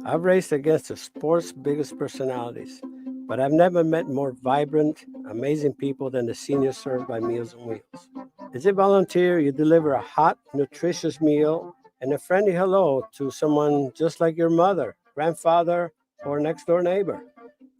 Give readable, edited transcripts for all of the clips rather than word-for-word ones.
I've raced against the sport's biggest personalities, but I've never met more vibrant, amazing people than the seniors served by Meals on Wheels. As a volunteer, you deliver a hot, nutritious meal and a friendly hello to someone just like your mother, grandfather, or next door neighbor.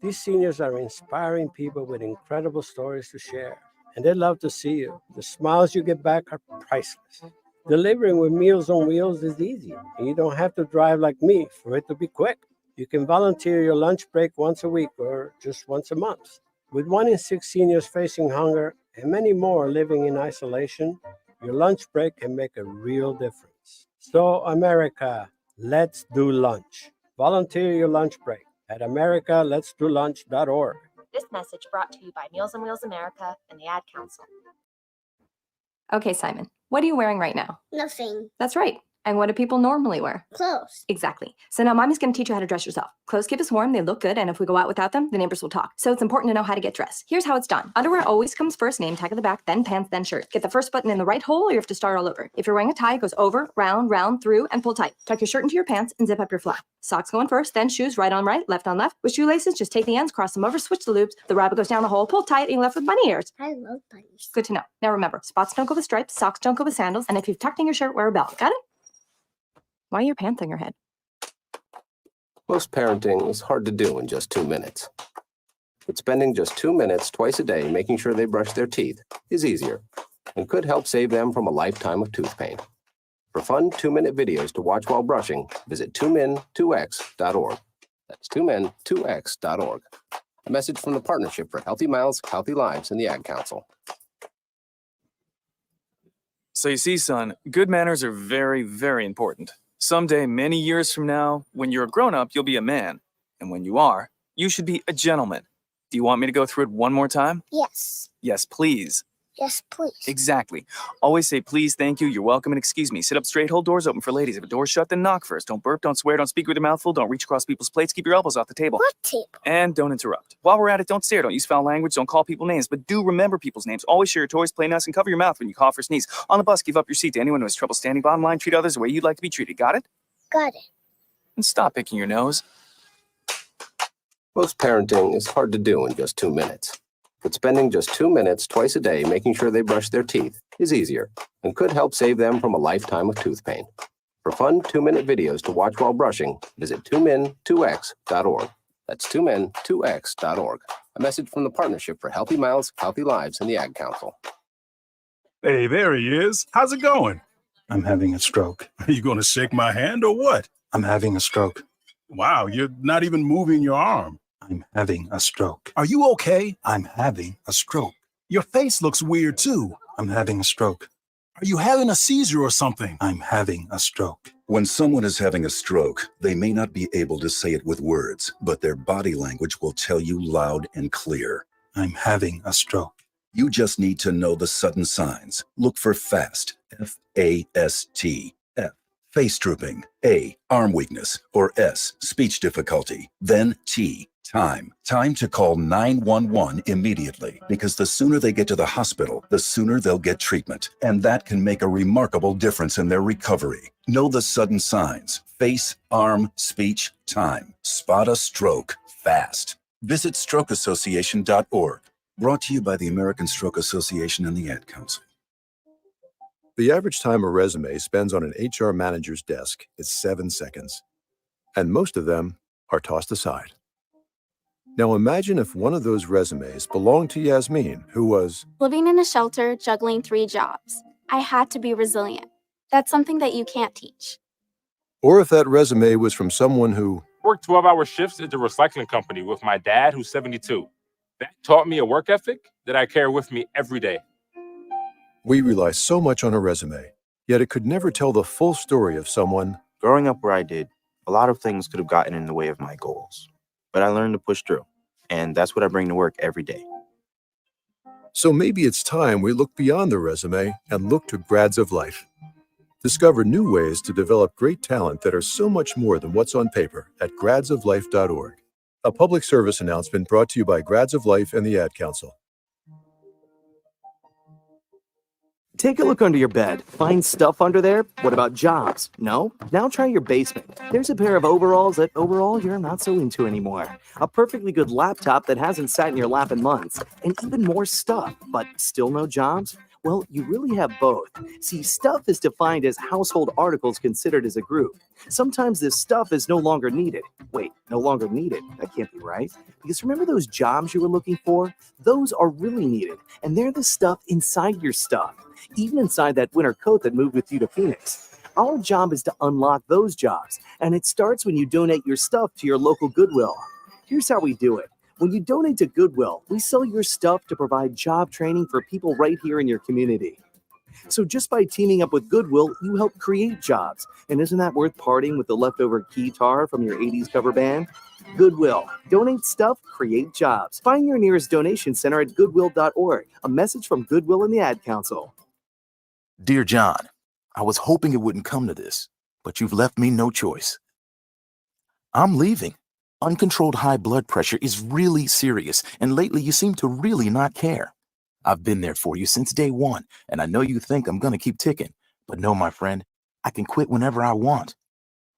These seniors are inspiring people with incredible stories to share, and they love to see you. The smiles you get back are priceless. Delivering with Meals on Wheels is easy, and you don't have to drive like me for it to be quick. You can volunteer your lunch break once a week or just once a month. With 1 in 6 seniors facing hunger and many more living in isolation, your lunch break can make a real difference. So, America, let's do lunch. Volunteer your lunch break at americaletsdolunch.org. This message brought to you by Meals on Wheels America and the Ad Council. Okay, Simon, what are you wearing right now? Nothing. That's right. And what do people normally wear? Clothes. Exactly. So now Mommy's going to teach you how to dress yourself. Clothes keep us warm, they look good, and if we go out without them, the neighbors will talk. So it's important to know how to get dressed. Here's how it's done. Underwear always comes first, name tag at the back, then pants, then shirt. Get the first button in the right hole or you have to start all over. If you're wearing a tie, it goes over, round, through, and pull tight. Tuck your shirt into your pants and zip up your fly. Socks going first, then shoes right on right, left on left. With shoelaces, just take the ends, cross them over, switch the loops. The rabbit goes down the hole, pull tight, and you're left with bunny ears. I love bunnies. Good to know. Now remember, spots don't go with stripes, socks don't go with sandals, and if you've tucked in your shirt, wear a belt. Got it? Why are your pants on your head? Most parenting is hard to do in just 2 minutes. But spending just 2 minutes twice a day making sure they brush their teeth is easier and could help save them from a lifetime of tooth pain. For fun 2-minute videos to watch while brushing, visit 2min2x.org. That's 2min2x.org. A message from the Partnership for Healthy Mouths, Healthy Lives, and the Ad Council. So you see, son, good manners are very, very important. Someday, many years from now, when you're a grown-up, you'll be a man. And when you are, you should be a gentleman. Do you want me to go through it one more time? Yes. Yes, please. Yes, please. Exactly. Always say please, thank you, you're welcome, and excuse me. Sit up straight, hold doors open for ladies. If a door's shut, then knock first. Don't burp, don't swear, don't speak with your mouth full, don't reach across people's plates, keep your elbows off the table. What table? And don't interrupt. While we're at it, don't stare, don't use foul language, don't call people names, but do remember people's names. Always share your toys, play nice, and cover your mouth when you cough or sneeze. On the bus, give up your seat to anyone who has trouble standing. Bottom line, treat others the way you'd like to be treated. Got it? Got it. And stop picking your nose. Most parenting is hard to do in just 2 minutes. But spending just 2 minutes twice a day making sure they brush their teeth is easier and could help save them from a lifetime of tooth pain. For fun 2-minute videos to watch while brushing, visit 2min2x.org. That's 2min2x.org. A message from the Partnership for Healthy Mouths, Healthy Lives, and the Ad Council. Hey, there he is. How's it going? I'm having a stroke. Are you going to shake my hand or what? I'm having a stroke. Wow, you're not even moving your arm. I'm having a stroke. Are you okay? I'm having a stroke. Your face looks weird too. I'm having a stroke. Are you having a seizure or something? I'm having a stroke. When someone is having a stroke, they may not be able to say it with words, but their body language will tell you loud and clear. I'm having a stroke. You just need to know the sudden signs. Look for FAST, F-A-S-T, F, face drooping, A, arm weakness, or S, speech difficulty, then T, time. Time to call 911 immediately, because the sooner they get to the hospital, the sooner they'll get treatment. And that can make a remarkable difference in their recovery. Know the sudden signs. Face, arm, speech, time. Spot a stroke fast. Visit strokeassociation.org. Brought to you by the American Stroke Association and the Ad Council. The average time a resume spends on an HR manager's desk is 7 seconds. And most of them are tossed aside. Now imagine if one of those resumes belonged to Yasmin, who was living in a shelter, juggling 3 jobs. I had to be resilient. That's something that you can't teach. Or if that resume was from someone who worked 12-hour shifts at the recycling company with my dad, who's 72. That taught me a work ethic that I carry with me every day. We rely so much on a resume, yet it could never tell the full story of someone. Growing up where I did, a lot of things could have gotten in the way of my goals. But I learned to push through, and that's what I bring to work every day. So maybe it's time we look beyond the resume and look to Grads of Life. Discover new ways to develop great talent that are so much more than what's on paper at gradsoflife.org. A public service announcement brought to you by Grads of Life and the Ad Council. Take a look under your bed. Find stuff under there? What about jobs? No? Now try your basement. There's a pair of overalls that overall you're not so into anymore. A perfectly good laptop that hasn't sat in your lap in months. And even more stuff, but still no jobs? Well, you really have both. See, stuff is defined as household articles considered as a group. Sometimes this stuff is no longer needed. Wait, no longer needed? That can't be right. Because remember those jobs you were looking for? Those are really needed. And they're the stuff inside your stuff. Even inside that winter coat that moved with you to Phoenix. Our job is to unlock those jobs. And it starts when you donate your stuff to your local Goodwill. Here's how we do it. When you donate to Goodwill, we sell your stuff to provide job training for people right here in your community. So just by teaming up with Goodwill, you help create jobs. And isn't that worth parting with the leftover guitar from your 80s cover band? Goodwill. Donate stuff, create jobs. Find your nearest donation center at goodwill.org. A message from Goodwill and the Ad Council. Dear John, I was hoping it wouldn't come to this, but you've left me no choice. I'm leaving. Uncontrolled high blood pressure is really serious, and lately you seem to really not care. I've been there for you since day one, and I know you think I'm going to keep ticking, but no, my friend, I can quit whenever I want.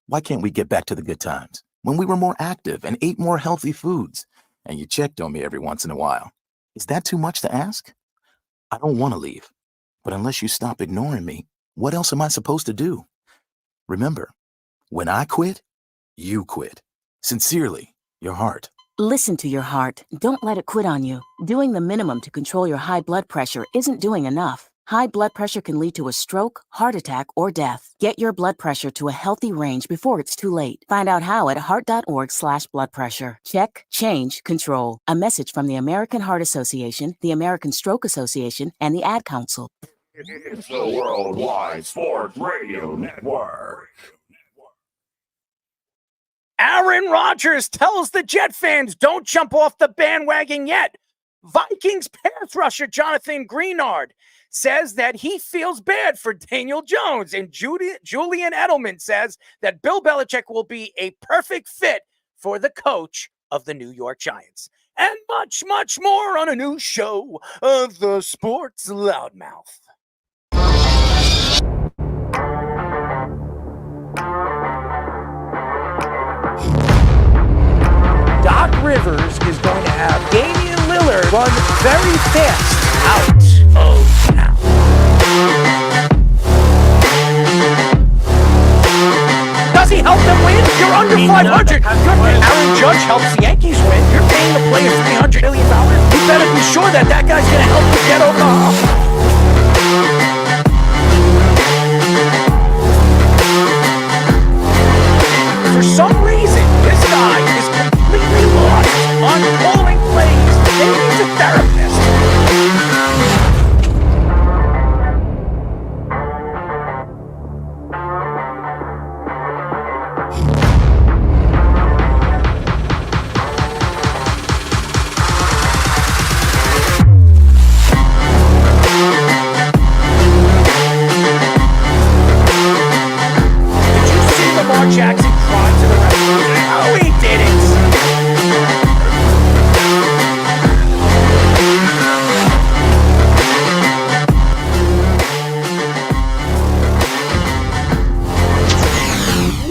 Why can't we get back to the good times, when we were more active and ate more healthy foods, and you checked on me every once in a while? Is that too much to ask? I don't want to leave, but unless you stop ignoring me, what else am I supposed to do? Remember, when I quit, you quit. Sincerely, your heart. Listen to your heart. Don't let it quit on you. Doing the minimum to control your high blood pressure isn't doing enough. High blood pressure can lead to a stroke, heart attack, or death. Get your blood pressure to a healthy range before it's too late. Find out how at heart.org/blood pressure. Check, change, control. A message from the American Heart Association, the American Stroke Association, and the Ad Council. It's the Worldwide Sports Radio Network. Aaron Rodgers tells the Jet fans, don't jump off the bandwagon yet. Vikings pass rusher Jonathan Greenard says that he feels bad for Daniel Jones. And Julian Edelman says that Bill Belichick will be a perfect fit for the coach of the New York Giants. And much, much more on a new show of the Sports Loudmouth. Doc Rivers is going to have Damian Lillard run very fast out of town. Does he help them win? You're under 500. Aaron Judge helps the Yankees win. You're paying the players $300 million. You better be sure that guy's going to help you get over the hump. For some reason, this guy is completely lost on calling plays. Maybe he's a therapist. Did you see Lamar Jackson cry to the referee? No, he didn't.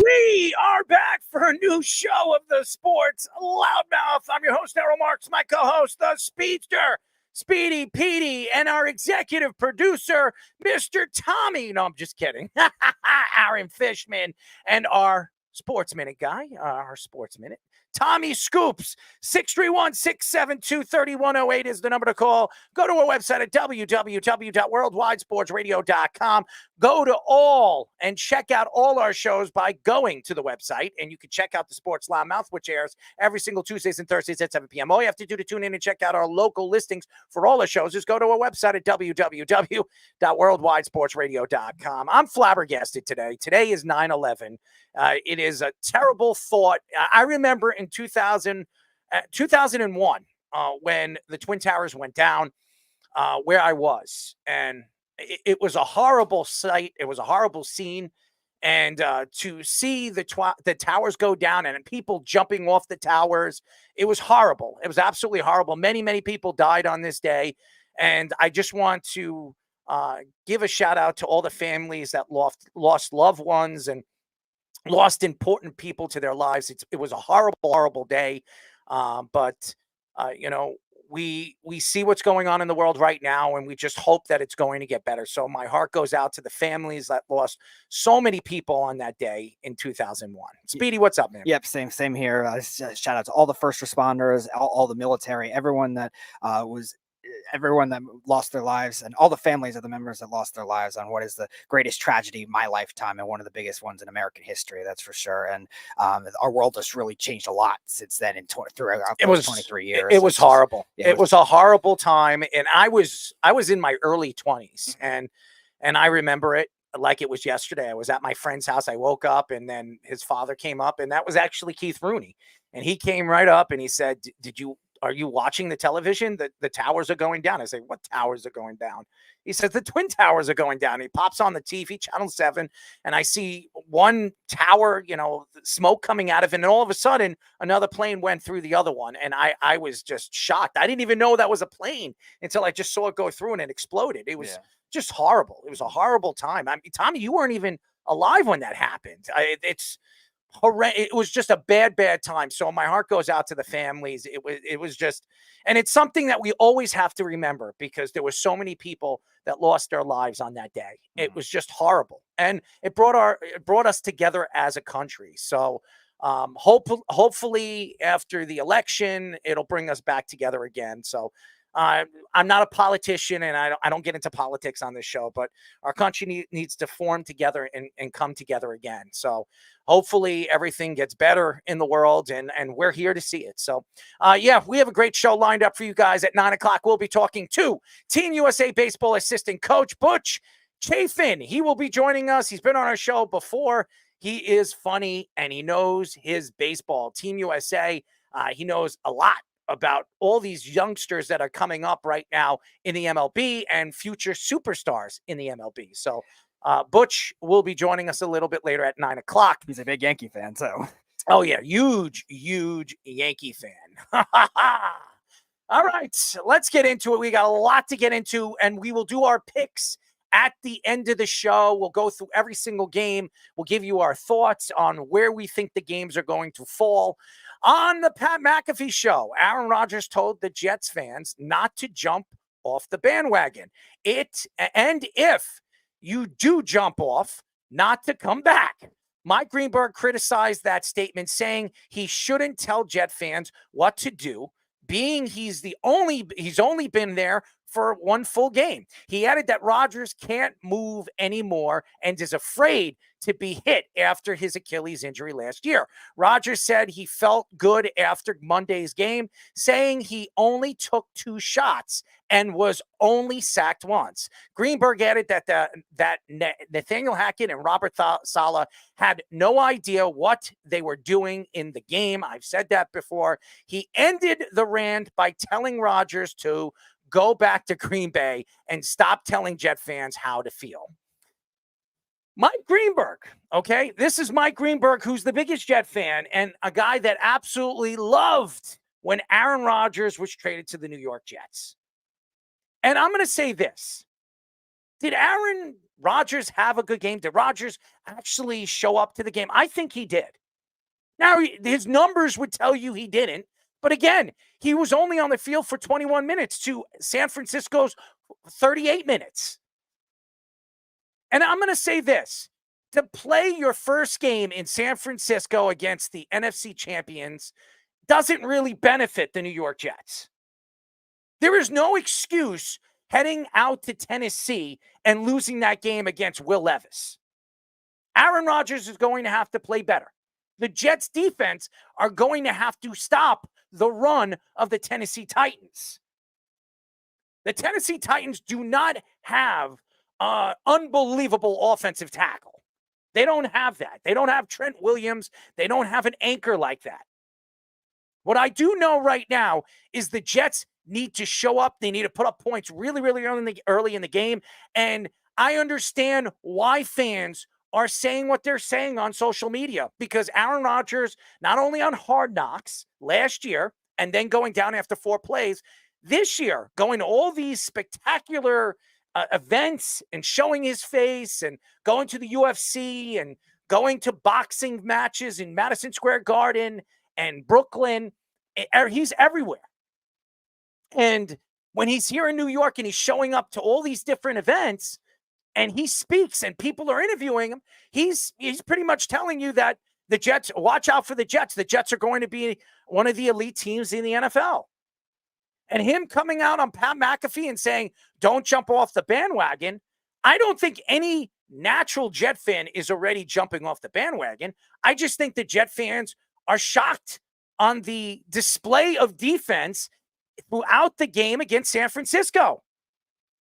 We are back for a new show of the Sports Loudmouth. I'm your host, Errol Marks, my co-host, the Speedster, Speedy Petey, and our executive producer, Mr. Tommy. No, I'm just kidding. Aaron Fishman, and our Sports Minute guy, our Sports Minute, Tommy Scoops. 631-672-3108 is the number to call. Go to our website at www.worldwidesportsradio.com. Go to all and check out all our shows by going to the website. And you can check out the Sports Loudmouth, which airs every single Tuesdays and Thursdays at 7 p.m. All you have to do to tune in and check out our local listings for all our shows is go to our website at www.worldwidesportsradio.com. I'm flabbergasted today. Today is 9/11. It is a terrible thought. I remember in 2001, when the Twin Towers went down, where I was, and it was a horrible sight. It was a horrible scene. And to see the towers go down and people jumping off the towers, it was horrible. It was absolutely horrible. Many, many people died on this day. And I just want to give a shout out to all the families that lost loved ones and lost important people to their lives. It was a horrible, horrible day. But we see what's going on in the world right now, and we just hope that it's going to get better. So my heart goes out to the families that lost so many people on that day in 2001. Speedy, what's up, man? Yep, same here. Shout out to all the first responders, all the military, everyone that lost their lives, and all the families of the members that lost their lives on what is the greatest tragedy of my lifetime and one of the biggest ones in American history, that's for sure. And our world has really changed a lot since then throughout those 23 years. It was horrible. Yeah, it was a horrible time, and I was in my early 20s, and I remember it like it was yesterday. I was at my friend's house. I woke up, and then his father came up, and that was actually Keith Rooney, and he came right up and he said, are you watching the television? The towers are going down. I say, what towers are going down? He says, the Twin Towers are going down. He pops on the TV, Channel 7, and I see one tower, smoke coming out of it. And all of a sudden, another plane went through the other one. And I was just shocked. I didn't even know that was a plane until I just saw it go through and it exploded. It was just horrible. It was a horrible time. I mean, Tommy, you weren't even alive when that happened. It's horrendous. It was just a bad time. So my heart goes out to the families. It was just, and it's something that we always have to remember because there were so many people that lost their lives on that day. It was just horrible, and it brought us together as a country. So hopefully after the election, it'll bring us back together again. So I'm not a politician, and I don't get into politics on this show, but our country needs to form together and come together again. So hopefully everything gets better in the world, and we're here to see it. So we have a great show lined up for you guys at 9:00. We'll be talking to Team USA Baseball assistant coach Butch Chaffin. He will be joining us. He's been on our show before. He is funny, and he knows his baseball. Team USA, he knows a lot about all these youngsters that are coming up right now in the MLB and future superstars in the MLB. So Butch will be joining us a little bit later at 9:00. He's a big Yankee fan, so. Oh, yeah. Huge Yankee fan. All right. Let's get into it. We got a lot to get into, and we will do our picks at the end of the show. We'll go through every single game. We'll give you our thoughts on where we think the games are going to fall. On the Pat McAfee show, Aaron Rodgers told the Jets fans not to jump off the bandwagon. And if you do jump off, not to come back. Mike Greenberg criticized that statement, saying he shouldn't tell Jet fans what to do, being he's only been there for one full game. He added that Rodgers can't move anymore and is afraid to be hit after his Achilles injury last year. Rodgers said he felt good after Monday's game, saying he only took 2 shots and was only sacked once. Greenberg added that Nathaniel Hackett and Robert Saleh had no idea what they were doing in the game. I've said that before. He ended the rant by telling Rodgers to go back to Green Bay and stop telling Jet fans how to feel. Mike Greenberg, okay? This is Mike Greenberg, who's the biggest Jet fan and a guy that absolutely loved when Aaron Rodgers was traded to the New York Jets. And I'm going to say this. Did Aaron Rodgers have a good game? Did Rodgers actually show up to the game? I think he did. Now, his numbers would tell you he didn't. But again, he was only on the field for 21 minutes to San Francisco's 38 minutes. And I'm going to say this. To play your first game in San Francisco against the NFC champions doesn't really benefit the New York Jets. There is no excuse heading out to Tennessee and losing that game against Will Levis. Aaron Rodgers is going to have to play better. The Jets defense are going to have to stop the run of the Tennessee Titans. The Tennessee Titans do not have unbelievable offensive tackle. They don't have that. They don't have Trent Williams. They don't have an anchor like that. What I do know right now is the Jets need to show up. They need to put up points really, really early in the game. And I understand why fans are saying what they're saying on social media, because Aaron Rodgers, not only on Hard Knocks last year and then going down after 4 plays, this year going to all these spectacular events and showing his face and going to the UFC and going to boxing matches in Madison Square Garden and Brooklyn. He's everywhere. And when he's here in New York and he's showing up to all these different events and he speaks and people are interviewing him, he's pretty much telling you that the Jets, watch out for the Jets. The Jets are going to be one of the elite teams in the NFL. And him coming out on Pat McAfee and saying, don't jump off the bandwagon, I don't think any natural Jet fan is already jumping off the bandwagon. I just think the Jet fans are shocked on the display of defense throughout the game against San Francisco.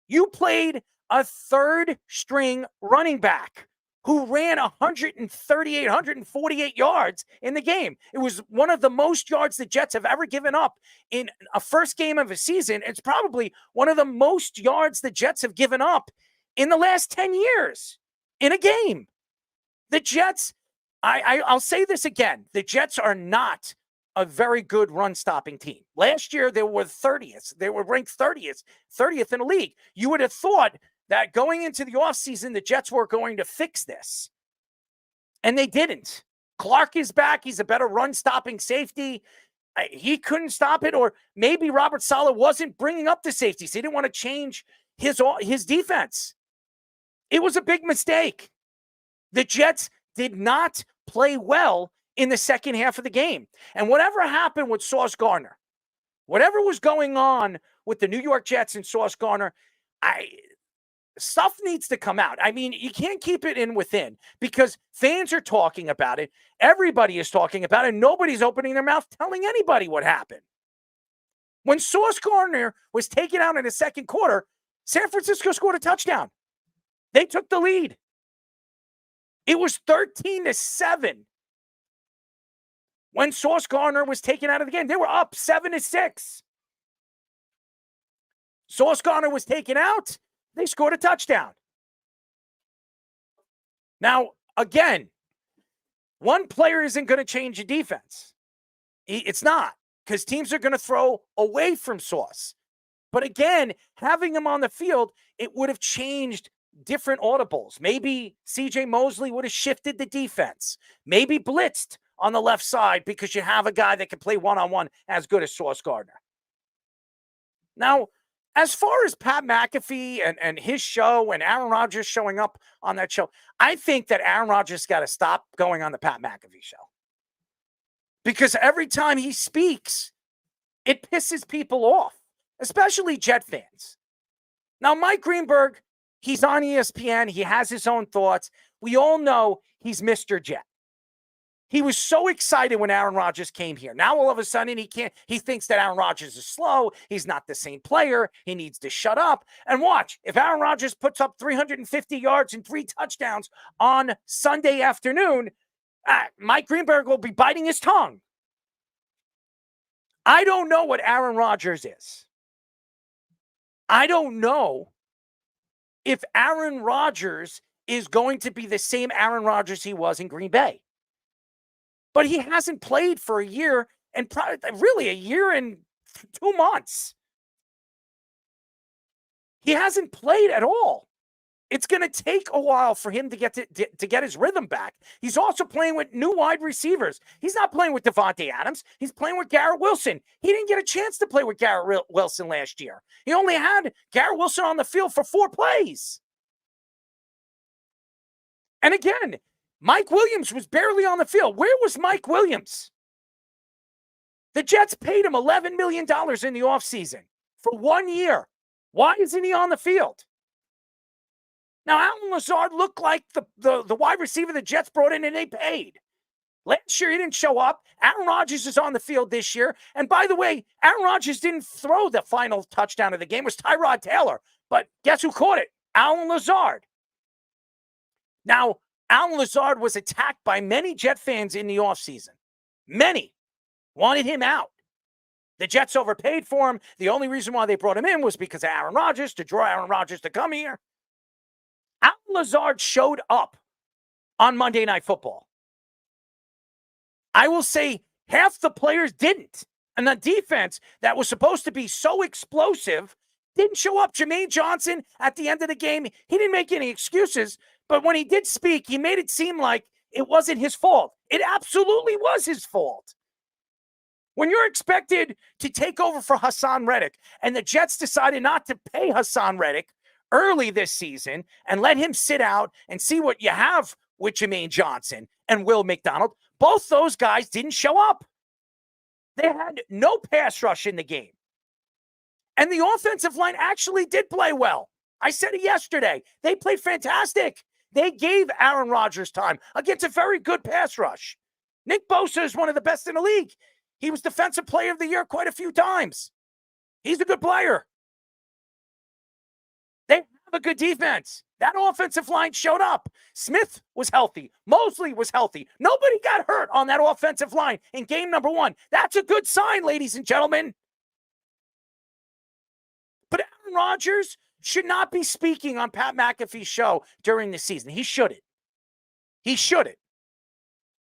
You played a third-string running back who ran 148 yards in the game. It was one of the most yards the Jets have ever given up in a first game of a season. It's probably one of the most yards the Jets have given up in the last 10 years in a game. The Jets, I'll say this again, the Jets are not a very good run-stopping team. Last year, they were 30th. They were ranked 30th in the league. You would have thought that going into the offseason, the Jets were going to fix this. And they didn't. Clark is back. He's a better run-stopping safety. He couldn't stop it. Or maybe Robert Saleh wasn't bringing up the safeties. He didn't want to change his defense. It was a big mistake. The Jets did not play well in the second half of the game. And whatever happened with Sauce Gardner, whatever was going on with the New York Jets and Sauce Gardner, stuff needs to come out. I mean, you can't keep it in within because fans are talking about it. Everybody is talking about it. And nobody's opening their mouth telling anybody what happened. When Sauce Gardner was taken out in the second quarter, San Francisco scored a touchdown. They took the lead. It was 13-7. When Sauce Gardner was taken out of the game, they were up 7-6. Sauce Gardner was taken out. They scored a touchdown. Now, again, one player isn't going to change the defense. It's not, because teams are going to throw away from Sauce. But again, having him on the field, it would have changed different audibles. Maybe C.J. Mosley would have shifted the defense. Maybe blitzed on the left side because you have a guy that can play one-on-one as good as Sauce Gardner. Now, as far as Pat McAfee and his show and Aaron Rodgers showing up on that show, I think that Aaron Rodgers got to stop going on the Pat McAfee show. Because every time he speaks, it pisses people off, especially Jet fans. Now, Mike Greenberg, he's on ESPN. He has his own thoughts. We all know he's Mr. Jet. He was so excited when Aaron Rodgers came here. Now, all of a sudden, he thinks that Aaron Rodgers is slow. He's not the same player. He needs to shut up. And watch, if Aaron Rodgers puts up 350 yards and 3 touchdowns on Sunday afternoon, Mike Greenberg will be biting his tongue. I don't know what Aaron Rodgers is. I don't know if Aaron Rodgers is going to be the same Aaron Rodgers he was in Green Bay. But he hasn't played for a year and really a year and 2 months. He hasn't played at all. It's going to take a while for him to get his rhythm back. He's also playing with new wide receivers. He's not playing with Devontae Adams. He's playing with Garrett Wilson. He didn't get a chance to play with Garrett Wilson last year. He only had Garrett Wilson on the field for 4 plays. And again, Mike Williams was barely on the field. Where was Mike Williams? The Jets paid him $11 million in the offseason for 1 year. Why isn't he on the field? Now, Allen Lazard looked like the wide receiver the Jets brought in and they paid. Last year, he didn't show up. Aaron Rodgers is on the field this year. And by the way, Aaron Rodgers didn't throw the final touchdown of the game. It was Tyrod Taylor. But guess who caught it? Allen Lazard. Now, Allen Lazard was attacked by many Jet fans in the offseason. Many wanted him out. The Jets overpaid for him. The only reason why they brought him in was because of Aaron Rodgers, to draw Aaron Rodgers to come here. Allen Lazard showed up on Monday Night Football. I will say half the players didn't. And the defense that was supposed to be so explosive didn't show up. Jermaine Johnson, at the end of the game, he didn't make any excuses, but when he did speak, he made it seem like it wasn't his fault. It absolutely was his fault. When you're expected to take over for Hassan Reddick, and the Jets decided not to pay Hassan Reddick early this season and let him sit out and see what you have with Jermaine Johnson and Will McDonald, both those guys didn't show up. They had no pass rush in the game. And the offensive line actually did play well. I said it yesterday. They played fantastic. They gave Aaron Rodgers time against a very good pass rush. Nick Bosa is one of the best in the league. He was Defensive Player of the Year quite a few times. He's a good player. They have a good defense. That offensive line showed up. Smith was healthy. Mosley was healthy. Nobody got hurt on that offensive line in game number 1. That's a good sign, ladies and gentlemen. But Aaron Rodgers should not be speaking on Pat McAfee's show during the season. He shouldn't. He shouldn't.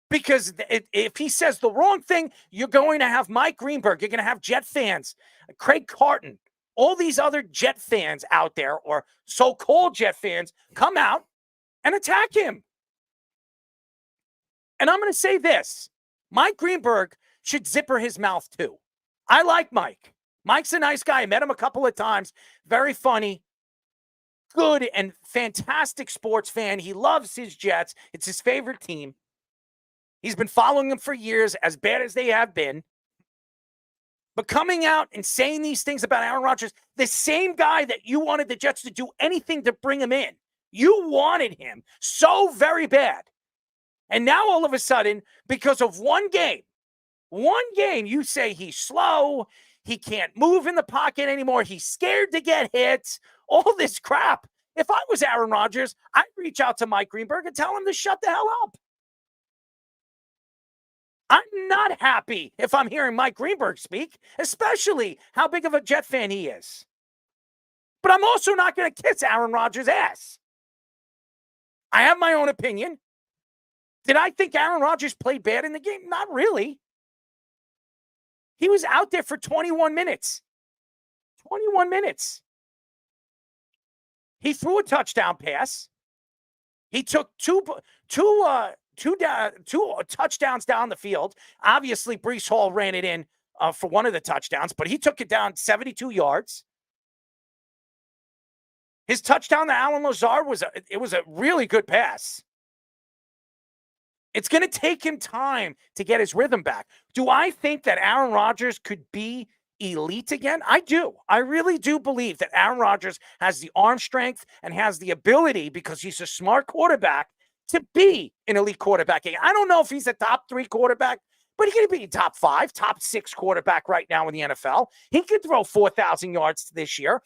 Because if he says the wrong thing, you're going to have Mike Greenberg. You're going to have Jet fans, Craig Carton, all these other Jet fans out there, or so-called Jet fans, come out and attack him. And I'm going to say this. Mike Greenberg should zipper his mouth too. I like Mike. Mike's a nice guy. I met him a couple of times. Very funny. Good and fantastic sports fan. He loves his Jets. It's his favorite team. He's been following them for years, as bad as they have been. But coming out and saying these things about Aaron Rodgers, the same guy that you wanted the Jets to do anything to bring him in. You wanted him so very bad. And now all of a sudden, because of one game, you say he's slow, he can't move in the pocket anymore, he's scared to get hit, all this crap. If I was Aaron Rodgers, I'd reach out to Mike Greenberg and tell him to shut the hell up. I'm not happy if I'm hearing Mike Greenberg speak, especially how big of a Jet fan he is. But I'm also not going to kiss Aaron Rodgers' ass. I have my own opinion. Did I think Aaron Rodgers played bad in the game? Not really. He was out there for 21 minutes. 21 minutes. He threw a touchdown pass. He took two touchdowns down the field. Obviously, Breece Hall ran it in for one of the touchdowns, but he took it down 72 yards. His touchdown to Alan Lazard was a really good pass. It's going to take him time to get his rhythm back. Do I think that Aaron Rodgers could be elite again? I do. I really do believe that Aaron Rodgers has the arm strength and has the ability, because he's a smart quarterback, to be an elite quarterback. I don't know if he's a top 3 quarterback, but he could be top 5, top 6 quarterback right now in the NFL. He could throw 4,000 yards this year.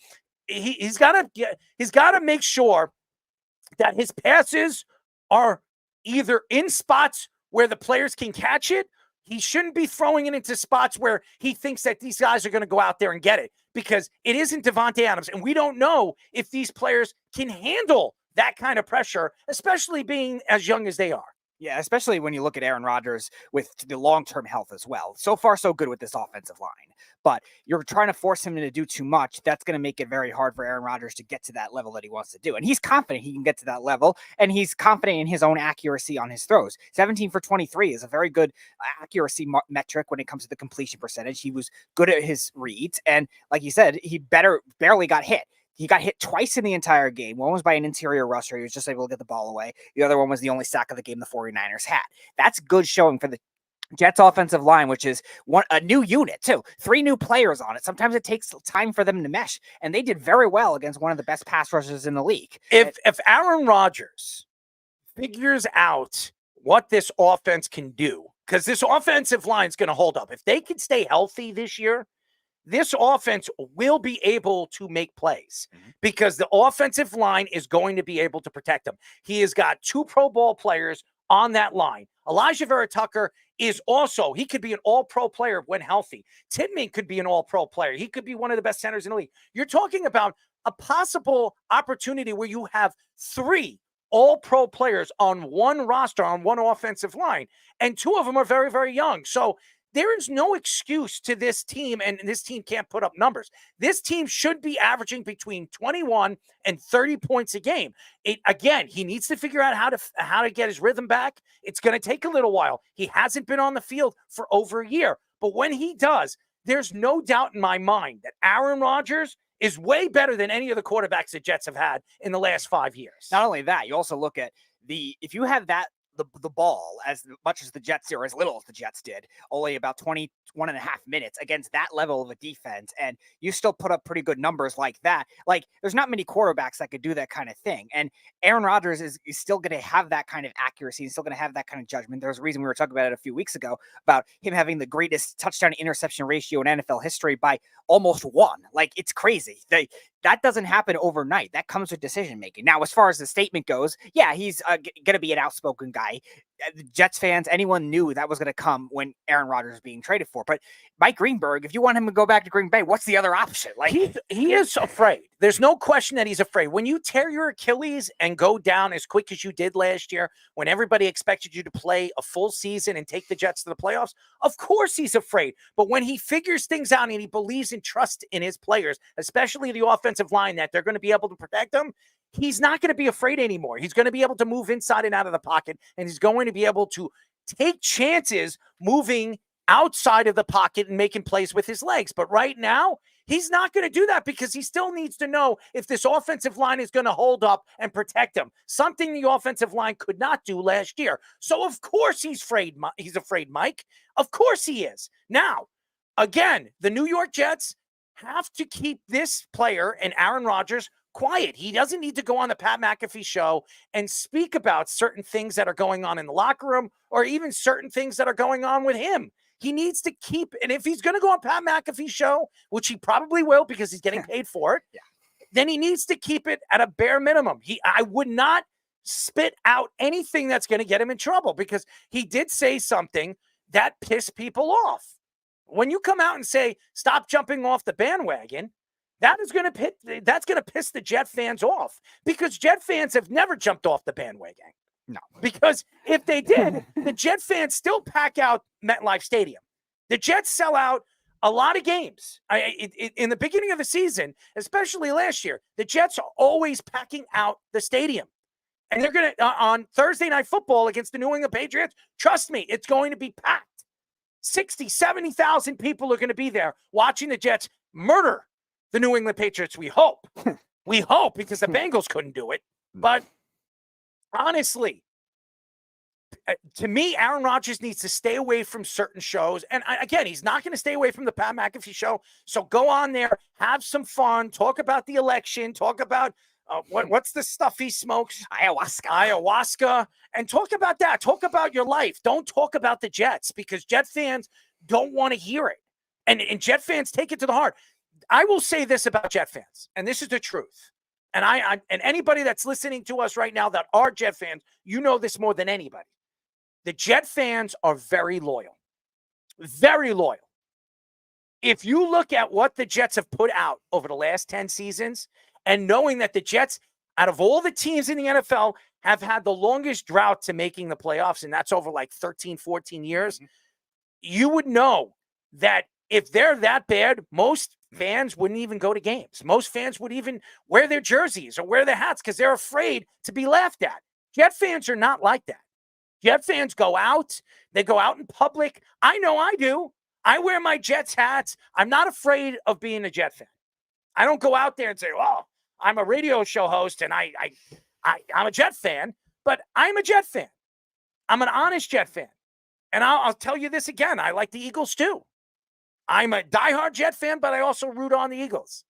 He's got to make sure that his passes are either in spots where the players can catch it. He shouldn't be throwing it into spots where he thinks that these guys are going to go out there and get it, because it isn't Devontae Adams, and we don't know if these players can handle that kind of pressure, especially being as young as they are. Yeah, especially when you look at Aaron Rodgers with the long-term health as well. So far, so good with this offensive line. But you're trying to force him to do too much. That's going to make it very hard for Aaron Rodgers to get to that level that he wants to do. And he's confident he can get to that level, and he's confident in his own accuracy on his throws. 17 for 23 is a very good accuracy metric when it comes to the completion percentage. He was good at his reads, and like you said, he barely got hit. He got hit twice in the entire game. One was by an interior rusher. He was just able to get the ball away. The other one was the only sack of the game the 49ers had. That's good showing for the Jets offensive line, which is a new unit too. 3 new players on it. Sometimes it takes time for them to mesh, and they did very well against one of the best pass rushers in the league. If Aaron Rodgers figures out what this offense can do, because this offensive line is going to hold up. If they can stay healthy this year, this offense will be able to make plays, because the offensive line is going to be able to protect them. He has got 2 Pro Bowl players on that line. Elijah Vera Tucker is also, he could be an all-pro player when healthy. Tidman could be an all-pro player. He could be one of the best centers in the league. You're talking about a possible opportunity where you have 3 all-pro players on one roster, on one offensive line, and 2 of them are very, very young. So There is no excuse to this team, and this team can't put up numbers. This team should be averaging between 21 and 30 points a game. Again, he needs to figure out how to get his rhythm back. It's going to take a little while. He hasn't been on the field for over a year. But when he does, there's no doubt in my mind that Aaron Rodgers is way better than any of the quarterbacks the Jets have had in the last 5 years. Not only that, you also look at if you have the ball as much as the Jets did, or as little as the Jets did, only about 21.5 minutes against that level of a defense, and you still put up pretty good numbers like that. Like, there's not many quarterbacks that could do that kind of thing. And Aaron Rodgers is still going to have that kind of accuracy. He's still going to have that kind of judgment. There's a reason we were talking about it a few weeks ago about him having the greatest touchdown interception ratio in NFL history by almost 1. Like, it's crazy. That doesn't happen overnight. That comes with decision making. Now, as far as the statement goes, yeah, he's going to be an outspoken guy. Jets fans, anyone knew that was going to come when Aaron Rodgers was being traded for. But Mike Greenberg, if you want him to go back to Green Bay, what's the other option? Like, he is afraid. There's no question that he's afraid. When you tear your Achilles and go down as quick as you did last year, when everybody expected you to play a full season and take the Jets to the playoffs, of course he's afraid. But when he figures things out and he believes and trusts in his players, especially the offensive line, that they're going to be able to protect him, he's not going to be afraid anymore. He's going to be able to move inside and out of the pocket, and he's going to be able to take chances moving outside of the pocket and making plays with his legs. But right now, he's not going to do that because he still needs to know if this offensive line is going to hold up and protect him, something the offensive line could not do last year. So, of course, he's afraid, Mike. Of course he is. Now, again, the New York Jets have to keep this player and Aaron Rodgers quiet. He doesn't need to go on the Pat McAfee show and speak about certain things that are going on in the locker room or even certain things that are going on with him. He needs to keep, and if he's going to go on Pat McAfee's show, which he probably will because he's getting paid for it, then he needs to keep it at a bare minimum. I would not spit out anything that's going to get him in trouble because he did say something that pissed people off. When you come out and say, stop jumping off the bandwagon, that's going to piss the Jet fans off because Jet fans have never jumped off the bandwagon. No. Because if they did, the Jet fans still pack out MetLife Stadium. The Jets sell out a lot of games. In the beginning of the season, especially last year, the Jets are always packing out the stadium. And they're going to, on Thursday Night Football against the New England Patriots, trust me, it's going to be packed. 60, 70,000 people are going to be there watching the Jets murder the New England Patriots, we hope. We hope, because the Bengals couldn't do it. But honestly, to me, Aaron Rodgers needs to stay away from certain shows. And again, he's not going to stay away from the Pat McAfee show. So go on there, have some fun, talk about the election, talk about what's the stuff he smokes? Ayahuasca. And talk about that. Talk about your life. Don't talk about the Jets because Jet fans don't want to hear it. And Jet fans take it to the heart. I will say this about Jet fans, and this is the truth. And and anybody that's listening to us right now that are Jet fans, you know this more than anybody. The Jet fans are very loyal. Very loyal. If you look at what the Jets have put out over the last 10 seasons, and knowing that the Jets, out of all the teams in the NFL, have had the longest drought to making the playoffs, and that's over like 13, 14 years, you would know that if they're that bad, most fans wouldn't even go to games. Most fans would even wear their jerseys or wear their hats because they're afraid to be laughed at. Jet fans are not like that. Jet fans go out. They go out in public. I know I do. I wear my Jets hats. I'm not afraid of being a Jet fan. I don't go out there and say, well, I'm a radio show host and I'm a Jet fan, but I'm a Jet fan. I'm an honest Jet fan. And I'll tell you this again. I like the Eagles too. I'm a diehard Jet fan, but I also root on the Eagles.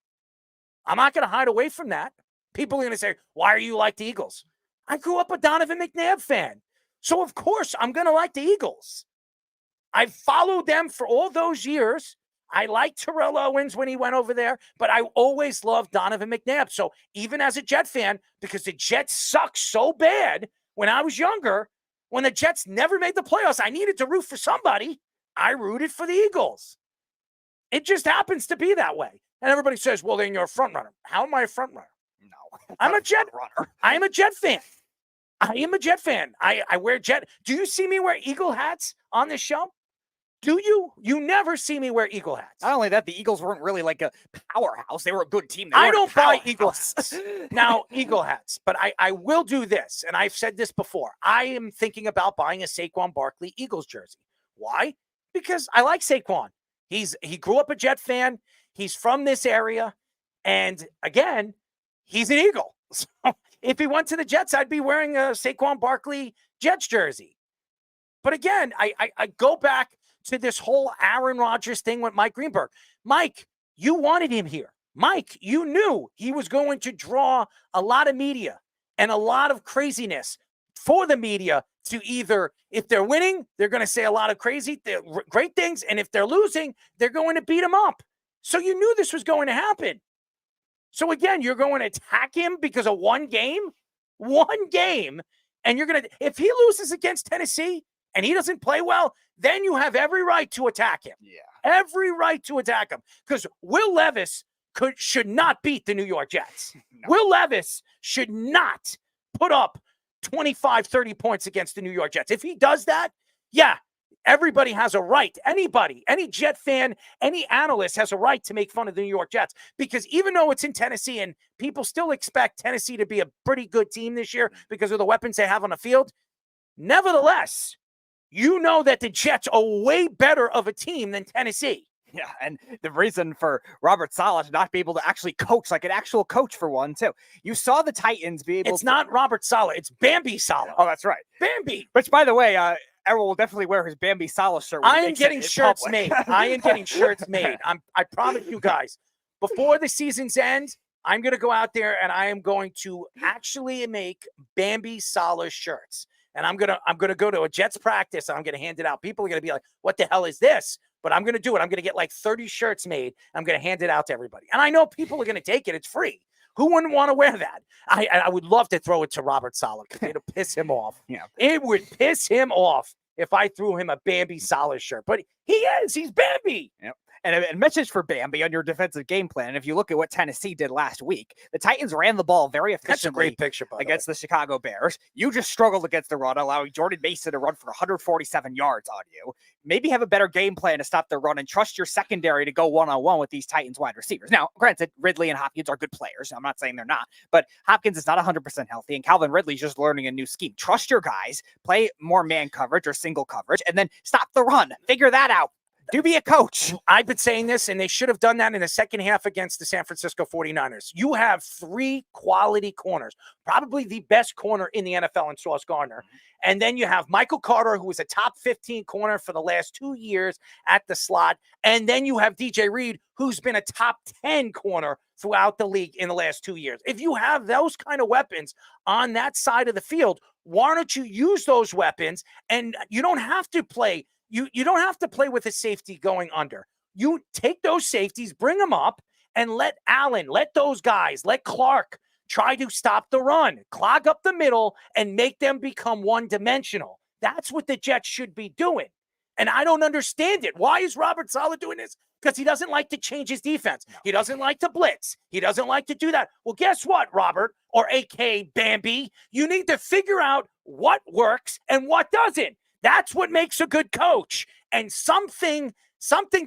I'm not going to hide away from that. People are going to say, why are you like the Eagles? I grew up a Donovan McNabb fan. So, of course, I'm going to like the Eagles. I've followed them for all those years. I liked Terrell Owens when he went over there, but I always loved Donovan McNabb. So even as a Jet fan, because the Jets sucked so bad when I was younger, when the Jets never made the playoffs, I needed to root for somebody. I rooted for the Eagles. It just happens to be that way. And everybody says, well, then you're a front runner. How am I a front runner? No. I'm a Jet runner. I am a Jet fan. I am a Jet fan. I wear Jet. Do you see me wear Eagle hats on this show? Do you? You never see me wear Eagle hats. Not only that, the Eagles weren't really like a powerhouse. They were a good team. I don't buy Eagle hats. Now, Eagle hats. But I will do this, and I've said this before. I am thinking about buying a Saquon Barkley Eagles jersey. Why? Because I like Saquon. He grew up a Jet fan. He's from this area. And, again, he's an Eagle. So if he went to the Jets, I'd be wearing a Saquon Barkley Jets jersey. But, again, I go back to this whole Aaron Rodgers thing with Mike Greenberg. Mike, you wanted him here. Mike, you knew he was going to draw a lot of media and a lot of craziness for the media to either, if they're winning, they're going to say a lot of great things. And if they're losing, they're going to beat him up. So you knew this was going to happen. So again, you're going to attack him because of one game, and you're going to, if he loses against Tennessee and he doesn't play well, then you have every right to attack him. Yeah. Every right to attack him. Because Will Levis should not beat the New York Jets. No. Will Levis should not put up 25, 30 points against the New York Jets. If he does that, yeah, everybody has a right. Anybody, any Jet fan, any analyst has a right to make fun of the New York Jets. Because even though it's in Tennessee and people still expect Tennessee to be a pretty good team this year because of the weapons they have on the field, nevertheless, you know that the Jets are way better of a team than Tennessee. Yeah, and the reason for Robert Saleh to not be able to actually coach like an actual coach for one, too. You saw the Titans be able It's not Robert Saleh. It's Bambi Saleh. Oh, that's right. Bambi. Which, by the way, Errol will definitely wear his Bambi Saleh shirt. I am getting shirts made. I am getting shirts made. I promise you guys, before the season's end, I'm going to go out there and I am going to actually make Bambi Saleh shirts. And I'm gonna go to a Jets practice and I'm gonna hand it out. People are gonna be like, "What the hell is this?" But I'm gonna do it. I'm gonna get like 30 shirts made. I'm gonna hand it out to everybody. And I know people are gonna take it. It's free. Who wouldn't want to wear that? I would love to throw it to Robert Saleh because it'll piss him off. Yeah, it would piss him off if I threw him a Bambi Saleh shirt. But he's Bambi. Yep. And a message for Bambi on your defensive game plan. If you look at what Tennessee did last week, the Titans ran the ball very efficiently. That's a great picture, by against the Chicago Bears. You just struggled against the run, allowing Jordan Mason to run for 147 yards on you. Maybe have a better game plan to stop the run and trust your secondary to go one-on-one with these Titans wide receivers. Now, granted, Ridley and Hopkins are good players. I'm not saying they're not, but Hopkins is not 100% healthy, and Calvin Ridley's just learning a new scheme. Trust your guys, play more man coverage or single coverage, and then stop the run. Figure that out. Do be a coach. I've been saying this, and they should have done that in the second half against the San Francisco 49ers. You have 3 quality corners, probably the best corner in the NFL in Sauce Gardner. And then you have Michael Carter, who was a top 15 corner for the last 2 years at the slot. And then you have DJ Reed, who's been a top 10 corner throughout the league in the last 2 years. If you have those kind of weapons on that side of the field, why don't you use those weapons? And you don't have to play. You don't have to play with a safety going under. You take those safeties, bring them up, and let Allen, let those guys, let Clark try to stop the run, clog up the middle, and make them become one-dimensional. That's what the Jets should be doing. And I don't understand it. Why is Robert Saleh doing this? Because he doesn't like to change his defense. He doesn't like to blitz. He doesn't like to do that. Well, guess what, Robert, or A.K. Bambi? You need to figure out what works and what doesn't. That's what makes a good coach. And something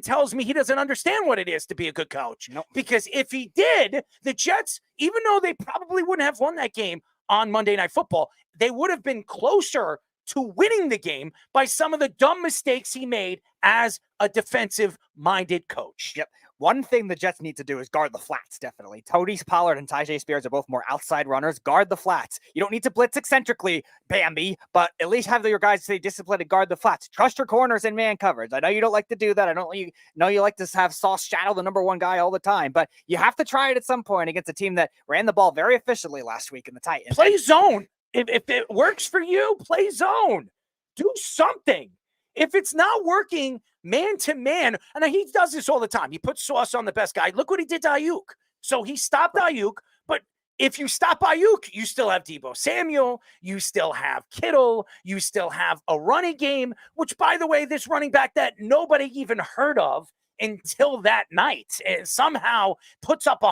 tells me he doesn't understand what it is to be a good coach. Nope. Because if he did, the Jets, even though they probably wouldn't have won that game on Monday Night Football, they would have been closer to winning the game by some of the dumb mistakes he made as a defensive-minded coach. Yep. One thing the Jets need to do is guard the flats, definitely. Tony Pollard and Tyjae Spears are both more outside runners. Guard the flats. You don't need to blitz eccentrically, Bambi, but at least have your guys stay disciplined and guard the flats. Trust your corners in man coverage. I know you don't like to do that. I don't know you like to have Sauce shadow the number 1 guy all the time, but you have to try it at some point against a team that ran the ball very efficiently last week in the Titans. Play zone. If it works for you, play zone. Do something. If it's not working man to man, and he does this all the time. He puts Sauce on the best guy. Look what he did to Ayuk. So he stopped Ayuk, but if you stop Ayuk, you still have Deebo Samuel, you still have Kittle, you still have a running game, which, by the way, this running back that nobody even heard of until that night, and somehow puts up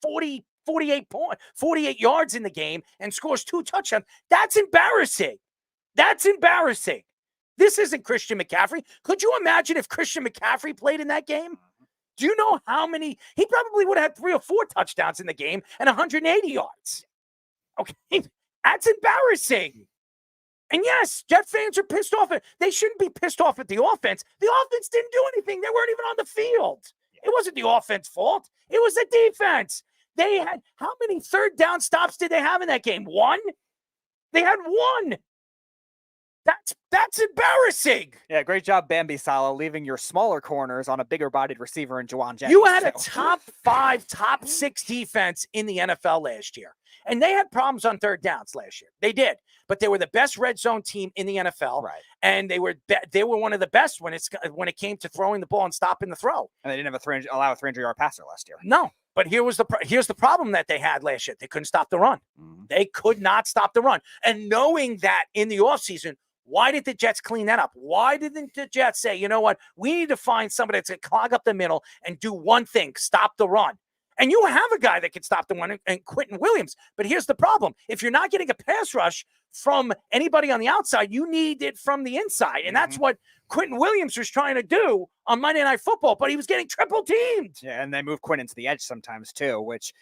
48 yards in the game and scores 2 touchdowns. That's embarrassing. That's embarrassing. This isn't Christian McCaffrey. Could you imagine if Christian McCaffrey played in that game? Do you know how many? He probably would have had 3 or 4 touchdowns in the game and 180 yards. Okay, that's embarrassing. And yes, Jet fans are pissed off. They shouldn't be pissed off at the offense. The offense didn't do anything. They weren't even on the field. It wasn't the offense's fault. It was the defense. They had, how many third down stops did they have in that game? 1? They had 1. That's embarrassing. Yeah, great job, Bambi Sala, leaving your smaller corners on a bigger-bodied receiver in Juwan Jennings. You had a top 5, top 6 defense in the NFL last year. And they had problems on third downs last year. They did. But they were the best red zone team in the NFL. Right. And they were one of the best when it came to throwing the ball and stopping the throw. And they didn't have allow a 300-yard passer last year. No. But here's the problem that they had last year. They couldn't stop the run. They could not stop the run. And knowing that in the offseason, why did the Jets clean that up? Why didn't the Jets say, you know what, we need to find somebody that's going to clog up the middle and do one thing, stop the run? And you have a guy that can stop the run, and Quentin Williams. But here's the problem. If you're not getting a pass rush from anybody on the outside, you need it from the inside. And that's what Quentin Williams was trying to do on Monday Night Football, but he was getting triple teamed. Yeah, and they move Quinn into the edge sometimes too, which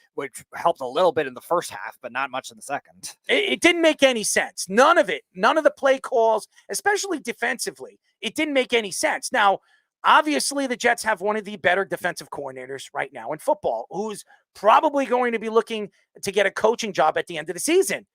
helped a little bit in the first half, but not much in the second. It didn't make any sense. None of it. None of the play calls, especially defensively. It didn't make any sense. Now, obviously, the Jets have one of the better defensive coordinators right now in football, who's probably going to be looking to get a coaching job at the end of the season.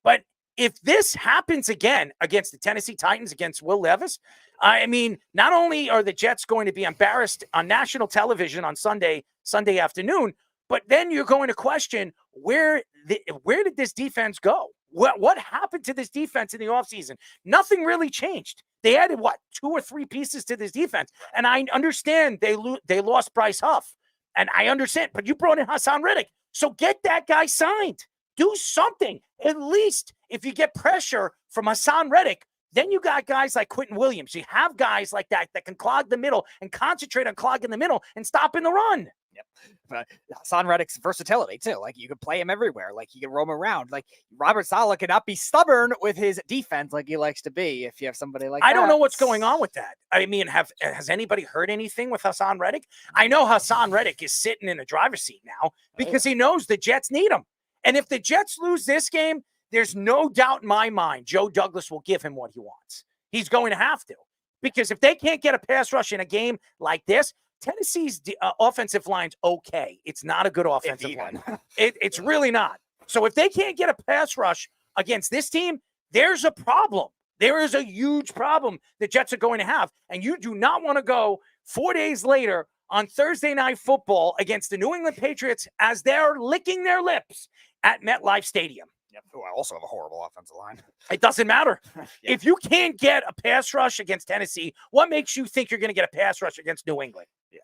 But if this happens again against the Tennessee Titans, against Will Levis, I mean, not only are the Jets going to be embarrassed on national television on Sunday afternoon, but then you're going to question where did this defense go? What happened to this defense in the offseason? Nothing really changed. They added, 2 or 3 pieces to this defense. And I understand they lost Bryce Huff. And I understand, but you brought in Hassan Reddick. So get that guy signed. Do something. At least if you get pressure from Hassan Reddick, then you got guys like Quentin Williams. You have guys like that can clog the middle and concentrate on clogging the middle and stopping the run. Yep. But Hassan Reddick's versatility, too. Like, you can play him everywhere. Like, he can roam around. Like, Robert Saleh cannot be stubborn with his defense like he likes to be if you have somebody like that. I don't know what's going on with that. I mean, has anybody heard anything with Hassan Reddick? I know Hassan Reddick is sitting in the driver's seat now because he knows the Jets need him. And if the Jets lose this game, there's no doubt in my mind Joe Douglas will give him what he wants. He's going to have to. Because if they can't get a pass rush in a game like this, Tennessee's offensive line's okay. It's not a good offensive line. It's really not. So if they can't get a pass rush against this team, there's a problem. There is a huge problem the Jets are going to have. And you do not want to go 4 days later on Thursday Night Football against the New England Patriots as they're licking their lips at MetLife Stadium. Yep. Who also have a horrible offensive line. It doesn't matter. If you can't get a pass rush against Tennessee, what makes you think you're going to get a pass rush against New England? Yeah.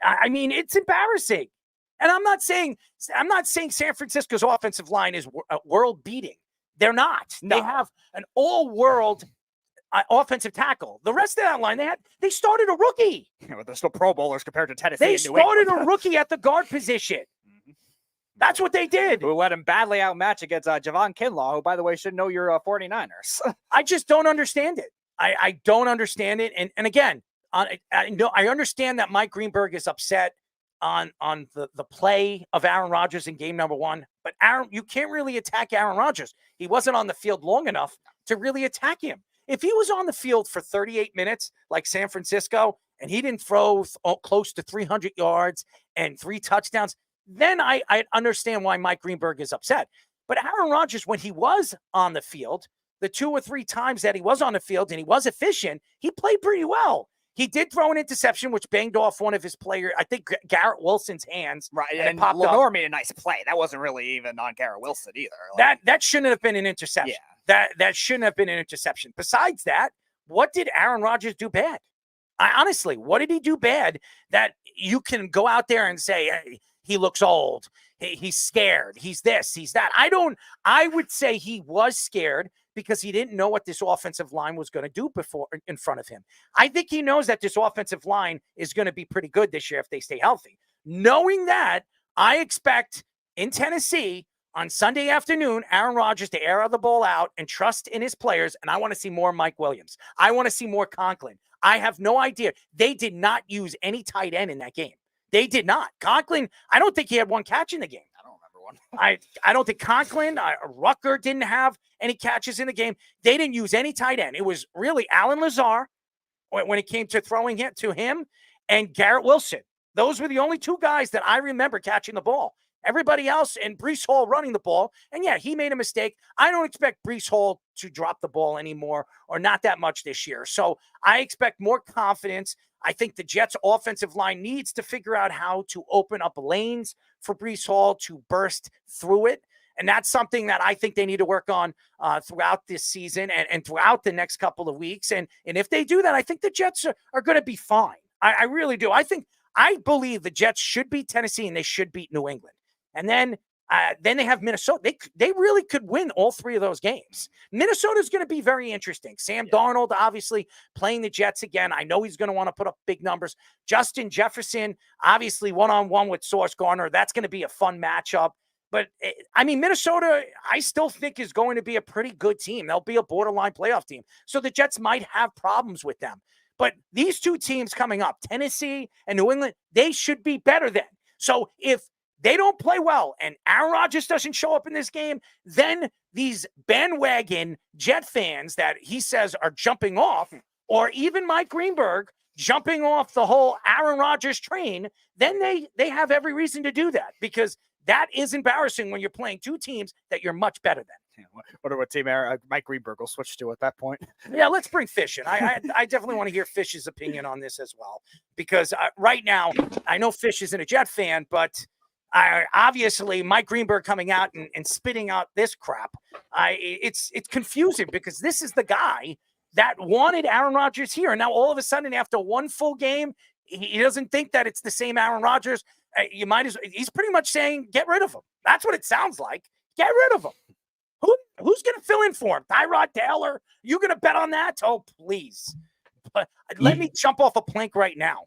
I mean, it's embarrassing. And I'm not saying San Francisco's offensive line is world beating. They're not. No. They have an all-world offensive tackle. The rest of that line, they started a rookie. Yeah, but they're still Pro Bowlers compared to Tennessee. They started a rookie at the guard position. That's what they did. Who let him badly outmatch against Javon Kinlaw, who, by the way, should know your 49ers. I just don't understand it. I don't understand it. And again, I understand that Mike Greenberg is upset on the play of Aaron Rodgers in game number 1. But you can't really attack Aaron Rodgers. He wasn't on the field long enough to really attack him. If he was on the field for 38 minutes like San Francisco and he didn't throw close to 300 yards and 3 touchdowns, then I understand why Mike Greenberg is upset. But Aaron Rodgers, when he was on the field, the 2 or 3 times that he was on the field and he was efficient, he played pretty well. He did throw an interception, which banged off one of his players, I think Garrett Wilson's hands. Right, and Lenore made a nice play. That wasn't really even on Garrett Wilson either. That shouldn't have been an interception. Yeah. That shouldn't have been an interception. Besides that, what did Aaron Rodgers do bad? Honestly, what did he do bad that you can go out there and say, hey, he looks old, he's scared, he's this, he's that? I would say he was scared because he didn't know what this offensive line was going to do in front of him. I think he knows that this offensive line is going to be pretty good this year if they stay healthy. Knowing that, I expect in Tennessee on Sunday afternoon, Aaron Rodgers to air the ball out and trust in his players, and I want to see more Mike Williams. I want to see more Conklin. I have no idea. They did not use any tight end in that game. They did not. Conklin, I don't think he had one catch in the game. I don't remember one. I don't think Conklin, Rucker didn't have any catches in the game. They didn't use any tight end. It was really Alan Lazar when it came to throwing it to him and Garrett Wilson. Those were the only two guys that I remember catching the ball. Everybody else, and Breece Hall running the ball. And yeah, he made a mistake. I don't expect Breece Hall to drop the ball anymore, or not that much this year. So I expect more confidence. I think the Jets offensive line needs to figure out how to open up lanes for Breece Hall to burst through it. And that's something that I think they need to work on throughout this season and throughout the next couple of weeks. And if they do that, I think the Jets are going to be fine. I really do. I believe the Jets should beat Tennessee and they should beat New England. And then they have Minnesota. They really could win all three of those games. Minnesota's going to be very interesting. Sam Darnold, obviously, playing the Jets again. I know he's going to want to put up big numbers. Justin Jefferson, obviously, one-on-one with Sauce Gardner. That's going to be a fun matchup. But, I mean, Minnesota, I still think is going to be a pretty good team. They'll be a borderline playoff team. So the Jets might have problems with them. But these two teams coming up, Tennessee and New England, they should be better than. So if they don't play well and Aaron Rodgers doesn't show up in this game, then these bandwagon Jet fans that he says are jumping off, or even Mike Greenberg jumping off the whole Aaron Rodgers train, then they have every reason to do that, because that is embarrassing when you're playing two teams that you're much better than. Wonder what team Mike Greenberg will switch to at that point. Yeah, let's bring Fish in. I definitely want to hear Fish's opinion on this as well, because right now I know Fish isn't a Jet fan, but obviously Mike Greenberg coming out and spitting out this crap, it's confusing, because this is the guy that wanted Aaron Rodgers here, and now all of a sudden after one full game, he doesn't think that it's the same Aaron Rodgers. He's pretty much saying get rid of him. That's what it sounds like. Get rid of him. Who's going to fill in for him? Tyrod Taylor? You going to bet on that? Oh, please. But let me jump off a plank right now.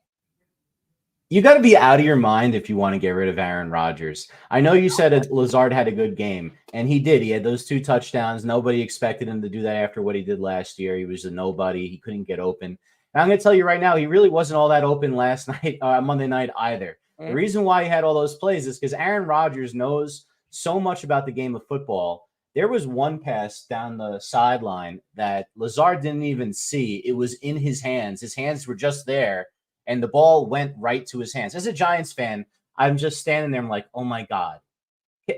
You got to be out of your mind if you want to get rid of Aaron Rodgers. I know you said Lazard had a good game, and he did. He had those 2 touchdowns. Nobody expected him to do that after what he did last year. He was a nobody. He couldn't get open. And I'm going to tell you right now, he really wasn't all that open last night, Monday night either. The reason why he had all those plays is because Aaron Rodgers knows so much about the game of football. There was one pass down the sideline that Lazard didn't even see. It was in his hands. His hands were just there, and the ball went right to his hands. As a Giants fan, I'm just standing there. I'm like, oh, my God.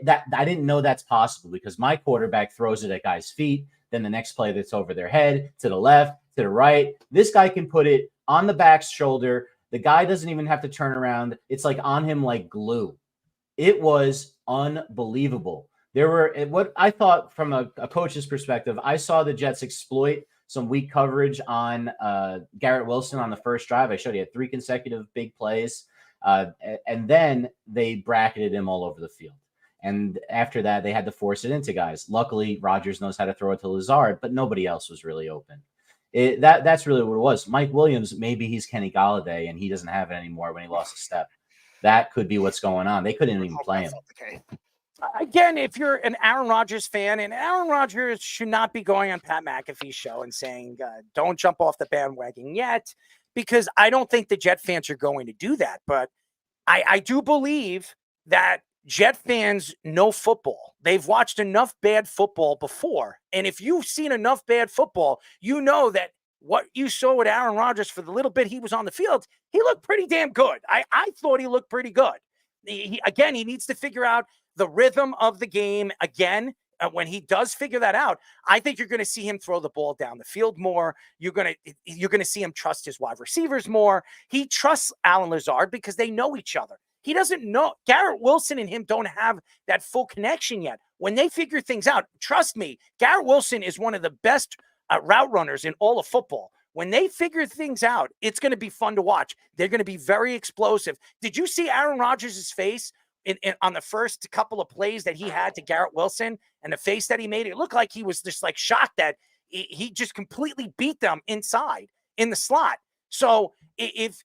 That I didn't know that's possible, because my quarterback throws it at guys' feet. Then the next play that's over their head, to the left, to the right. This guy can put it on the back's shoulder. The guy doesn't even have to turn around. It's like on him like glue. It was unbelievable. There were, what I thought from a coach's perspective, I saw the Jets exploit some weak coverage on Garrett Wilson on the first drive. I showed you had 3 consecutive big plays. And then they bracketed him all over the field. And after that, they had to force it into guys. Luckily, Rodgers knows how to throw it to Lazard, but nobody else was really open. That's really what it was. Mike Williams, maybe he's Kenny Golladay, and he doesn't have it anymore when he lost a step. That could be what's going on. They couldn't even play him. Again, if you're an Aaron Rodgers fan, and Aaron Rodgers should not be going on Pat McAfee's show and saying, don't jump off the bandwagon yet, because I don't think the Jet fans are going to do that. But I do believe that Jet fans know football. They've watched enough bad football before. And if you've seen enough bad football, you know that what you saw with Aaron Rodgers for the little bit he was on the field, he looked pretty damn good. I thought he looked pretty good. He needs to figure out the rhythm of the game again. When he does figure that out, I think you're going to see him throw the ball down the field more. You're going to see him trust his wide receivers more. He trusts Alan Lazard because they know each other. He doesn't know. Garrett Wilson and him don't have that full connection yet. When they figure things out, trust me, Garrett Wilson is one of the best route runners in all of football. When they figure things out, it's going to be fun to watch. They're going to be very explosive. Did you see Aaron Rodgers' face on the first couple of plays that he had to Garrett Wilson, and the face that he made? It looked like he was just like shocked that he just completely beat them inside in the slot. So if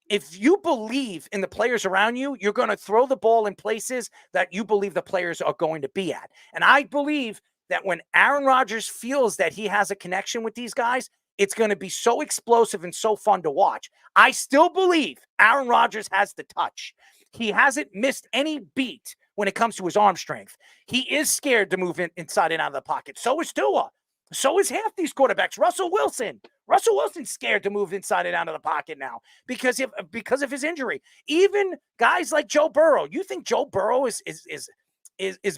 if you believe in the players around you, you're going to throw the ball in places that you believe the players are going to be at. And I believe that when Aaron Rodgers feels that he has a connection with these guys, it's going to be so explosive and so fun to watch. I still believe Aaron Rodgers has the touch. He hasn't missed any beat when it comes to his arm strength. He is scared to move inside and out of the pocket. So is Tua. So is half these quarterbacks. Russell Wilson's scared to move inside and out of the pocket now because of his injury. Even guys like Joe Burrow. You think Joe Burrow is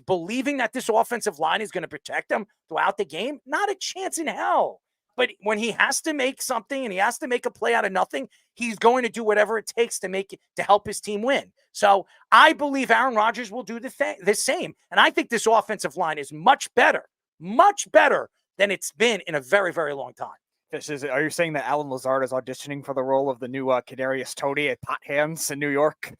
believing that this offensive line is going to protect him throughout the game? Not a chance in hell. But when he has to make something and he has to make a play out of nothing, he's going to do whatever it takes to help his team win. So I believe Aaron Rodgers will do the same. And I think this offensive line is much better than it's been in a very, very long time. Are you saying that Alan Lazard is auditioning for the role of the new Kadarius Toney at Pot Hands in New York?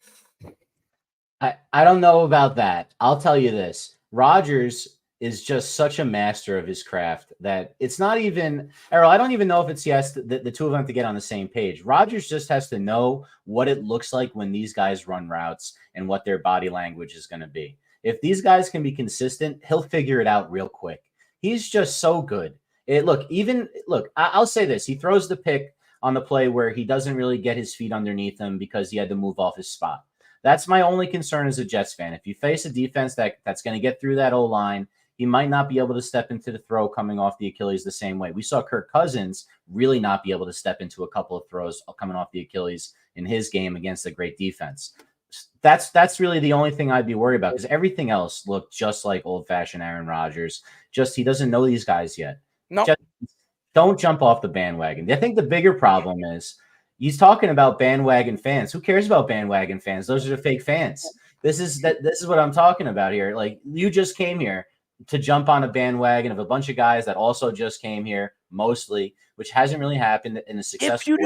I don't know about that. I'll tell you this. Rodgers is just such a master of his craft that it's not even, Errol, I don't even know if it's the two of them have to get on the same page. Rodgers just has to know what it looks like when these guys run routes and what their body language is going to be. If these guys can be consistent, he'll figure it out real quick. He's just so good. I'll say this. He throws the pick on the play where he doesn't really get his feet underneath him because he had to move off his spot. That's my only concern as a Jets fan. If you face a defense that's going to get through that O-line, he might not be able to step into the throw coming off the Achilles the same way. We saw Kirk Cousins really not be able to step into a couple of throws coming off the Achilles in his game against a great defense. That's really the only thing I'd be worried about because everything else looked just like old-fashioned Aaron Rodgers. Just he doesn't know these guys yet. No, just don't jump off the bandwagon. I think the bigger problem is he's talking about bandwagon fans. Who cares about bandwagon fans? Those are the fake fans. This is what I'm talking about here. Like you just came here to jump on a bandwagon of a bunch of guys that also just came here, mostly, which hasn't really happened in a successful way. If you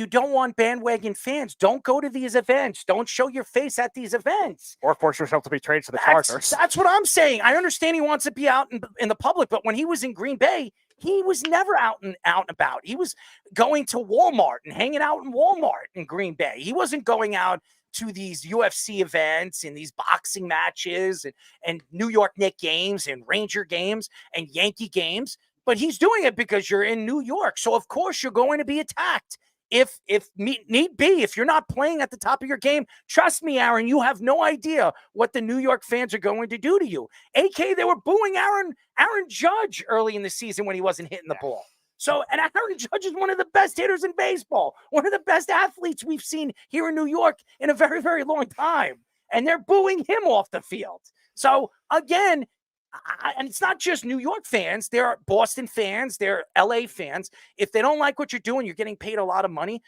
don't want bandwagon fans, don't go to these events. Don't show your face at these events. Or force yourself to be traded to the Chargers. That's what I'm saying. I understand he wants to be out in the public, but when he was in Green Bay, he was never out and about. He was going to Walmart and hanging out in Walmart in Green Bay. He wasn't going out to these UFC events and these boxing matches and New York Knicks games and Ranger games and Yankee games. But he's doing it because you're in New York. So, of course, you're going to be attacked. If need be, if you're not playing at the top of your game, trust me, Aaron, you have no idea what the New York fans are going to do to you. AK, they were booing Aaron Judge early in the season when he wasn't hitting the ball. So, and Aaron Judge is one of the best hitters in baseball, one of the best athletes we've seen here in New York in a very, very long time. And they're booing him off the field. So, again, and it's not just New York fans. There are Boston fans. There are LA fans. If they don't like what you're doing, you're getting paid a lot of money.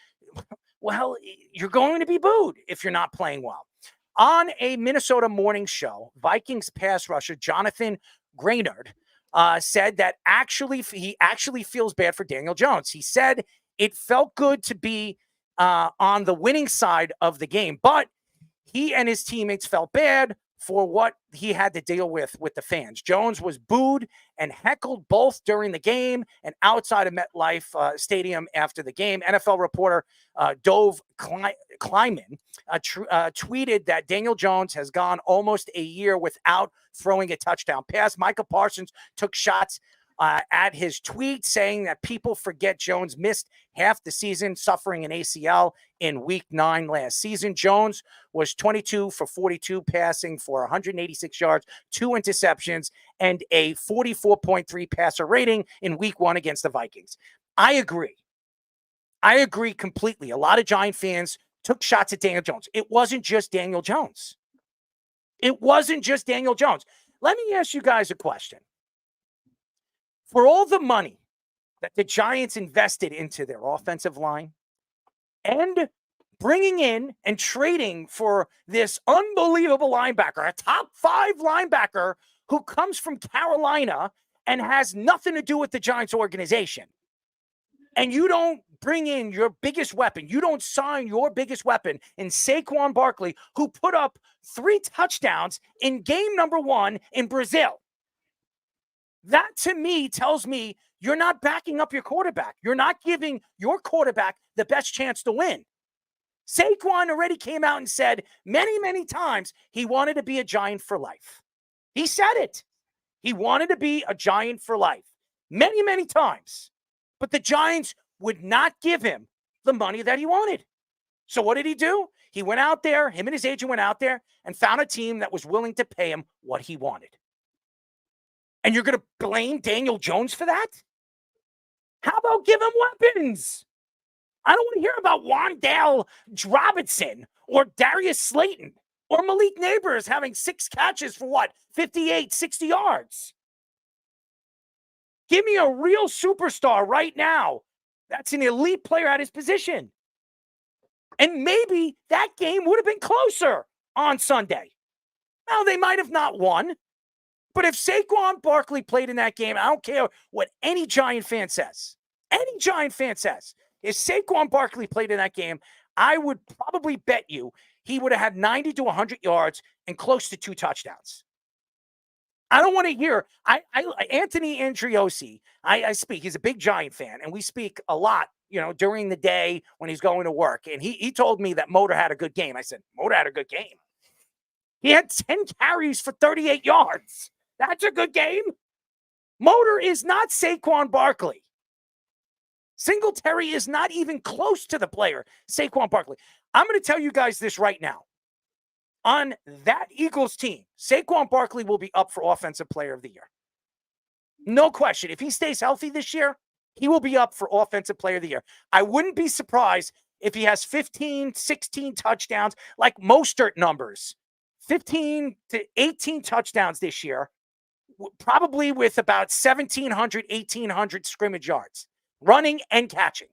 Well, you're going to be booed if you're not playing well. On a Minnesota morning show, Vikings pass rusher Jonathan Greenard said that he actually feels bad for Daniel Jones. He said it felt good to be on the winning side of the game, but he and his teammates felt bad for what he had to deal with the fans. Jones was booed and heckled both during the game and outside of MetLife Stadium after the game. NFL reporter Dove Kleiman tweeted that Daniel Jones has gone almost a year without throwing a touchdown pass. Micah Parsons took shots at his tweet saying that people forget Jones missed half the season suffering an ACL in week 9 last season. Jones was 22 for 42 passing for 186 yards, 2 interceptions, and a 44.3 passer rating in week 1 against the Vikings. I agree completely. A lot of Giant fans took shots at Daniel Jones. It wasn't just Daniel Jones. Let me ask you guys a question. For all the money that the Giants invested into their offensive line and bringing in and trading for this unbelievable linebacker, a top 5 linebacker who comes from Carolina and has nothing to do with the Giants organization, and you don't bring in your biggest weapon, you don't sign your biggest weapon in Saquon Barkley, who put up 3 touchdowns in game number 1 in Brazil. That, to me, tells me you're not backing up your quarterback. You're not giving your quarterback the best chance to win. Saquon already came out and said many, many times he wanted to be a Giant for life. He said it. He wanted to be a Giant for life many, many times. But the Giants would not give him the money that he wanted. So what did he do? He went out there, him and his agent went out there and found a team that was willing to pay him what he wanted. And you're going to blame Daniel Jones for that? How about give him weapons? I don't want to hear about Wan'Dale Robinson or Darius Slayton or Malik Neighbors having 6 catches for what? 58, 60 yards. Give me a real superstar right now. That's an elite player at his position. And maybe that game would have been closer on Sunday. Now, they might have not won. But if Saquon Barkley played in that game, I don't care what any Giant fan says. Any Giant fan says. If Saquon Barkley played in that game, I would probably bet you he would have had 90 to 100 yards and close to 2 touchdowns. I don't want to hear Anthony Andriosi. I speak. He's a big Giant fan, and we speak a lot, during the day when he's going to work. And he told me that Motor had a good game. I said, Motor had a good game. He had 10 carries for 38 yards. That's a good game. Motor is not Saquon Barkley. Singletary is not even close to the player, Saquon Barkley. I'm going to tell you guys this right now. On that Eagles team, Saquon Barkley will be up for Offensive Player of the Year. No question. If he stays healthy this year, he will be up for Offensive Player of the Year. I wouldn't be surprised if he has 15, 16 touchdowns, like Mostert numbers. 15 to 18 touchdowns this year, probably with about 1,700, 1,800 scrimmage yards, running and catching.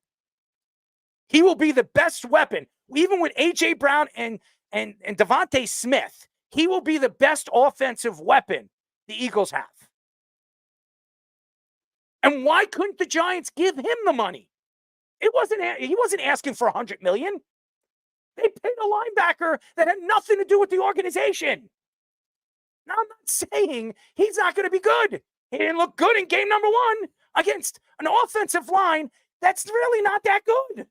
He will be the best weapon, even with A.J. Brown and Devontae Smith. He will be the best offensive weapon the Eagles have. And why couldn't the Giants give him the money? He wasn't asking for $100 million. They paid a linebacker that had nothing to do with the organization. Now, I'm not saying he's not going to be good. He didn't look good in game number 1 against an offensive line that's really not that good.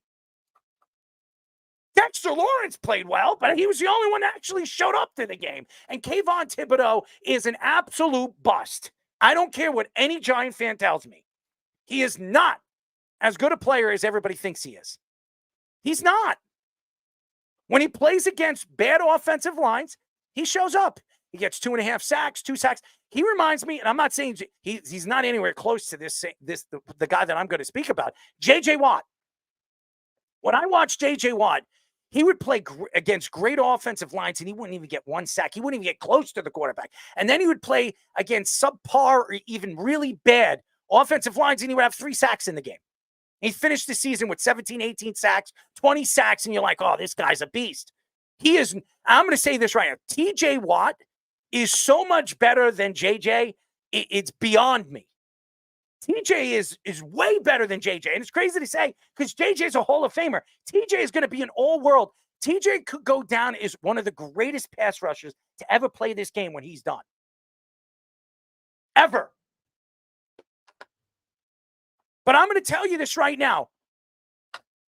Dexter Lawrence played well, but he was the only one that actually showed up to the game. And Kayvon Thibodeau is an absolute bust. I don't care what any Giant fan tells me. He is not as good a player as everybody thinks he is. He's not. When he plays against bad offensive lines, he shows up. He gets 2.5 sacks, 2 sacks. He reminds me, and I'm not saying he's not anywhere close to the guy that I'm going to speak about, J.J. Watt. When I watched J.J. Watt, he would play against great offensive lines, and he wouldn't even get 1 sack. He wouldn't even get close to the quarterback. And then he would play against subpar or even really bad offensive lines, and he would have 3 sacks in the game. He finished the season with 17, 18 sacks, 20 sacks, and you're like, oh, this guy's a beast. He is, I'm going to say this right now. TJ Watt is so much better than JJ. It's beyond me. TJ is way better than JJ. And it's crazy to say because JJ is a Hall of Famer. TJ is going to be an all-world. TJ could go down as one of the greatest pass rushers to ever play this game when he's done. Ever. But I'm going to tell you this right now.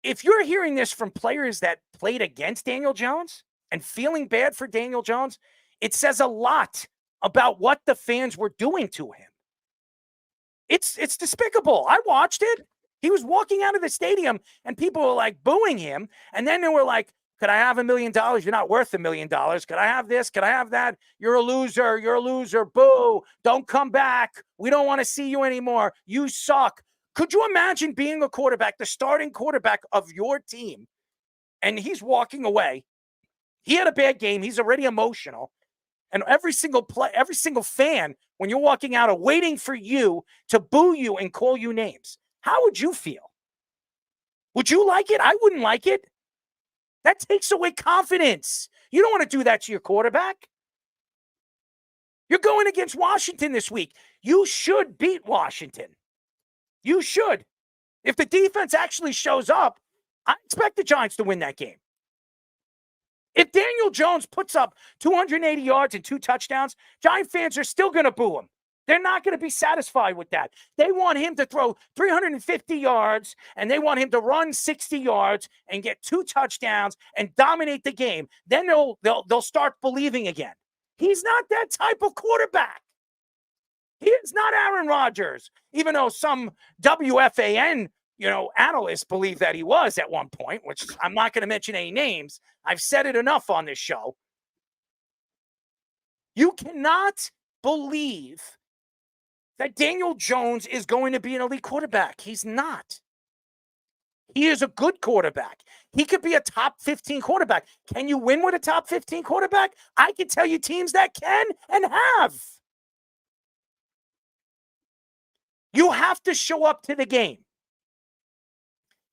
If you're hearing this from players that played against Daniel Jones and feeling bad for Daniel Jones, it says a lot about what the fans were doing to him. It's despicable. I watched it. He was walking out of the stadium and people were like booing him. And then they were like, could I have $1 million? You're not worth $1 million. Could I have this? Could I have that? You're a loser. You're a loser. Boo. Don't come back. We don't want to see you anymore. You suck. Could you imagine being a quarterback, the starting quarterback of your team, and he's walking away? He had a bad game. He's already emotional. And every single fan, when you're walking out, are waiting for you to boo you and call you names. How would you feel? Would you like it? I wouldn't like it. That takes away confidence. You don't want to do that to your quarterback. You're going against Washington this week. You should beat Washington. You should. If the defense actually shows up, I expect the Giants to win that game. If Daniel Jones puts up 280 yards and 2 touchdowns, Giant fans are still going to boo him. They're not going to be satisfied with that. They want him to throw 350 yards, and they want him to run 60 yards and get 2 touchdowns and dominate the game. Then they'll start believing again. He's not that type of quarterback. He is not Aaron Rodgers, even though some WFAN, analysts believe that he was at one point, which I'm not going to mention any names. I've said it enough on this show. You cannot believe that Daniel Jones is going to be an elite quarterback. He's not. He is a good quarterback. He could be a top 15 quarterback. Can you win with a top 15 quarterback? I can tell you teams that can and have. You have to show up to the game.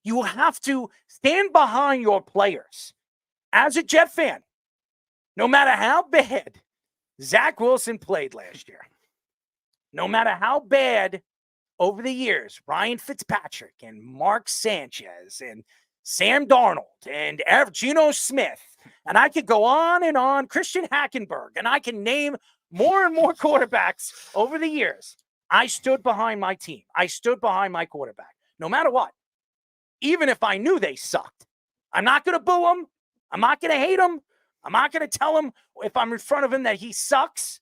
You have to stand behind your players. As a Jet fan, no matter how bad Zach Wilson played last year, no matter how bad over the years Ryan Fitzpatrick and Mark Sanchez and Sam Darnold and Geno Smith, and I could go on, Christian Hackenberg, and I can name more and more quarterbacks over the years. I stood behind my team. I stood behind my quarterback, no matter what. Even if I knew they sucked. I'm not going to boo them. I'm not going to hate them. I'm not going to tell him if I'm in front of him that he sucks.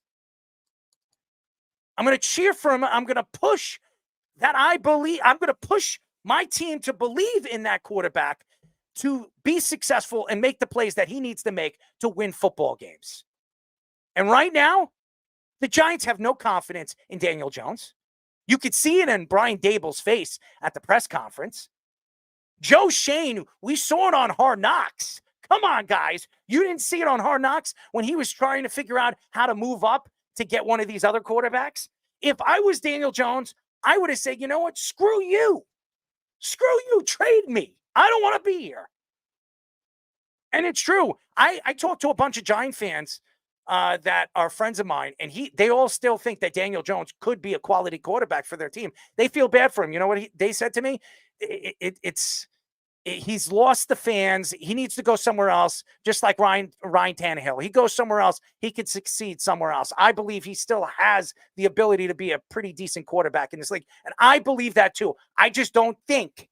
I'm going to cheer for him. I'm going to push that I believe. I'm going to push my team to believe in that quarterback to be successful and make the plays that he needs to make to win football games. And right now, the Giants have no confidence in Daniel Jones. You could see it in Brian Dable's face at the press conference. Joe Shane, we saw it on Hard Knocks. Come on, guys. You didn't see it on Hard Knocks when he was trying to figure out how to move up to get one of these other quarterbacks? If I was Daniel Jones, I would have said, you know what? Screw you. Screw you. Trade me. I don't want to be here. And it's true. I talked to a bunch of Giant fans that are friends of mine, and they all still think that Daniel Jones could be a quality quarterback for their team. They feel bad for him. You know what they said to me? He's lost the fans. He needs to go somewhere else, just like Ryan Tannehill. He goes somewhere else. He could succeed somewhere else. I believe he still has the ability to be a pretty decent quarterback in this league, and I believe that too. I just don't think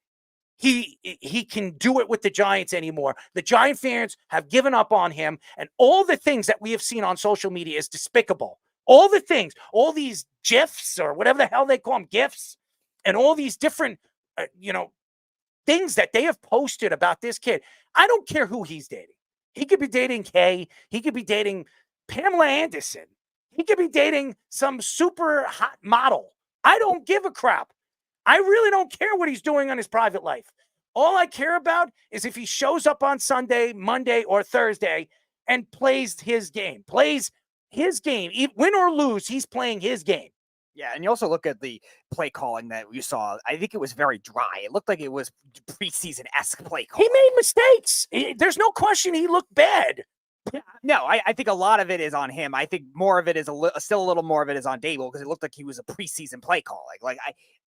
he can do it with the Giants anymore. The Giant fans have given up on him, and all the things that we have seen on social media is despicable. All the things, all these GIFs or whatever the hell they call them, GIFs, and all these different, things that they have posted about this kid. I don't care who he's dating. He could be dating Kay. He could be dating Pamela Anderson. He could be dating some super hot model. I don't give a crap. I really don't care what he's doing on his private life. All I care about is if he shows up on Sunday, Monday, or Thursday and plays his game. Win or lose, he's playing his game. Yeah, and you also look at the play calling that you saw. I think it was very dry. It looked like it was preseason-esque play calling. He made mistakes. There's no question he looked bad. Yeah, no, I think a lot of it is on him. I think more of it is still a little more of it is on Dable because it looked like he was a preseason play calling.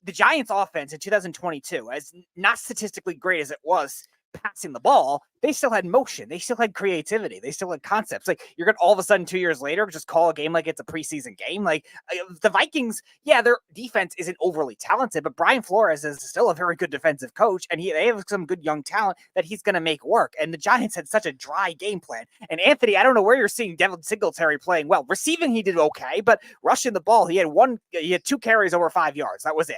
The Giants' offense in 2022, as not statistically great as it was passing the ball, they still had motion. They still had creativity. They still had concepts. You're going to all of a sudden 2 years later just call a game like it's a preseason game. The Vikings, yeah, their defense isn't overly talented, but Brian Flores is still a very good defensive coach, and they have some good young talent that he's going to make work. And the Giants had such a dry game plan. And Anthony, I don't know where you're seeing Devin Singletary playing well. Receiving, he did okay, but rushing the ball, he had 2 carries over 5 yards. That was it.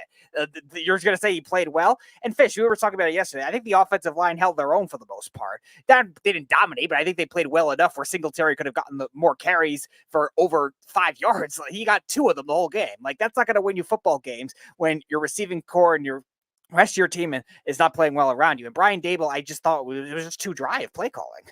You're going to say he played well? And Fish, we were talking about it yesterday. I think the offensive line held their own for the most part. That they didn't dominate, but I think they played well enough where Singletary could have gotten the more carries for over 5 yards. He got 2 of them the whole game. That's not going to win you football games when your receiving core and your rest of your team is not playing well around you. And Brian Dable, I just thought it was just too dry of play calling.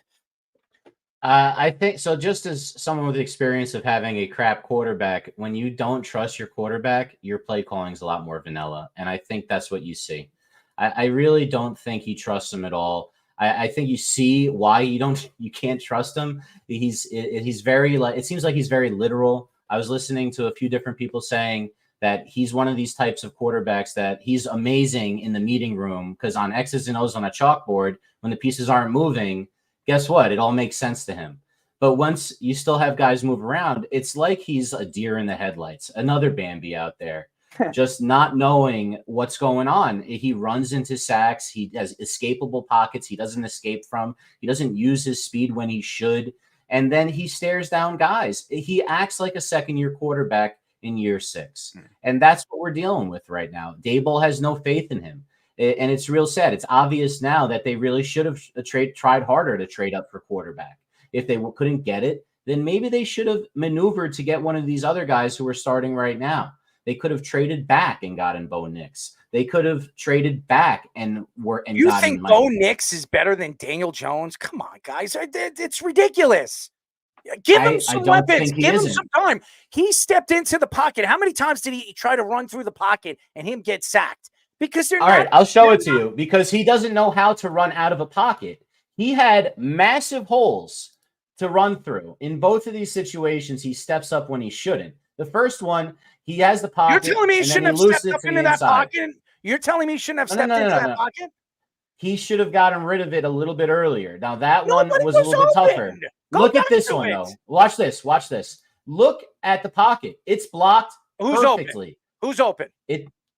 I think so. Just as someone with experience of having a crap quarterback, when you don't trust your quarterback, your play calling is a lot more vanilla. And I think that's what you see. I really don't think he trusts him at all. I think you see why you can't trust him. He's very it seems like he's very literal. I was listening to a few different people saying that he's one of these types of quarterbacks that he's amazing in the meeting room because on X's and O's on a chalkboard, when the pieces aren't moving, guess what? It all makes sense to him. But once you still have guys move around, it's like he's a deer in the headlights. Another Bambi out there, just not knowing what's going on. He runs into sacks. He has escapable pockets he doesn't escape from. He doesn't use his speed when he should. And then he stares down guys. He acts like a second-year quarterback in year 6. And that's what we're dealing with right now. Daboll has no faith in him. And it's real sad. It's obvious now that they really should have tried harder to trade up for quarterback. If they couldn't get it, then maybe they should have maneuvered to get one of these other guys who are starting right now. They could have traded back and gotten Bo Nix. They could have traded back and You think Bo Nix is better than Daniel Jones? Come on, guys. It's ridiculous. Give him some weapons. Give him some time. He stepped into the pocket. How many times did he try to run through the pocket and him get sacked? Because they're all right, I'll show it to you because he doesn't know how to run out of a pocket. He had massive holes to run through. In both of these situations, he steps up when he shouldn't. The first one, he has the pocket. You're telling me he shouldn't have stepped up into that pocket? You're telling me he shouldn't have stepped into that pocket? He should have gotten rid of it a little bit earlier. Now, that one was a little bit tougher. Look at this one, though. Watch this. Watch this. Look at the pocket. It's blocked perfectly. Who's open?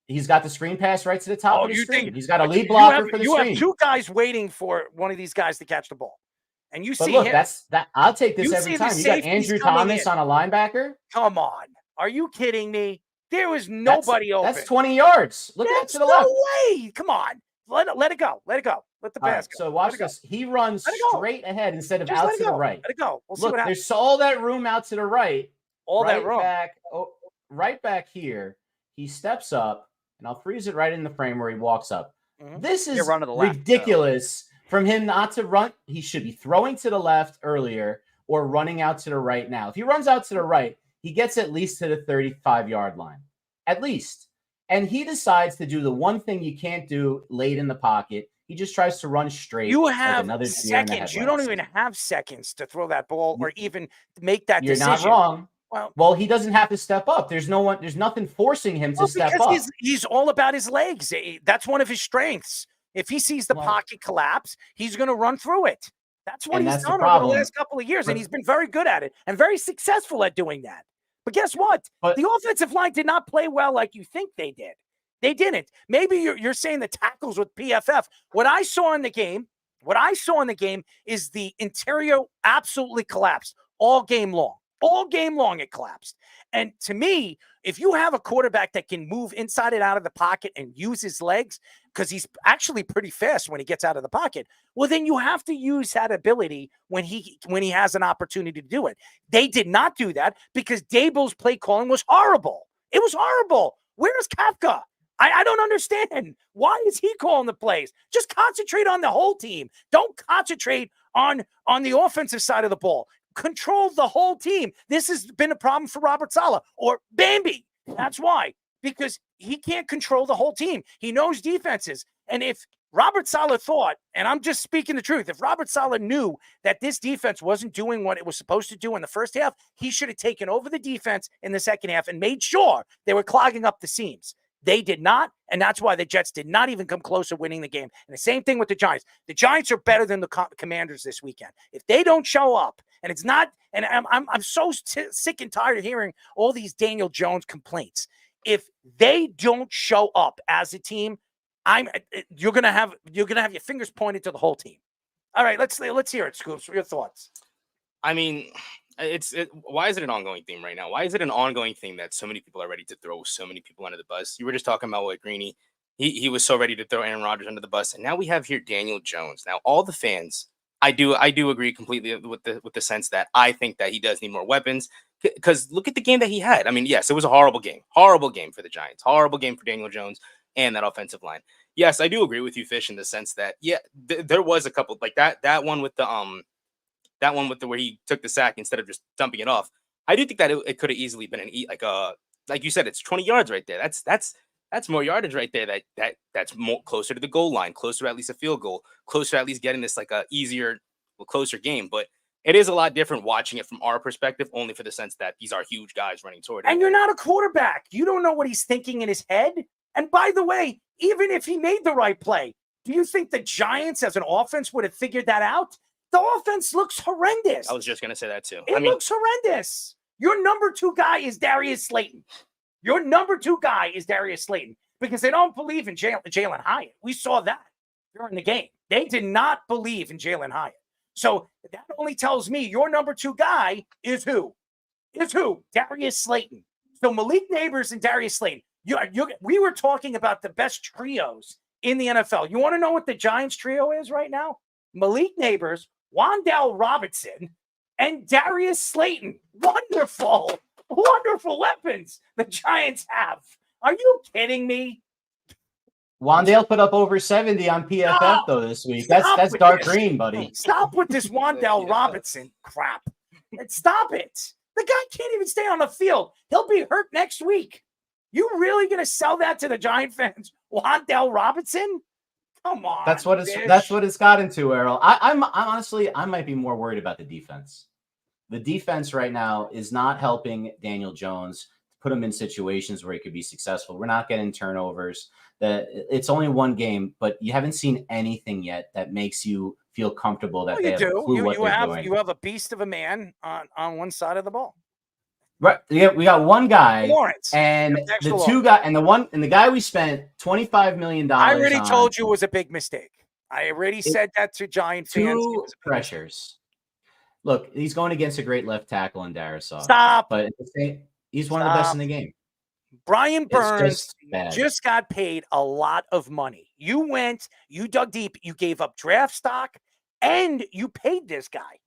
He's got the screen pass right to the top of the screen. He's got a lead you blocker for the you screen. have two guys waiting for one of these guys to catch the ball. And you But see look, him. I'll take this You every see the time. You got safeties Andrew coming Thomas in. on a linebacker. Come on. Are you kidding me? There was nobody open. That's 20 yards. Look at it to the left. No way. Come on. Let it go. Let it go. Let the All pass right, go. so watch this. He runs straight ahead instead of Just out let it to the go. right. Let it go. We'll see Look, what happens. there's all that room out to the right. All that right room. Back, right back here. He steps up, and I'll freeze it right in the frame where he walks up. This is run to the left, ridiculous from him not to run. He should be throwing to the left earlier or running out to the right now. If he runs out to the right, he gets at least to the 35-yard line. At least. And he decides to do the one thing you can't do late in the pocket. He just tries to run straight. You like have another deer in the seconds. You don't headlights. even have seconds to throw that ball or even make that You're decision. not wrong. Well, he doesn't have to step up. There's nothing forcing him to step up. because he's all about his legs. That's one of his strengths. If he sees the pocket collapse, he's going to run through it. That's what And he's that's the done over problem. the last couple of years, and he's been very good at it and very successful at doing that. But guess what? The offensive line did not play well like you think they did. They didn't. Maybe you're saying the tackles with PFF. What I saw in the game is the interior absolutely collapsed all game long. All game long it collapsed. And to me, if you have a quarterback that can move inside and out of the pocket and use his legs, because he's actually pretty fast when he gets out of the pocket, well, then you have to use that ability when he has an opportunity to do it. They did not do that because Daboll's play calling was horrible. It was horrible. Where's Kafka? I don't understand. Why is he calling the plays? Just concentrate on the whole team. Don't concentrate on the offensive side of the ball. Control the whole team. This has been a problem for Robert Saleh or Bambi. That's why. Because he can't control the whole team. He knows defenses. And if Robert Saleh thought, and I'm just speaking the truth, if Robert Saleh knew that this defense wasn't doing what it was supposed to do in the first half, he should have taken over the defense in the second half and made sure they were clogging up the seams. They did not, and that's why the Jets did not even come close to winning the game. And the same thing with the Giants. The Giants are better than the Commanders this weekend. If they don't show up, and it's not, and I'm so sick and tired of hearing all these Daniel Jones complaints. If they don't show up as a team, you're gonna have your fingers pointed to the whole team. All right, let's hear it, Scoops. Your thoughts? I mean, why is it an ongoing theme right now? Why is it an ongoing thing that so many people are ready to throw so many people under the bus? You were just talking about what Greeny, he was so ready to throw Aaron Rodgers under the bus, and now we have here Daniel Jones. Now all the fans, I do agree completely with the sense that I think that he does need more weapons because look at the game that he had. I mean, yes, it was a horrible game for the Giants, horrible game for Daniel Jones and that offensive line. Yes, I do agree with you, Fish, in the sense that there was a couple like that one with the where he took the sack instead of just dumping it off. I do think that it could have easily been like you said, it's 20 yards right there. That's more yardage right there. That's more closer to the goal line, closer to at least a field goal, closer to at least getting this like a easier, closer game. But it is a lot different watching it from our perspective, only for the sense that these are huge guys running toward him. And you're not a quarterback. You don't know what he's thinking in his head. And by the way, even if he made the right play, do you think the Giants as an offense would have figured that out? The offense looks horrendous. I was just gonna say that too. It looks horrendous. Your number 2 guy is Darius Slayton. Your number 2 guy is Darius Slayton because they don't believe in Jalen Hyatt. We saw that during the game. They did not believe in Jalen Hyatt. So that only tells me your number 2 guy is who? Darius Slayton. So Malik Neighbors and Darius Slayton. We were talking about the best trios in the NFL. You want to know what the Giants trio is right now? Malik Neighbors, Wan'Dale Robinson, and Darius Slayton. Wonderful, wonderful weapons the Giants have. Are you kidding me? Wandale put up over 70 on PFF though this week. That's dark green, buddy. Stop with this Wan'Dale Robinson crap. Stop it. The guy can't even stay on the field. He'll be hurt next week. You really gonna sell that to the Giant fans? Wan'Dale Robinson? Come on. That's what it's gotten to, Errol. I'm honestly, I might be more worried about the defense. The defense right now is not helping Daniel Jones put him in situations where he could be successful. We're not getting turnovers. It's only one game, but you haven't seen anything yet that makes you feel comfortable that they have a clue what they're doing. You have a beast of a man on one side of the ball. Right. Yeah, we got one guy, Lawrence, and the two guy, and the guy we spent $25 million. I already told you it was a big mistake. I already said that to Giant fans. Two pressures. Look, he's going against a great left tackle in Darisaw. Stop. But he's one of the best in the game. Brian Burns just got paid a lot of money. You dug deep, you gave up draft stock, and you paid this guy.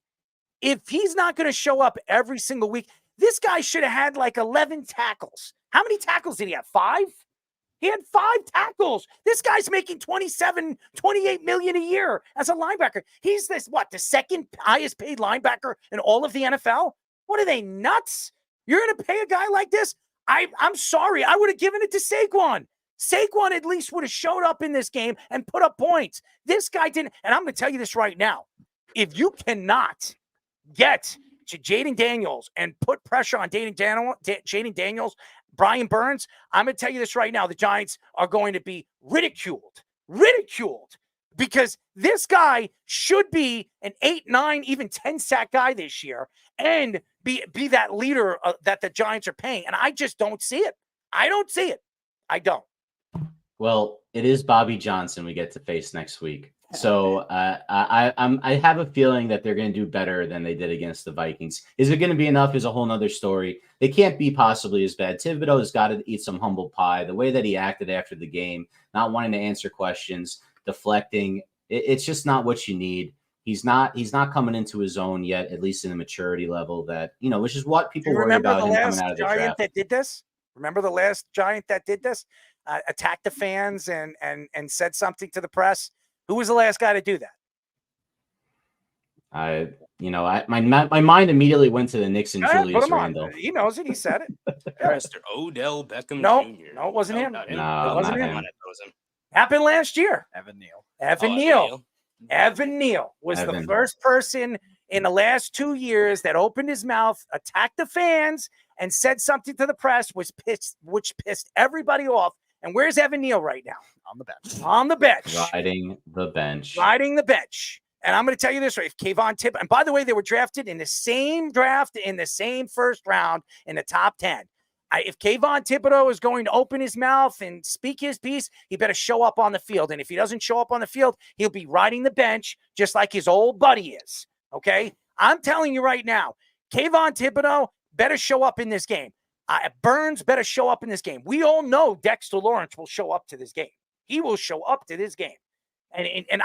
If he's not going to show up every single week, this guy should have had like 11 tackles. How many tackles did he have? 5? He had 5 tackles. This guy's making 27, 28 million a year as a linebacker. He's the second highest paid linebacker in all of the NFL? What are they, nuts? You're going to pay a guy like this? I'm sorry. I would have given it to Saquon. Saquon at least would have showed up in this game and put up points. This guy didn't. And I'm going to tell you this right now. If you cannot get to Jaden Daniels and put pressure on Jaden Daniels, Brian Burns, I'm going to tell you this right now. The Giants are going to be ridiculed, because this guy should be an 8, 9, even 10 sack guy this year and be that leader that the Giants are paying. And I just don't see it. I don't see it. I don't. Well, it is Bobby Johnson we get to face next week. So I have a feeling that they're going to do better than they did against the Vikings. Is it going to be enough is a whole nother story. They can't be possibly as bad. Thibodeau has got to eat some humble pie. The way that he acted after the game, not wanting to answer questions, deflecting, it's just not what you need. He's not coming into his own yet, at least in the maturity level that, which is what people worry about him coming out of the draft. That did this? Remember the last Giant that did this? Attacked the fans and said something to the press? Who was the last guy to do that? My mind immediately went to the Knicks and Julius Randle. He knows it. He said it. Mr. Odell Beckham Jr. No, it wasn't him. Not It No, wasn't not him. him. Happened last year. Evan Neal. Evan Neal was the first person in the last 2 years that opened his mouth, attacked the fans, and said something to the press, which pissed everybody off. And where's Evan Neal right now? On the bench. On the bench. Riding the bench. Riding the bench. And I'm going to tell you this right. If Kayvon Thibodeau, and by the way, they were drafted in the same draft in the same first round in the top 10. If Kayvon Thibodeau is going to open his mouth and speak his piece, he better show up on the field. And if he doesn't show up on the field, he'll be riding the bench just like his old buddy is. Okay? I'm telling you right now, Kayvon Thibodeau better show up in this game. Burns better show up in this game. We all know Dexter Lawrence will show up to this game. He will show up to this game. And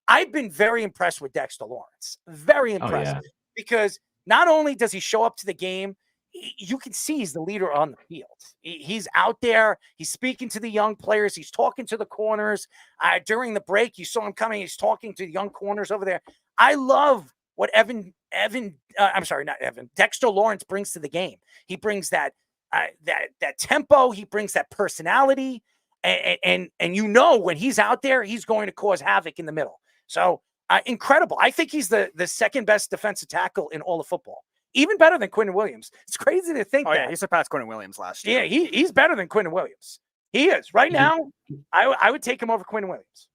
I've been very impressed with Dexter Lawrence. Very impressed. Because not only does he show up to the game, you can see he's the leader on the field. He's out there. He's speaking to the young players. He's talking to the corners. During the break, you saw him coming. He's talking to the young corners over there. I love what Dexter Lawrence brings to the game. He brings that tempo. He brings that personality. And when he's out there, he's going to cause havoc in the middle. So incredible. I think he's the second best defensive tackle in all of football. Even better than Quentin Williams. It's crazy to think that. Yeah, he surpassed Quentin Williams last year. Yeah, he's better than Quentin Williams. He is. Right now, I would take him over Quentin Williams.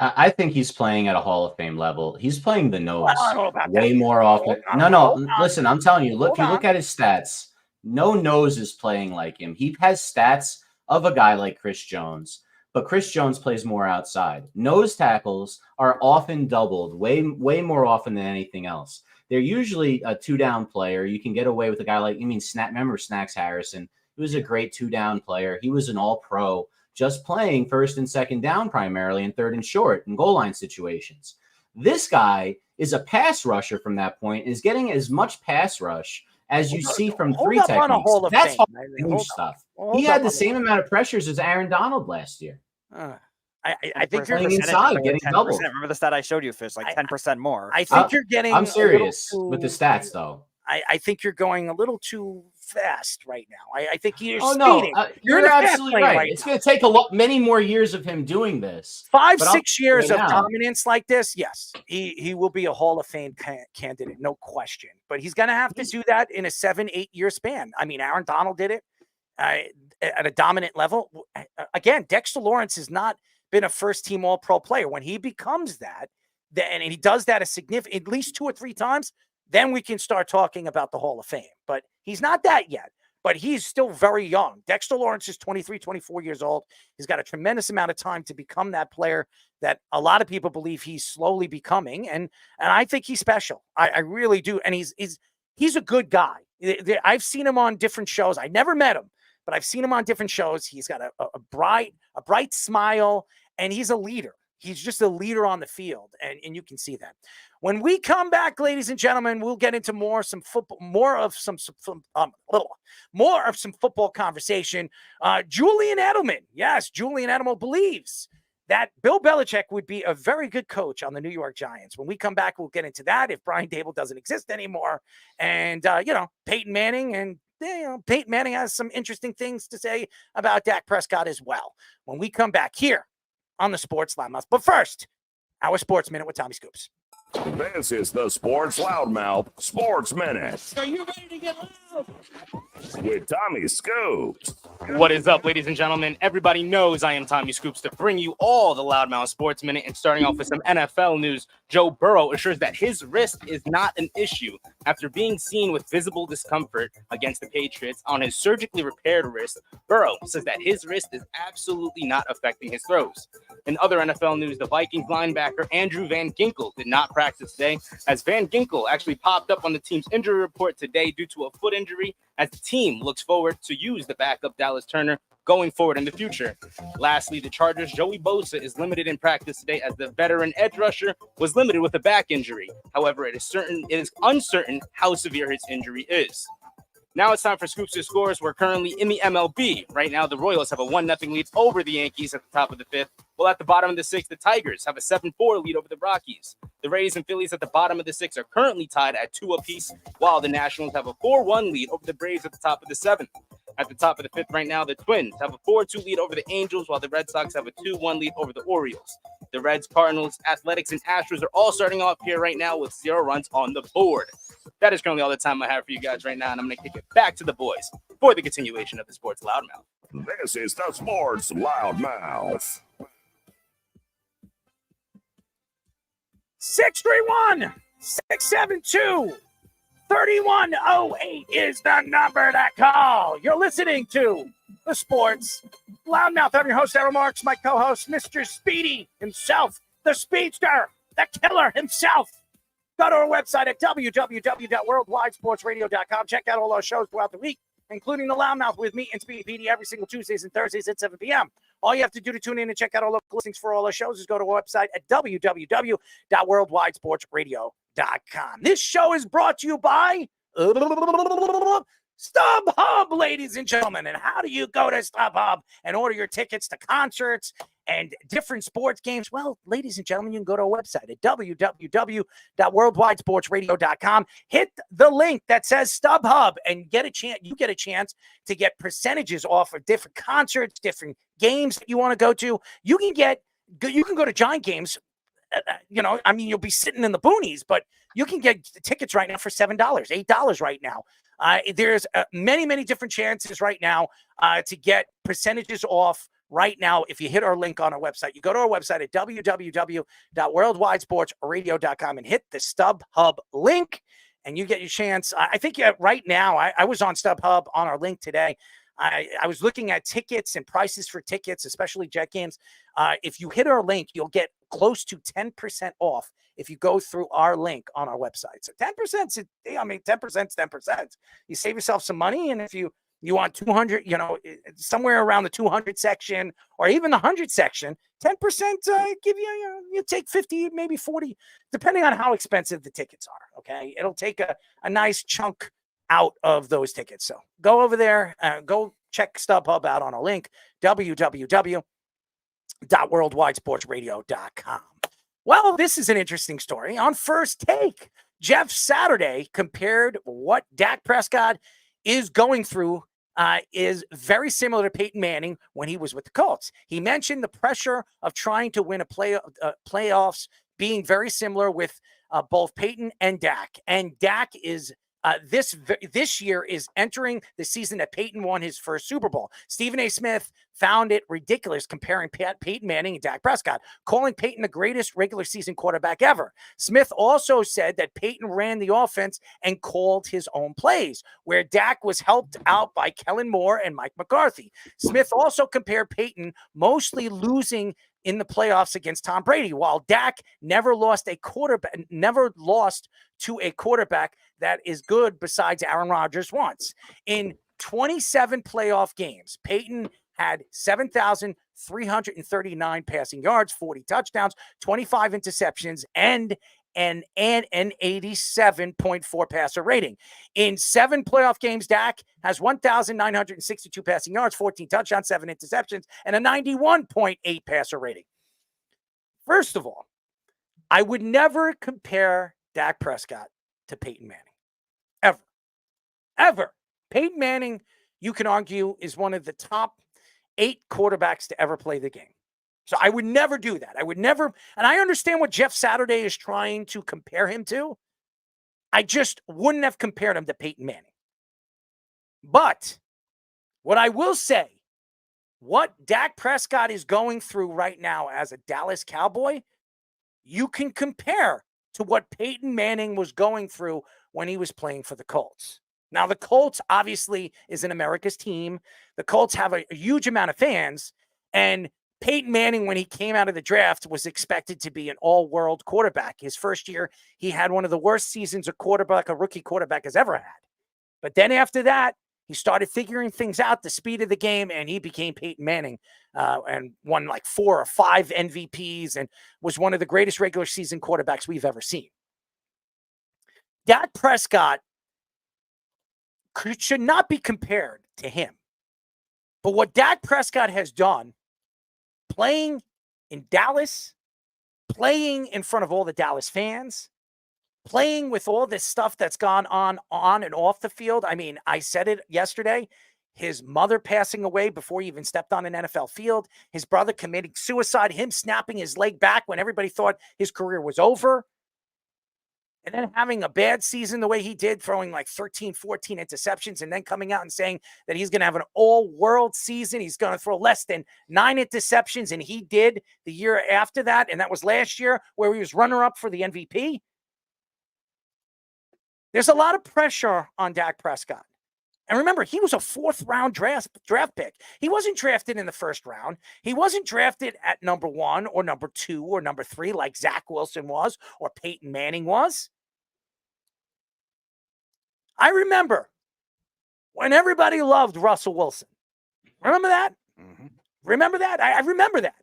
I think he's playing at a Hall of Fame level. He's playing the nose I don't know about way that. more often. Hold on. Listen, I'm telling you, look, Hold if you look on. at his stats, no nose is playing like him. He has stats of a guy like Chris Jones, but Chris Jones plays more outside. Nose tackles are often doubled, way more often than anything else. They're usually a two-down player. You can get away with a guy like, remember Snacks Harrison? He was a great two-down player. He was an all-pro, just playing first and second down primarily and third and short in goal line situations. This guy is a pass rusher from that point, is getting as much pass rush as you see from three techniques. That's huge stuff. He had the same amount of pressures as Aaron Donald last year. I think you're playing inside, getting double. Remember the stat I showed you, Fish, like 10% more. I think you're getting. I'm serious with the stats, though. I think you're going a little too fast right now. I think you're speeding. No, you're absolutely right. It's going to take many more years of him doing this. 5-6 years of dominance like this, yes, he will be a Hall of Fame candidate, no question. But he's going to have to do that in a 7-8 year span. I mean, Aaron Donald did it at a dominant level. Again, Dexter Lawrence has not been a first-team All-Pro player. When he becomes that, and he does that at least 2 or 3 times, then we can start talking about the Hall of Fame. But he's not that yet. But he's still very young. Dexter Lawrence is 23, 24 years old. He's got a tremendous amount of time to become that player that a lot of people believe he's slowly becoming. And I think he's special. I really do. And he's a good guy. I've seen him on different shows. I never met him, but I've seen him on different shows. He's got a bright smile, and he's a leader. He's just a leader on the field, and you can see that. When we come back, ladies and gentlemen, we'll get into more of some football conversation. Julian Edelman, yes, Julian Edelman believes that Bill Belichick would be a very good coach on the New York Giants. When we come back, we'll get into that. If Brian Dable doesn't exist anymore, and Peyton Manning and. Peyton Manning has some interesting things to say about Dak Prescott as well. When we come back here on the Sports Loudmouth. But first, our Sports Minute with Tommy Scoops. This is the Sports Loudmouth Sports Minute. Are you ready to get loud? With Tommy Scoops. What is up, ladies and gentlemen? Everybody knows I am Tommy Scoops to bring you all the Loudmouth Sports Minute. And starting off with some NFL news, Joe Burrow assures that his wrist is not an issue after being seen with visible discomfort against the Patriots on his surgically repaired wrist. Burrow says that his wrist is absolutely not affecting his throws. In other NFL news, the Vikings linebacker Andrew Van Ginkel did not practice today, as Van Ginkel actually popped up on the team's injury report today due to a foot injury, as the team looks forward to use the backup Dallas Turner going forward in the future. Lastly, the Chargers' Joey Bosa is limited in practice today, as the veteran edge rusher was limited with a back injury. However, it is uncertain how severe his injury is. Now it's time for Scoops to Scores. We're currently in the MLB. Right now, the Royals have a 1-0 lead over the Yankees at the top of the 5th. While at the bottom of the 6th, the Tigers have a 7-4 lead over the Rockies. The Rays and Phillies at the bottom of the 6th are currently tied at 2 apiece, while the Nationals have a 4-1 lead over the Braves at the top of the 7th. At the top of the 5th right now, the Twins have a 4-2 lead over the Angels, while the Red Sox have a 2-1 lead over the Orioles. The Reds, Cardinals, Athletics, and Astros are all starting off here right now with 0 runs on the board. That is currently all the time I have for you guys right now, and I'm going to kick it back to the boys for the continuation of the Sports Loudmouth. This is the Sports Loudmouth. 631-672-3108 is the number to call. You're listening to the Sports Loudmouth. I'm your host, Aaron Marks, my co-host, Mr. Speedy himself, the Speedster, the Killer himself. Go to our website at www.worldwidesportsradio.com. Check out all our shows throughout the week, including the Loudmouth with me and Speedy PD every single Tuesdays and Thursdays at 7 p.m. All you have to do to tune in and check out all the listings for all our shows is go to our website at www.worldwidesportsradio.com. This show is brought to you by StubHub, ladies and gentlemen. And how do you go to StubHub and order your tickets to concerts and different sports games? Well, ladies and gentlemen, you can go to our website at www.worldwidesportsradio.com. Hit the link that says StubHub and get a chance. You get a chance to get percentages off of different concerts, different games that you want to go to. You can go to Giant games. You'll be sitting in the boonies, but you can get tickets right now for $7, $8 right now. There's many, many different chances right now to get percentages off right now if you hit our link on our website. You go to our website at www.worldwidesportsradio.com and hit the StubHub link, and you get your chance. I think right now, I was on StubHub on our link today. I was looking at tickets and prices for tickets, especially Jet games. If you hit our link, you'll get close to 10% off if you go through our link on our website. So 10%, 10% is 10%. You save yourself some money, and if you want 200, somewhere around the 200 section or even the 100 section, 10% give you take 50, maybe 40, depending on how expensive the tickets are. Okay. It'll take a nice chunk out of those tickets. So go over there, go check StubHub out on a link, www.worldwidesportsradio.com. Well, this is an interesting story. On First Take, Jeff Saturday compared what Dak Prescott is going through is very similar to Peyton Manning when he was with the Colts. He mentioned the pressure of trying to win a playoffs being very similar with both Peyton and Dak. And Dak is this year is entering the season that Peyton won his first Super Bowl. Stephen A. Smith found it ridiculous comparing Peyton Manning and Dak Prescott, calling Peyton the greatest regular season quarterback ever. Smith also said that Peyton ran the offense and called his own plays, where Dak was helped out by Kellen Moore and Mike McCarthy. Smith also compared Peyton mostly losing in the playoffs against Tom Brady, while Dak never lost to a quarterback that is good besides Aaron Rodgers once. In 27 playoff games, Peyton had 7,339 passing yards, 40 touchdowns, 25 interceptions, and an 87.4 passer rating. In 7 playoff games, Dak has 1,962 passing yards, 14 touchdowns, 7 interceptions, and a 91.8 passer rating. First of all, I would never compare Dak Prescott to Peyton Manning. Ever. Peyton Manning, you can argue, is one of the top 8 quarterbacks to ever play the game. So I would never do that. I would never, and I understand what Jeff Saturday is trying to compare him to. I just wouldn't have compared him to Peyton Manning. But what I will say, what Dak Prescott is going through right now as a Dallas Cowboy, you can compare to what Peyton Manning was going through when he was playing for the Colts. Now, the Colts obviously is an America's team. The Colts have a huge amount of fans, and Peyton Manning, when he came out of the draft, was expected to be an all-world quarterback. His first year, he had one of the worst seasons a rookie quarterback has ever had. But then after that, he started figuring things out, the speed of the game, and he became Peyton Manning and won like 4 or 5 MVPs and was one of the greatest regular season quarterbacks we've ever seen. Dak Prescott should not be compared to him. But what Dak Prescott has done, playing in Dallas, playing in front of all the Dallas fans, playing with all this stuff that's gone on and off the field. I mean, I said it yesterday. His mother passing away before he even stepped on an NFL field. His brother committing suicide. Him snapping his leg back when everybody thought his career was over. And then having a bad season the way he did, throwing like 13, 14 interceptions, and then coming out and saying that he's going to have an all-world season. He's going to throw less than 9 interceptions, and he did the year after that, and that was last year where he was runner-up for the MVP. There's a lot of pressure on Dak Prescott. And remember, he was a 4th-round draft pick. He wasn't drafted in the 1st round. He wasn't drafted at number 1 or number 2 or number 3 like Zach Wilson was or Peyton Manning was. I remember when everybody loved Russell Wilson. Remember that? Mm-hmm. Remember that? I remember that.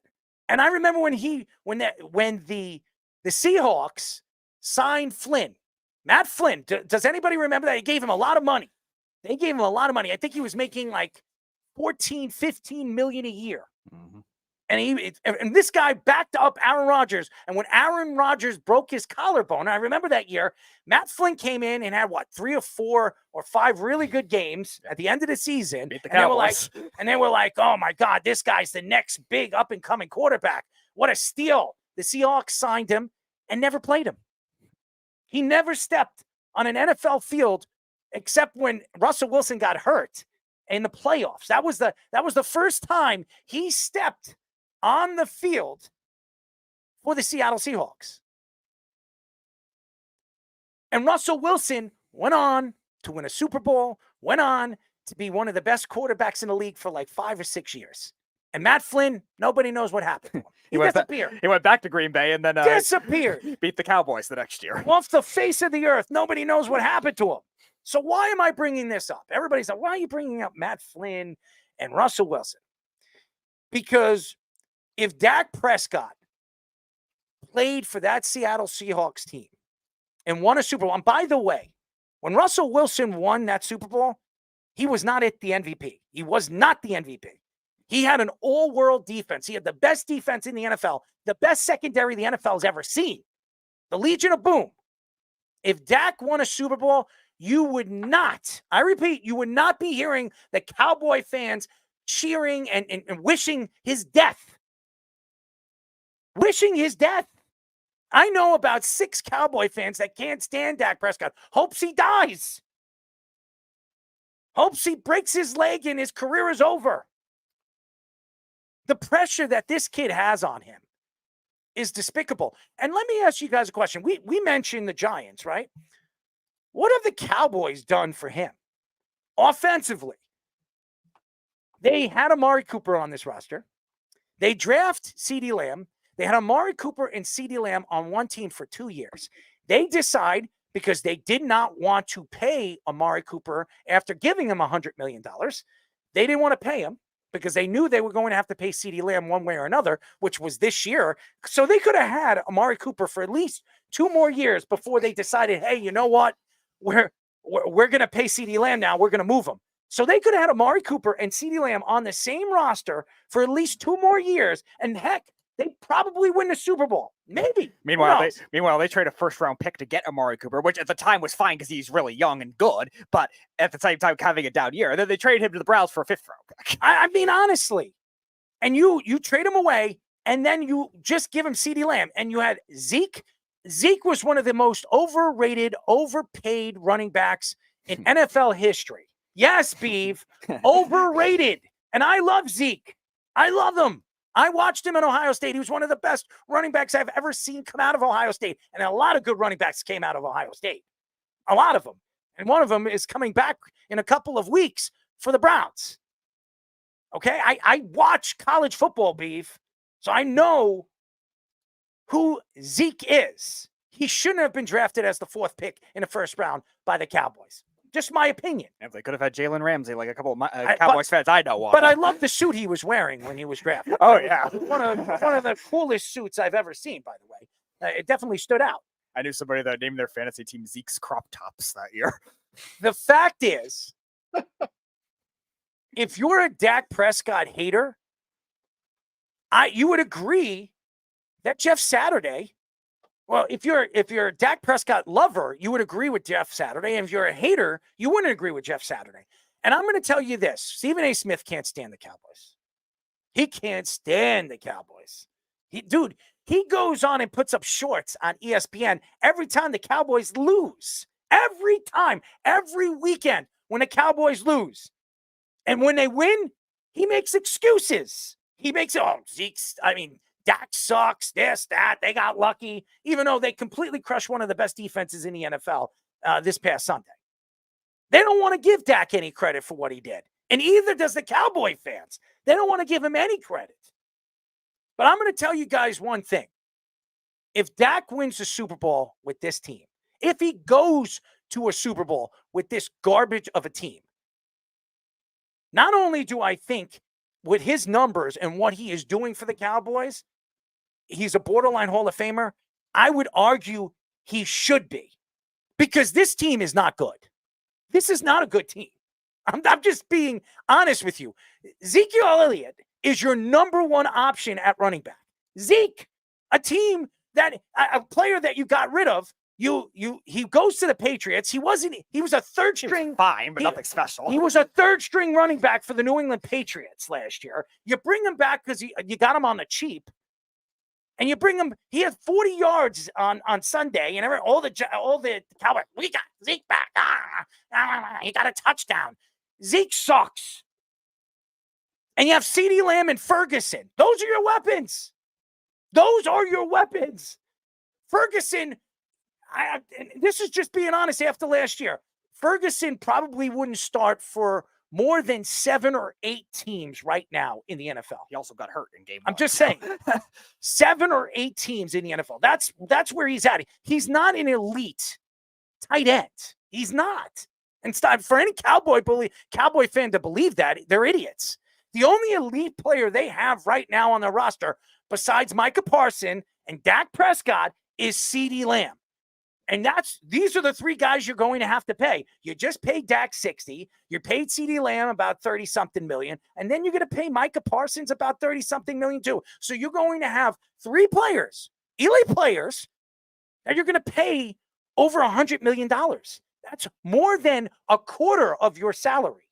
And I remember when the Seahawks signed Flynn, Matt Flynn. Does anybody remember that? He gave him a lot of money. They gave him a lot of money. I think he was making like 14, 15 million a year. Mm-hmm. And this guy backed up Aaron Rodgers. And when Aaron Rodgers broke his collarbone, I remember that year, Matt Flynn came in and had 3 or 4 or 5 really good games at the end of the season. And they were like, oh my God, this guy's the next big up and coming quarterback. What a steal. The Seahawks signed him and never played him. He never stepped on an NFL field except when Russell Wilson got hurt. in the playoffs. That was the first time he stepped on the field for the Seattle Seahawks. And Russell Wilson went on to win a Super Bowl, went on to be one of the best quarterbacks in the league for like 5 or 6 years. And Matt Flynn, nobody knows what happened to him. He disappeared. He went back to Green Bay and then disappeared. Beat the Cowboys the next year. Off the face of the earth. Nobody knows what happened to him. So why am I bringing this up? Everybody's like, why are you bringing up Matt Flynn and Russell Wilson? Because if Dak Prescott played for that Seattle Seahawks team and won a Super Bowl, and by the way, when Russell Wilson won that Super Bowl, he was not the MVP. He was not the MVP. He had an all-world defense. He had the best defense in the NFL, the best secondary the NFL has ever seen, the Legion of Boom. If Dak won a Super Bowl, you would not, I repeat, you would not be hearing the Cowboy fans cheering and wishing his death. Wishing his death. I know about 6 Cowboy fans that can't stand Dak Prescott. Hopes he dies. Hopes he breaks his leg and his career is over. The pressure that this kid has on him is despicable. And let me ask you guys a question. We mentioned the Giants, right? What have the Cowboys done for him? Offensively, they had Amari Cooper on this roster. They draft CeeDee Lamb. They had Amari Cooper and CeeDee Lamb on one team for 2 years. They decide, because they did not want to pay Amari Cooper after giving him $100 million, they didn't want to pay him because they knew they were going to have to pay CeeDee Lamb one way or another, which was this year. So they could have had Amari Cooper for at least 2 more years before they decided, hey, you know what? We're going to pay CeeDee Lamb now. We're going to move him. So they could have had Amari Cooper and CeeDee Lamb on the same roster for at least 2 more years. And heck, they probably win the Super Bowl. Maybe. Meanwhile, they trade a first-round pick to get Amari Cooper, which at the time was fine because he's really young and good, but at the same time having a down year. And then they traded him to the Browns for a 5th-round pick. I mean, honestly. And you trade him away, and then you just give him CeeDee Lamb. And you had Zeke. Zeke was one of the most overrated, overpaid running backs in NFL history. Yes, Beeve. Overrated. And I love Zeke. I love him. I watched him at Ohio State. He was one of the best running backs I've ever seen come out of Ohio State. And a lot of good running backs came out of Ohio State. A lot of them. And one of them is coming back in a couple of weeks for the Browns. Okay? I watch college football, Beef. So I know who Zeke is. He shouldn't have been drafted as the 4th pick in the 1st round by the Cowboys. Just my opinion. If they could have had Jalen Ramsey, like a couple of Cowboys fans I know. But I love the suit he was wearing when he was drafted. Oh, yeah. One of the coolest suits I've ever seen, by the way. It definitely stood out. I knew somebody that named their fantasy team Zeke's Crop Tops that year. The fact is, if you're a Dak Prescott hater, you would agree that Jeff Saturday. Well, if you're a Dak Prescott lover, you would agree with Jeff Saturday. And if you're a hater, you wouldn't agree with Jeff Saturday. And I'm going to tell you this. Stephen A. Smith can't stand the Cowboys. He can't stand the Cowboys. He goes on and puts up shorts on ESPN every time the Cowboys lose. Every time. Every weekend when the Cowboys lose. And when they win, he makes excuses. He makes it, Dak sucks, this, that. They got lucky, even though they completely crushed one of the best defenses in the NFL this past Sunday. They don't want to give Dak any credit for what he did. And either does the Cowboy fans. They don't want to give him any credit. But I'm going to tell you guys one thing. If Dak wins the Super Bowl with this team, if he goes to a Super Bowl with this garbage of a team, not only do I think with his numbers and what he is doing for the Cowboys, he's a borderline Hall of Famer. I would argue he should be, because this team is not good. This is not a good team. I'm just being honest with you. Ezekiel Elliott is your number 1 option at running back. Zeke, a player that you got rid of. He goes to the Patriots. He was a 3rd string. Fine, but nothing special. He was a 3rd string running back for the New England Patriots last year. You bring him back because you got him on the cheap. And you bring him, he had 40 yards on Sunday, and all the Cowboys, we got Zeke back. He got a touchdown. Zeke sucks. And you have CeeDee Lamb and Ferguson. Those are your weapons. Those are your weapons. Ferguson, and this is just being honest after last year. Ferguson probably wouldn't start for more than 7 or 8 teams right now in the NFL. He also got hurt in game 1. I'm just saying, 7 or 8 teams in the NFL. That's where he's at. He's not an elite tight end. He's not. And for any Cowboy fan to believe that, they're idiots. The only elite player they have right now on their roster, besides Micah Parsons and Dak Prescott, is CeeDee Lamb. And these are the 3 guys you're going to have to pay. You just paid Dak 60. You paid CeeDee Lamb about 30-something million. And then you're going to pay Micah Parsons about 30-something million too. So you're going to have 3 players, elite players, that you're going to pay over $100 million. That's more than a quarter of your salary.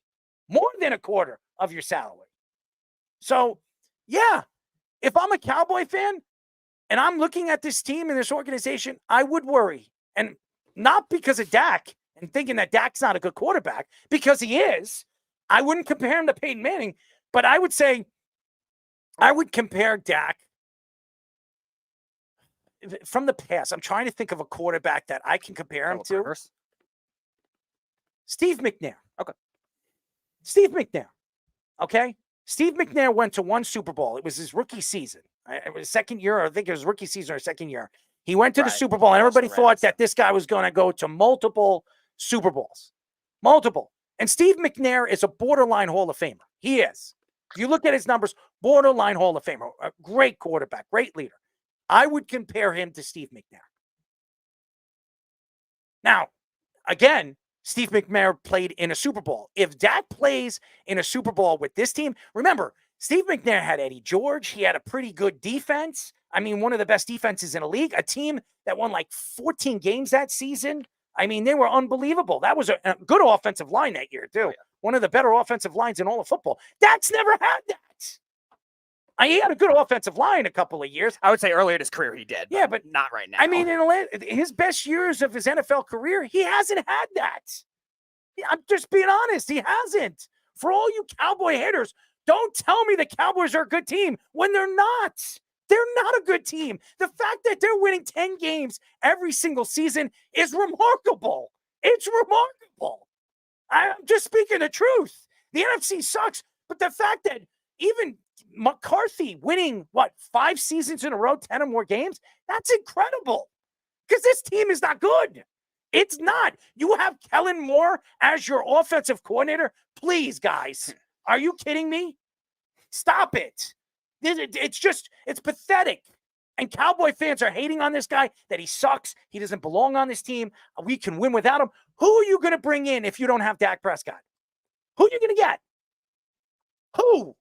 More than a quarter of your salary. So, yeah, if I'm a Cowboy fan and I'm looking at this team and this organization, I would worry. And not because of Dak and thinking that Dak's not a good quarterback, because he is. I wouldn't compare him to Peyton Manning, but I would say I would compare Dak from the past. I'm trying to think of a quarterback that I can compare him to. Steve McNair. Okay. Steve McNair. Okay. Steve McNair went to 1 Super Bowl. It was his rookie season. It was second year, or I think it was rookie season or second year. He went to the Super Bowl, and everybody thought that this guy was going to go to multiple Super Bowls. Multiple. And Steve McNair is a borderline Hall of Famer. He is. If you look at his numbers, borderline Hall of Famer. A great quarterback, great leader. I would compare him to Steve McNair. Now, again, Steve McNair played in a Super Bowl. If Dak plays in a Super Bowl with this team, remember, Steve McNair had Eddie George. He had a pretty good defense. I mean, one of the best defenses in the league. A team that won like 14 games that season. I mean, they were unbelievable. That was a good offensive line that year, too. One of the better offensive lines in all of football. Dak's never had that. He had a good offensive line a couple of years. I would say earlier in his career he did. Yeah, but not right now. I mean, in his best years of his NFL career, he hasn't had that. I'm just being honest. He hasn't. For all you Cowboy haters, don't tell me the Cowboys are a good team when they're not. They're not a good team. The fact that they're winning 10 games every single season is remarkable. It's remarkable. I'm just speaking the truth. The NFC sucks, but the fact that even McCarthy winning, 5 seasons in a row, 10 or more games, that's incredible. Because this team is not good. It's not. You have Kellen Moore as your offensive coordinator? Please, guys. Are you kidding me? Stop it. It's pathetic. And Cowboy fans are hating on this guy, that he sucks. He doesn't belong on this team. We can win without him. Who are you going to bring in if you don't have Dak Prescott? Who are you going to get? Who?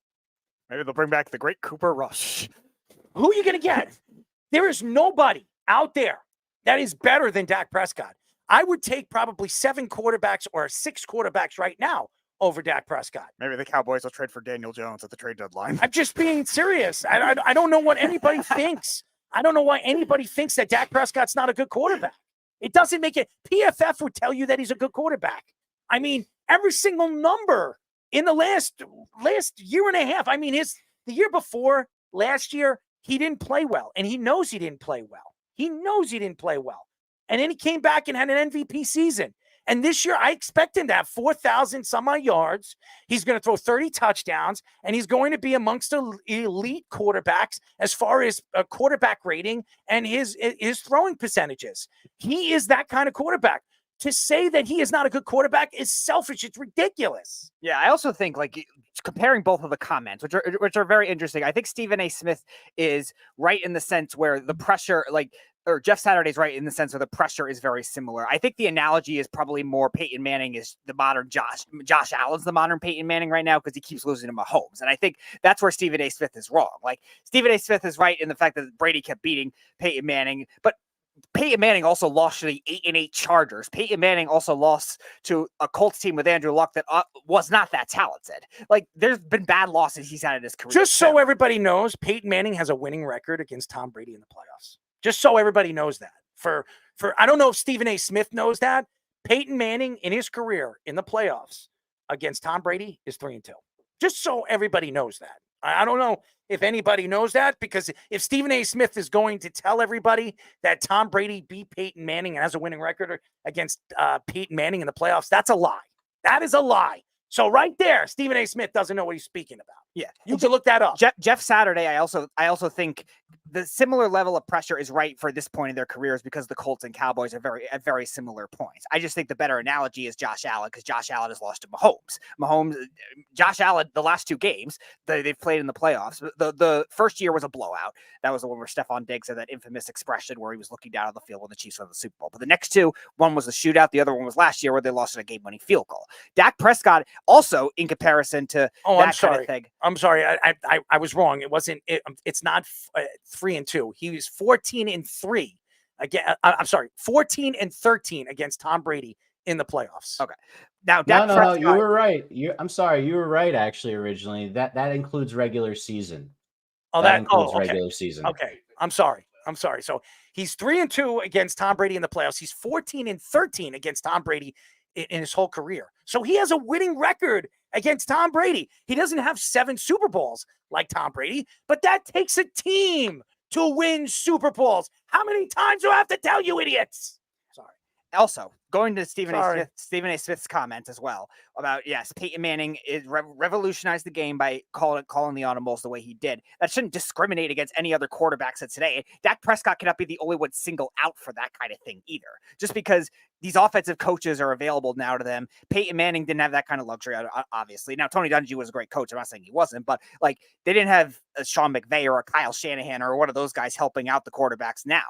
Maybe they'll bring back the great Cooper Rush. Who are you going to get? There is nobody out there that is better than Dak Prescott. I would take probably 7 quarterbacks or 6 quarterbacks right now over Dak Prescott. Maybe the Cowboys will trade for Daniel Jones at the trade deadline. I'm just being serious. I don't know what anybody thinks. I don't know why anybody thinks that Dak Prescott's not a good quarterback. It doesn't make it. PFF would tell you that he's a good quarterback. I mean, every single number in the last year and a half. I mean, the year before last year, he didn't play well, and he knows he didn't play well. He knows he didn't play well. And then he came back and had an MVP season. And this year, I expect him to have 4,000 some odd yards. He's going to throw 30 touchdowns, and he's going to be amongst the elite quarterbacks as far as a quarterback rating and his throwing percentages. He is that kind of quarterback. To say that he is not a good quarterback is selfish. It's ridiculous. Yeah, I also think, like, comparing both of the comments, which are very interesting. I think Stephen A. Smith is right in the sense where the pressure, or Jeff Saturday's right in the sense where the pressure is very similar. I think the analogy is probably more Peyton Manning is the modern Josh Allen's the modern Peyton Manning right now because he keeps losing to Mahomes. And I think that's where Stephen A. Smith is wrong. Like, Stephen A. Smith is right in the fact that Brady kept beating Peyton Manning, but Peyton Manning also lost to the 8-8 Chargers. Peyton Manning also lost to a Colts team with Andrew Luck that was not that talented. Like, there's been bad losses he's had in his career. Just so everybody knows, Peyton Manning has a winning record against Tom Brady in the playoffs. Just so everybody knows that. For I don't know if Stephen A. Smith knows that. Peyton Manning in his career in the playoffs against Tom Brady is 3-2. Just so everybody knows that. I don't know if anybody knows that, because if Stephen A. Smith is going to tell everybody that Tom Brady beat Peyton Manning and has a winning record against Peyton Manning in the playoffs, that's a lie. That is a lie. So right there, Stephen A. Smith doesn't know what he's speaking about. Yeah, you can look that up. Jeff Saturday, I also think the similar level of pressure is right for this point in their careers because the Colts and Cowboys are at very similar points. I just think the better analogy is Josh Allen, because Josh Allen has lost to Mahomes. Josh Allen, the last 2 games they've played in the playoffs, the first year was a blowout. That was the one where Stephon Diggs had that infamous expression where he was looking down on the field when the Chiefs won the Super Bowl. But the next 2, one was a shootout, the other one was last year where they lost in a game-winning field goal. Dak Prescott also, in comparison to that kind of thing. I'm sorry. I was wrong. It wasn't. It's not 3-2. He was 14-3 again. I'm sorry, 14-13 against Tom Brady in the playoffs. Okay. Now, No, you were right. I'm sorry, you were right. Actually, originally that includes regular season. Oh, that includes okay. regular season. Okay. I'm sorry. So he's 3-2 against Tom Brady in the playoffs. He's 14-13 against Tom Brady in his whole career. So he has a winning record against Tom Brady. He doesn't have 7 Super Bowls like Tom Brady, but that takes a team to win Super Bowls. How many times do I have to tell you, idiots? Sorry. Also, going to Stephen A. Smith's comment as well about, yes, Peyton Manning revolutionized the game by calling the audibles the way he did. That shouldn't discriminate against any other quarterbacks at today. Dak Prescott cannot be the only one single out for that kind of thing either. Just because these offensive coaches are available now to them. Peyton Manning didn't have that kind of luxury, obviously. Now, Tony Dungy was a great coach. I'm not saying he wasn't, but like they didn't have a Sean McVay or a Kyle Shanahan or one of those guys helping out the quarterbacks now.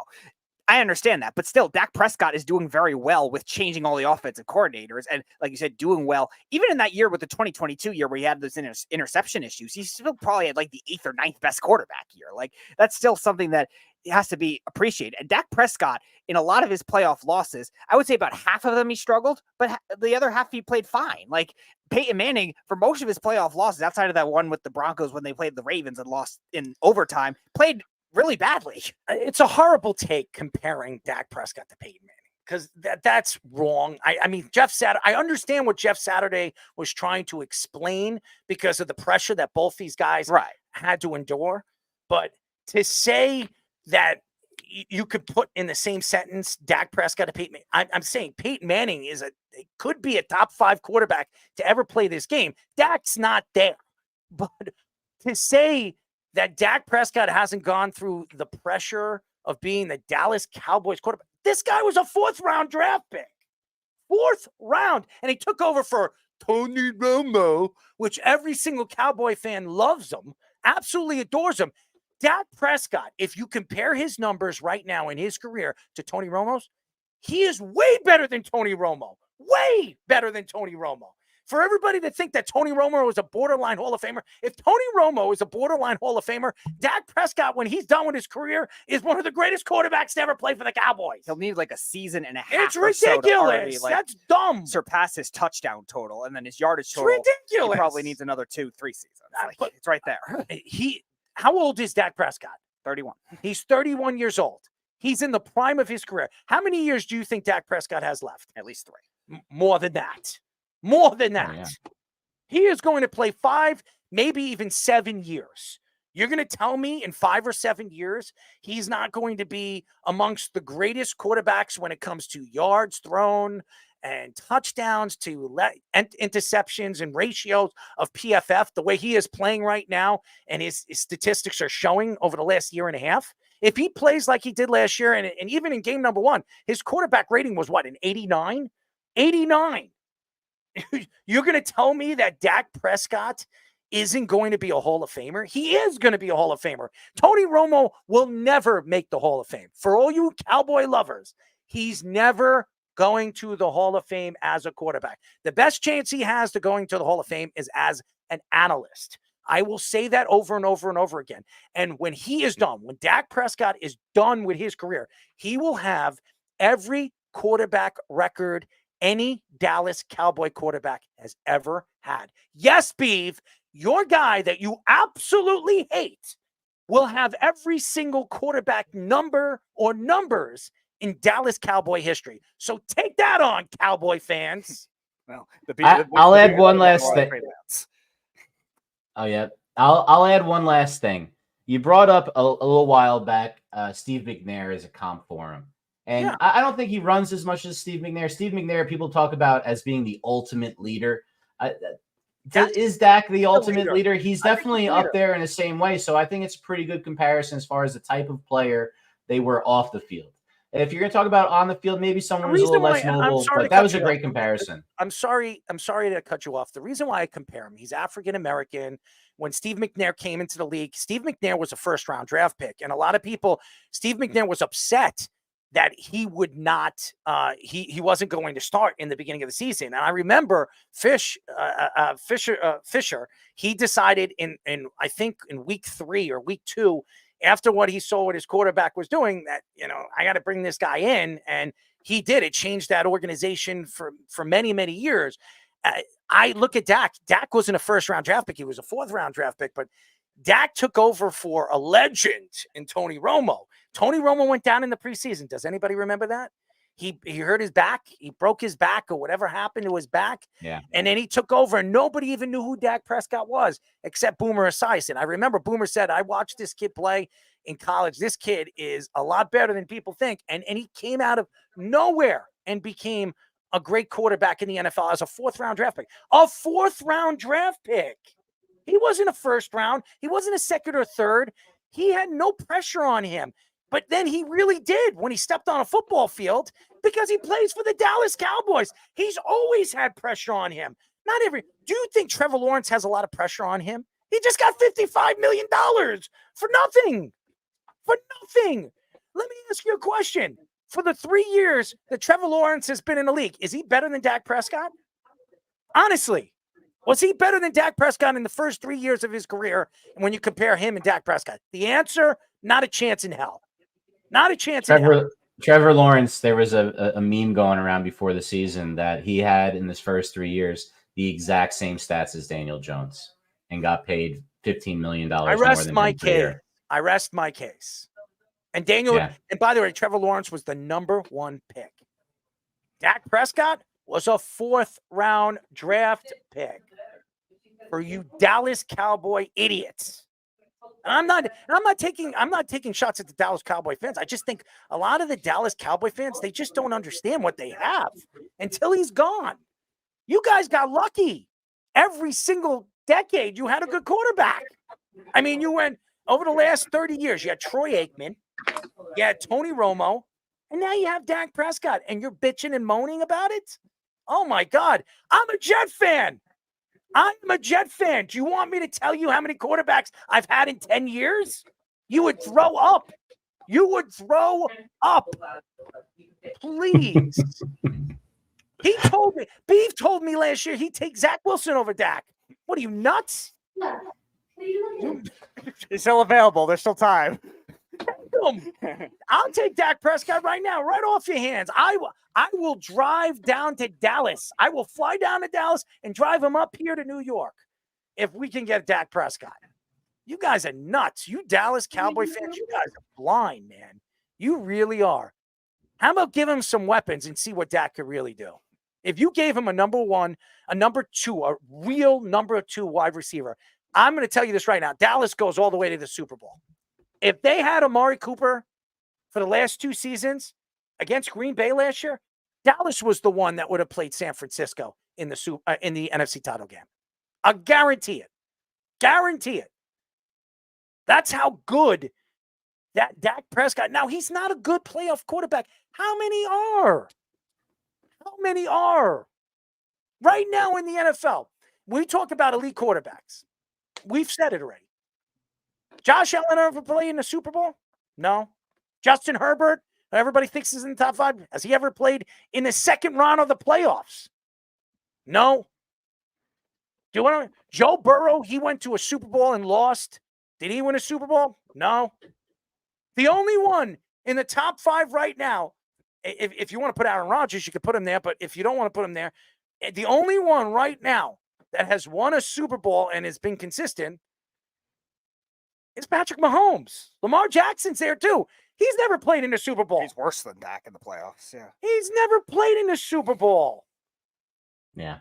I understand that, but still, Dak Prescott is doing very well with changing all the offensive coordinators. And like you said, doing well, even in that year with the 2022 year where he had those interception issues, he's still probably had like the 8th or 9th best quarterback year. Like that's still something that has to be appreciated. And Dak Prescott, in a lot of his playoff losses, I would say about half of them he struggled, but the other half he played fine. Like Peyton Manning, for most of his playoff losses, outside of that one with the Broncos when they played the Ravens and lost in overtime, played really badly. It's a horrible take comparing Dak Prescott to Peyton Manning, because that's wrong. I mean, I understand what Jeff Saturday was trying to explain because of the pressure that both these guys had to endure. But to say that you could put in the same sentence Dak Prescott to Peyton Manning, I'm saying Peyton Manning could be a top 5 quarterback to ever play this game. Dak's not there. But to say that Dak Prescott hasn't gone through the pressure of being the Dallas Cowboys quarterback. This guy was a 4th-round draft pick. 4th round. And he took over for Tony Romo, which every single Cowboy fan loves him, absolutely adores him. Dak Prescott, if you compare his numbers right now in his career to Tony Romo's, he is way better than Tony Romo. Way better than Tony Romo. For everybody to think that Tony Romo is a borderline Hall of Famer, if Tony Romo is a borderline Hall of Famer, Dak Prescott, when he's done with his career, is one of the greatest quarterbacks to ever play for the Cowboys. He'll need like a season and a half. It's ridiculous. That's dumb. Surpass his touchdown total, and then his yardage total. It's ridiculous. He probably needs another 2-3 seasons. Like, it's right there. How old is Dak Prescott? 31. He's 31 years old. He's in the prime of his career. How many years do you think Dak Prescott has left? At least 3. More than that. More than that. Yeah. He is going to play 5, maybe even 7 years. You're going to tell me in 5 or 7 years, he's not going to be amongst the greatest quarterbacks when it comes to yards thrown and touchdowns to interceptions and ratios of PFF, the way he is playing right now, and his statistics are showing over the last year and a half. If he plays like he did last year, and even in game number 1, his quarterback rating was what, an 89? 89. You're going to tell me that Dak Prescott isn't going to be a Hall of Famer? He is going to be a Hall of Famer. Tony Romo will never make the Hall of Fame. For all you Cowboy lovers, he's never going to the Hall of Fame as a quarterback. The best chance he has to going to the Hall of Fame is as an analyst. I will say that over and over and over again. And when he is done, when Dak Prescott is done with his career, he will have every quarterback record any Dallas Cowboy quarterback has ever had. Yes, Beeve, your guy that you absolutely hate will have every single quarterback number or numbers in Dallas Cowboy history. So take that on, Cowboy fans. Well, I'll add one last thing. thing. Oh yeah, I'll add one last thing. You brought up a little while back Steve McNair as a comp for him, and I don't think he runs as much as Steve McNair. Steve McNair, people talk about as being the ultimate leader. Is Dak the ultimate leader? He's definitely up there in the same way. So I think it's a pretty good comparison as far as the type of player they were off the field. If you're going to talk about on the field, maybe someone who's a little less mobile, but that was a great comparison. I'm sorry to cut you off. The reason why I compare him, he's African American. When Steve McNair came into the league, Steve McNair was a first-round draft pick, and a lot of people, Steve McNair was upset that he would not, he wasn't going to start in the beginning of the season. And I remember Fisher, he decided in I think in week 3 or week 2. After what he saw what his quarterback was doing, that, I got to bring this guy in. And he did. It changed that organization for many, many years. I look at Dak. Dak wasn't a first-round draft pick. He was a 4th-round draft pick. But Dak took over for a legend in Tony Romo. Tony Romo went down in the preseason. Does anybody remember that? He hurt his back. He broke his back or whatever happened to his back. Yeah. And then he took over, and nobody even knew who Dak Prescott was except Boomer Esiason. I remember Boomer said, I watched this kid play in college. This kid is a lot better than people think. And he came out of nowhere and became a great quarterback in the NFL as a 4th-round draft pick. A 4th-round draft pick. He wasn't a 1st round. He wasn't a 2nd or 3rd. He had no pressure on him. But then he really did when he stepped on a football field because he plays for the Dallas Cowboys. He's always had pressure on him. Do you think Trevor Lawrence has a lot of pressure on him? He just got $55 million for nothing. For nothing. Let me ask you a question. For the 3 years that Trevor Lawrence has been in the league, is he better than Dak Prescott? Honestly, was he better than Dak Prescott in the first 3 years of his career when you compare him and Dak Prescott? The answer, not a chance in hell. Not a chance in hell. Trevor Lawrence, there was a meme going around before the season that he had in his first 3 years the exact same stats as Daniel Jones and got paid $15 million more than him. I rest my case. And and by the way, Trevor Lawrence was the number 1 pick. Dak Prescott was a 4th-round draft pick. For you Dallas Cowboy idiots. And I'm not taking shots at the Dallas Cowboy fans. I just think a lot of the Dallas Cowboy fans, they just don't understand what they have until he's gone. You guys got lucky. Every single decade, you had a good quarterback. I mean, you went over the last 30 years, you had Troy Aikman, you had Tony Romo, and now you have Dak Prescott, and you're bitching and moaning about it? Oh, my God. I'm a Jet fan. I'm a Jet fan. Do you want me to tell you how many quarterbacks I've had in 10 years? You would throw up. You would throw up. Please. Beef told me last year he'd take Zach Wilson over Dak. What are you, nuts? He's still available. There's still time. I'll take Dak Prescott right now, right off your hands. I will drive down to Dallas. I will fly down to Dallas and drive him up here to New York if we can get Dak Prescott. You guys are nuts. You Dallas Cowboy fans, you guys are blind, man. You really are. How about give him some weapons and see what Dak could really do? If you gave him a number 1, a number 2, a real number 2 wide receiver, I'm going to tell you this right now. Dallas goes all the way to the Super Bowl. If they had Amari Cooper for the last 2 seasons against Green Bay last year, Dallas was the one that would have played San Francisco in the NFC title game. I guarantee it. Guarantee it. That's how good that Dak Prescott. Now, he's not a good playoff quarterback. How many are? How many are? Right now in the NFL, we talk about elite quarterbacks. We've said it already. Josh Allen ever played in the Super Bowl? No. Justin Herbert, everybody thinks is in the top 5. Has he ever played in the 2nd round of the playoffs? No. Joe Burrow, he went to a Super Bowl and lost. Did he win a Super Bowl? No. The only one in the top 5 right now, if you want to put Aaron Rodgers, you could put him there, but if you don't want to put him there, the only one right now that has won a Super Bowl and has been consistent is Patrick Mahomes. Lamar Jackson's there too. He's never played in the Super Bowl. He's worse than Dak in the playoffs. Yeah. He's never played in the Super Bowl. Yeah.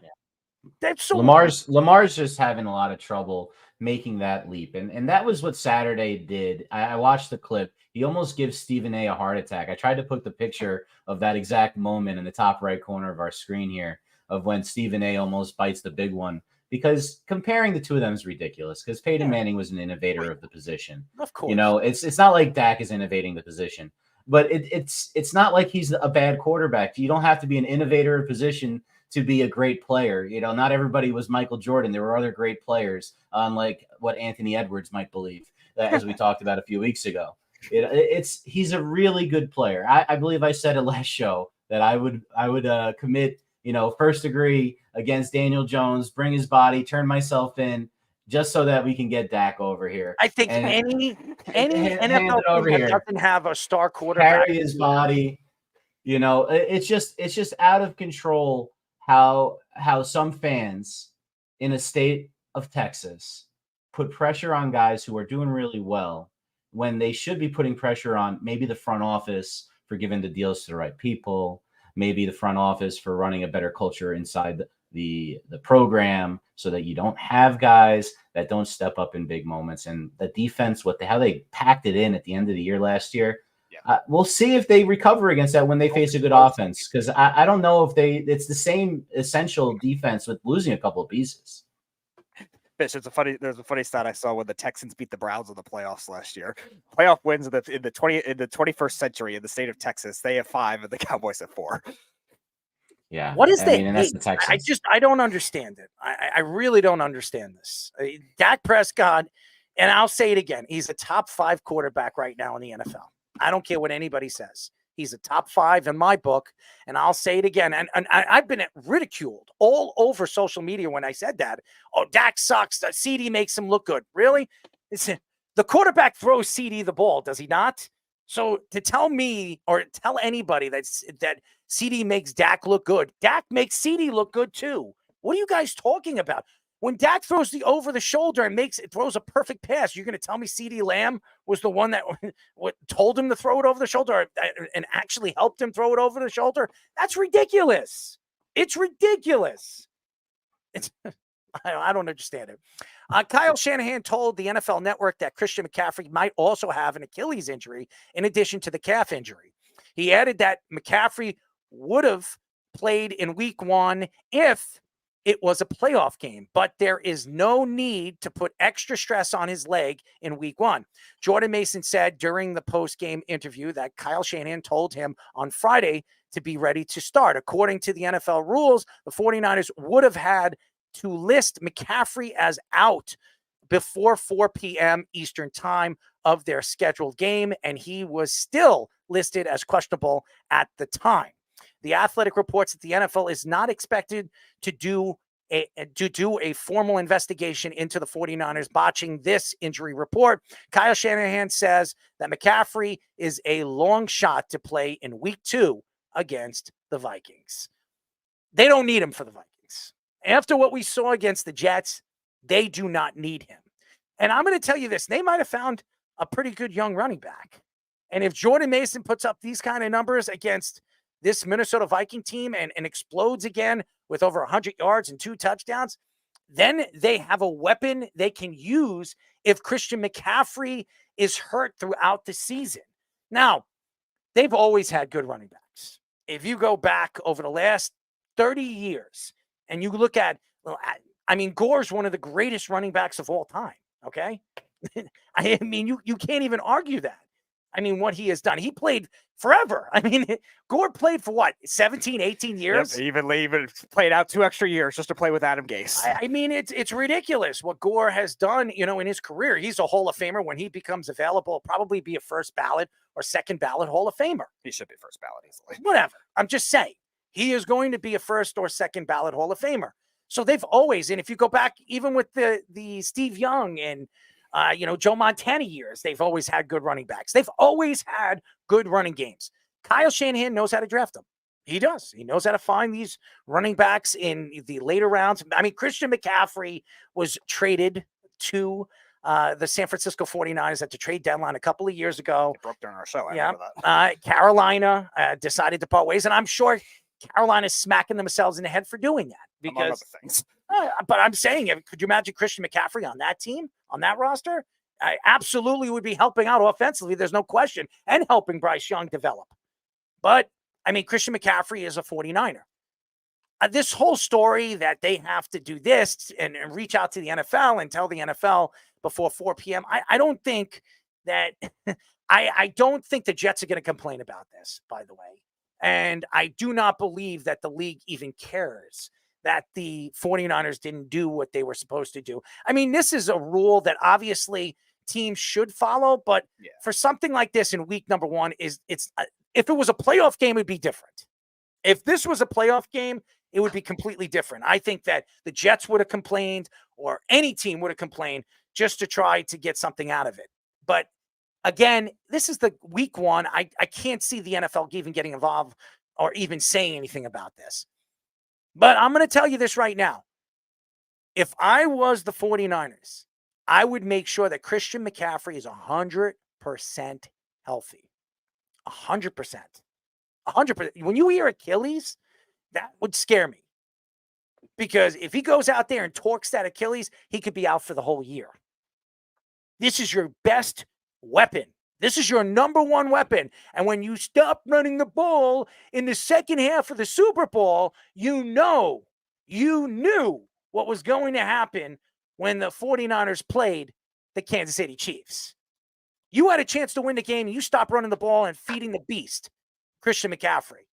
That's so Lamar's just having a lot of trouble making that leap. And that was what Saturday did. I watched the clip. He almost gives Stephen A heart attack. I tried to put the picture of that exact moment in the top right corner of our screen here of when Stephen A almost bites the big one, because comparing the two of them is ridiculous, because Peyton Manning was an innovator of the position. Of course. You know, it's not like Dak is innovating the position, but it's not like he's a bad quarterback. You don't have to be an innovator of position to be a great player. You know, not everybody was Michael Jordan. There were other great players, unlike what Anthony Edwards might believe, as we talked about a few weeks ago. He's a really good player. I believe I said it last show that I would commit, first degree against Daniel Jones, bring his body, turn myself in, just so that we can get Dak over here. I think any NFL over team here. that doesn't have a star quarterback, Carry his body. It's just out of control how some fans in a state of Texas put pressure on guys who are doing really well when they should be putting pressure on maybe the front office for giving the deals to the right people, maybe the front office for running a better culture inside the program, so that you don't have guys that don't step up in big moments. And the defense, how they packed it in at the end of the year last year, we'll see if they recover against that when they face a good offense, because I don't know if it's the same essential defense with losing a couple of pieces. Fish, there's a funny stat I saw when the Texans beat the Browns in the playoffs last year. Playoff wins in the 21st century in the state of Texas. They have 5 and the Cowboys have 4. Yeah. what is and that's the hate? Texans. I don't understand it. I really don't understand this. Dak Prescott, and I'll say it again, he's a top 5 quarterback right now in the NFL. I don't care what anybody says. He's a top 5 in my book, and I'll say it again. And I've been ridiculed all over social media when I said that. Oh, Dak sucks. CD makes him look good. Really? The quarterback throws CD the ball, does he not? So to tell me or tell anybody that CD makes Dak look good, Dak makes CD look good too. What are you guys talking about? When Dak throws the over the shoulder and throws a perfect pass, you're going to tell me CeeDee Lamb was the one that told him to throw it over the shoulder and actually helped him throw it over the shoulder? That's ridiculous. It's ridiculous. I don't understand it. Kyle Shanahan told the NFL Network that Christian McCaffrey might also have an Achilles injury in addition to the calf injury. He added that McCaffrey would have played in week 1 if it was a playoff game, but there is no need to put extra stress on his leg in week 1. Jordan Mason said during the post-game interview that Kyle Shanahan told him on Friday to be ready to start. According to the NFL rules, the 49ers would have had to list McCaffrey as out before 4 p.m. Eastern time of their scheduled game, and he was still listed as questionable at the time. The Athletic reports that the NFL is not expected to do a formal investigation into the 49ers botching this injury report. Kyle Shanahan says that McCaffrey is a long shot to play in week 2 against the Vikings. They don't need him for the Vikings. After what we saw against the Jets, they do not need him. And I'm going to tell you this, they might have found a pretty good young running back. And if Jordan Mason puts up these kind of numbers against this Minnesota Viking team and explodes again with over 100 yards and 2 touchdowns, then they have a weapon they can use if Christian McCaffrey is hurt throughout the season. Now, they've always had good running backs. If you go back over the last 30 years and you look at, Gore's one of the greatest running backs of all time, okay? I mean, you can't even argue that. What he has done. He played forever. Gore played for what, 17, 18 years? Yep, even played out 2 extra years just to play with Adam Gase. It's ridiculous what Gore has done, in his career. He's a Hall of Famer. When he becomes available, probably be a first ballot or second ballot Hall of Famer. He should be first ballot easily. Whatever. I'm just saying. He is going to be a first or second ballot Hall of Famer. So they've always, and if you go back even with the Steve Young and Joe Montana years, they've always had good running backs. They've always had good running games. Kyle Shanahan knows how to draft them. He does. He knows how to find these running backs in the later rounds. Christian McCaffrey was traded to the San Francisco 49ers at the trade deadline a couple of years ago. It broke during our show. I remember that. Carolina decided to part ways, and I'm sure Carolina's smacking themselves in the head for doing that because things. But I'm saying, could you imagine Christian McCaffrey on that team, on that roster? I absolutely would be helping out offensively. There's no question, and helping Bryce Young develop. But I mean, Christian McCaffrey is a 49er. This whole story that they have to do this and reach out to the NFL and tell the NFL before 4 p.m. I don't think that I don't think the Jets are going to complain about this, by the way. And I do not believe that the league even cares that the 49ers didn't do what they were supposed to do. I mean, this is a rule that obviously teams should follow, but for something like this in week number 1, if it was a playoff game, it'd be different. If this was a playoff game, it would be completely different. I think that the Jets would have complained, or any team would have complained, just to try to get something out of it. But again, this is the week 1. I can't see the NFL even getting involved or even saying anything about this. But I'm going to tell you this right now. If I was the 49ers, I would make sure that Christian McCaffrey is 100% healthy. 100%. 100%. When you hear Achilles, that would scare me. Because if he goes out there and torques that Achilles, he could be out for the whole year. This is your best weapon. This is your number 1 weapon. And when you stop running the ball in the second half of the Super Bowl, you knew what was going to happen when the 49ers played the Kansas City Chiefs. You had a chance to win the game, and you stopped running the ball and feeding the beast, Christian McCaffrey.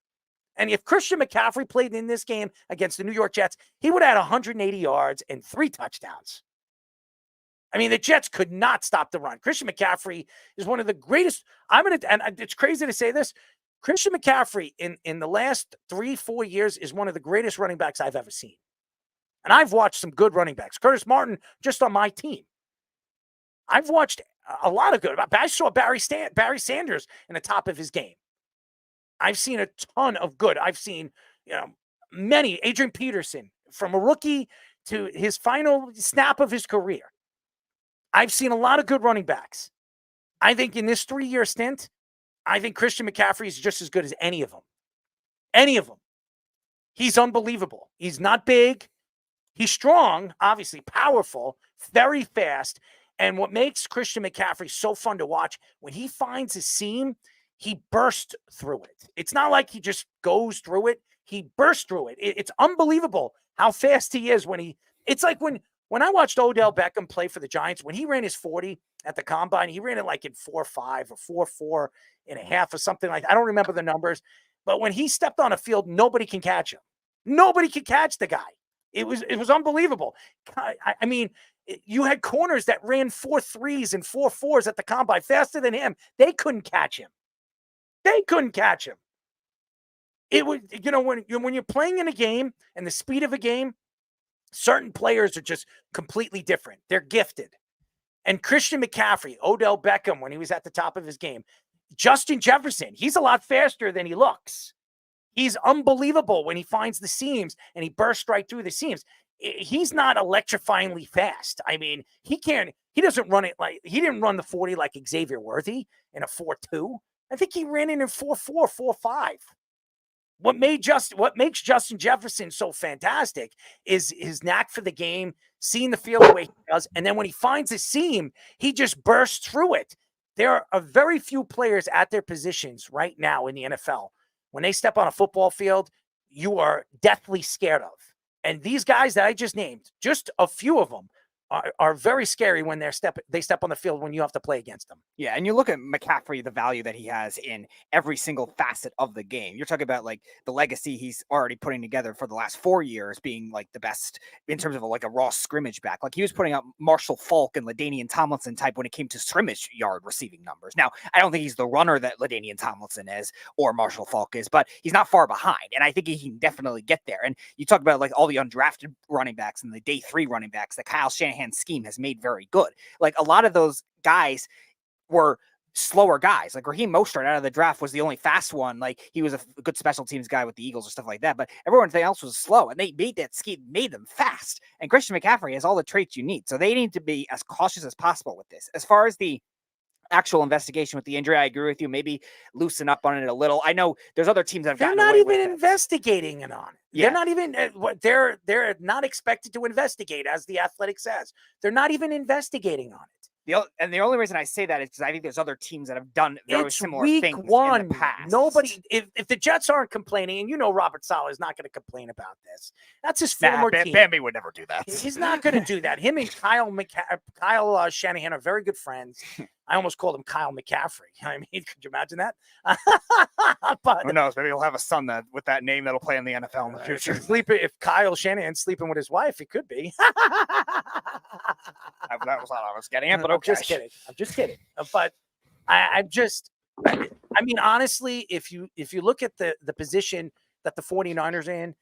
And if Christian McCaffrey played in this game against the New York Jets, he would have had 180 yards and 3 touchdowns. I mean, the Jets could not stop the run. Christian McCaffrey is one of the greatest. And it's crazy to say this. Christian McCaffrey in the last 3-4 years is one of the greatest running backs I've ever seen. And I've watched some good running backs. Curtis Martin, just on my team. I've watched a lot of good. I saw Barry Sanders in the top of his game. I've seen a ton of good. I've seen, many. Adrian Peterson, from a rookie to his final snap of his career. I've seen a lot of good running backs. I think in this 3-year stint, I think Christian McCaffrey is just as good as any of them. Any of them. He's unbelievable. He's not big. He's strong, obviously powerful, very fast. And what makes Christian McCaffrey so fun to watch, when he finds a seam, he bursts through it. It's not like he just goes through it. He bursts through it. It's unbelievable how fast he is it's like when I watched Odell Beckham play for the Giants, when he ran his 40 at the combine, he ran it like in 4.5 or 4.4 and a half or something like that. I don't remember the numbers, but when he stepped on a field, nobody can catch him. Nobody could catch the guy. It was unbelievable. I mean, you had corners that ran 4.3s and 4.4s at the combine faster than him. They couldn't catch him. They couldn't catch him. It was, when you're playing in a game and the speed of a game, certain players are just completely different. They're gifted. And Christian McCaffrey, Odell Beckham, when he was at the top of his game, Justin Jefferson, he's a lot faster than he looks. He's unbelievable when he finds the seams and he bursts right through the seams. He's not electrifyingly fast. I mean, he doesn't run it he didn't run the 40 like Xavier Worthy in a 4.2. I think he ran it in 4.4, 4.5. What makes Justin Jefferson so fantastic is his knack for the game, seeing the field the way he does, and then when he finds a seam, he just bursts through it. There are very few players at their positions right now in the NFL. When they step on a football field, you are deathly scared of. And these guys that I just named, just a few of them, are very scary when they step on the field when you have to play against them. Yeah, and you look at McCaffrey, the value that he has in every single facet of the game. You're talking about like the legacy he's already putting together for the last 4 years, being like the best in terms of like a raw scrimmage back. Like he was putting up Marshall Faulk and LaDainian Tomlinson type when it came to scrimmage yard receiving numbers. Now, I don't think he's the runner that LaDainian Tomlinson is or Marshall Faulk is, but he's not far behind. And I think he can definitely get there. And you talk about like all the undrafted running backs and the day 3 running backs that Kyle Shanahan scheme has made very good. Like a lot of those guys were slower guys. Like Raheem Mostert out of the draft was the only fast one. Like he was a good special teams guy with the Eagles or stuff like that. But everyone else was slow, and they made that scheme, made them fast. And Christian McCaffrey has all the traits you need. So they need to be as cautious as possible with this. As far as the actual investigation with the injury. I agree with you. Maybe loosen up on it a little. I know there's other teams that have They're gotten not away even with it. investigating it on it. Yeah. They're not even they're not expected to investigate, as the Athletic says. They're not even investigating on it. The only reason I say that is because I think there's other teams that have done very It's similar week things one. in the past. Nobody, if the Jets aren't complaining, and Robert Saleh is not going to complain about this. That's his former team. Bambi would never do that. He's not going to do that. Him and Kyle Shanahan are very good friends. I almost called him Kyle McCaffrey. I mean, could you imagine that? But who knows? Maybe he'll have a son with that name that'll play in the NFL in the future. If Kyle Shanahan's sleeping with his wife, it could be. That was what I was getting at, but okay. I'm just kidding. But I mean, honestly, if you look at the position that the 49ers are in,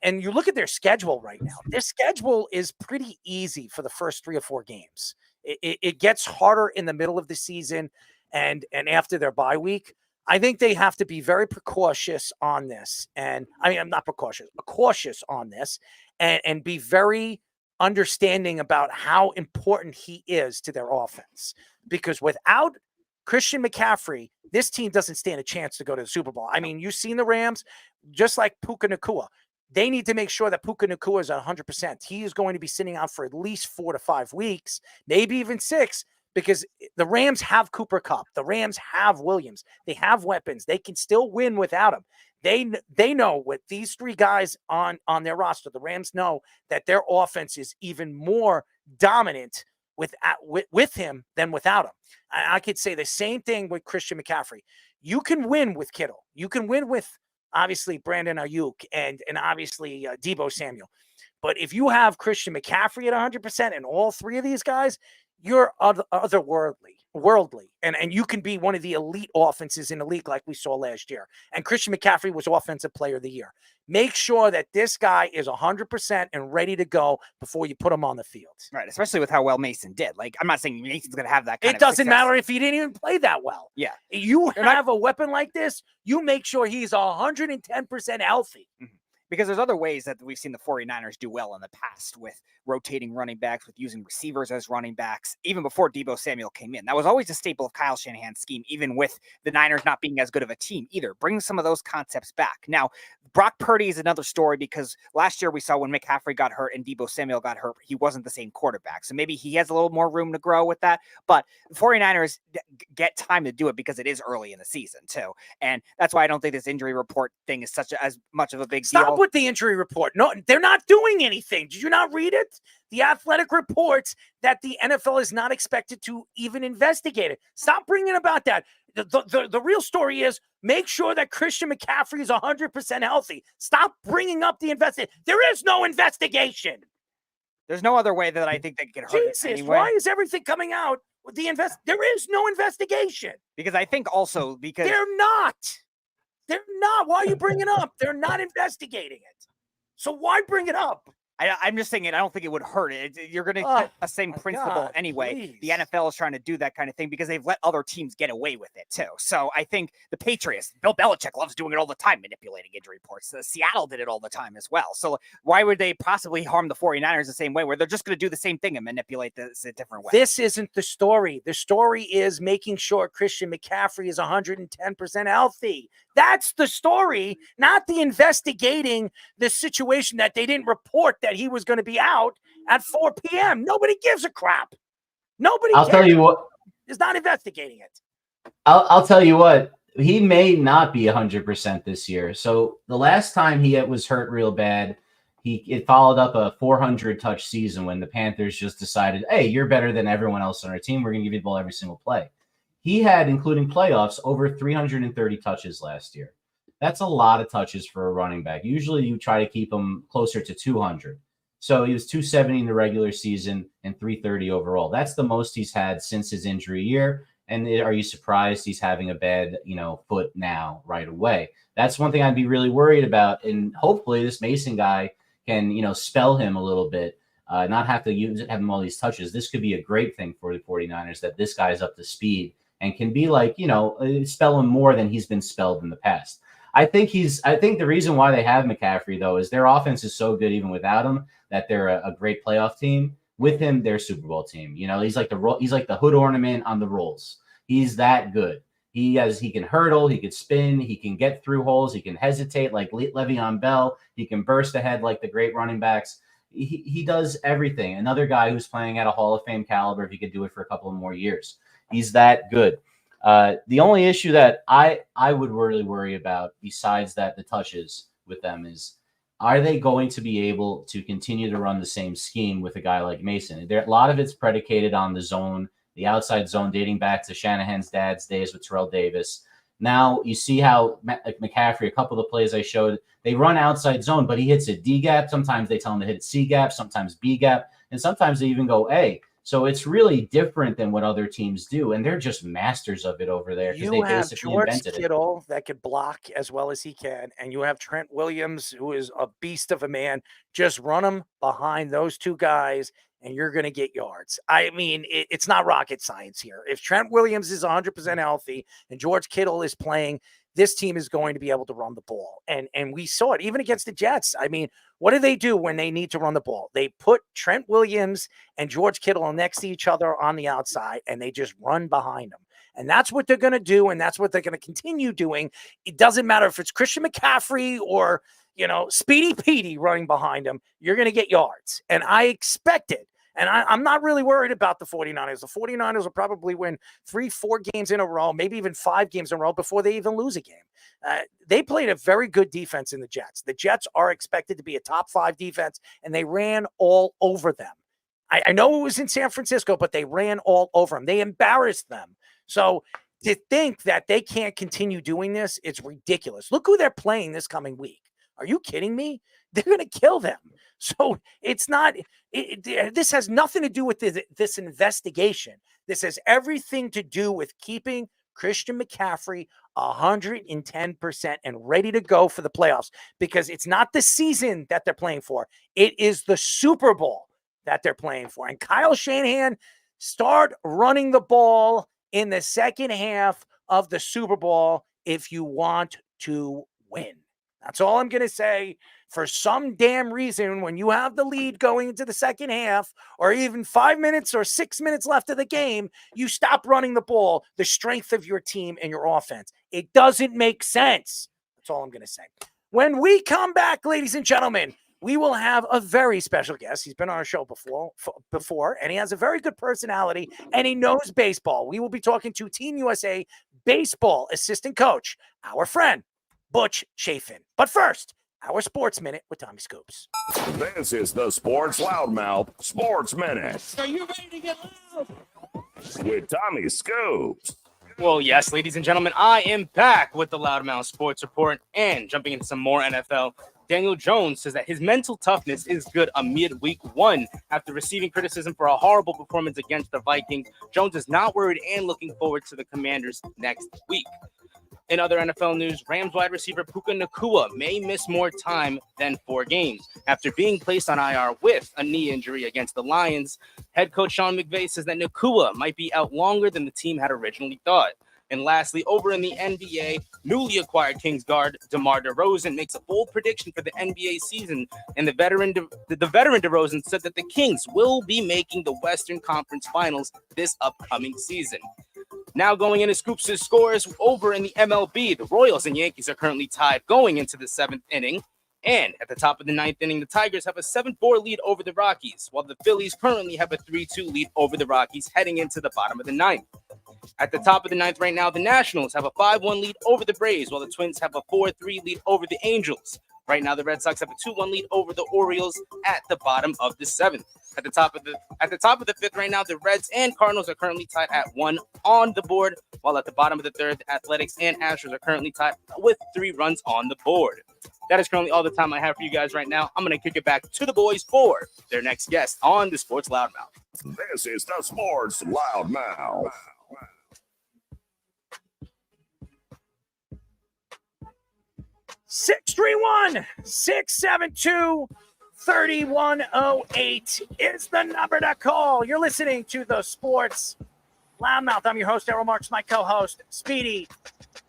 and you look at their schedule right now, their schedule is pretty easy for the first 3 or 4 games. It gets harder in the middle of the season and after their bye week. I think they have to be very cautious on this. And I mean, I'm not cautious on this and be very understanding about how important he is to their offense. Because without Christian McCaffrey, this team doesn't stand a chance to go to the Super Bowl. I mean, you've seen the Rams, just like Puka Nacua. They need to make sure that Puka Nacua is 100%. He is going to be sitting out for at least 4 to 5 weeks, maybe even 6, because the Rams have Cooper Kupp. The Rams have Williams. They have weapons. They can still win without him. They know with these 3 guys on their roster, the Rams know that their offense is even more dominant with him than without him. I could say the same thing with Christian McCaffrey. You can win with Kittle. You can win with, obviously, Brandon Ayuk and obviously Deebo Samuel. But if you have Christian McCaffrey at 100% and all 3 of these guys, you're worldly. And you can be one of the elite offenses in the league like we saw last year. And Christian McCaffrey was Offensive Player of the Year. Make sure that this guy is 100% and ready to go before you put him on the field. Right, especially with how well Mason did. Like, I'm not saying Mason's going to have that kind of success. It doesn't matter if he didn't even play that well. Yeah. You have a weapon like this, you make sure he's 110% healthy. Mm-hmm. Because there's other ways that we've seen the 49ers do well in the past with rotating running backs, with using receivers as running backs, even before Deebo Samuel came in. That was always a staple of Kyle Shanahan's scheme, even with the Niners not being as good of a team either. Bring some of those concepts back. Now, Brock Purdy is another story because last year we saw when McCaffrey got hurt and Deebo Samuel got hurt, he wasn't the same quarterback. So maybe he has a little more room to grow with that. But the 49ers get time to do it because it is early in the season too. And that's why I don't think this injury report thing is as much of a big deal. Stop with the injury report. No, they're not doing anything. Did you not read it? The Athletic reports that the NFL is not expected to even investigate it. Stop bringing about that. The real story is make sure that Christian McCaffrey is 100% healthy. Stop bringing up the investigation. There is no investigation. There's no other way that I think they can hurt Jesus, it anyway. why is everything coming out with the There is no investigation. Because I think also because they're not. They're not. Why are you bringing it up? They're not investigating it. So why bring it up? I'm just saying it. I don't think it would hurt it. You're going to get the same principle God, anyway. please. The NFL is trying to do that kind of thing because they've let other teams get away with it too. So I think the Patriots, Bill Belichick loves doing it all the time, manipulating injury reports. Seattle did it all the time as well. So why would they possibly harm the 49ers the same way where they're just going to do the same thing and manipulate this a different way? This isn't the story. The story is making sure Christian McCaffrey is 110% healthy. That's the story, not the investigating the situation that they didn't report that he was going to be out at 4 p.m. Nobody gives a crap. Nobody I'll tell you what. Is not investigating it. I'll tell you what. He may not be 100% this year. So the last time he was hurt real bad, it followed up a 400 touch season when the Panthers just decided, hey, you're better than everyone else on our team. We're going to give you the ball every single play. He had, including playoffs, over 330 touches last year. That's a lot of touches for a running back. Usually you try to keep him closer to 200. So he was 270 in the regular season and 330 overall. That's the most he's had since his injury year. And are you surprised he's having a bad, foot now right away? That's one thing I'd be really worried about. And hopefully this Mason guy can, spell him a little bit, not have to have him all these touches. This could be a great thing for the 49ers that this guy's up to speed and can be like, spell him more than he's been spelled in the past. I think the reason why they have McCaffrey, though, is their offense is so good even without him that they're a great playoff team. With him, they're a Super Bowl team. He's like the hood ornament on the rolls. He's that good. He can hurdle, he can spin, he can get through holes, he can hesitate like Le'Veon Bell, he can burst ahead like the great running backs. He does everything. Another guy who's playing at a Hall of Fame caliber if he could do it for a couple of more years. He's that good. The only issue that I would really worry about, besides that the touches with them, is are they going to be able to continue to run the same scheme with a guy like Mason? A lot of it's predicated on the zone, the outside zone, dating back to Shanahan's dad's days with Terrell Davis. Now you see how McCaffrey, a couple of the plays I showed, they run outside zone, but he hits a D gap. Sometimes they tell him to hit a C gap, sometimes B gap, and sometimes they even go A. So it's really different than what other teams do, and they're just masters of it over there because they basically invented it. Kittle that could block as well as he can, and you have Trent Williams, who is a beast of a man. Just run him behind those two guys, and you're going to get yards. I mean, it's not rocket science here. If Trent Williams is 100% healthy and George Kittle is playing, this team is going to be able to run the ball. And we saw it even against the Jets. I mean, what do they do when they need to run the ball? They put Trent Williams and George Kittle next to each other on the outside, and they just run behind them. And that's what they're going to do, and that's what they're going to continue doing. It doesn't matter if it's Christian McCaffrey or, Speedy Petey running behind them. You're going to get yards. And I expect it. And I'm not really worried about the 49ers. The 49ers will probably win 3-4 games in a row, maybe even 5 games in a row before they even lose a game. They played a very good defense in the Jets. The Jets are expected to be a top 5 defense, and they ran all over them. I know it was in San Francisco, but they ran all over them. They embarrassed them. So to think that they can't continue doing this, it's ridiculous. Look who they're playing this coming week. Are you kidding me? They're going to kill them. So it's not, this has nothing to do with this investigation. This has everything to do with keeping Christian McCaffrey 110% and ready to go for the playoffs, because it's not the season that they're playing for. It is the Super Bowl that they're playing for. And Kyle Shanahan, start running the ball in the second half of the Super Bowl if you want to win. That's all I'm going to say. For some damn reason, when you have the lead going into the second half, or even 5 minutes or 6 minutes left of the game, you stop running the ball, the strength of your team and your offense. It doesn't make sense. That's all I'm going to say. When we come back, ladies and gentlemen, we will have a very special guest. He's been on our show before, and he has a very good personality, and he knows baseball. We will be talking to Team USA baseball assistant coach, our friend, Butch Chaffin. But first, our Sports Minute with Tommy Scoops. This is the Sports Loudmouth Sports Minute. Are you ready to get loud? With Tommy Scoops. Well, yes, ladies and gentlemen, I am back with the Loudmouth Sports Report and jumping into some more NFL. Daniel Jones says that his mental toughness is good amid week 1. After receiving criticism for a horrible performance against the Vikings, Jones is not worried and looking forward to the Commanders next week. In other NFL news, Rams wide receiver Puka Nacua may miss more time than 4 games. After being placed on IR with a knee injury against the Lions, head coach Sean McVay says that Nacua might be out longer than the team had originally thought. And lastly, over in the NBA, newly acquired Kings guard DeMar DeRozan makes a bold prediction for the NBA season. And the veteran DeRozan said that the Kings will be making the Western Conference Finals this upcoming season. Now going into Scoops' scores over in the MLB, the Royals and Yankees are currently tied going into the 7th inning. And at the top of the 9th inning, the Tigers have a 7-4 lead over the Rockies, while the Phillies currently have a 3-2 lead over the Rockies heading into the bottom of the 9th. At the top of the 9th right now, the Nationals have a 5-1 lead over the Braves, while the Twins have a 4-3 lead over the Angels. Right now, the Red Sox have a 2-1 lead over the Orioles at the bottom of the 7th. At the top of the 5th right now, the Reds and Cardinals are currently tied at 1 on the board, while at the bottom of the 3rd, the Athletics and Astros are currently tied with 3 runs on the board. That is currently all the time I have for you guys right now. I'm going to kick it back to the boys for their next guest on the Sports Loudmouth. This is the Sports Loudmouth. 631-672-3108 is the number to call. You're listening to the Sports Loudmouth. I'm your host, Errol Marks, my co-host, Speedy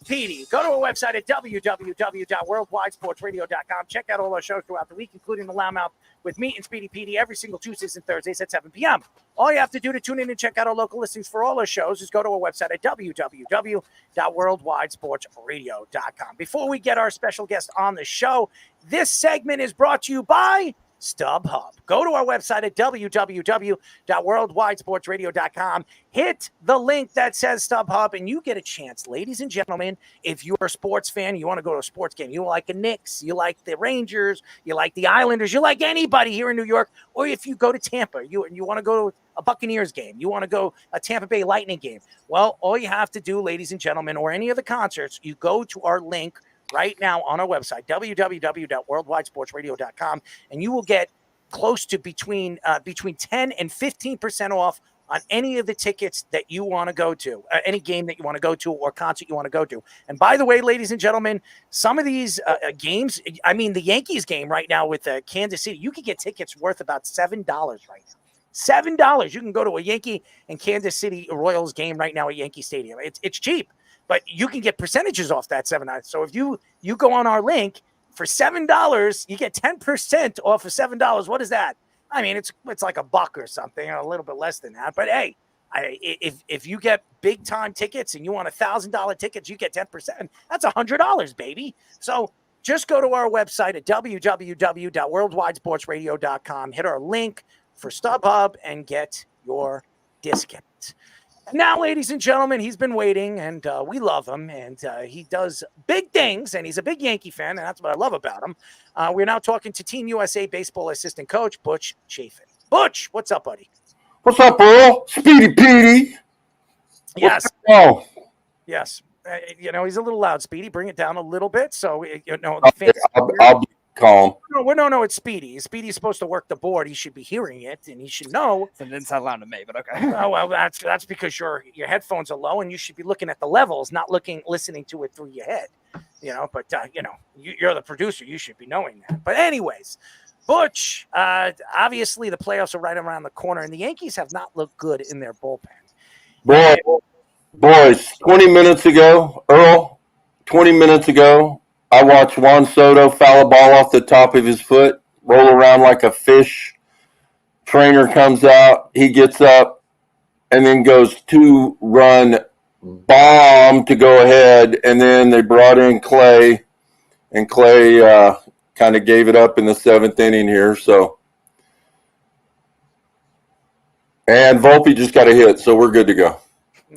Petey. Go to our website at www.worldwidesportsradio.com. Check out all our shows throughout the week, including the Loudmouth with me and Speedy Petey every single Tuesdays and Thursdays at 7 p.m. All you have to do to tune in and check out our local listings for all our shows is go to our website at www.worldwidesportsradio.com. Before we get our special guest on the show, this segment is brought to you by StubHub. Go to our website at www.worldwidesportsradio.com. Hit the link that says StubHub, and you get a chance, ladies and gentlemen. If you're a sports fan, you want to go to a sports game, you like the Knicks, you like the Rangers, you like the Islanders, you like anybody here in New York, or if you go to Tampa, you want to go to a Buccaneers game, you want to go a Tampa Bay Lightning game. Well, all you have to do, ladies and gentlemen, or any of the concerts, you go to our link right now on our website, www.worldwidesportsradio.com, and you will get close to between 10 and 15% off on any of the tickets that you want to go to, any game that you want to go to or concert you want to go to. And by the way, ladies and gentlemen, some of these games, I mean, the Yankees game right now with Kansas City, you can get tickets worth about $7 right now. $7. You can go to a Yankee and Kansas City Royals game right now at Yankee Stadium. It's cheap. But you can get percentages off that $7. So if you go on our link for $7, you get 10% off of $7. What is that? I mean, it's like $1 or something, or a little bit less than that. But hey, if you get big time tickets and you want $1,000 tickets, you get 10%. That's $100, baby. So just go to our website at www.worldwidesportsradio.com. Hit our link for StubHub and get your discount. Now, ladies and gentlemen, he's been waiting, and we love him, and he does big things, and he's a big Yankee fan, and that's what I love about him. We're now talking to Team USA baseball assistant coach, Butch Chaffin. Butch, what's up, buddy? What's up, Earl? Speedy Petey. Yes. Oh, Yes. He's a little loud, Speedy. Bring it down a little bit. So, I'll be calm. No, it's Speedy. Speedy's supposed to work the board. He should be hearing it, and he should know. It didn't sound loud to me, but okay. Oh, well, that's because your headphones are low, and you should be looking at the levels, not listening to it through your head. But you're the producer. You should be knowing that. But anyways, Butch, obviously the playoffs are right around the corner, and the Yankees have not looked good in their bullpen. Boys, 20 minutes ago, Earl, 20 minutes ago, I watched Juan Soto foul a ball off the top of his foot, roll around like a fish. Trainer comes out, he gets up, and then goes 2-run bomb to go ahead, and then they brought in Clay, and Clay kind of gave it up in the 7th inning here. So, and Volpe just got a hit, so we're good to go.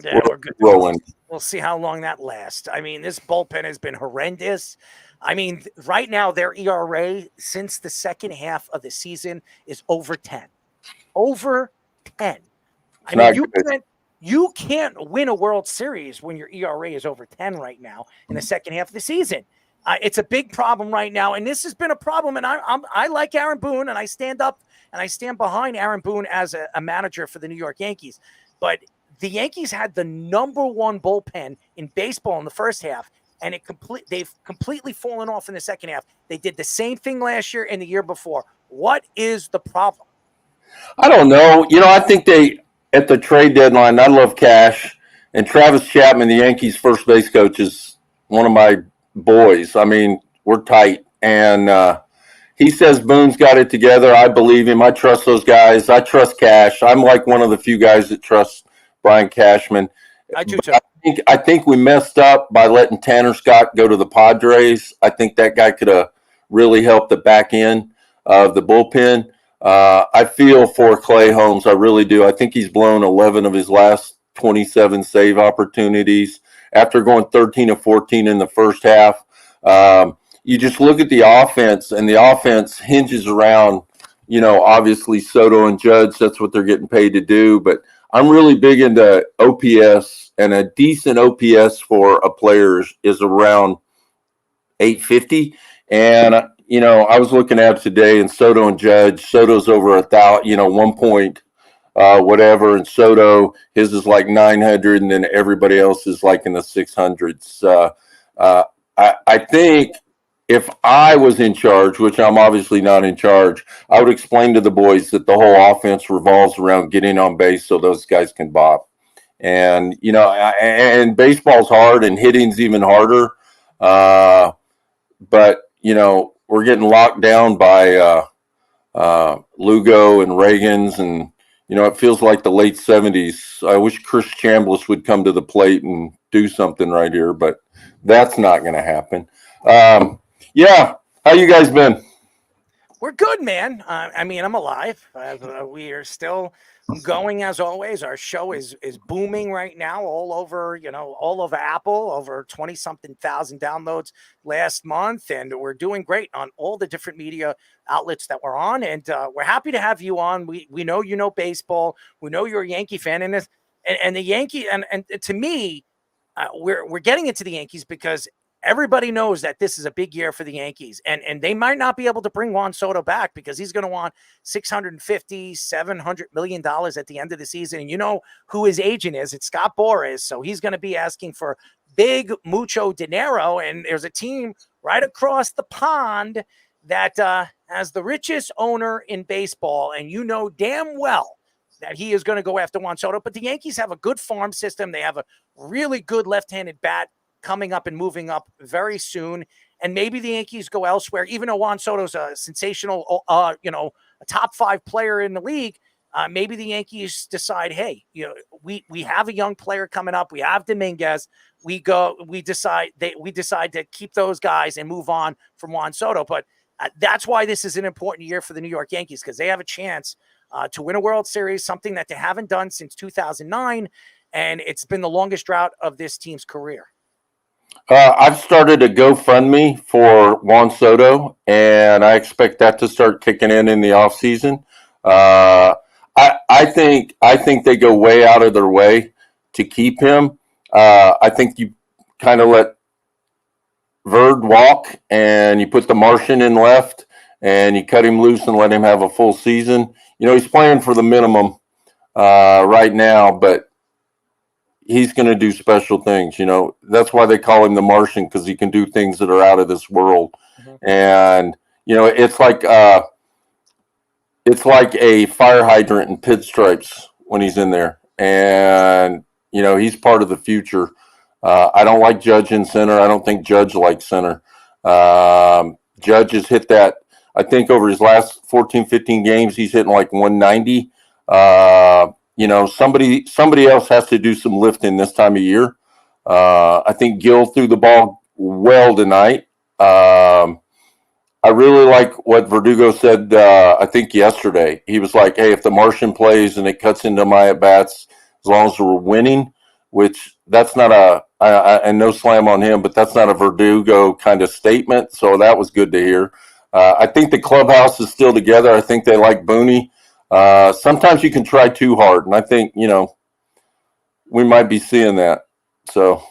Yeah, we're good. Rolling. We'll see how long that lasts. I mean, this bullpen has been horrendous. I mean, right now, their ERA since the second half of the season is over 10. Over 10. I mean, you can't win a World Series when your ERA is over 10 right now in the second half of the season. It's a big problem right now, and this has been a problem. And I like Aaron Boone, and I stand up and I stand behind Aaron Boone as a manager for the New York Yankees. But the Yankees had the number one bullpen in baseball in the first half, and they've completely fallen off in the second half. They did the same thing last year and the year before. What is the problem? I don't know. I think at the trade deadline, I love cash. And Travis Chapman, the Yankees' first base coach, is one of my boys. I mean, we're tight. And he says Boone's got it together. I believe him. I trust those guys. I trust Cash. I'm like one of the few guys that trust Brian Cashman. I do too. I think we messed up by letting Tanner Scott go to the Padres. I think that guy could have really helped the back end of the bullpen. I feel for Clay Holmes. I really do. I think he's blown 11 of his last 27 save opportunities after going 13 of 14 in the first half. You just look at the offense, and the offense hinges around, obviously Soto and Judge. That's what they're getting paid to do. But I'm really big into OPS, and a decent OPS for a player is around 850. And, I was looking at it today, and Soto and Judge, Soto's over 1,000, 1 point, whatever. And Soto, his is like 900, and then everybody else is like in the 600s. I think if I was in charge, which I'm obviously not in charge, I would explain to the boys that the whole offense revolves around getting on base so those guys can bop. And, and baseball's hard and hitting's even harder. But, we're getting locked down by Lugo and Reagan's, and, it feels like the late 70s. I wish Chris Chambliss would come to the plate and do something right here, but that's not going to happen. Yeah. How you guys been? We're good, man. I'm alive. We are still going as always. Our show is booming right now all over Apple, over 20-something thousand downloads last month. And we're doing great on all the different media outlets that we're on. And we're happy to have you on. We know you know baseball. We know you're a Yankee fan. And the Yankee, and to me, we're getting into the Yankees because everybody knows that this is a big year for the Yankees, and they might not be able to bring Juan Soto back because he's going to want $650-700 million at the end of the season. And you know who his agent is. It's Scott Boras. So he's going to be asking for big mucho dinero. And there's a team right across the pond that has the richest owner in baseball. And you know damn well that he is going to go after Juan Soto. But the Yankees have a good farm system. They have a really good left-handed bat coming up and moving up very soon. And maybe the Yankees go elsewhere, even though Juan Soto's a sensational, a top 5 player in the league. Maybe the Yankees decide, hey, we have a young player coming up. We have Dominguez. We decide to keep those guys and move on from Juan Soto. But that's why this is an important year for the New York Yankees, because they have a chance to win a World Series, something that they haven't done since 2009. And it's been the longest drought of this team's career. I've started a GoFundMe for Juan Soto, and I expect that to start kicking in the offseason. I think they go way out of their way to keep him. I think you kind of let Verd walk, and you put the Martian in left, and you cut him loose and let him have a full season. He's playing for the minimum right now, but he's going to do special things. That's why they call him the Martian, because he can do things that are out of this world. Mm-hmm. And it's like a fire hydrant in pinstripes when he's in there. And he's part of the future. I don't like Judge in center. I don't think Judge likes center. Judge has hit that. I think over his last 14, 15 games, he's hitting like 190. Somebody else has to do some lifting this time of year. I think Gill threw the ball well tonight. I really like what Verdugo said, I think yesterday. He was like, hey, if the Martian plays and it cuts into my at-bats, as long as we're winning, which that's not and no slam on him, but that's not a Verdugo kind of statement. So that was good to hear. I think the clubhouse is still together. I think they like Booney. Sometimes you can try too hard, and I think we might be seeing that. So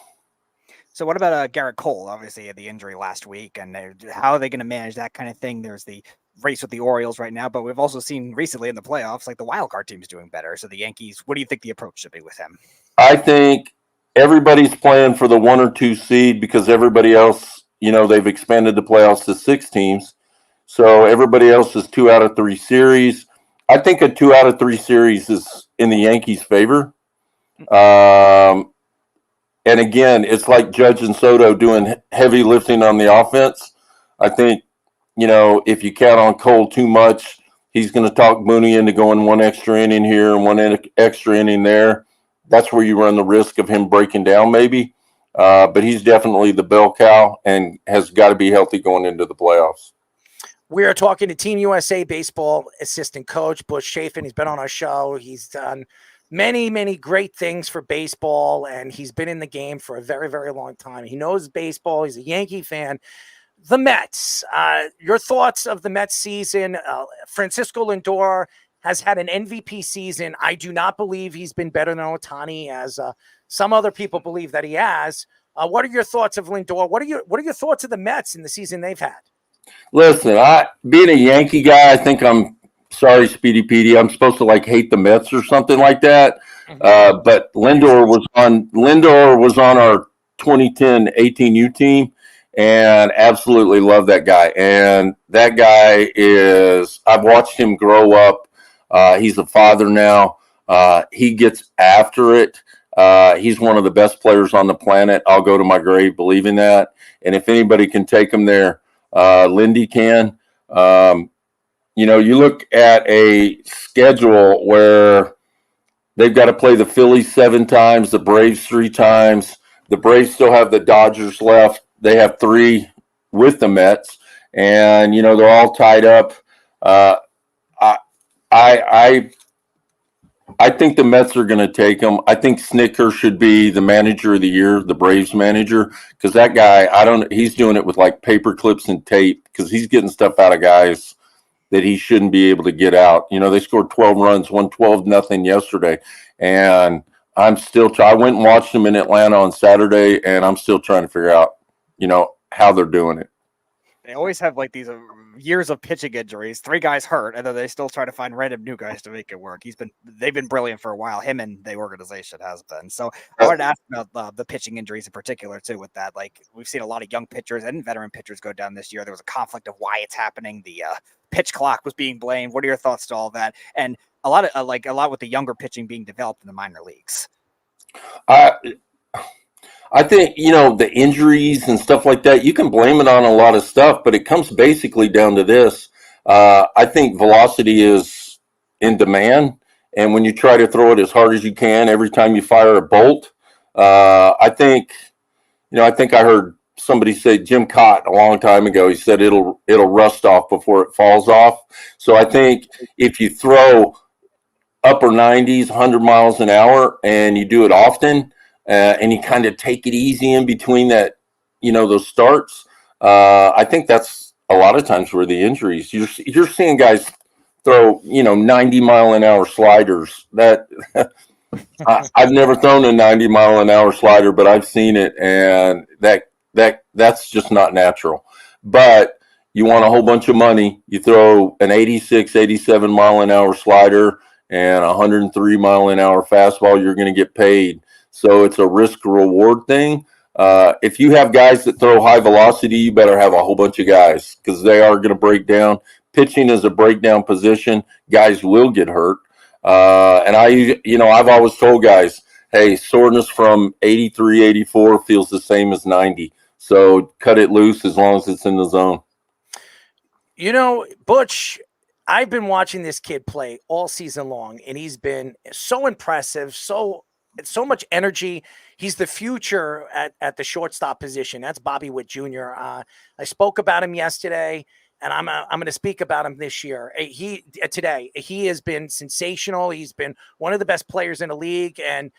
what about Garrett Cole? Obviously, had the injury last week, and how are they going to manage that kind of thing? There's the race with the Orioles right now, but we've also seen recently in the playoffs, like the wild card team is doing better. So the Yankees, what do you think the approach should be with him? I think everybody's playing for the 1 or 2 seed because everybody else, they've expanded the playoffs to 6 teams. So everybody else is 2 out of 3 series. I think a 2 out of 3 series is in the Yankees' favor. And again, it's like Judge and Soto doing heavy lifting on the offense. I think, if you count on Cole too much, he's going to talk Booney into going 1 extra inning here and 1 extra inning there. That's where you run the risk of him breaking down maybe. But he's definitely the bell cow and has got to be healthy going into the playoffs. We are talking to Team USA baseball assistant coach, Butch Chaffin. He's been on our show. He's done many, many great things for baseball, and he's been in the game for a very, very long time. He knows baseball. He's a Yankee fan. The Mets, your thoughts of the Mets season? Francisco Lindor has had an MVP season. I do not believe he's been better than Ohtani, as some other people believe that he has. What are your thoughts of Lindor? What are your thoughts of the Mets in the season they've had? Listen, being a Yankee guy, I think I'm sorry, Speedy Petey. I'm supposed to hate the Mets or something like that. But Lindor was on our 2010 18U team, and absolutely love that guy. And that guy I've watched him grow up. He's a father now. He gets after it. He's one of the best players on the planet. I'll go to my grave believing that. And if anybody can take him there, Lindy can. You look at a schedule where they've got to play the Phillies 7 times, the Braves 3 times. The Braves still have the Dodgers left. They have 3 with the Mets, and they're all tied up. I think the Mets are going to take him. I think Snicker should be the manager of the year, the Braves manager, because that guy, he's doing it with like paper clips and tape because he's getting stuff out of guys that he shouldn't be able to get out. They scored 12 runs, won 12-0 yesterday, and I went and watched them in Atlanta on Saturday, and I'm still trying to figure out, how they're doing it. They always have like these years of pitching injuries, 3 guys hurt, and then they still try to find random new guys to make it work. They've been brilliant for a while. Him and the organization has been. So I wanted to ask about the pitching injuries in particular too. With that, like we've seen a lot of young pitchers and veteran pitchers go down this year. There was a conflict of why it's happening. The pitch clock was being blamed. What are your thoughts to all that? And a lot with the younger pitching being developed in the minor leagues. I think, the injuries and stuff like that, you can blame it on a lot of stuff, but it comes basically down to this. I think velocity is in demand, and when you try to throw it as hard as you can every time you fire a bolt, I think I heard somebody say, Jim Cott a long time ago, he said it'll rust off before it falls off. So I think if you throw upper 90s, 100 miles an hour, and you do it often, and you kind of take it easy in between that, those starts. I think that's a lot of times where the injuries. You're seeing guys throw, 90-mile-an-hour sliders. That I've never thrown a 90-mile-an-hour slider, but I've seen it, and that's just not natural. But you want a whole bunch of money. You throw an 86, 87-mile-an-hour slider and a 103-mile-an-hour fastball, you're going to get paid. So it's a risk-reward thing. If you have guys that throw high velocity, you better have a whole bunch of guys because they are going to break down. Pitching is a breakdown position. Guys will get hurt. And I've always told guys, hey, soreness from 83, 84 feels the same as 90. So cut it loose as long as it's in the zone. Butch, I've been watching this kid play all season long, and he's been so impressive, so much energy. He's the future at the shortstop position. That's Bobby Witt Jr. I spoke about him yesterday, and I'm going to speak about him this year. Today, he has been sensational. He's been one of the best players in the league, and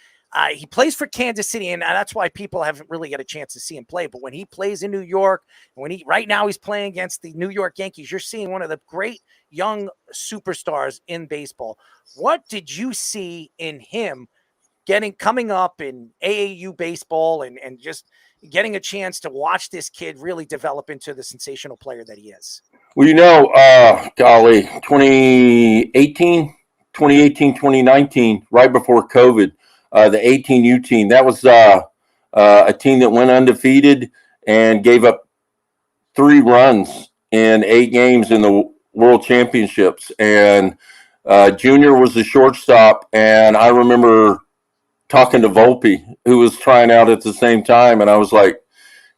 he plays for Kansas City, and that's why people haven't really got a chance to see him play. But when he plays in New York, right now he's playing against the New York Yankees, you're seeing one of the great young superstars in baseball. What did you see in him coming up in AAU baseball and just getting a chance to watch this kid really develop into the sensational player that he is? Well, 2018, 2019, right before COVID, the 18U team, that was a team that went undefeated and gave up 3 runs in 8 games in the World Championships. And Junior was the shortstop, and I remember talking to Volpe, who was trying out at the same time, and I was like,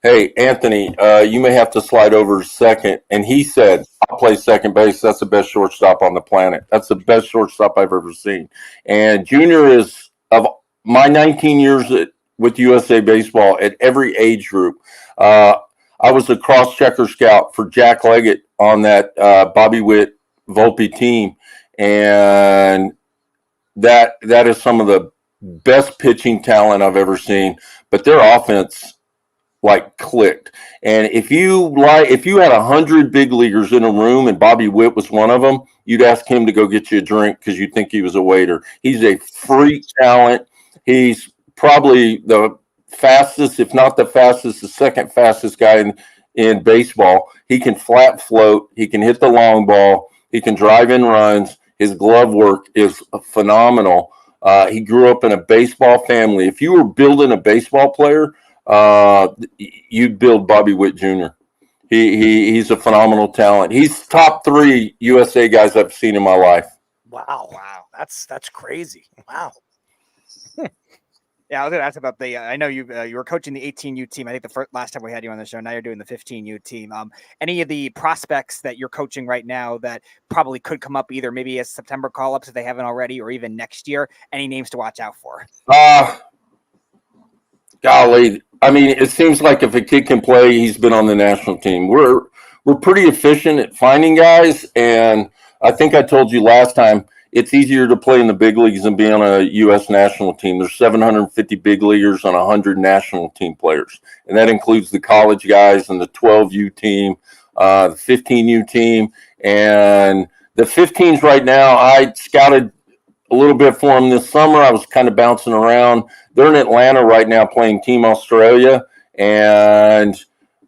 hey, Anthony, you may have to slide over to second. And he said, I'll play second base. That's the best shortstop on the planet. That's the best shortstop I've ever seen. And Junior is, of my 19 years with USA Baseball, at every age group. I was a cross-checker scout for Jack Leggett on that Bobby Witt Volpe team. And that is some of the best pitching talent I've ever seen. But their offense clicked. And if you had 100 big leaguers in a room and Bobby Witt was one of them, you'd ask him to go get you a drink because you'd think he was a waiter. He's a freak talent. He's probably the fastest, if not the fastest, the second fastest guy in baseball. He can flat float. He can hit the long ball. He can drive in runs. His glove work is phenomenal. He grew up in a baseball family. If you were building a baseball player, you'd build Bobby Witt Jr. He's a phenomenal talent. He's top 3 USA guys I've seen in my life. Wow. That's crazy. Wow. Yeah, I was going to ask about the. I know you were coaching the 18U team. I think the last time we had you on the show. Now you're doing the 15U team. Any of the prospects that you're coaching right now that probably could come up either maybe as September call-ups if they haven't already, or even next year? Any names to watch out for? Golly, I mean, it seems like if a kid can play, he's been on the national team. We're pretty efficient at finding guys, and I think I told you last time, it's easier to play in the big leagues than be on a U.S. national team. There's 750 big leaguers on 100 national team players, and that includes the college guys and the 12U team, the 15U team, and the 15s right now. I scouted a little bit for them this summer. I was kind of bouncing around. They're in Atlanta right now playing Team Australia, and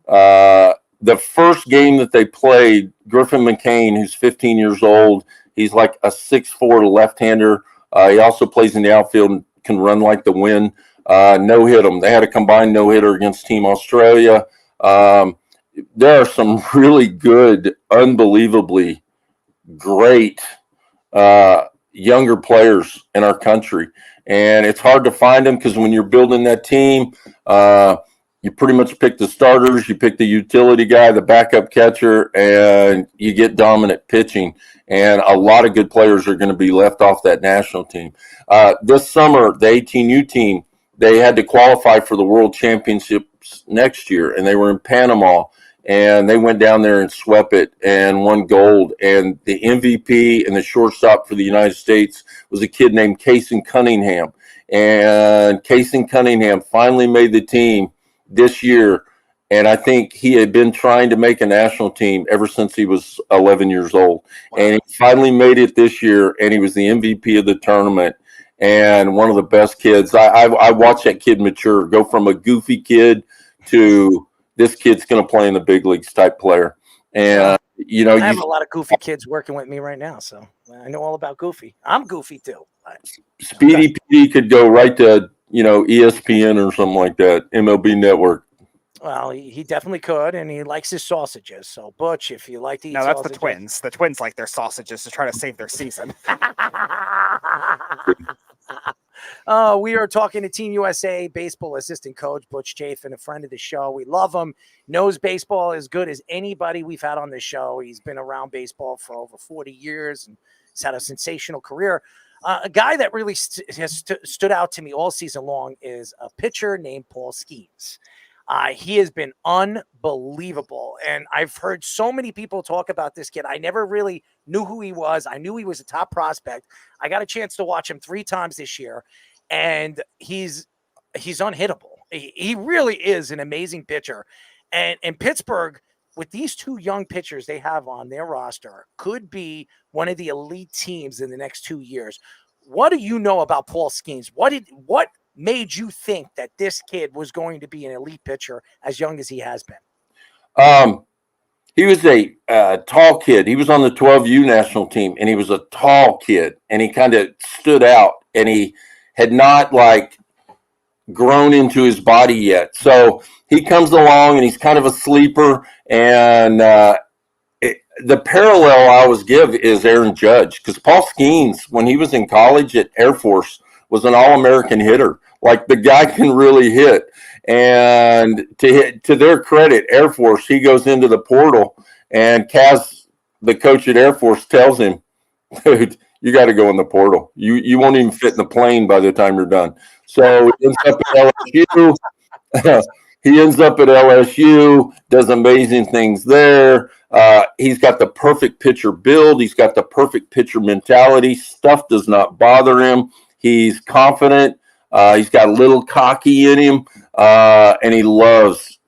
the first game that they played, Griffin McCain, who's 15 years old, he's like a 6'4" left-hander. He also plays in the outfield and can run like the wind. No-hit them. They had a combined no-hitter against Team Australia. There are some really good, unbelievably great younger players in our country. And it's hard to find them because when you're building that team, you pretty much pick the starters, you pick the utility guy, the backup catcher, and you get dominant pitching. And a lot of good players are going to be left off that national team. This summer, the 18U team, they had to qualify for the World Championships next year, and they were in Panama. And they went down there and swept it and won gold. And the MVP and the shortstop for the United States was a kid named Casey Cunningham. And Casey Cunningham finally made the team this year. And I think he had been trying to make a national team ever since he was 11 years old. And he finally made it this year, and he was the MVP of the tournament and one of the best kids. I watched that kid mature, go from a goofy kid to this kid's going to play in the big leagues type player. And, you know, I have a lot of goofy kids working with me right now, so I know all about Goofy. I'm goofy too. Speedy P could go right to, you know, ESPN or something like that, MLB Network. Well, he definitely could, and he likes his sausages. So, Butch, if you like to eat No, that's sausages, the Twins. The Twins like their sausages to try to save their season. We are talking to Team USA baseball assistant coach Butch Chaffin, a friend of the show. We love him. Knows baseball as good as anybody we've had on the show. He's been around baseball for over 40 years and he's had a sensational career. A guy that really has stood out to me all season long is a pitcher named Paul Skeens. He has been unbelievable. And I've heard so many people talk about this kid. I never really knew who he was. I knew he was a top prospect. I got a chance to watch him 3 times this year, and he's unhittable. He really is an amazing pitcher. And in Pittsburgh, with these 2 young pitchers they have on their roster, could be one of the elite teams in the next 2 years. What do you know about Paul Skeens? What made you think that this kid was going to be an elite pitcher as young as he has been? He was a tall kid. He was on the 12U national team, and he was a tall kid, and he kind of stood out, and he had not like grown into his body yet. So he comes along, and he's kind of a sleeper. And the parallel I always give is Aaron Judge, because Paul Skeens, when he was in college at Air Force, was an All-American hitter. Like, the guy can really hit. And to their credit, Air Force, he goes into the portal, and Kaz, the coach at Air Force, tells him, dude, you got to go in the portal. You won't even fit in the plane by the time you're done. So he ends up at LSU. He ends up at LSU, does amazing things there. He's got the perfect pitcher build. He's got the perfect pitcher mentality. Stuff does not bother him. He's confident. He's got a little cocky in him, and he loves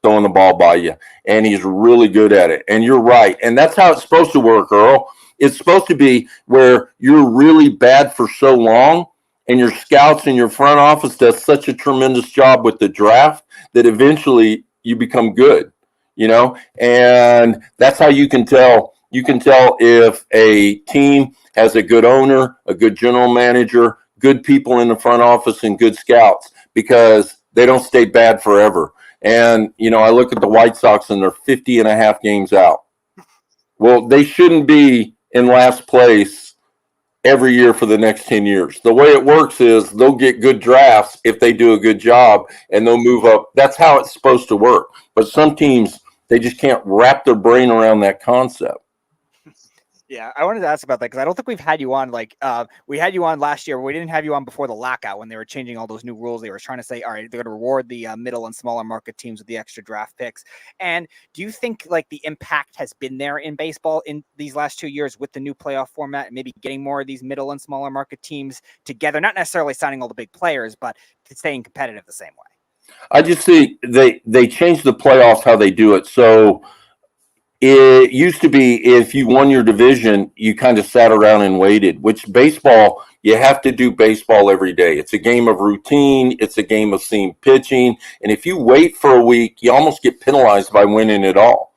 throwing the ball by you, and he's really good at it. And you're right, and that's how it's supposed to work, Earl. It's supposed to be where you're really bad for so long, and your scouts and your front office does such a tremendous job with the draft that eventually you become good, you know? And that's how you can tell. You can tell if a team has a good owner, a good general manager, good people in the front office, and good scouts, because they don't stay bad forever. And, you know, I look at the White Sox, and they're 50 and a half games out. Well, they shouldn't be in last place every year for the next 10 years. The way it works is they'll get good drafts if they do a good job, and they'll move up. That's how it's supposed to work. But some teams, they just can't wrap their brain around that concept. Yeah, I wanted to ask about that because I don't think we've had you on. We had you on last year. But we didn't have you on before the lockout when they were changing all those new rules. They were trying to say, all right, they're going to reward the middle and smaller market teams with the extra draft picks. And do you think the impact has been there in baseball in these last 2 years with the new playoff format and maybe getting more of these middle and smaller market teams together, not necessarily signing all the big players, but staying competitive the same way? I just see they changed the playoffs how they do it. So it used to be if you won your division, you kind of sat around and waited, which baseball, you have to do baseball every day. It's a game of routine. It's a game of seeing pitching. And if you wait for a week, you almost get penalized by winning it all.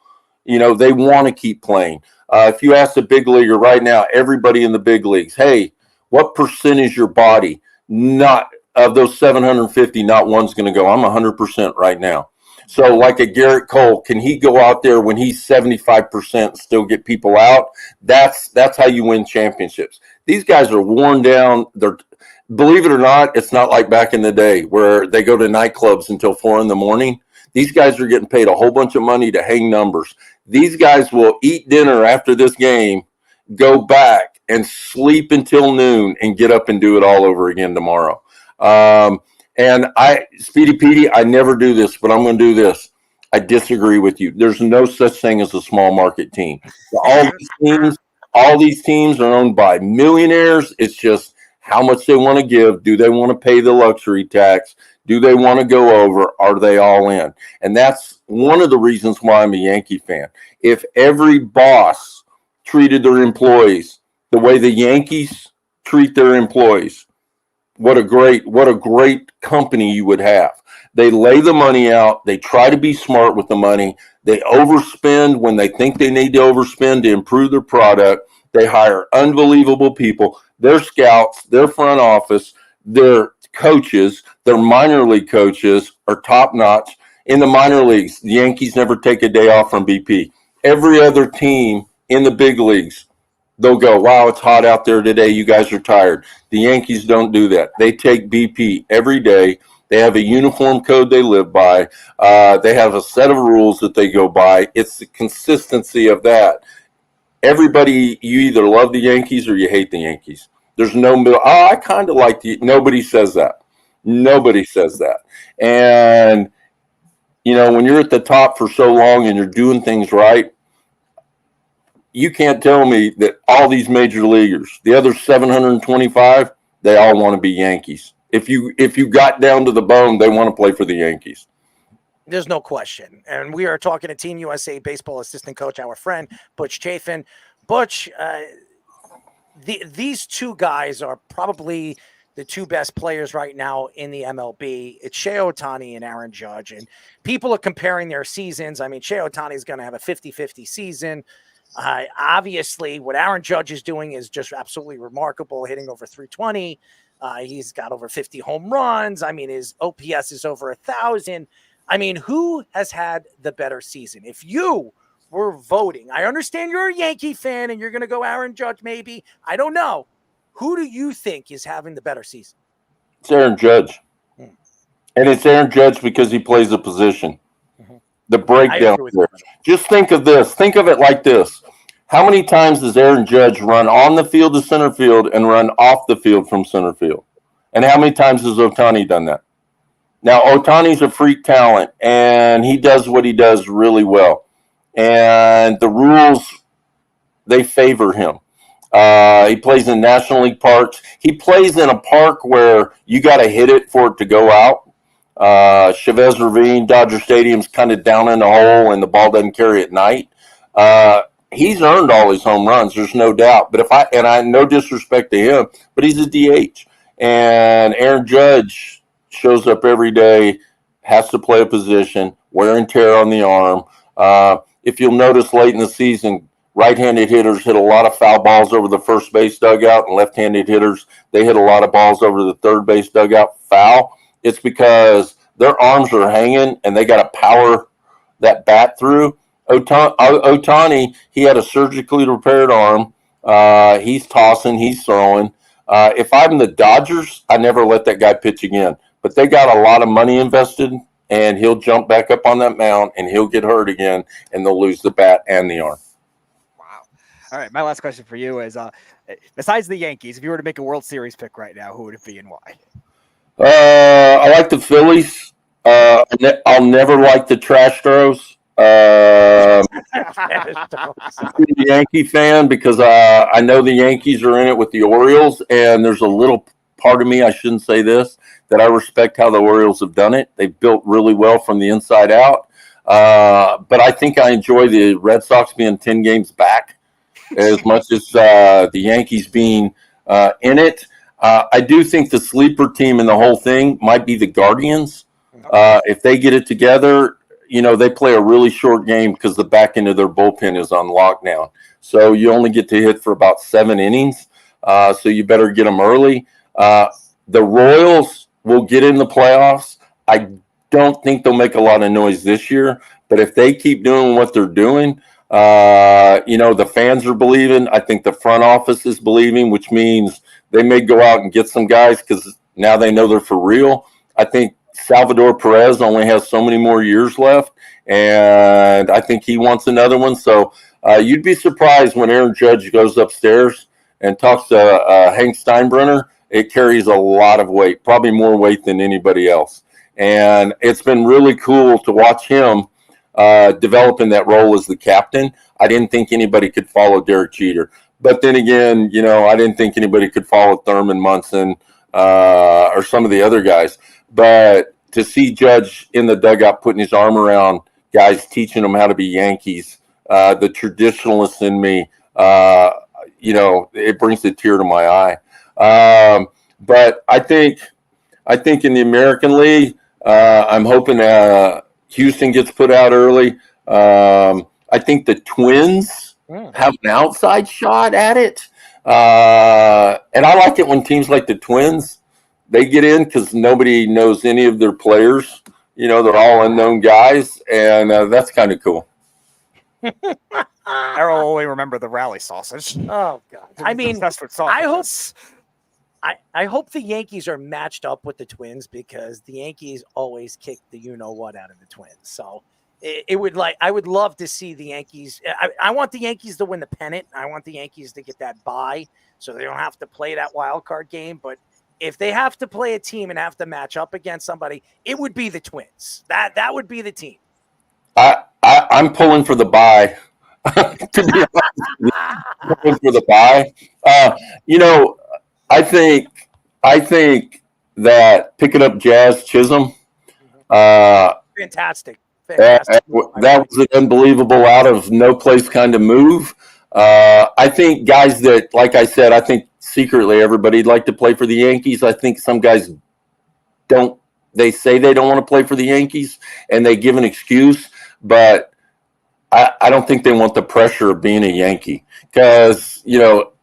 They want to keep playing. If you ask a big leaguer right now, everybody in the big leagues, hey, what percent is your body? Not of those 750, not one's going to go, I'm 100% right now. So like a Garrett Cole, can he go out there when he's 75% and still get people out? That's how you win championships. These guys are worn down. Believe it or not, it's not like back in the day where they go to nightclubs until 4 a.m. These guys are getting paid a whole bunch of money to hang numbers. These guys will eat dinner after this game, go back and sleep until noon and get up and do it all over again tomorrow. And Speedy Petey, I never do this, but I'm going to do this. I disagree with you. There's no such thing as a small market team. All these teams are owned by millionaires. It's just how much they want to give. Do they want to pay the luxury tax? Do they want to go over? Are they all in? And that's one of the reasons why I'm a Yankee fan. If every boss treated their employees the way the Yankees treat their employees, what a great company you would have. They lay the money out. They try to be smart with the money. They overspend when they think they need to overspend to improve their product. They hire unbelievable people. Their scouts, their front office, their coaches, their minor league coaches are top notch. In the minor leagues, the Yankees never take a day off from BP. Every other team in the big leagues, they'll go, wow, it's hot out there today. You guys are tired. The Yankees don't do that. They take BP every day. They have a uniform code they live by. They have a set of rules that they go by. It's the consistency of that. Everybody, you either love the Yankees or you hate the Yankees. There's no middle. I kind of like nobody says that. Nobody says that. And, when you're at the top for so long and you're doing things right, you can't tell me that all these major leaguers, the other 725, they all want to be Yankees. If you got down to the bone, they want to play for the Yankees. There's no question. And we are talking to Team USA baseball assistant coach, our friend, Butch Chaffin. Butch, these two guys are probably the two best players right now in the MLB. It's Shohei Ohtani and Aaron Judge. And people are comparing their seasons. I mean, Shohei Ohtani is going to have a 50-50 season. Obviously, what Aaron Judge is doing is just absolutely remarkable, hitting over 320. He's got over 50 home runs. I mean, his OPS is over 1,000. I mean, who has had the better season? If you were voting, I understand you're a Yankee fan and you're going to go Aaron Judge maybe. I don't know. Who do you think is having the better season? It's Aaron Judge. And it's Aaron Judge because he plays a position. The breakdown there. Just think of this. Think of it like this. How many times does Aaron Judge run on the field to center field and run off the field from center field? And how many times has Ohtani done that? Now, Ohtani's a freak talent, and he does what he does really well. And the rules, they favor him. He plays in National League parks. He plays in a park where you got to hit it for it to go out. Chavez Ravine, Dodger Stadium's kind of down in the hole, and the ball doesn't carry at night. He's earned all his home runs, there's no doubt. But I no disrespect to him, but he's a DH. And Aaron Judge shows up every day, has to play a position, wear and tear on the arm. If you'll notice late in the season, right-handed hitters hit a lot of foul balls over the first base dugout, and left-handed hitters, they hit a lot of balls over the third base dugout foul. It's because their arms are hanging, and they got to power that bat through. Ohtani, he had a surgically repaired arm. He's tossing, he's throwing. If I'm the Dodgers, I never let that guy pitch again. But they got a lot of money invested, and he'll jump back up on that mound, and he'll get hurt again, and they'll lose the bat and the arm. All right, my last question for you is: besides the Yankees, if you were to make a World Series pick right now, who would it be and why? I like the Phillies. I'll never like the Trash Throws. I'm a Yankee fan because I know the Yankees are in it with the Orioles, and there's a little part of me, I shouldn't say this, that I respect how the Orioles have done it. They've built really well from the inside out. But I think I enjoy the Red Sox being 10 games back as much as the Yankees being in it. I do think the sleeper team in the whole thing might be the Guardians. If they get it together, they play a really short game because the back end of their bullpen is on lockdown. So you only get to hit for about 7 innings. So you better get them early. The Royals will get in the playoffs. I don't think they'll make a lot of noise this year, but if they keep doing what they're doing, the fans are believing. I think the front office is believing, which means they may go out and get some guys because now they know they're for real. I think Salvador Perez only has so many more years left, and I think he wants another one. So you'd be surprised when Aaron Judge goes upstairs and talks to Hank Steinbrenner. It carries a lot of weight, probably more weight than anybody else. And it's been really cool to watch him develop in that role as the captain. I didn't think anybody could follow Derek Jeter. But then again, I didn't think anybody could follow Thurman Munson or some of the other guys. But to see Judge in the dugout putting his arm around guys, teaching them how to be Yankees, the traditionalists in me, it brings a tear to my eye. But I think in the American League, I'm hoping Houston gets put out early. I think the Twins have an outside shot at it. And I like it when teams like the Twins, they get in because nobody knows any of their players. They're all unknown guys, and that's kind of cool. I will only remember the rally sausage. Oh God! I mean, that's what I hope the Yankees are matched up with the Twins because the Yankees always kick the what out of the Twins. So I would love to see the Yankees. I want the Yankees to win the pennant. I want the Yankees to get that bye so they don't have to play that wild card game. But if they have to play a team and have to match up against somebody, it would be the Twins. That would be the team. I'm pulling for the bye. To be honest, I'm pulling for the bye. I think that picking up Jazz Chisholm, fantastic. That was an unbelievable out of no place kind of move. I think guys that, like I said, I think secretly everybody'd like to play for the Yankees. I think some guys don't. They say they don't want to play for the Yankees, and they give an excuse, but I don't think they want the pressure of being a Yankee because,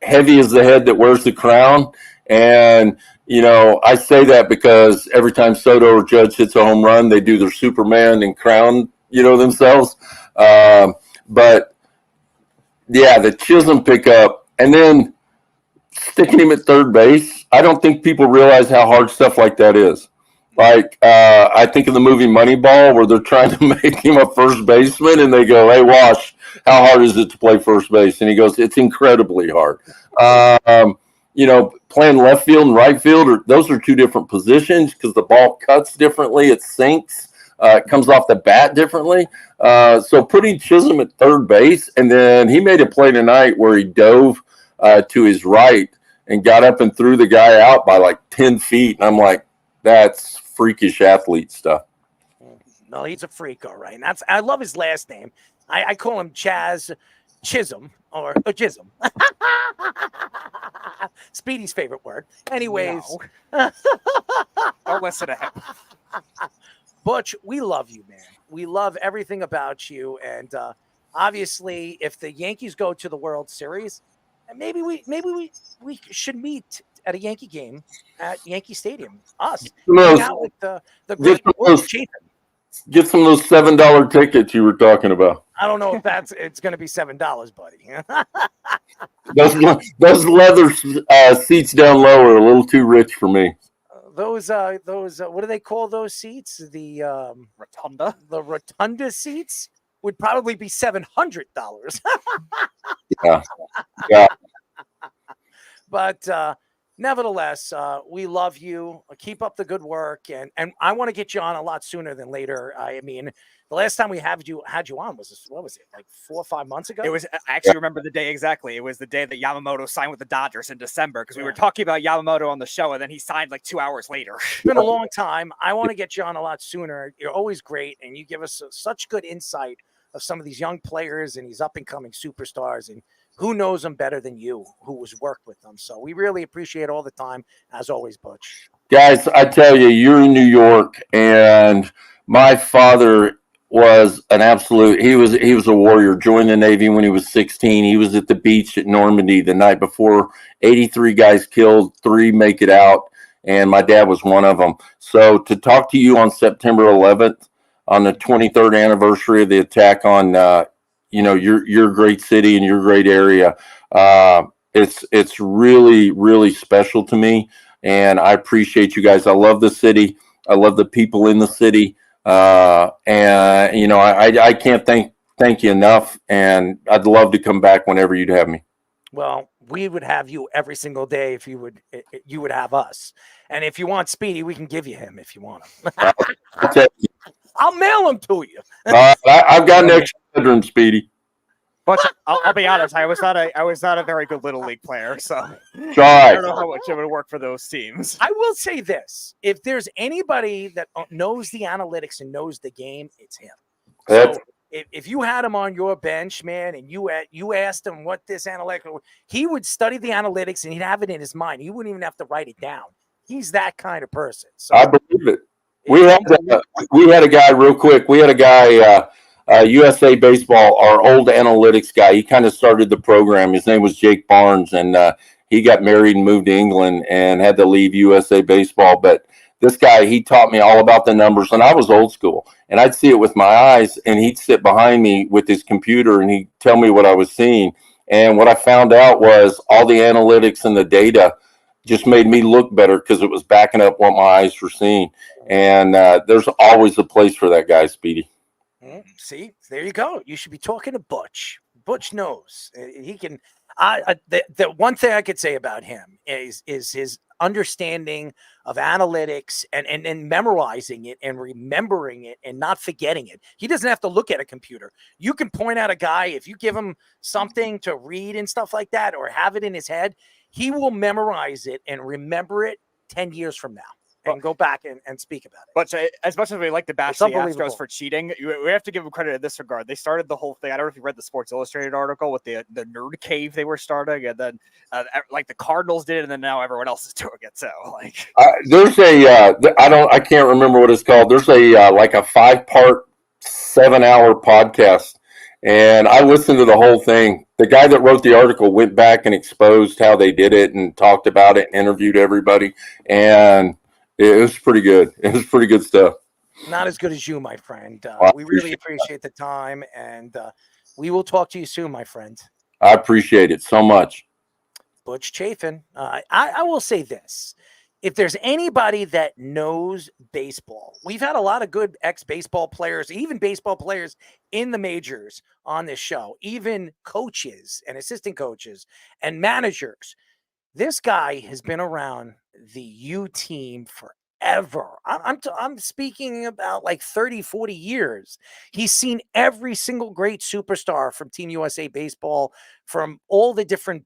heavy is the head that wears the crown. And, I say that because every time Soto or Judge hits a home run, they do their Superman and crown, themselves. But, yeah, the Chisholm pickup and then sticking him at third base, I don't think people realize how hard stuff like that is. Like, I think of the movie Moneyball where they're trying to make him a first baseman and they go, "Hey, Wash, how hard is it to play first base?" And he goes, "It's incredibly hard." Playing left field and right field, those are two different positions because the ball cuts differently. It sinks. It comes off the bat differently. So putting Chisholm at third base, and then he made a play tonight where he dove to his right and got up and threw the guy out by like 10 feet. And I'm like, that's freakish athlete stuff. No, he's a freak, all right. And I love his last name. I call him Chaz Chisholm or Chisholm. Speedy's favorite word. Anyways. No. Don't listen to him. Butch, we love you, man. We love everything about you. And obviously, if the Yankees go to the World Series, maybe we should meet at a Yankee game at Yankee Stadium. Us. Hang out with the great Butch Chaffin. Get some of those $7 tickets you were talking about. I don't know if it's going to be $7, buddy. Those leather seats down low are a little too rich for me. Those what do they call those seats? The rotunda. The rotunda seats would probably be $700. Yeah. Yeah. But nevertheless, we love you. Keep up the good work, and I want to get you on a lot sooner than later. I mean, the last time we had you on was what was it, like 4 or 5 months ago? It was. I actually remember the day exactly. It was the day that Yamamoto signed with the Dodgers in December, because we were talking about Yamamoto on the show, and then he signed like 2 hours later. It's been a long time. I want to get you on a lot sooner. You're always great, and you give us such good insight of some of these young players and these up and coming superstars, and who knows them better than you, who has worked with them. So we really appreciate all the time, as always, Butch. Guys, I tell you, you're in New York, and my father was an absolute. He was a warrior. Joined the Navy when he was 16. He was at the beach at Normandy the night before. 83 guys killed, 3 make it out, and my dad was one of them. So to talk to you on September 11th, on the 23rd anniversary of the attack on your great city and your great area, it's really, really special to me, and I appreciate you guys. I love the city. I love the people in the city, and I can't thank you enough, and I'd love to come back whenever you'd have me. Well, we would have you every single day if you would have us. And if you want Speedy, we can give you him if you want him. I'll mail him to you. I've got an extra bedroom, Speedy. But I'll be honest, I was not a very good little league player, so Try. I don't know how much it would work for those teams. I will say this: if there's anybody that knows the analytics and knows the game, it's him. So if you had him on your bench, man, and you asked him what this analytics, he would study the analytics and he'd have it in his mind. He wouldn't even have to write it down. He's that kind of person. So I believe it. We had a guy real quick. We had a guy, USA Baseball, our old analytics guy. He kind of started the program. His name was Jake Barnes, and he got married and moved to England and had to leave USA Baseball. But this guy, he taught me all about the numbers, and I was old school, and I'd see it with my eyes, and he'd sit behind me with his computer, and he'd tell me what I was seeing. And what I found out was all the analytics and the data just made me look better because it was backing up what my eyes were seeing. And there's always a place for that guy, Speedy. See, there you go. You should be talking to Butch. Butch knows. He can. The one thing I could say about him is his understanding of analytics and memorizing it and remembering it and not forgetting it. He doesn't have to look at a computer. You can point out a guy, if you give him something to read and stuff like that, or have it in his head, he will memorize it and remember it 10 years from now and go back and speak about it. But as much as we like to bash the Astros for cheating, we have to give them credit in this regard. They started the whole thing. I don't know if you read the Sports Illustrated article with the nerd cave they were starting, and then like the Cardinals did it, and then now everyone else is doing it. So like, there's I can't remember what it's called. There's like a 5-part, 7-hour podcast, and I listened to the whole thing. The guy that wrote the article went back and exposed how they did it and talked about it and interviewed everybody, and it was pretty good. It was pretty good stuff. Not as good as you, my friend. We really appreciate the time, and we will talk to you soon, my friend. I appreciate it so much. Butch Chaffin. I will say this. If there's anybody that knows baseball, we've had a lot of good ex-baseball players, even baseball players in the majors on this show, even coaches and assistant coaches and managers. This guy has been around the U team forever. I'm speaking about like 30, 40 years. He's seen every single great superstar from Team USA Baseball, from all the different,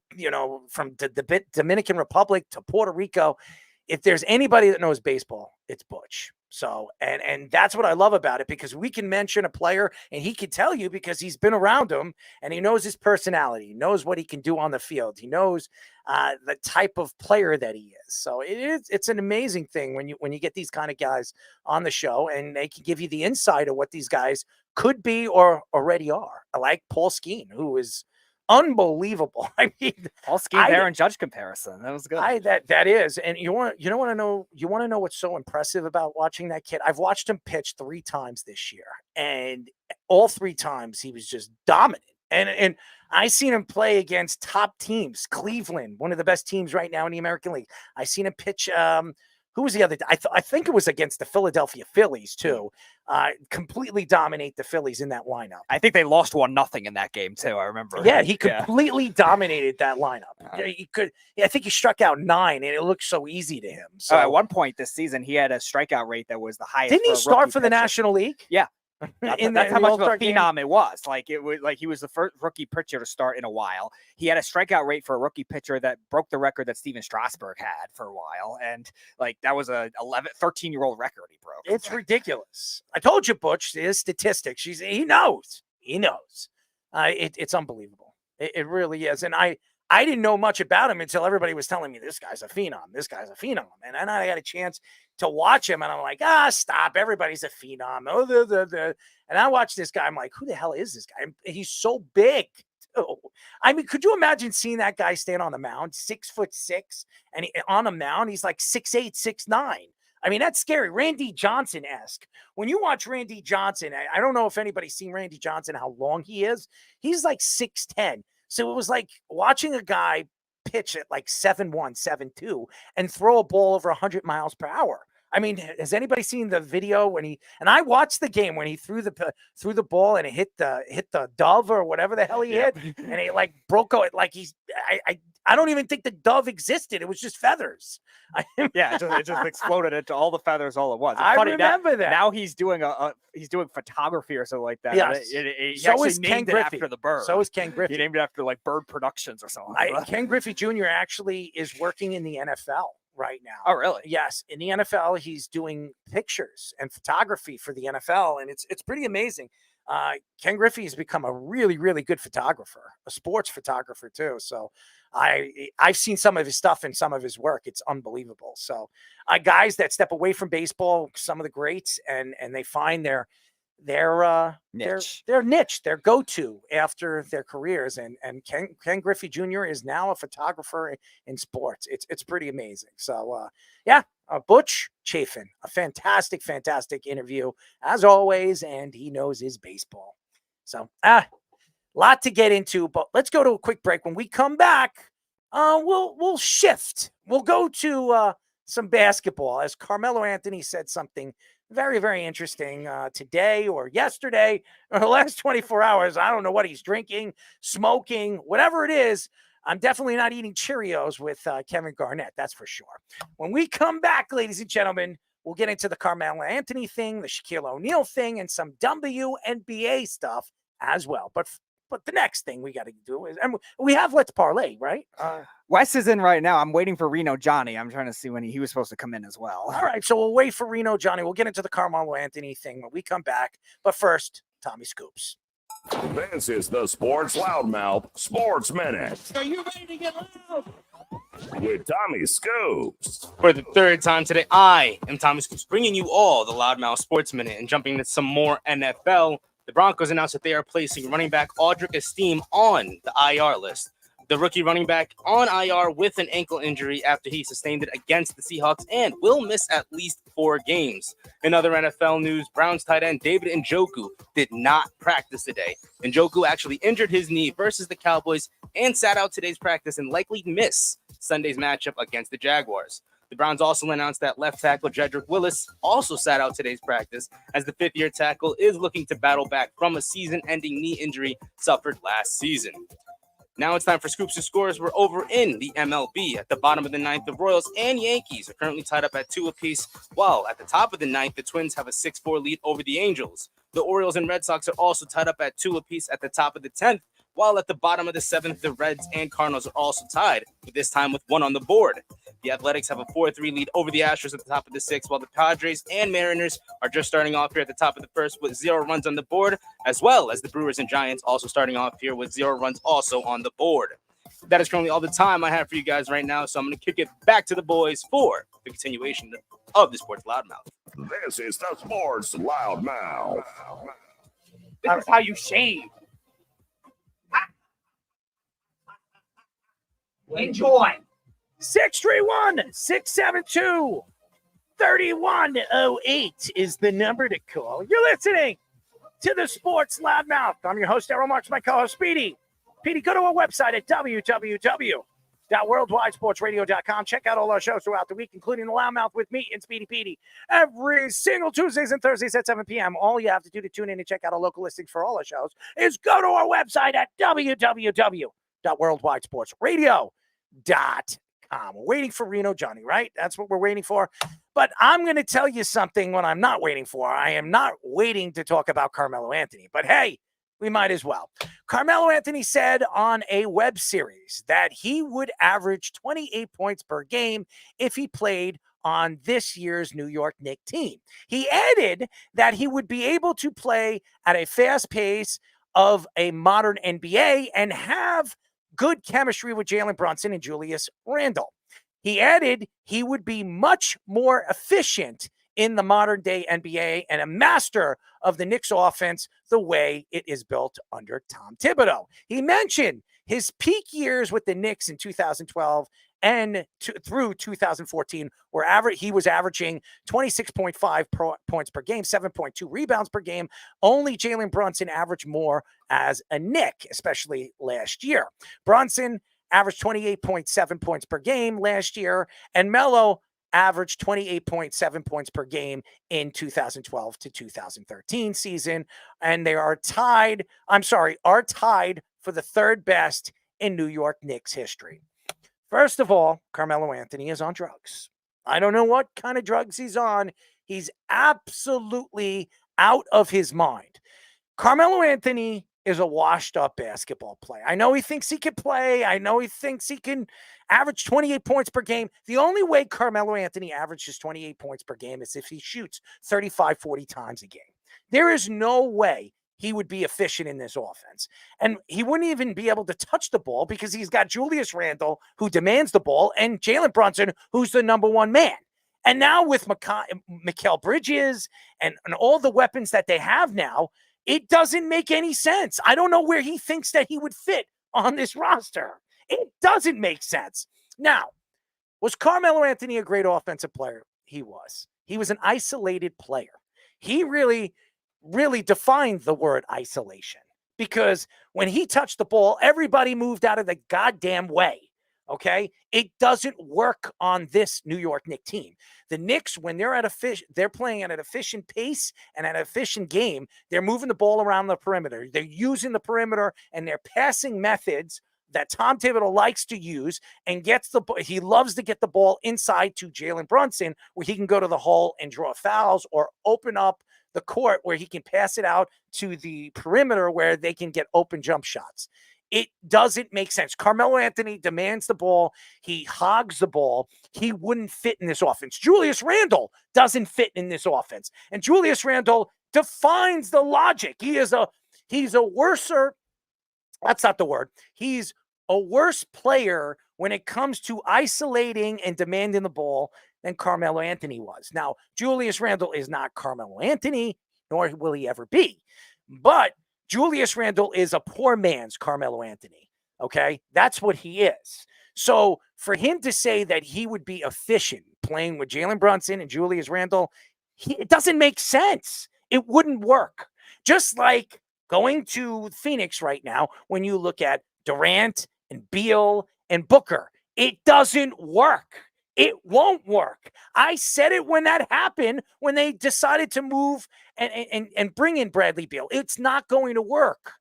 from the Dominican Republic to Puerto Rico. If there's anybody that knows baseball, it's Butch. So, and that's what I love about it, because we can mention a player and he can tell you because he's been around him and he knows his personality. He knows what he can do on the field. He knows the type of player that he is. So it's an amazing thing when you get these kind of guys on the show, and they can give you the insight of what these guys could be or already are. I like Paul Skeen, who is unbelievable. I mean, Paul Skeen, Aaron Judge comparison. That was good. That is. And you want to know what's so impressive about watching that kid? I've watched him pitch 3 times this year, and all 3 times he was just dominant. And I seen him play against top teams. Cleveland, one of the best teams right now in the American League. I seen him pitch. Who was the other? I think it was against the Philadelphia Phillies too. Completely dominate the Phillies in that lineup. I think they lost 1-0 in that game too. I remember. Yeah, he completely dominated that lineup. He could. Yeah, I think he struck out 9, and it looked so easy to him. So at one point this season, he had a strikeout rate that was the highest. Didn't he start for the National League? Yeah. That's how much of a phenom it was. Like it was like he was the first rookie pitcher to start in a while. He had a strikeout rate for a rookie pitcher that broke the record that Steven Strasburg had for a while, and like that was a 13-year-old record he broke. It's ridiculous. I told you, Butch. His statistics. He knows. He knows. It's unbelievable. It really is. And I didn't know much about him until everybody was telling me this guy's a phenom. This guy's a phenom. And then I got a chance to watch him, and I'm like, stop. Everybody's a phenom. And I watched this guy. I'm like, who the hell is this guy? He's so big. I mean, could you imagine seeing that guy stand on the mound, 6'6", and on a mound, he's like 6'8", 6'9". I mean, that's scary. Randy Johnson-esque. When you watch Randy Johnson, I don't know if anybody's seen Randy Johnson, how long he is. He's like 6'10". So it was like watching a guy pitch at like 7'1", 7'2", and throw a ball over 100 miles per hour. I mean, has anybody seen the video when I watched the game when he threw the ball and it hit the dove or whatever the hell he hit, and it like broke out like I don't even think the dove existed. It was just feathers. It just exploded into all the feathers all at once. It's I funny, remember that. Now he's doing he's doing photography or something like that. Yes. He So actually is Ken named it Griffey. after the bird. So is Ken Griffey. He named it after like Bird Productions or something. Ken Griffey Jr. actually is working in the NFL right now. Oh, really? Yes. In the NFL, he's doing pictures and photography for the NFL, and it's pretty amazing. Ken Griffey has become a really, really good photographer, a sports photographer too. So I've seen some of his stuff and some of his work. It's unbelievable. So guys that step away from baseball, some of the greats, and they find their niche, their go-to after their careers. And Ken Griffey Jr. is now a photographer in sports. It's pretty amazing. So Butch Chaffin, a fantastic interview as always, and he knows his baseball. So lot to get into, but let's go to a quick break. When we come back, we'll shift. We'll go to some basketball, as Carmelo Anthony said something very, very interesting today or yesterday or the last 24 hours. I don't know what he's drinking, smoking, whatever it is. I'm definitely not eating Cheerios with Kevin Garnett, that's for sure. When we come back, ladies and gentlemen, we'll get into the Carmelo Anthony thing, the Shaquille O'Neal thing, and some WNBA stuff as well. But the next thing we got to do is, and we have Let's Parlay, right? Wes is in right now. I'm waiting for Reno Johnny. I'm trying to see when he was supposed to come in as well. All right, so we'll wait for Reno Johnny. We'll get into the Carmelo Anthony thing when we come back. But first, Tommy Scoops. This is the Sports Loudmouth Sports Minute. Are you ready to get loud? With Tommy Scoops. For the third time today, I am Tommy Scoops, bringing you all the Loudmouth Sports Minute and jumping into some more NFL. The Broncos announced that they are placing running back Audric Esteem on the IR list. The rookie running back on IR with an ankle injury after he sustained it against the Seahawks and will miss at least 4 games. In other NFL news, Browns tight end David Njoku did not practice today. Njoku actually injured his knee versus the Cowboys and sat out today's practice and likely miss Sunday's matchup against the Jaguars. The Browns also announced that left tackle Jedrick Willis also sat out today's practice, as the fifth-year tackle is looking to battle back from a season-ending knee injury suffered last season. Now it's time for Scoops and Scores. We're over in the MLB. At the bottom of the ninth, the Royals and Yankees are currently tied up at 2 apiece, while at the top of the ninth, the Twins have a 6-4 lead over the Angels. The Orioles and Red Sox are also tied up at 2 apiece at the top of the 10th, while at the bottom of the 7th, the Reds and Cardinals are also tied, but this time with 1 on the board. The Athletics have a 4-3 lead over the Astros at the top of the 6th, while the Padres and Mariners are just starting off here at the top of the 1st with 0 runs on the board, as well as the Brewers and Giants also starting off here with 0 runs also on the board. That is currently all the time I have for you guys right now, so I'm going to kick it back to the boys for the continuation of the Sports Loudmouth. This is the Sports Loudmouth. This is how you shave. Enjoy. 631-672-3108 is the number to call. You're listening to the Sports Loudmouth. I'm your host, Errol Marks, my co-host, Speedy. Petey, go to our website at www.worldwidesportsradio.com. Check out all our shows throughout the week, including the Loudmouth with me and Speedy Petey every single Tuesdays and Thursdays at 7 p.m. All you have to do to tune in and check out our local listings for all our shows is go to our website at www.worldwidesportsradio.com. We're waiting for Reno Johnny, right? That's what we're waiting for. But I'm going to tell you something when I'm not waiting for. I am not waiting to talk about Carmelo Anthony. But hey, we might as well. Carmelo Anthony said on a web series that he would average 28 points per game if he played on this year's New York Knicks team. He added that he would be able to play at a fast pace of a modern NBA and have good chemistry with Jalen Brunson and Julius Randle. He added he would be much more efficient in the modern day NBA and a master of the Knicks offense the way it is built under Tom Thibodeau. He mentioned his peak years with the Knicks in 2012 and through 2014 he was averaging 26.5 points per game, 7.2 rebounds per game. Only Jalen Brunson averaged more as a Knick, especially last year. Brunson averaged 28.7 points per game last year, and Melo averaged 28.7 points per game in 2012 to 2013 season. And they are tied for the third best in New York Knicks history. First of all, Carmelo Anthony is on drugs. I don't know what kind of drugs he's on. He's absolutely out of his mind. Carmelo Anthony is a washed-up basketball player. I know he thinks he can play. I know he thinks he can average 28 points per game. The only way Carmelo Anthony averages 28 points per game is if he shoots 35, 40 times a game. There is no way he would be efficient in this offense. And he wouldn't even be able to touch the ball because he's got Julius Randle, who demands the ball, and Jalen Brunson, who's the number one man. And now with Mikal Bridges and all the weapons that they have now, it doesn't make any sense. I don't know where he thinks that he would fit on this roster. It doesn't make sense. Now, was Carmelo Anthony a great offensive player? He was. He was an isolated player. He really defined the word isolation because when he touched the ball, everybody moved out of the goddamn way. Okay, it doesn't work on this New York Knicks team. The Knicks, when they're playing at an efficient pace and at an efficient game, they're moving the ball around the perimeter. They're using the perimeter and their passing methods that Tom Thibodeau likes to use and he loves to get the ball inside to Jalen Brunson where he can go to the hole and draw fouls or open up the court where he can pass it out to the perimeter where they can get open jump shots. It doesn't make sense. Carmelo Anthony demands the ball. He hogs the ball. He wouldn't fit in this offense. Julius Randle doesn't fit in this offense. And Julius Randle defines the logic. He's a worser, that's not the word. He's a worse player when it comes to isolating and demanding the ball than Carmelo Anthony was. Now, Julius Randle is not Carmelo Anthony, nor will he ever be. But Julius Randle is a poor man's Carmelo Anthony, okay? That's what he is. So for him to say that he would be efficient playing with Jalen Brunson and Julius Randle, it doesn't make sense. It wouldn't work. Just like going to Phoenix right now, when you look at Durant and Beal and Booker, it doesn't work. It won't work. I said it when that happened, when they decided to move and bring in Bradley Beal. It's not going to work.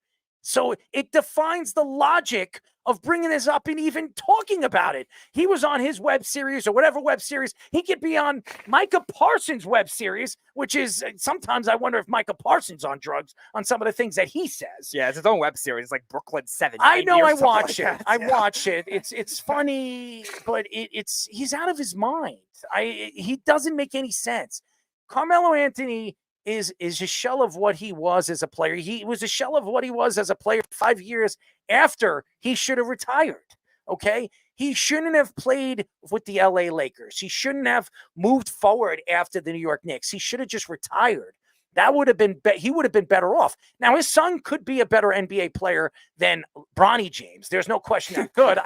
So it defines the logic of bringing this up and even talking about it. He was on his web series or whatever web series. He could be on Micah Parsons' web series, which is sometimes I wonder if Micah Parsons on drugs on some of the things that he says. Yeah, it's its own web series. It's like Brooklyn 7. I know. I watch it. I watch it. It's funny, but he's out of his mind. He doesn't make any sense. Carmelo Anthony is a shell of what he was as a player. He was a shell of what he was as a player 5 years after he should have retired, okay? He shouldn't have played with the LA Lakers. He shouldn't have moved forward after the New York Knicks. He should have just retired. That would have been he would have been better off. Now, his son could be a better NBA player than Bronny James. There's no question that could.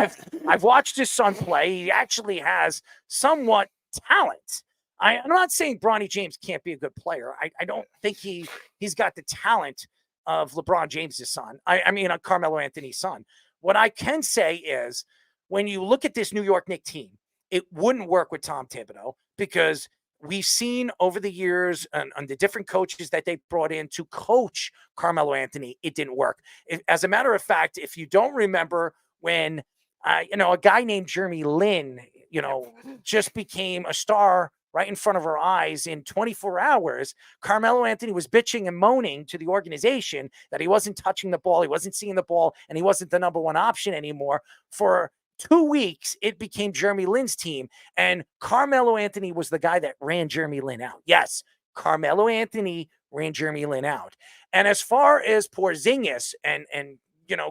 I've watched his son play. He actually has somewhat talent. I'm not saying Bronny James can't be a good player. I don't think he's got the talent of LeBron James' son. I mean, Carmelo Anthony's son. What I can say is when you look at this New York Knicks team, it wouldn't work with Tom Thibodeau because we've seen over the years and the different coaches that they brought in to coach Carmelo Anthony, it didn't work. As a matter of fact, if you don't remember when, a guy named Jeremy Lin, just became a star right in front of our eyes in 24 hours, Carmelo Anthony was bitching and moaning to the organization that he wasn't touching the ball, he wasn't seeing the ball, and he wasn't the number one option anymore. For 2 weeks, it became Jeremy Lin's team, and Carmelo Anthony was the guy that ran Jeremy Lin out. Yes, Carmelo Anthony ran Jeremy Lin out. And as far as Porzingis and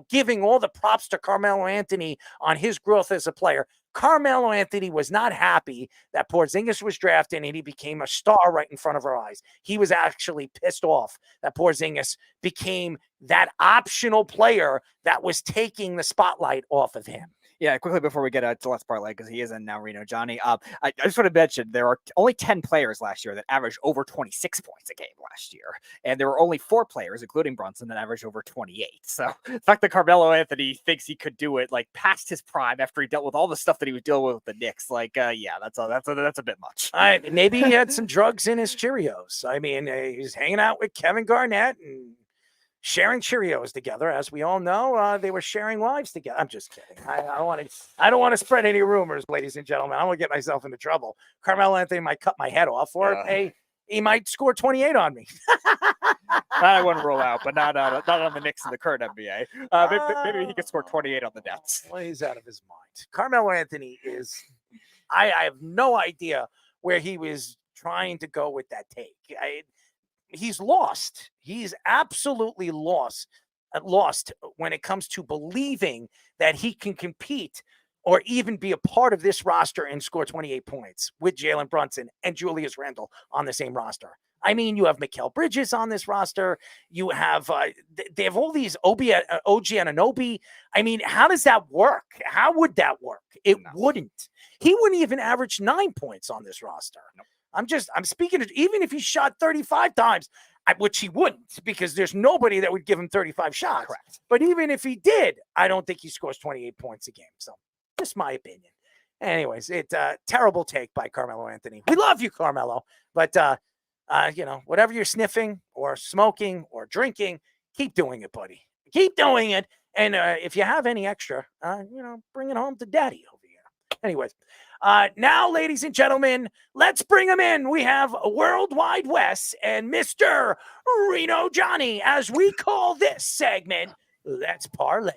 giving all the props to Carmelo Anthony on his growth as a player, Carmelo Anthony was not happy that Porzingis was drafted and he became a star right in front of our eyes. He was actually pissed off that Porzingis became that optional player that was taking the spotlight off of him. Yeah, quickly before we get to Let's Parlay, because he is in now, Reno Johnny. I just want to mention there are only 10 players last year that averaged over 26 points a game last year. And there were only 4 players, including Brunson, that averaged over 28. So the fact that Carmelo Anthony thinks he could do it past his prime after he dealt with all the stuff that he was dealing with the Knicks, that's a bit much. Maybe he had some drugs in his Cheerios. I mean, he's hanging out with Kevin Garnett and sharing Cheerios together. As we all know, they were sharing wives together. I'm just kidding. I don't want to spread any rumors, ladies and gentlemen. I want to get myself into trouble. Carmelo Anthony might cut my head off, or he might score 28 on me. I wouldn't rule out, but not on the Knicks in the current NBA. Maybe he could score 28 on the Nets. Well, he's out of his mind. Carmelo Anthony is. I have no idea where he was trying to go with that take. He's lost. He's absolutely lost when it comes to believing that he can compete or even be a part of this roster and score 28 points with Jalen Brunson and Julius Randle on the same roster. I mean, you have Mikal Bridges on this roster. You have they have all these OG Anunoby. I mean, how does that work? How would that work? It wouldn't. He wouldn't even average 9 points on this roster. Nope. I'm speaking of, even if he shot 35 times, which he wouldn't, because there's nobody that would give him 35 shots. Correct. But even if he did, I don't think he scores 28 points a game. So just my opinion. Anyways, it's a terrible take by Carmelo Anthony. We love you, Carmelo. But, whatever you're sniffing or smoking or drinking, keep doing it, buddy. Keep doing it. And if you have any extra, bring it home to daddy over here. Anyways. Now, ladies and gentlemen, let's bring him in. We have Worldwide Wes and Mr. Reno Johnny, as we call this segment, Let's Parlay.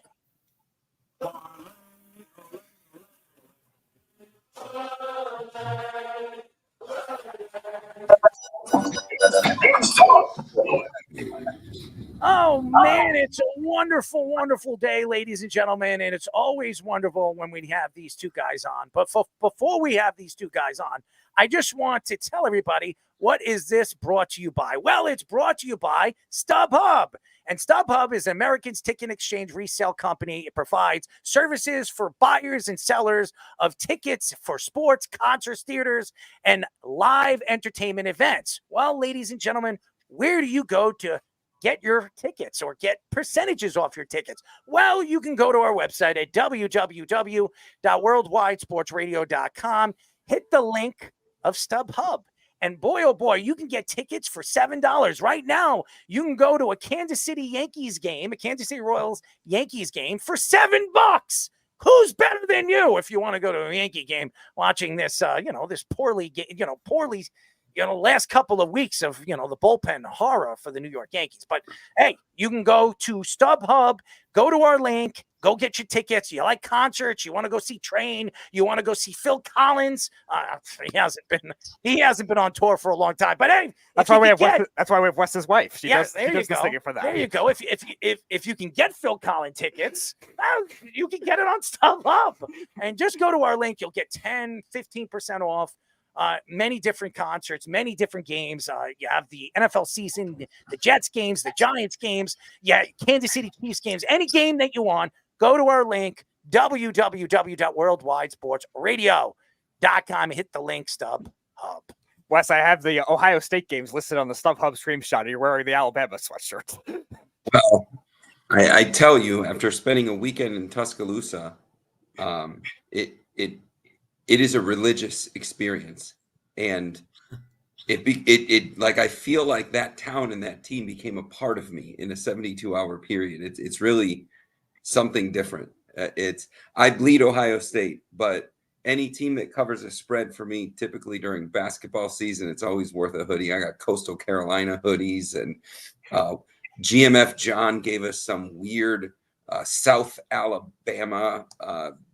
Oh, man, it's a wonderful, wonderful day, ladies and gentlemen, and it's always wonderful when we have these two guys on. But before we have these two guys on, I just want to tell everybody, what is this brought to you by? Well, it's brought to you by StubHub. And StubHub is American's ticket exchange resale company. It provides services for buyers and sellers of tickets for sports, concerts, theaters, and live entertainment events. Well, ladies and gentlemen, where do you go to get your tickets or get percentages off your tickets? Well, you can go to our website at www.worldwidesportsradio.com. Hit the link of StubHub. And boy, oh boy, you can get tickets for $7. Right now, you can go to a Kansas City Yankees game, a Kansas City Royals Yankees game for $7. Who's better than you if you want to go to a Yankee game watching this, this poorly last couple of weeks of, the bullpen horror for the New York Yankees. But hey, you can go to StubHub, go to our link, go get your tickets. You like concerts, you want to go see Train, you want to go see Phil Collins. He hasn't been on tour for a long time. But hey, that's why we have Wes's wife. She does you the singing for that. There you go. If you can get Phil Collins tickets, you can get it on StubHub. And just go to our link, you'll get 10-15% off. Many different concerts, many different games. You have the NFL season, the Jets games, the Giants games, Kansas City Chiefs games, any game that you want, go to our link, www.worldwidesportsradio.com. Hit the link, StubHub. Wes, I have the Ohio State games listed on the StubHub screenshot. You're wearing the Alabama sweatshirt. Well, I tell you, after spending a weekend in Tuscaloosa, it is a religious experience, and it like I feel like that town and that team became a part of me in a 72-hour period. It's really something different. I bleed Ohio State, but any team that covers a spread for me, typically during basketball season, it's always worth a hoodie. I got Coastal Carolina hoodies, and GMF John gave us some weird South Alabama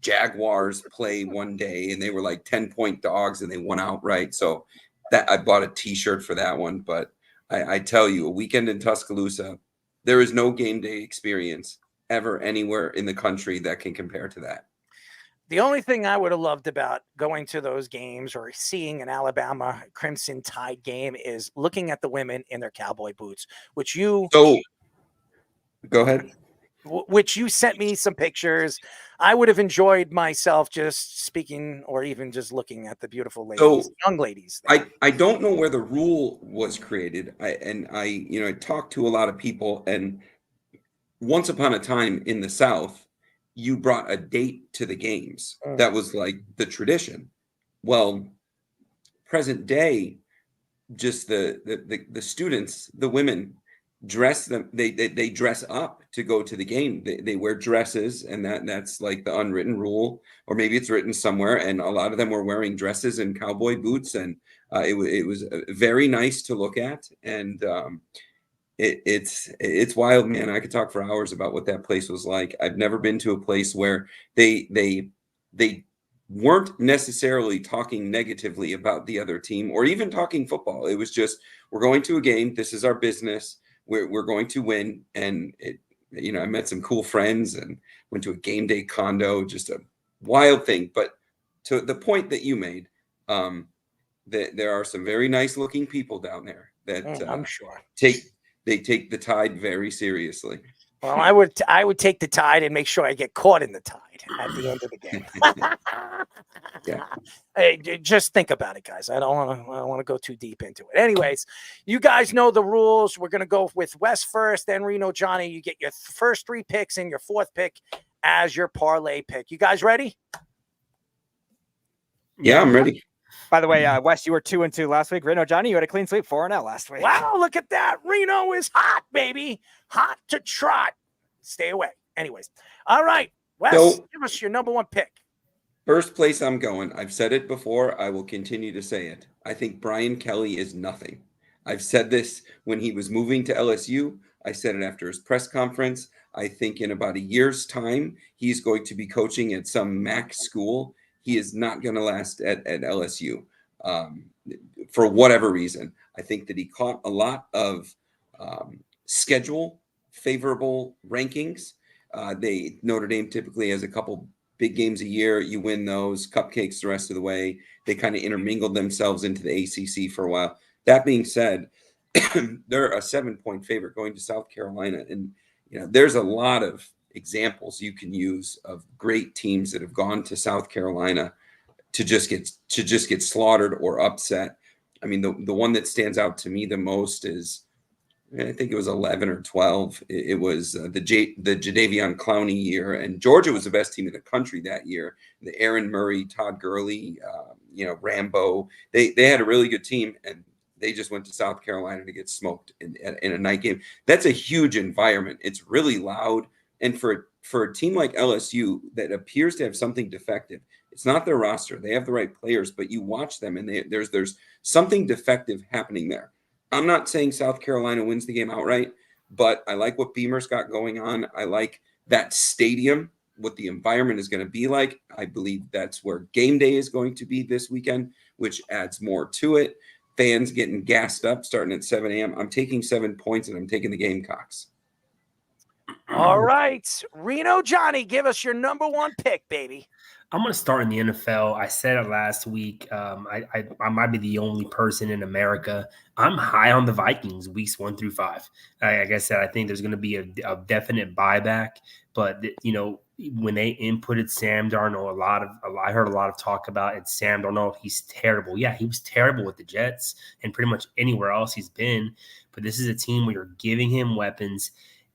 Jaguars play one day, and they were like 10-point dogs, and they won outright. So that I bought a T-shirt for that one. But I tell you, a weekend in Tuscaloosa, there is no game day experience ever anywhere in the country that can compare to that. The only thing I would have loved about going to those games or seeing an Alabama Crimson Tide game is looking at the women in their cowboy boots, which you go ahead. Which you sent me some pictures. I would have enjoyed myself just speaking or even just looking at the beautiful ladies, young ladies. I don't know where the rule was created. I talked to a lot of people, and once upon a time in the South, you brought a date to the games. That was like the tradition. Well, present day, just the students, the women dress them. They dress up to go to the game. They wear dresses, and that's like the unwritten rule, or maybe it's written somewhere. And a lot of them were wearing dresses and cowboy boots, and it was very nice to look at. And it's wild, man. I could talk for hours about what that place was like. I've never been to a place where they weren't necessarily talking negatively about the other team or even talking football. It was just, we're going to a game. This is our business. We're going to win. And I met some cool friends and went to a game day condo, just a wild thing. But to the point that you made, that there are some very nice looking people down there that I'm sure they take the Tide very seriously. Well, I would take the Tide and make sure I get caught in the Tide at the end of the game. Yeah. Hey, just think about it, guys. I don't want to go too deep into it. Anyways, you guys know the rules. We're gonna go with Wes first, then Reno Johnny. You get your first 3 picks and your 4th pick as your parlay pick. You guys ready? Yeah, I'm ready. By the way, Wes, you were 2-2 last week. Reno Johnny, you had a clean sweep, 4-0 last week. Wow, look at that. Reno is hot, baby. Hot to trot. Stay away. Anyways. All right. Wes, give us your number 1 pick. First place I'm going. I've said it before. I will continue to say it. I think Brian Kelly is nothing. I've said this when he was moving to LSU. I said it after his press conference. I think in about a year's time, he's going to be coaching at some MAC school. He is not going to last at LSU for whatever reason. I think that he caught a lot of schedule favorable rankings. Notre Dame typically has a couple big games a year. You win those, cupcakes the rest of the way. They kind of intermingled themselves into the ACC for a while. That being said, they're a 7-point favorite going to South Carolina. And, there's a lot of examples you can use of great teams that have gone to South Carolina to just get slaughtered or upset. I mean, the one that stands out to me the most is, I think it was 11 or 12. It was the Jadeveon Clowney year, and Georgia was the best team in the country that year. The Aaron Murray, Todd Gurley, Rambo. They had a really good team, and they just went to South Carolina to get smoked in a night game. That's a huge environment. It's really loud. And for a team like LSU that appears to have something defective, it's not their roster. They have the right players, but you watch them and there's something defective happening there. I'm not saying South Carolina wins the game outright, but I like what Beamer's got going on. I like that stadium, what the environment is going to be like. I believe that's where game day is going to be this weekend, which adds more to it. Fans getting gassed up starting at 7 a.m. I'm taking 7 points, and I'm taking the Gamecocks. All right. Reno Johnny, give us your number 1 pick, baby. I'm going to start in the NFL. I said it last week. I might be the only person in America. I'm high on the Vikings weeks 1 through 5. Like I said, I think there's going to be a definite buyback. But, when they inputted Sam Darnold, I heard a lot of talk about it. Sam Darnold, he's terrible. Yeah, he was terrible with the Jets and pretty much anywhere else he's been. But this is a team where you're giving him weapons,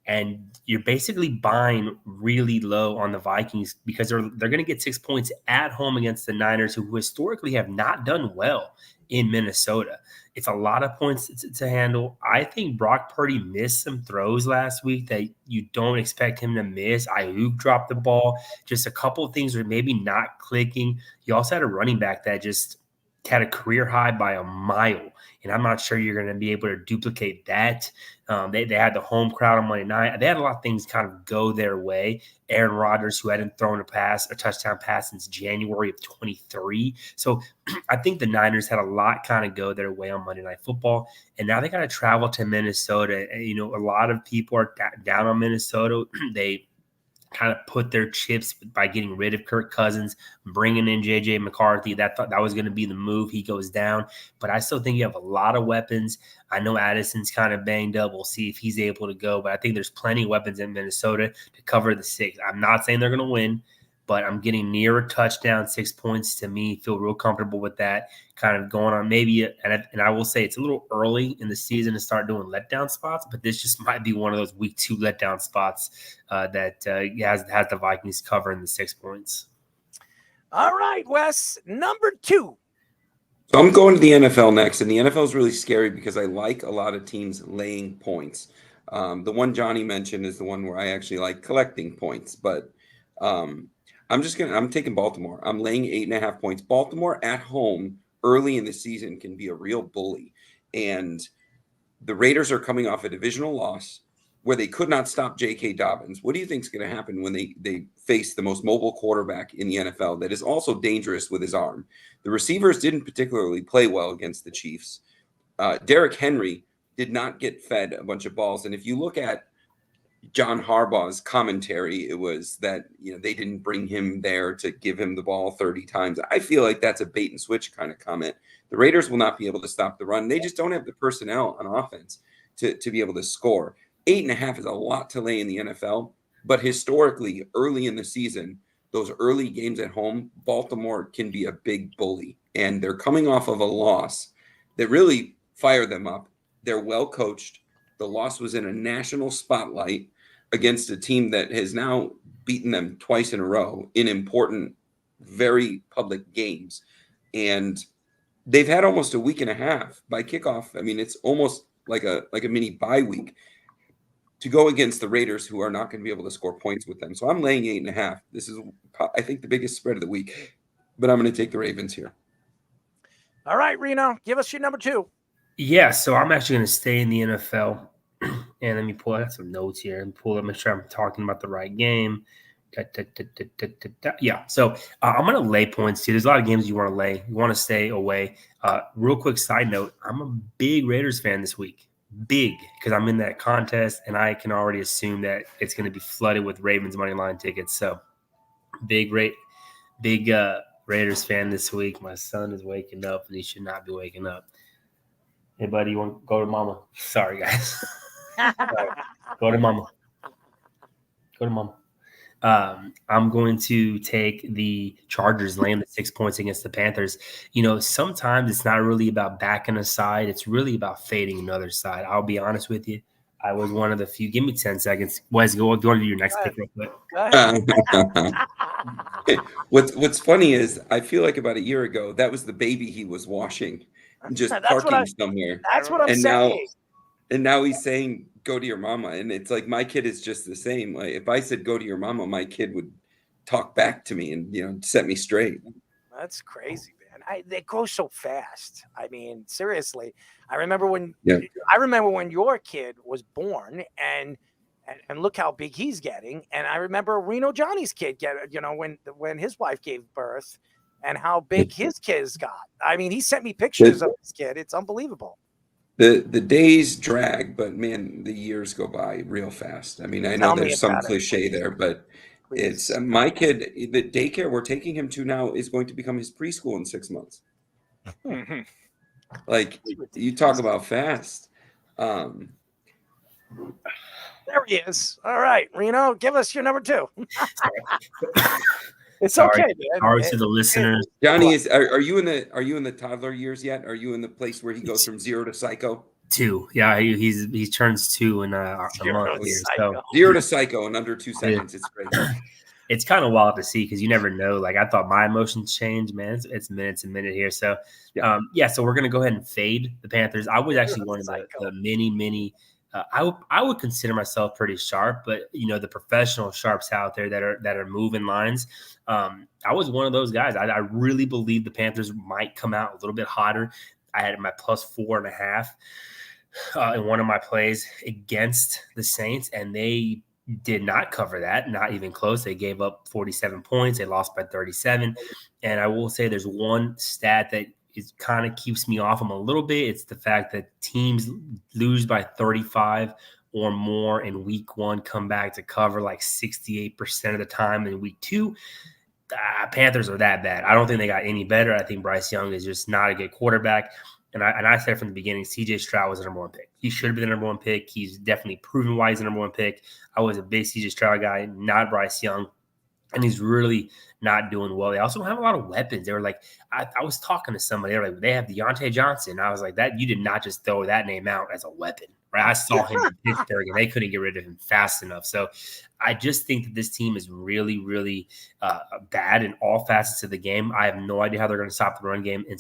and you're basically buying really low on the Vikings because they're going to get 6 points at home against the Niners, who historically have not done well in Minnesota. It's a lot of points to handle. I think Brock Purdy missed some throws last week that you don't expect him to miss. Ayuk dropped the ball. Just a couple of things were maybe not clicking. You also had a running back that just had a career high by a mile, and I'm not sure you're going to be able to duplicate that. They had the home crowd on Monday night. They had a lot of things kind of go their way. Aaron Rodgers, who hadn't thrown a touchdown pass since January of 23. So I think the Niners had a lot kind of go their way on Monday Night Football, and now they got to travel to Minnesota. And, you know, a lot of people are down on Minnesota. They kind of put their chips by getting rid of Kirk Cousins, bringing in J.J. McCarthy. That was going to be the move. He goes down. But I still think you have a lot of weapons. I know Addison's kind of banged up. We'll see if he's able to go. But I think there's plenty of weapons in Minnesota to cover the 6. I'm not saying they're going to win, but I'm getting near a touchdown, 6 points to me. Feel real comfortable with that kind of going on. Maybe, and I will say it's a little early in the season to start doing letdown spots, but this just might be one of those week 2 letdown spots that has the Vikings covering the 6 points. All right, Wes, number 2. So I'm going to the NFL next, and the NFL is really scary because I like a lot of teams laying points. The one Johnny mentioned is the one where I actually like collecting points, but I'm taking Baltimore. I'm laying 8.5 points. Baltimore at home early in the season can be a real bully. And the Raiders are coming off a divisional loss where they could not stop J.K. Dobbins. What do you think is going to happen when they face the most mobile quarterback in the NFL that is also dangerous with his arm? The receivers didn't particularly play well against the Chiefs. Derrick Henry did not get fed a bunch of balls. And if you look at John Harbaugh's commentary, it was that, you know, they didn't bring him there to give him the ball 30 times. I feel like that's a bait and switch kind of comment. The Raiders will not be able to stop the run. They just don't have the personnel on offense to be able to score. 8.5 is a lot to lay in the NFL, but historically, early in the season, those early games at home, Baltimore can be a big bully, and they're coming off of a loss that really fired them up. They're well coached. The loss was in a national spotlight against a team that has now beaten them twice in a row in important, very public games. And they've had almost a week and a half by kickoff. I mean, it's almost like a mini bye week to go against the Raiders, who are not going to be able to score points with them. So I'm laying 8.5. This is, I think, the biggest spread of the week, but I'm going to take the Ravens here. All right, Reno, give us your number 2. Yeah, so I'm actually going to stay in the NFL. And let me pull out some notes here and make sure I'm talking about the right game. Yeah, so I'm going to lay points too. There's a lot of games you want to lay. You want to stay away. Real quick side note, I'm a big Raiders fan this week. Big, because I'm in that contest, and I can already assume that it's going to be flooded with Ravens money line tickets. So big Raiders fan this week. My son is waking up, and he should not be waking up. Hey, buddy, you want to go to mama? Sorry, guys. Go to mama. I'm going to take the Chargers laying the 6 points against the Panthers. You know, sometimes it's not really about backing a side. It's really about fading another side. I'll be honest with you. I was one of the few. Give me 10 seconds. Wes, go to your next pick real quick. What's funny is I feel like about a year ago, that was the baby he was washing, just parking somewhere. That's what I'm saying. Now he's saying, go to your mama. And it's like, my kid is just the same. Like, if I said, go to your mama, my kid would talk back to me and, you know, set me straight. That's crazy, man. They go so fast. I mean, seriously, I remember when your kid was born and look how big he's getting. And I remember Reno Johnny's kid when his wife gave birth and how big his kids got. I mean, he sent me pictures of his kid. It's unbelievable. The days drag, but man, the years go by real fast. I mean, I know there's some cliche there, but it's my kid, the daycare we're taking him to now is going to become his preschool in 6 months. Like, you talk about fast. There he is. All right, Reno, give us your number 2. It's Sorry. okay, man. Sorry to the listeners. Johnny, are you in the toddler years yet? Are you in the place where he goes from 0 to psycho? 2. Yeah, he turns 2 in a month here. So 0 to psycho in under 2 seconds. It's great. It's kind of wild to see because you never know. Like I thought my emotions changed, man. It's minutes and minute here. So so we're gonna go ahead and fade the Panthers. I was actually one of the mini. I would consider myself pretty sharp, but the professional sharps out there that are moving lines. I was one of those guys. I really believe the Panthers might come out a little bit hotter. I had my +4.5 in one of my plays against the Saints, and they did not cover that, not even close. They gave up 47 points. They lost by 37. And I will say there's one stat that is kind of keeps me off them a little bit. It's the fact that teams lose by 35 or more in week 1, come back to cover like 68% of the time in week 2. Panthers are that bad. I don't think they got any better. I think Bryce Young is just not a good quarterback. And I said from the beginning, C.J. Stroud was the number 1 pick. He should have been the number 1 pick. He's definitely proven why he's the number 1 pick. I was a big C.J. Stroud guy, not Bryce Young. And he's really not doing well. They also don't have a lot of weapons. They were like, I was talking to somebody. They were like, they have Deontay Johnson. I was like, that you did not just throw that name out as a weapon, right? I saw him in Pittsburgh, and they couldn't get rid of him fast enough. So I just think that this team is really, really bad in all facets of the game. I have no idea how they're going to stop the run game in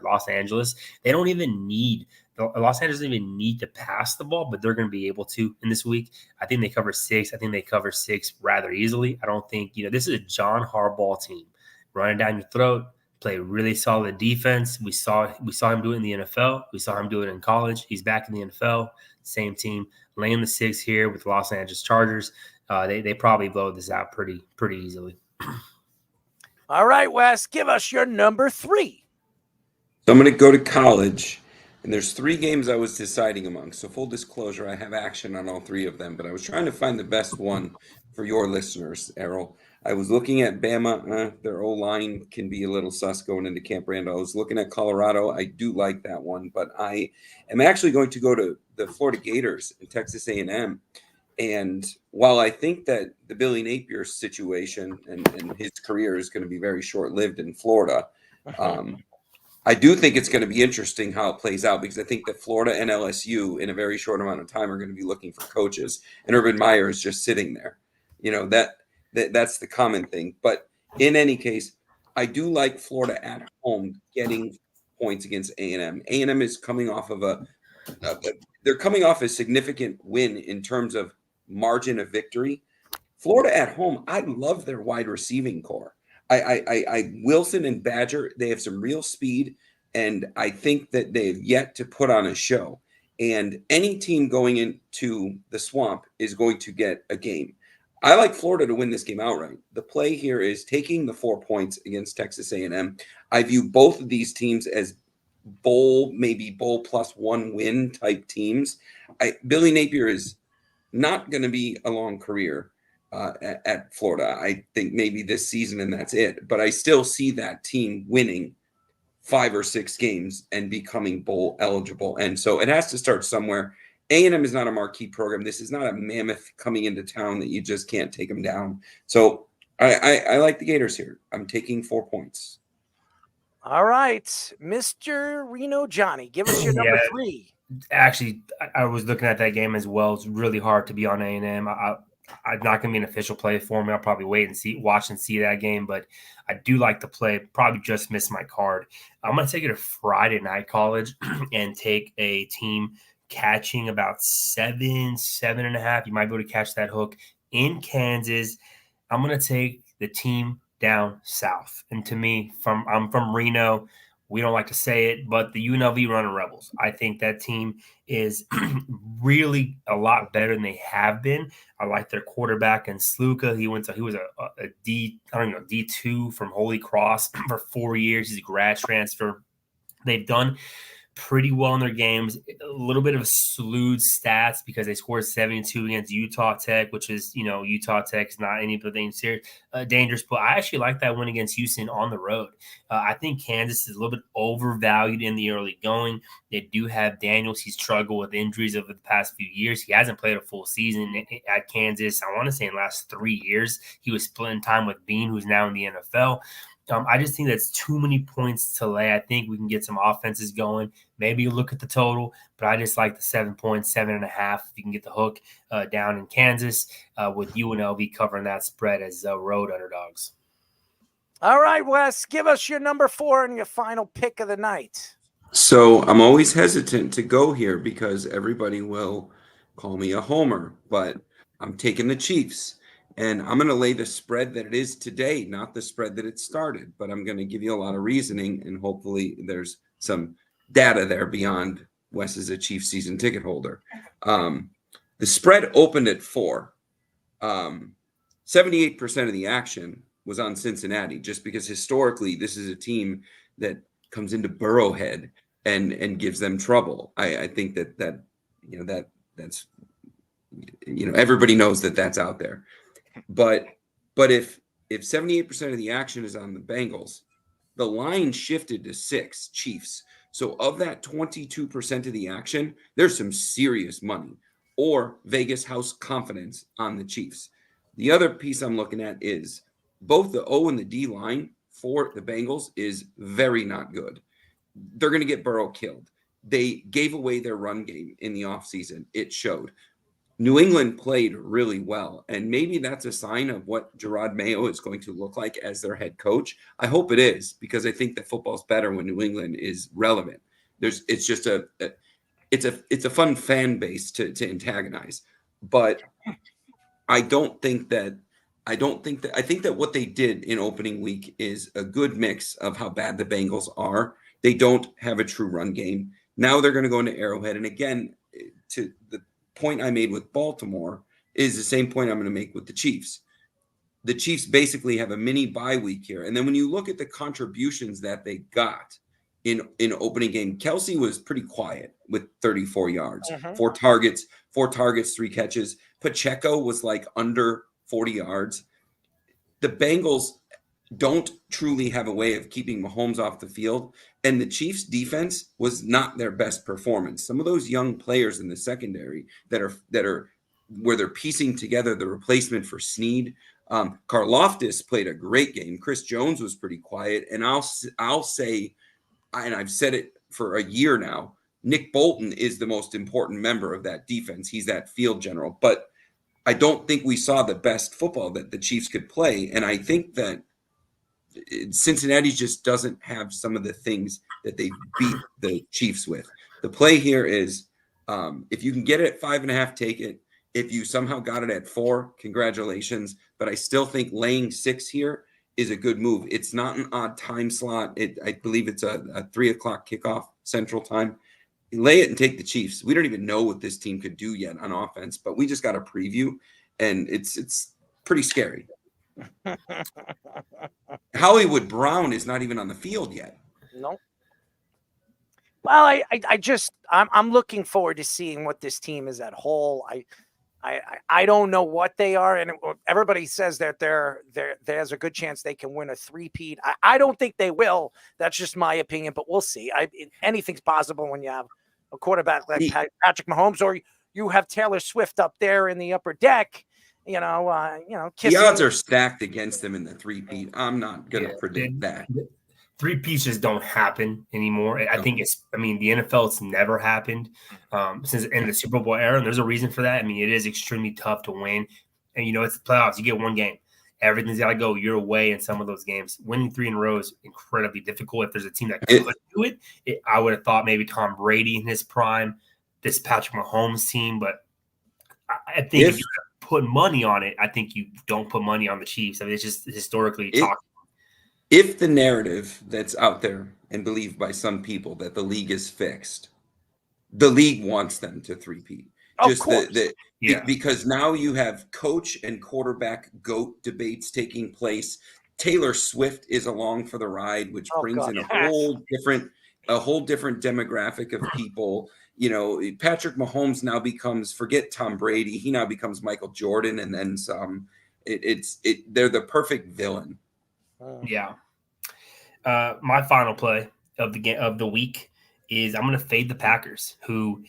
Los Angeles. They don't even need Los Angeles doesn't even need to pass the ball, but they're going to be able to in this week. I think they cover 6. I think they cover 6 rather easily. I don't think, this is a John Harbaugh team running down your throat, play really solid defense. We saw him do it in the NFL. We saw him do it in college. He's back in the NFL, same team, laying the 6 here with the Los Angeles Chargers. They probably blow this out pretty easily. All right, Wes, give us your number 3. So I'm going to go to college. And there's 3 games I was deciding among. So full disclosure, I have action on all 3 of them, but I was trying to find the best one for your listeners, Errol. I was looking at Bama. Their O-line can be a little sus going into Camp Randall. I was looking at Colorado. I do like that one, but I am actually going to go to the Florida Gators and Texas A&M. And while I think that the Billy Napier situation and his career is going to be very short-lived in Florida, I do think it's going to be interesting how it plays out because I think that Florida and LSU in a very short amount of time are going to be looking for coaches, and Urban Meyer is just sitting there. That's the common thing. But in any case, I do like Florida at home getting points against A&M. A&M is coming off of they're coming off a significant win in terms of margin of victory. Florida at home, I love their wide receiving core. I Wilson and Badger, they have some real speed, and I think that they have yet to put on a show. And any team going into the swamp is going to get a game. I like Florida to win this game outright. The play here is taking the 4 points against Texas A&M. I view both of these teams as maybe bowl +1 win type teams. Billy Napier is not going to be a long career at Florida. I think maybe this season and that's it. But I still see that team winning 5 or 6 games and becoming bowl eligible. And so it has to start somewhere. A&M is not a marquee program. This is not a mammoth coming into town that you just can't take them down. So I like the Gators here. I'm taking 4 points. All right, Mr. Reno Johnny, give us your number 3. Actually, I was looking at that game as well. It's really hard to be on A&M. I'm not going to be an official play for me. I'll probably wait and watch and see that game, but I do like the play. Probably just missed my card. I'm going to take it to Friday Night College and take a team catching about 7.5. You might be able to catch that hook in Kansas. I'm going to take the team down south. And to me, I'm from Reno. We don't like to say it, but the UNLV Running Rebels. I think that team is really a lot better than they have been. I like their quarterback and Sluka. He was a D2 from Holy Cross for 4 years. He's a grad transfer. They've done pretty well in their games. A little bit of slewed stats because they scored 72 against Utah Tech, which is, Utah Tech is not anything serious, dangerous. But I actually like that win against Houston on the road. I think Kansas is a little bit overvalued in the early going. They do have Daniels. He's struggled with injuries over the past few years. He hasn't played a full season at Kansas. I want to say in the last 3 years. He was splitting time with Bean, who's now in the NFL. I just think that's too many points to lay. I think we can get some offenses going. Maybe you look at the total, but I just like the 7 points, 7.5. If you can get the hook down in Kansas with UNLV covering that spread as road underdogs. All right, Wes, give us your number 4 and your final pick of the night. So I'm always hesitant to go here because everybody will call me a homer, but I'm taking the Chiefs. And I'm going to lay the spread that it is today, not the spread that it started. But I'm going to give you a lot of reasoning, and hopefully there's some data there beyond Wes is a Chiefs season ticket holder. The spread opened at 4. 78% of the action was on Cincinnati, just because historically this is a team that comes into Burrowhead and gives them trouble. I think that's everybody knows that that's out there. But if 78% of the action is on the Bengals, the line shifted to 6 Chiefs. So of that 22% of the action, there's some serious money or Vegas house confidence on the Chiefs. The other piece I'm looking at is both the O and the D line for the Bengals is very not good. They're going to get Burrow killed. They gave away their run game in the offseason. It showed. New England played really well, and maybe that's a sign of what Gerard Mayo is going to look like as their head coach. I hope it is, because I think that football's better when New England is relevant. It's just a fun fan base to antagonize, but I think that what they did in opening week is a good mix of how bad the Bengals are. They don't have a true run game. Now they're going to go into Arrowhead, and again, to the point I made with Baltimore is the same point I'm going to make with the Chiefs. The Chiefs basically have a mini bye week here. And then when you look at the contributions that they got in opening game, Kelsey was pretty quiet with 34 yards, 4 targets, 3 catches. Pacheco was like under 40 yards. The Bengals don't truly have a way of keeping Mahomes off the field. And the Chiefs defense was not their best performance. Some of those young players in the secondary that are where they're piecing together the replacement for Snead. Karlaftis played a great game. Chris Jones was pretty quiet. And I'll say, and I've said it for a year now, Nick Bolton is the most important member of that defense. He's that field general. But I don't think we saw the best football that the Chiefs could play. And I think that Cincinnati just doesn't have some of the things that they beat the Chiefs with. The play here is if you can get it at 5.5, take it. If you somehow got it at 4, congratulations. But I still think laying 6 here is a good move. It's not an odd time slot. I believe it's a 3:00 kickoff Central Time. You lay it and take the Chiefs. We don't even know what this team could do yet on offense, but we just got a preview, and it's pretty scary. Hollywood Brown is not even on the field yet. No. Well, I'm looking forward to seeing what this team is at whole. I don't know what they are, and everybody says that there's a good chance they can win a three-peat. I don't think they will. That's just my opinion, but we'll see. Anything's possible when you have a quarterback like Patrick Mahomes, or you have Taylor Swift up there in the upper deck. The odds are stacked against them in the three-peat. I'm not going to predict that. Three pieces don't happen anymore. I think the NFL, it's never happened since in the Super Bowl era. And there's a reason for that. I mean, it is extremely tough to win. And, it's the playoffs. You get one game. Everything's got to go your way in some of those games. Winning 3 in a row is incredibly difficult. If there's a team that could do it, I would have thought maybe Tom Brady in his prime, this Patrick Mahomes team. But I think if you put money on it, I think you don't put money on the Chiefs. I mean, it's just historically talking. If the narrative that's out there and believed by some people that the league is fixed, the league wants them to three-peat. Because now you have coach and quarterback GOAT debates taking place. Taylor Swift is along for the ride, which brings in a whole different a whole different demographic of people. You know, Patrick Mahomes now becomes, forget Tom Brady, he now becomes Michael Jordan and then some. They're the perfect villain. Yeah. My final play of the week is I'm going to fade the Packers, who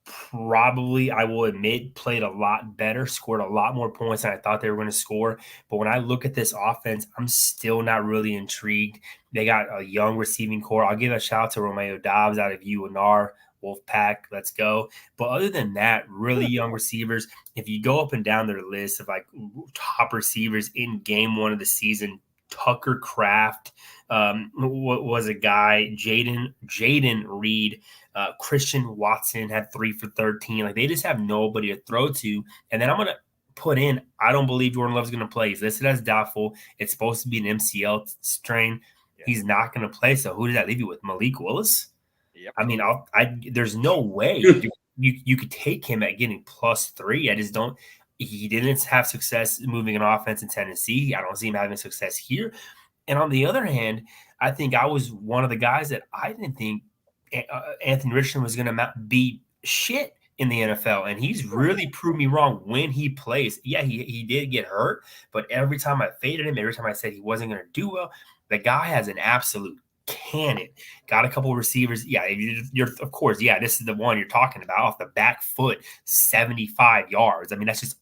probably, I will admit, played a lot better, scored a lot more points than I thought they were going to score. But when I look at this offense, I'm still not really intrigued. They got a young receiving core. I'll give a shout out to Romeo Dobbs out of UNR. Wolfpack, let's go. But other than that, really young receivers. If you go up and down their list of like top receivers in game one of the season, Tucker Kraft was a guy, Jaden Reed, Christian Watson had 3 for 13. Like they just have nobody to throw to. And then I'm going to put in, I don't believe Jordan Love's going to play. He's listed as doubtful. It's supposed to be an MCL strain. He's not going to play. So who did that leave you with? Malik Willis? Yep. I mean, there's no way you could take him at getting +3. I just don't. He didn't have success moving an offense in Tennessee. I don't see him having success here. And on the other hand, I think I was one of the guys that I didn't think Anthony Richardson was going to be shit in the NFL. And he's really proved me wrong when he plays. Yeah, he did get hurt, but every time I faded him, every time I said he wasn't going to do well, the guy has an absolute cannon. Got a couple of receivers. Yeah, you're of course. Yeah, this is the one you're talking about off the back foot, 75 yards. I mean, that's just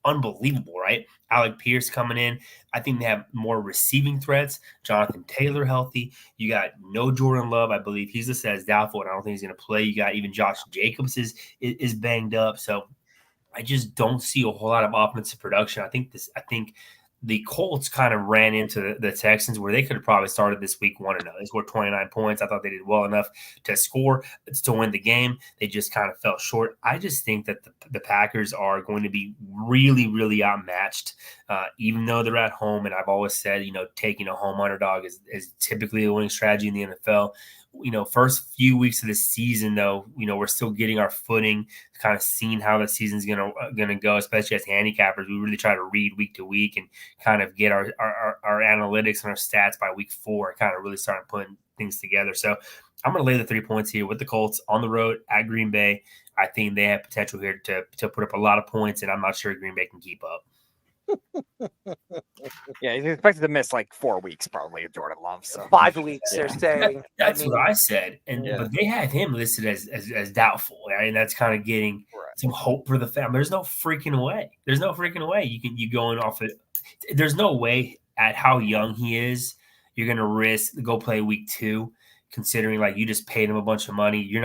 unbelievable, right? Alec Pierce coming in. I think they have more receiving threats. Jonathan Taylor healthy. You got no Jordan Love. I believe he's listed as doubtful, and I don't think he's going to play. You got even Josh Jacobs is banged up. So I just don't see a whole lot of offensive production. I think the Colts kind of ran into the Texans where they could have probably started this week 1-0. They scored 29 points. I thought they did well enough to score to win the game. They just kind of fell short. I just think that the Packers are going to be really, really outmatched, even though they're at home. And I've always said, taking a home underdog is typically a winning strategy in the NFL. First few weeks of the season, though, we're still getting our footing, kind of seeing how the season's gonna go, especially as handicappers. We really try to read week to week and kind of get our analytics and our stats by week 4 and kind of really start putting things together. So I'm going to lay the 3 points here with the Colts on the road at Green Bay. I think they have potential here to put up a lot of points, and I'm not sure Green Bay can keep up. Yeah, he's expected to miss like 4 weeks probably, Jordan Love. So 5 weeks, they're saying. That's what I said. But they have him listed as doubtful. Right? And that's kind of getting some hope for the family. There's no freaking way. You going off it. There's no way at how young he is, you're going to risk go play week 2, considering like you just paid him a bunch of money. You're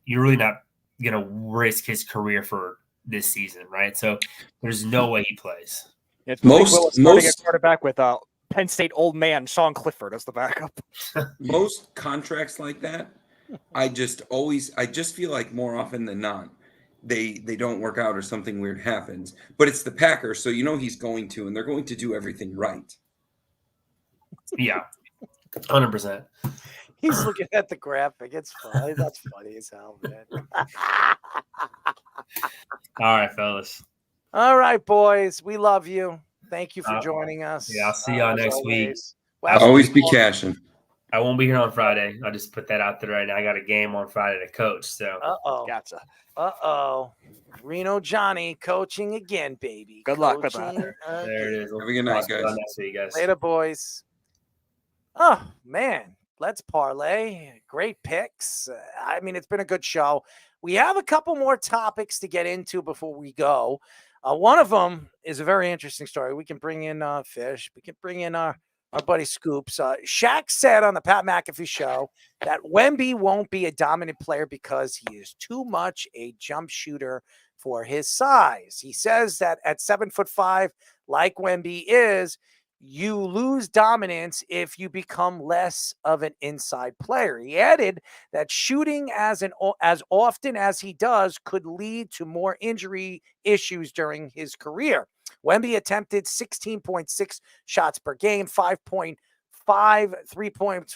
really not going to risk his career for this season, right? So there's no way he plays. It's most quarterback with Penn State old man Sean Clifford as the backup. Most contracts like that, I just feel like more often than not, they don't work out or something weird happens. But it's the Packers, so he's going to, and they're going to do everything right. Yeah, 100%. He's looking at the graphic. It's funny. That's funny as hell, man. All right, fellas. All right, boys. We love you. Thank you for joining us. Yeah, I'll see y'all next week. Always be cashing. I won't be here on Friday. I'll just put that out there right now. I got a game on Friday to coach. So Gotcha. Reno Johnny coaching again, baby. Good luck with that. There it is. Have a good night, guys. Next week, guys. Later, boys. Oh, man. Let's parlay. Great picks. I mean, it's been a good show. We have a couple more topics to get into before we go. One of them is a very interesting story. We can bring in Fish. We can bring in our buddy Scoops. Shaq said on the Pat McAfee show that Wemby won't be a dominant player because he is too much a jump shooter for his size. He says that at 7'5", like Wemby is, you lose dominance if you become less of an inside player. He added that shooting as often as he does could lead to more injury issues during his career. Wemby attempted 16.6 shots per game, 5.5 3-point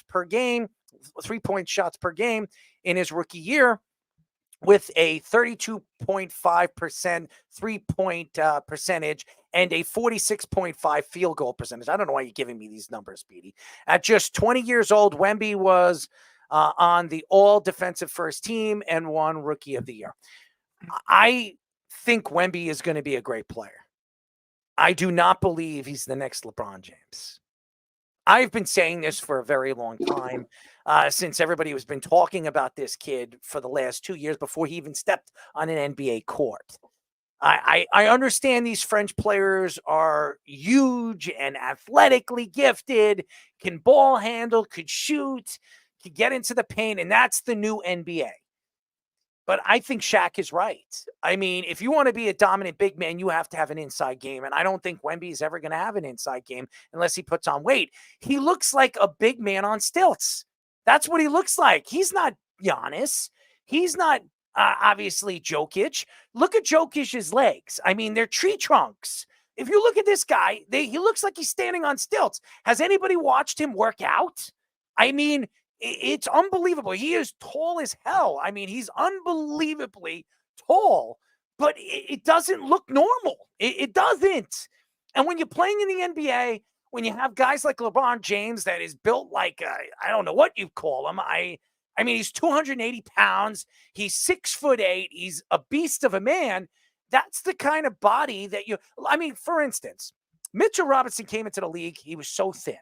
shots per game in his rookie year, with a 32.5% 3-point percentage and a 46.5 field goal percentage. I don't know why you're giving me these numbers, Speedy. At just 20 years old, Wemby was on the all defensive first team and won Rookie of the Year. I think Wemby is going to be a great player. I do not believe he's the next LeBron James. I've been saying this for a very long time, since everybody has been talking about this kid for the last 2 years before he even stepped on an NBA court. I understand these French players are huge and athletically gifted, can ball handle, could shoot, could get into the paint, and that's the new NBA. But I think Shaq is right. I mean, if you want to be a dominant big man, you have to have an inside game. And I don't think Wemby is ever going to have an inside game unless he puts on weight. He looks like a big man on stilts. That's what he looks like. He's not Giannis. He's not obviously Jokic. Look at Jokic's legs. I mean, they're tree trunks. If you look at this guy, he looks like he's standing on stilts. Has anybody watched him work out? I mean, it's unbelievable. He is tall as hell. I mean, he's unbelievably tall, but it doesn't look normal. It doesn't. And when you're playing in the NBA, when you have guys like LeBron James that is built like, I don't know what you call him. I mean, he's 280 pounds. He's 6'8". He's a beast of a man. That's the kind of body that I mean, for instance, Mitchell Robinson came into the league. He was so thin.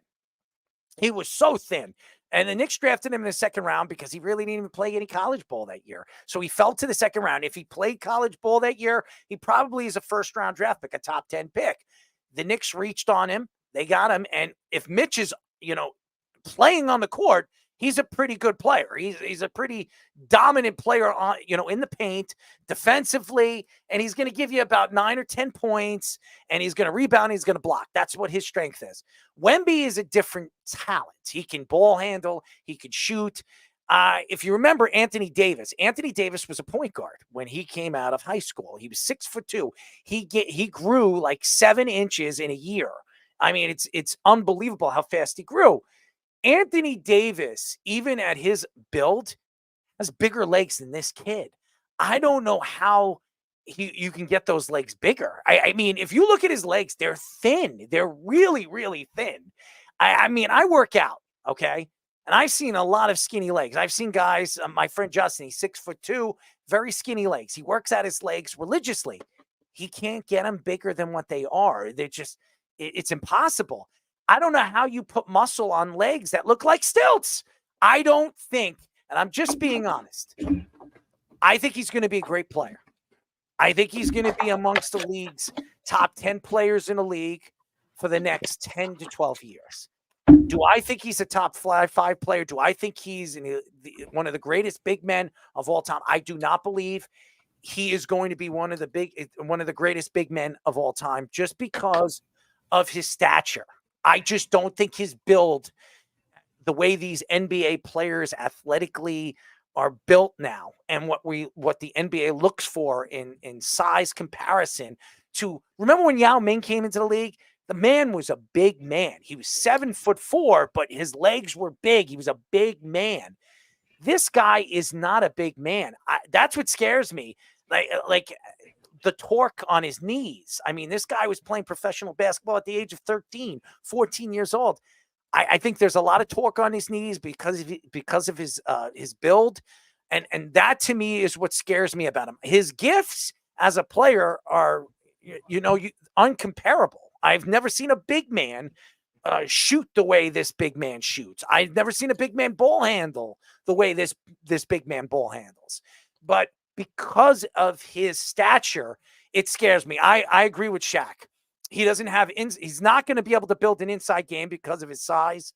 He was so thin. And the Knicks drafted him in the second round because he really didn't even play any college ball that year. So he fell to the second round. If he played college ball that year, he probably is a first-round draft pick, a top 10 pick. The Knicks reached on him. They got him. And if Mitch is, playing on the court, he's a pretty good player. He's a pretty dominant player on, in the paint, defensively, and he's going to give you about 9 or 10 points, and he's going to rebound, he's going to block. That's what his strength is. Wemby is a different talent. He can ball handle, he can shoot. If you remember Anthony Davis was a point guard when he came out of high school. He was 6'2". He grew like 7 inches in a year. I mean, it's unbelievable how fast he grew. Anthony Davis, even at his build, has bigger legs than this kid. I don't know how you can get those legs bigger. I mean, if you look at his legs, they're thin. They're really, really thin. I mean, I work out, okay? And I've seen a lot of skinny legs. I've seen guys, my friend Justin, he's 6'2", very skinny legs. He works out his legs religiously. He can't get them bigger than what they are. They're just, it's impossible. I don't know how you put muscle on legs that look like stilts. I don't think, and I'm just being honest, I think he's going to be a great player. I think he's going to be amongst the league's top 10 players in the league for the next 10 to 12 years. Do I think he's a top 5 player? Do I think he's one of the greatest big men of all time? I do not believe he is going to be one of the greatest big men of all time just because of his stature. I just don't think his build, the way these NBA players athletically are built now, and what the NBA looks for in size comparison to, remember when Yao Ming came into the league? The man was a big man. He was 7'4", but his legs were big. He was a big man. This guy is not a big man. That's what scares me. Like the torque on his knees. I mean, this guy was playing professional basketball at the age of 13, 14 years old. I think there's a lot of torque on his knees because of his build. And that to me is what scares me about him. His gifts as a player are, uncomparable. I've never seen a big man shoot the way this big man shoots. I've never seen a big man ball handle the way this big man ball handles. But because of his stature, it scares me. I agree with Shaq. He doesn't have he's not going to be able to build an inside game because of his size.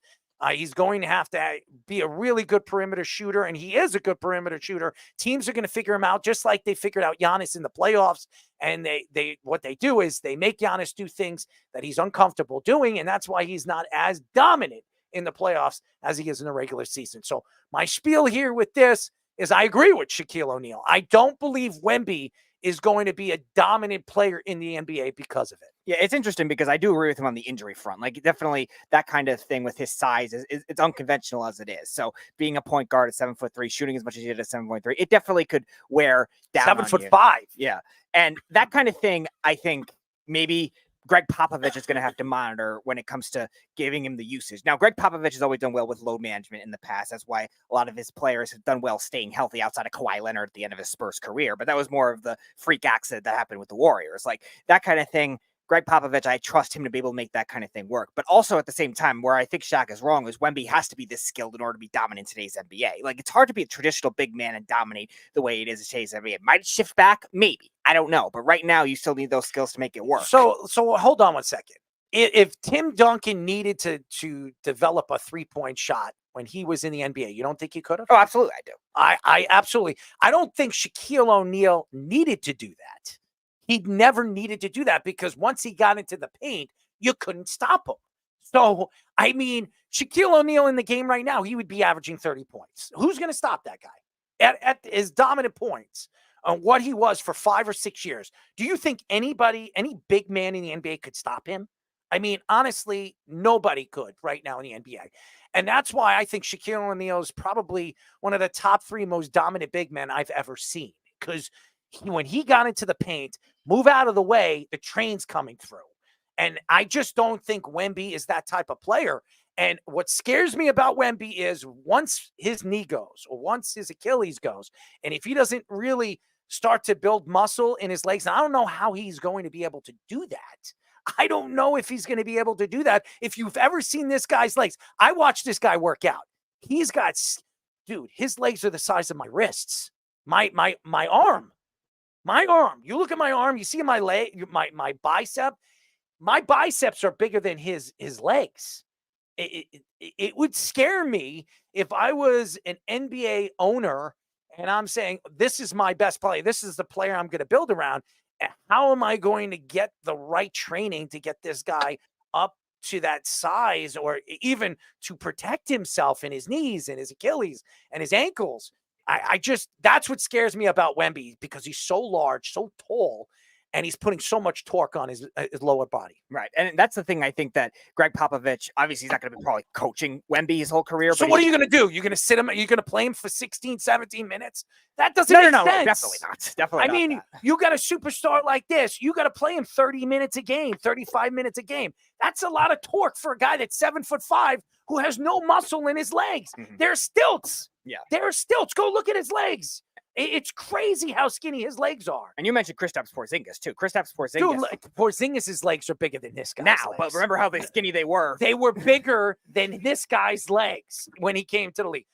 He's going to have to be a really good perimeter shooter, and he is a good perimeter shooter. Teams are going to figure him out just like they figured out Giannis in the playoffs. And what they do is they make Giannis do things that he's uncomfortable doing, and that's why he's not as dominant in the playoffs as he is in the regular season. So my spiel here with this is I agree with Shaquille O'Neal. I don't believe Wemby is going to be a dominant player in the NBA because of it. Yeah, it's interesting because I do agree with him on the injury front. Like, definitely that kind of thing with his size it's unconventional as it is. So being a point guard at 7'3", shooting as much as he did at 7.3, it definitely could wear down 7'5". Yeah. And that kind of thing, I think maybe Greg Popovich is going to have to monitor when it comes to giving him the usage. Now, Greg Popovich has always done well with load management in the past. That's why a lot of his players have done well staying healthy outside of Kawhi Leonard at the end of his Spurs career. But that was more of the freak accident that happened with the Warriors. Like that kind of thing. Greg Popovich, I trust him to be able to make that kind of thing work. But also at the same time, where I think Shaq is wrong is Wemby has to be this skilled in order to be dominant in today's NBA. Like, it's hard to be a traditional big man and dominate the way it is in today's NBA. It might shift back, maybe. I don't know. But right now, you still need those skills to make it work. So hold on one second. If Tim Duncan needed to develop a three-point shot when he was in the NBA, you don't think he could have? Oh, absolutely, I do. I absolutely. I don't think Shaquille O'Neal needed to do that. He never needed to do that because once he got into the paint, you couldn't stop him. So, I mean, Shaquille O'Neal in the game right now, he would be averaging 30 points. Who's going to stop that guy at his dominant points on what he was for 5 or 6 years? Do you think any big man in the NBA could stop him? I mean, honestly, nobody could right now in the NBA. And that's why I think Shaquille O'Neal is probably one of the top 3 most dominant big men I've ever seen. Because when he got into the paint, move out of the way, the train's coming through. And I just don't think Wemby is that type of player. And what scares me about Wemby is once his knee goes or once his Achilles goes, and if he doesn't really start to build muscle in his legs, I don't know how he's going to be able to do that. I don't know if he's going to be able to do that. If you've ever seen this guy's legs, I watched this guy work out. He's got, dude, his legs are the size of my wrists, my arm. My arm. You look at my arm, you see my leg, my bicep. My biceps are bigger than his legs. It would scare me if I was an NBA owner and I'm saying, this is my best player. This is the player I'm going to build around. How am I going to get the right training to get this guy up to that size or even to protect himself in his knees and his Achilles and his ankles? I just, that's what scares me about Wemby because he's so large, so tall, and he's putting so much torque on his lower body. Right. And that's the thing I think that Greg Popovich, obviously he's not going to be probably coaching Wemby his whole career. So but what are you going to do? You're going to sit him, you're going to play him for 16, 17 minutes? That doesn't make sense. Definitely not. Definitely not. I mean, you got a superstar like this. You got to play him 30 minutes a game, 35 minutes a game. That's a lot of torque for a guy that's 7'5" who has no muscle in his legs. Mm-hmm. They're stilts. Yeah. They're stilts. Go look at his legs. It's crazy how skinny his legs are. And you mentioned Kristaps Porzingis too. Kristaps Porzingis. Dude, Porzingis' legs are bigger than this guy's now, legs. but remember how skinny they were. They were bigger than this guy's legs when he came to the league.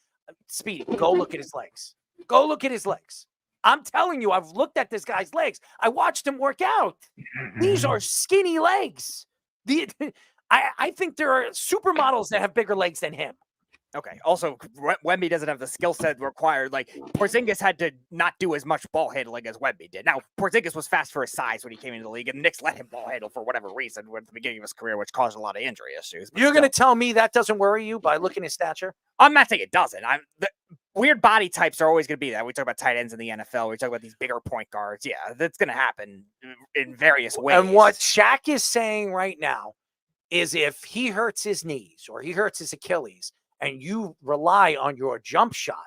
Speedy, go look at his legs. Go look at his legs. I'm telling you, I've looked at this guy's legs. I watched him work out. These are skinny legs. I think there are supermodels that have bigger legs than him. Okay. Also, Wemby doesn't have the skill set required. Like, Porzingis had to not do as much ball handling as Wemby did. Now, Porzingis was fast for his size when he came into the league, and the Knicks let him ball handle for whatever reason at the beginning of his career, which caused a lot of injury issues. You're going to tell me that doesn't worry you by looking at his stature? I'm not saying it doesn't. Weird body types are always going to be that. We talk about tight ends in the NFL. We talk about these bigger point guards. Yeah, that's going to happen in various ways. And what Shaq is saying right now is if he hurts his knees or he hurts his Achilles, and you rely on your jump shot,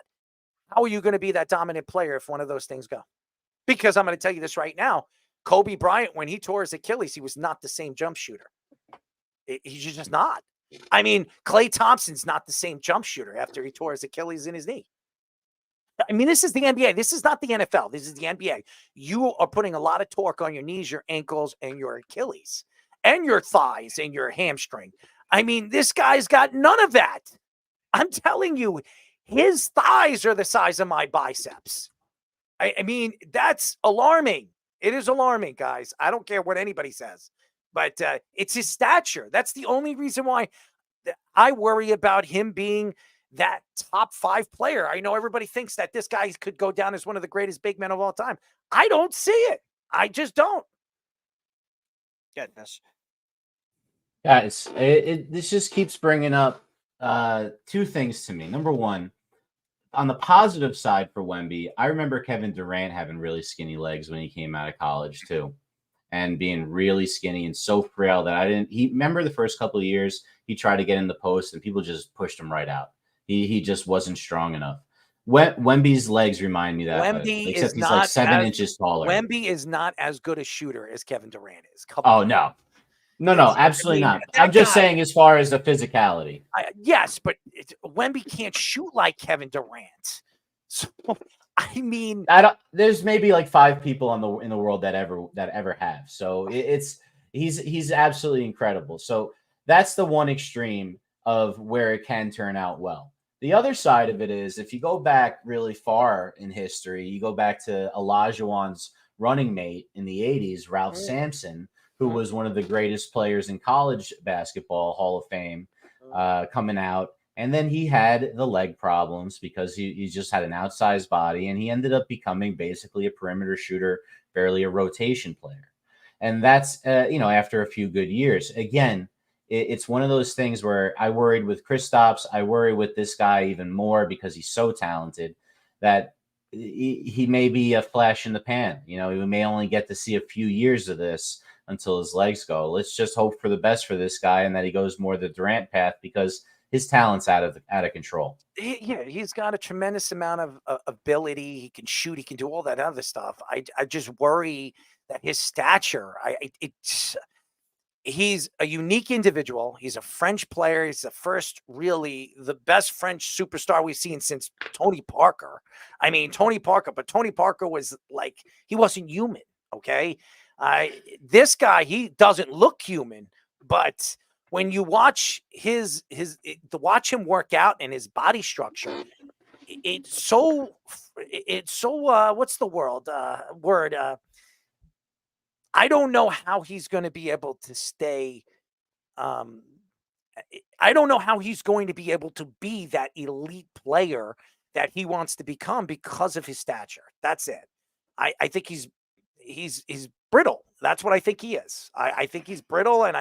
how are you going to be that dominant player if one of those things go? Because I'm going to tell you this right now. Kobe Bryant, when he tore his Achilles, he was not the same jump shooter. He's just not. I mean, Klay Thompson's not the same jump shooter after he tore his Achilles in his knee. I mean, this is the NBA. This is not the NFL. This is the NBA. You are putting a lot of torque on your knees, your ankles, and your Achilles, and your thighs, and your hamstring. I mean, this guy's got none of that. I'm telling you, his thighs are the size of my biceps. I mean, that's alarming. It is alarming, guys. I don't care what anybody says, but it's his stature. That's the only reason why I worry about him being that top 5 player. I know everybody thinks that this guy could go down as one of the greatest big men of all time. I don't see it. I just don't. Goodness. Guys, this just keeps bringing up two things to me. Number one, on the positive side for Wemby, I remember Kevin Durant having really skinny legs when he came out of college too, and being really skinny and so frail that remember the first couple of years he tried to get in the post and people just pushed him right out. He just wasn't strong enough. Wemby's legs remind me that, except he's like 7 inches taller. Wemby is not as good a shooter as Kevin Durant is. Oh no. No, no, absolutely not. I'm just saying as far as the physicality. Yes, but Wemby can't shoot like Kevin Durant. So I mean, there's maybe like 5 people in the world that ever have. So he's absolutely incredible. So that's the one extreme of where it can turn out well. The other side of it is if you go back really far in history, you go back to Olajuwon's running mate in the 80s, Ralph Sampson, who was one of the greatest players in college basketball, Hall of Fame, coming out. And then he had the leg problems because he just had an outsized body, and he ended up becoming basically a perimeter shooter, barely a rotation player. And that's, after a few good years. Again, it's one of those things where I worried with Kristaps. I worry with this guy even more because he's so talented that he may be a flash in the pan. We may only get to see a few years of this until his legs go. Let's just hope for the best for this guy and that he goes more the Durant path because his talent's out of control. He's got a tremendous amount of ability. He can shoot. He can do all that other stuff. I just worry that his stature. He's a unique individual. He's a French player. He's the best French superstar we've seen since Tony Parker. I mean, Tony Parker was like, he wasn't human. Okay. This guy, he doesn't look human, but when you watch watch him work out and his body structure, it's so what's the word? I don't know how he's going to be able to stay. I don't know how he's going to be able to be that elite player that he wants to become because of his stature. That's it. I think he's brittle. That's what I think he is. I think he's brittle, and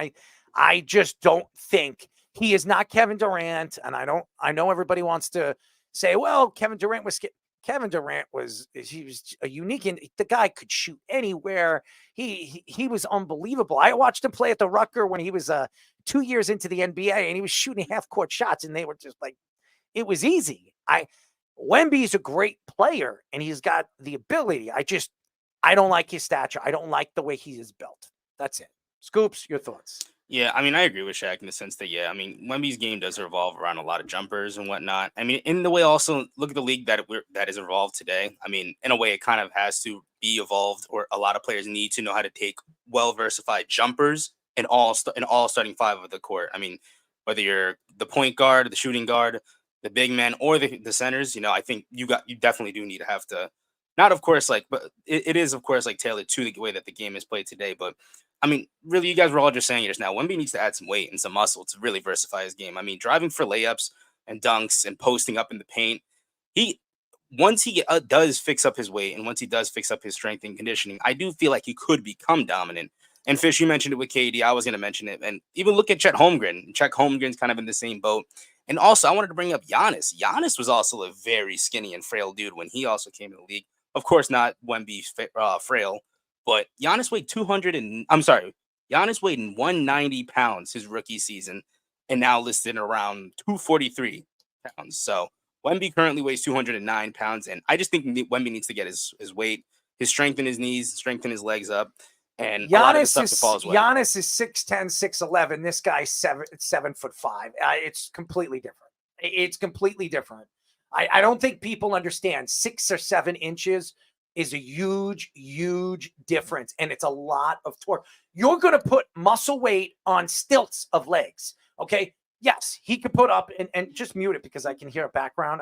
I just don't think he is not Kevin Durant. And I know everybody wants to say, well, Kevin Durant was a unique, and the guy could shoot anywhere. He was unbelievable. I watched him play at the Rucker when he was 2 years into the NBA, and he was shooting half-court shots, and they were just like, it was easy. Wemby's a great player, and he's got the ability. I don't like his stature. I don't like the way he is built. That's it. Scoops, your thoughts? Yeah, I mean, I agree with Shaq in the sense that, Wemby's game does revolve around a lot of jumpers and whatnot. I mean, in the way also, look at the league that is evolved today. I mean, in a way, it kind of has to be evolved, or a lot of players need to know how to take well-versified jumpers in all starting 5 of the court. I mean, whether you're the point guard, the shooting guard, the big man, or the centers, I think you definitely do need to have to, not of course, but it is of course tailored to the way that the game is played today, but I mean, really, you guys were all just saying it just now. Wemby needs to add some weight and some muscle to really versify his game. I mean, driving for layups and dunks and posting up in the paint, once he does fix up his weight and once he does fix up his strength and conditioning, I do feel like he could become dominant. And Fish, you mentioned it with KD. I was going to mention it. And even look at Chet Holmgren. Chet Holmgren's kind of in the same boat. And also, I wanted to bring up Giannis. Giannis was also a very skinny and frail dude when he also came in the league. Of course, not Wemby frail. But Giannis weighed 190 pounds his rookie season, and now listed around 243 pounds. So Wemby currently weighs 209 pounds, and I just think Wemby needs to get his weight, his strength in his knees, strengthen his legs up, and a lot of the stuff to fall his way. Giannis is 6'10", 6'11". This guy's 7'5". It's completely different. It's completely different. I don't think people understand 6 or 7 inches is a huge, huge difference. And it's a lot of torque. You're going to put muscle weight on stilts of legs. Okay. Yes, he could put up and just mute it because I can hear a background.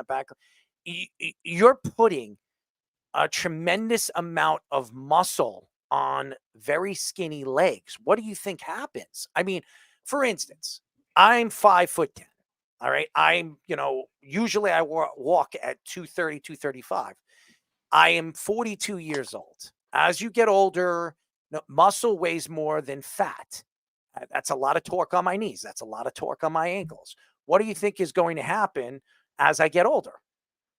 You're putting a tremendous amount of muscle on very skinny legs. What do you think happens? I mean, for instance, I'm 5'10". All right. Usually I walk at 230, 235. I am 42 years old. As you get older, muscle weighs more than fat. That's a lot of torque on my knees. That's a lot of torque on my ankles. What do you think is going to happen as I get older?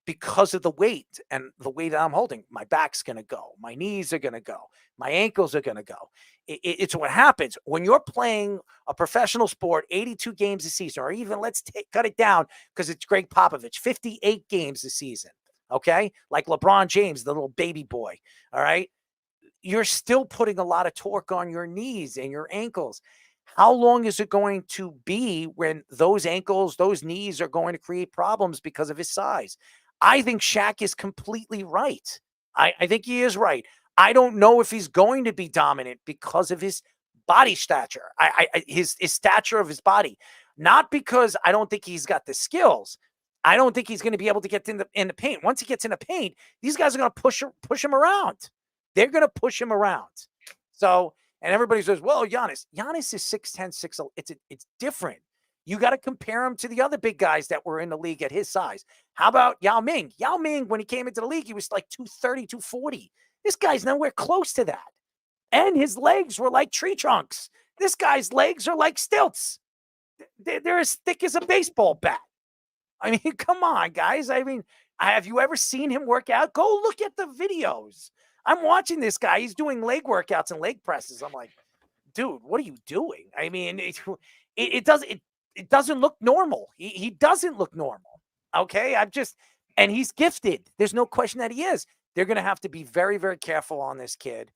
Because of the weight and the weight that I'm holding, my back's going to go. My knees are going to go. My ankles are going to go. It's what happens when you're playing a professional sport, 82 games a season, or even cut it down because it's Greg Popovich, 58 games a season. Okay. Like LeBron James, the little baby boy. All right. You're still putting a lot of torque on your knees and your ankles. How long is it going to be when those ankles, those knees are going to create problems because of his size? I think Shaq is completely right. I think he is right. I don't know if he's going to be dominant because of his body stature, his stature of his body. Not because I don't think he's got the skills. I don't think he's going to be able to get in the paint. Once he gets in the paint, these guys are going to push him around. They're going to push him around. So, and everybody says, well, Giannis is 6'10", 6'11". It's different. You got to compare him to the other big guys that were in the league at his size. How about Yao Ming? Yao Ming, when he came into the league, he was like 230, 240. This guy's nowhere close to that. And his legs were like tree trunks. This guy's legs are like stilts. They're as thick as a baseball bat. I mean, come on, guys. I mean, have you ever seen him work out? Go look at the videos. I'm watching this guy. He's doing leg workouts and leg presses. I'm like, dude, what are you doing? I mean, it doesn't look normal. He doesn't look normal. Okay, and he's gifted. There's no question that he is. They're going to have to be very, very careful on this kid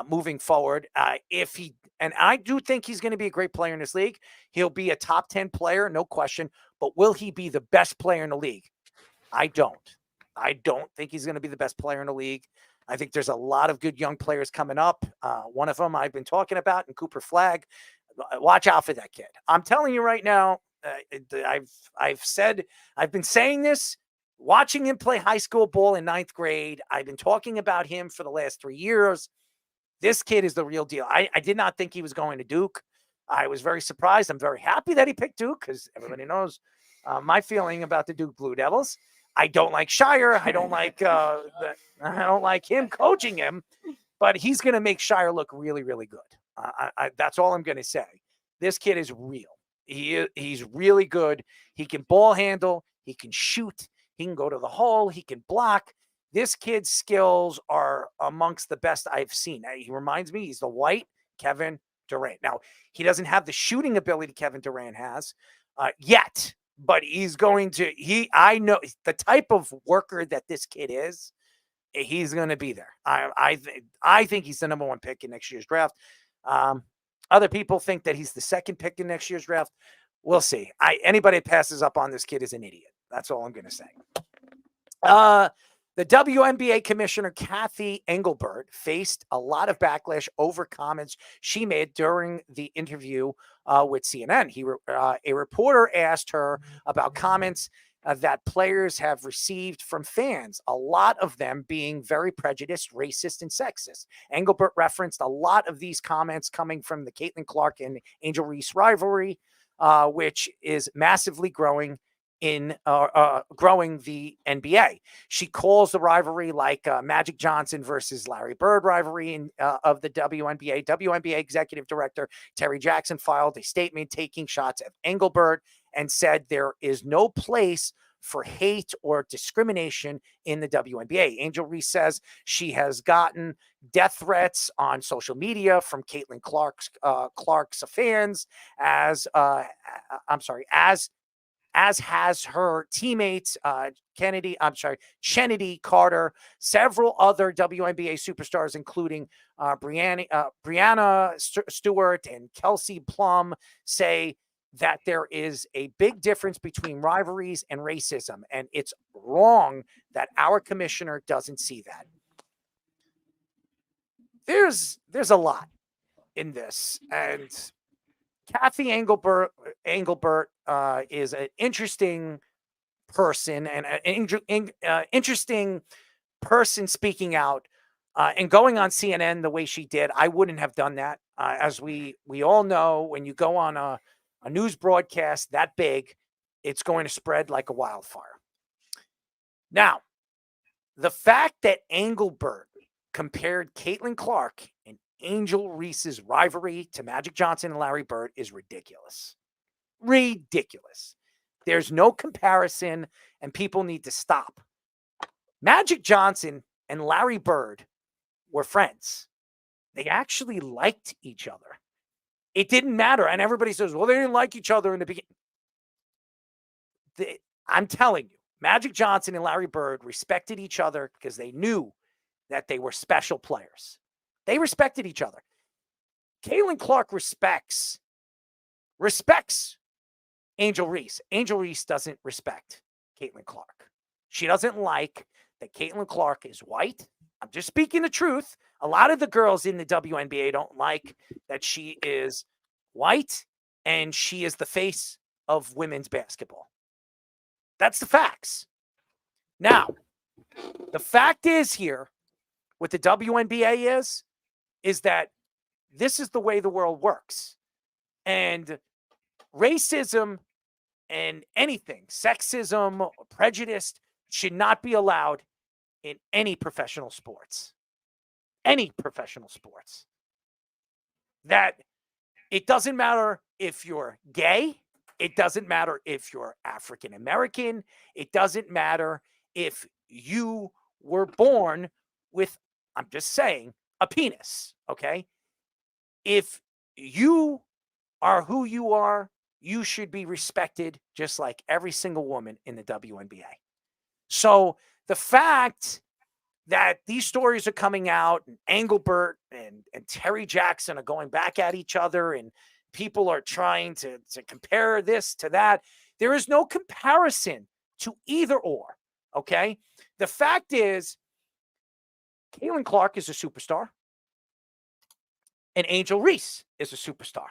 moving forward. And I do think he's going to be a great player in this league. He'll be a top 10 player, no question. But will he be the best player in the league? I don't think he's going to be the best player in the league. I think there's a lot of good young players coming up. One of them I've been talking about in Cooper Flagg. Watch out for that kid. I'm telling you right now, I've been saying this, watching him play high school ball in 9th grade. I've been talking about him for the last 3 years. This kid is the real deal. I did not think he was going to Duke. I was very surprised. I'm very happy that he picked Duke because everybody knows my feeling about the Duke Blue Devils. I don't like Shire. I don't like him coaching him, but he's going to make Shire look really, really good. That's all I'm going to say. This kid is real. He's really good. He can ball handle. He can shoot. He can go to the hole. He can block. This kid's skills are amongst the best I've seen. He reminds me, he's the white Kevin Durant. Now, he doesn't have the shooting ability Kevin Durant has yet, but he's going to, I know the type of worker that this kid is, he's going to be there. I think he's the number 1 pick in next year's draft. Other people think that he's the 2nd pick in next year's draft. We'll see. Anybody that passes up on this kid is an idiot. That's all I'm going to say. The WNBA commissioner, Kathy Engelbert, faced a lot of backlash over comments she made during the interview with CNN. A reporter asked her about comments that players have received from fans, a lot of them being very prejudiced, racist, and sexist. Engelbert referenced a lot of these comments coming from the Caitlin Clark and Angel Reese rivalry, which is massively growing growing the NBA. She calls the rivalry like Magic Johnson versus Larry Bird rivalry of the WNBA. WNBA executive director Terry Jackson filed a statement taking shots at Engelbert and said there is no place for hate or discrimination in the WNBA. Angel Reese says she has gotten death threats on social media from Caitlin Clark's fans, as has her teammates, Chennedy Carter, several other WNBA superstars, including Brianna Stewart and Kelsey Plum, say that there is a big difference between rivalries and racism, and it's wrong that our commissioner doesn't see that. There's a lot in this, and Kathy Engelbert is an interesting person and an interesting person speaking out and going on CNN the way she did. I wouldn't have done that. As we all know, when you go on a news broadcast that big, it's going to spread like a wildfire. Now, the fact that Engelbert compared Caitlin Clark and Angel Reese's rivalry to Magic Johnson and Larry Bird is ridiculous. Ridiculous. There's no comparison, and people need to stop. Magic Johnson and Larry Bird were friends. They actually liked each other. It didn't matter. And everybody says, well, they didn't like each other in the beginning. I'm telling you, Magic Johnson and Larry Bird respected each other because they knew that they were special players. They respected each other. Caitlin Clark respects respects Angel Reese. Angel Reese doesn't respect Caitlin Clark. She doesn't like that Caitlin Clark is white. I'm just speaking the truth. A lot of the girls in the WNBA don't like that she is white and she is the face of women's basketball. That's the facts. Now, the fact is here, what the WNBA is that this is the way the world works. And racism and anything, sexism, or prejudice, should not be allowed in any professional sports. Any professional sports. That it doesn't matter if you're gay. It doesn't matter if you're African American. It doesn't matter if you were born with, I'm just saying, a penis, okay? If you are who you are, you should be respected just like every single woman in the WNBA. So the fact that these stories are coming out and Engelbert and Terry Jackson are going back at each other and people are trying to compare this to that, there is no comparison to either or, okay? The fact is, Caitlin Clark is a superstar and Angel Reese is a superstar.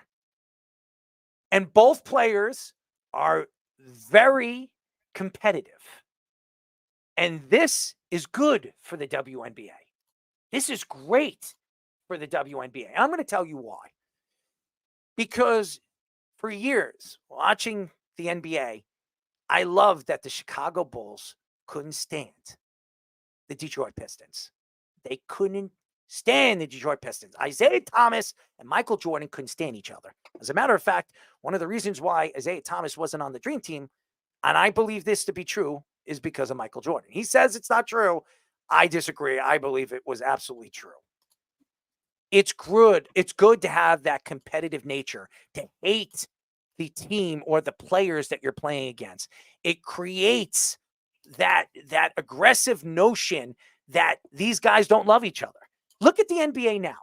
And both players are very competitive. And this is good for the WNBA. This is great for the WNBA. I'm going to tell you why. Because for years, watching the NBA, I loved that the Chicago Bulls couldn't stand the Detroit Pistons. They couldn't stand the Detroit Pistons. Isaiah Thomas and Michael Jordan couldn't stand each other. As a matter of fact, one of the reasons why Isaiah Thomas wasn't on the Dream Team, and I believe this to be true, is because of Michael Jordan. He says it's not true. I disagree. I believe it was absolutely true. It's good. It's good to have that competitive nature, to hate the team or the players that you're playing against. It creates that aggressive notion that these guys don't love each other. Look at the NBA now.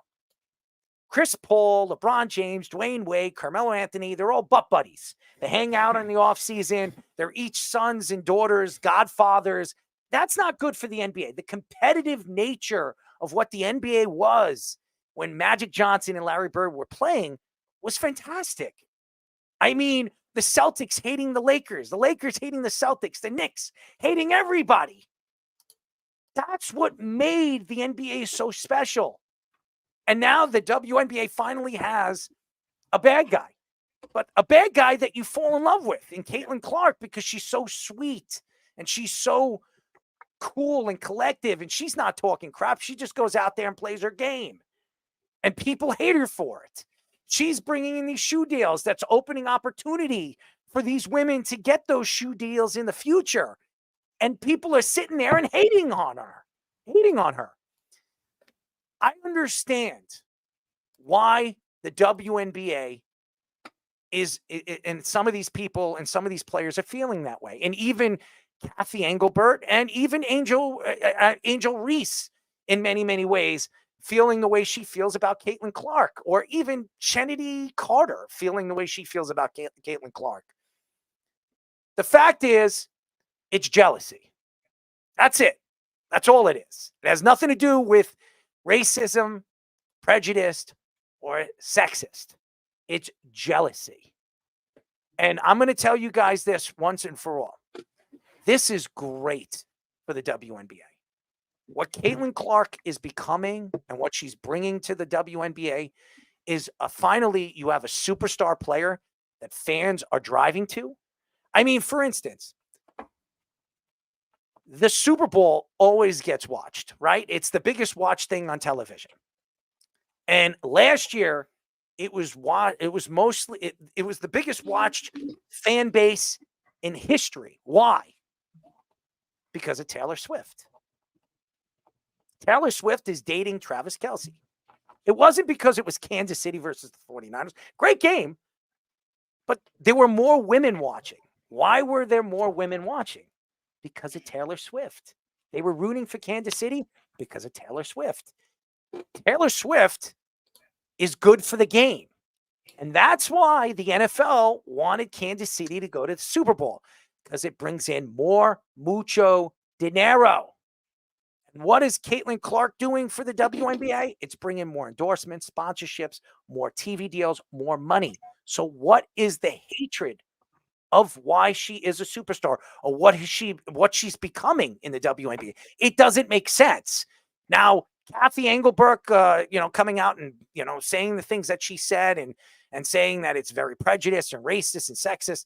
Chris Paul, LeBron James, Dwayne Wade, Carmelo Anthony, they're all butt buddies. They hang out in the offseason. They're each sons and daughters, godfathers. That's not good for the NBA. The competitive nature of what the NBA was when Magic Johnson and Larry Bird were playing was fantastic. I mean, the Celtics hating the Lakers hating the Celtics, the Knicks hating everybody. That's what made the NBA so special. And now the WNBA finally has a bad guy, but a bad guy that you fall in love with in Caitlin Clark because she's so sweet and she's so cool and collective and she's not talking crap. She just goes out there and plays her game and people hate her for it. She's bringing in these shoe deals that's opening opportunity for these women to get those shoe deals in the future. And people are sitting there and hating on her. I understand why the WNBA is, and some of these people and some of these players are feeling that way. And even Kathy Engelbert and even Angel Reese, in many, many ways, feeling the way she feels about Caitlin Clark, or even Kennedy Carter feeling the way she feels about Caitlin Clark. The fact is, it's jealousy. That's it. That's all it is. It has nothing to do with racism, prejudice, or sexist. It's jealousy. And I'm going to tell you guys this once and for all. This is great for the WNBA. What Caitlin Clark is becoming and what she's bringing to the WNBA is finally you have a superstar player that fans are driving to. I mean, for instance, the Super Bowl always gets watched, right? It's the biggest watched thing on television. And last year, it was the biggest watched fan base in history. Why? Because of Taylor Swift. Taylor Swift is dating Travis Kelce. It wasn't because it was Kansas City versus the 49ers. Great game. But there were more women watching. Why were there more women watching? Because of Taylor Swift. They were rooting for Kansas City because of Taylor Swift. Taylor Swift is good for the game. And that's why the NFL wanted Kansas City to go to the Super Bowl, because it brings in mucho dinero. And what is Caitlin Clark doing for the WNBA? It's bringing more endorsements, sponsorships, more TV deals, more money. So what is the hatred of why she is a superstar or what she's becoming in the WNBA? It doesn't make sense. Now, Kathy Engelberg, coming out and, saying the things that she said and saying that it's very prejudiced and racist and sexist.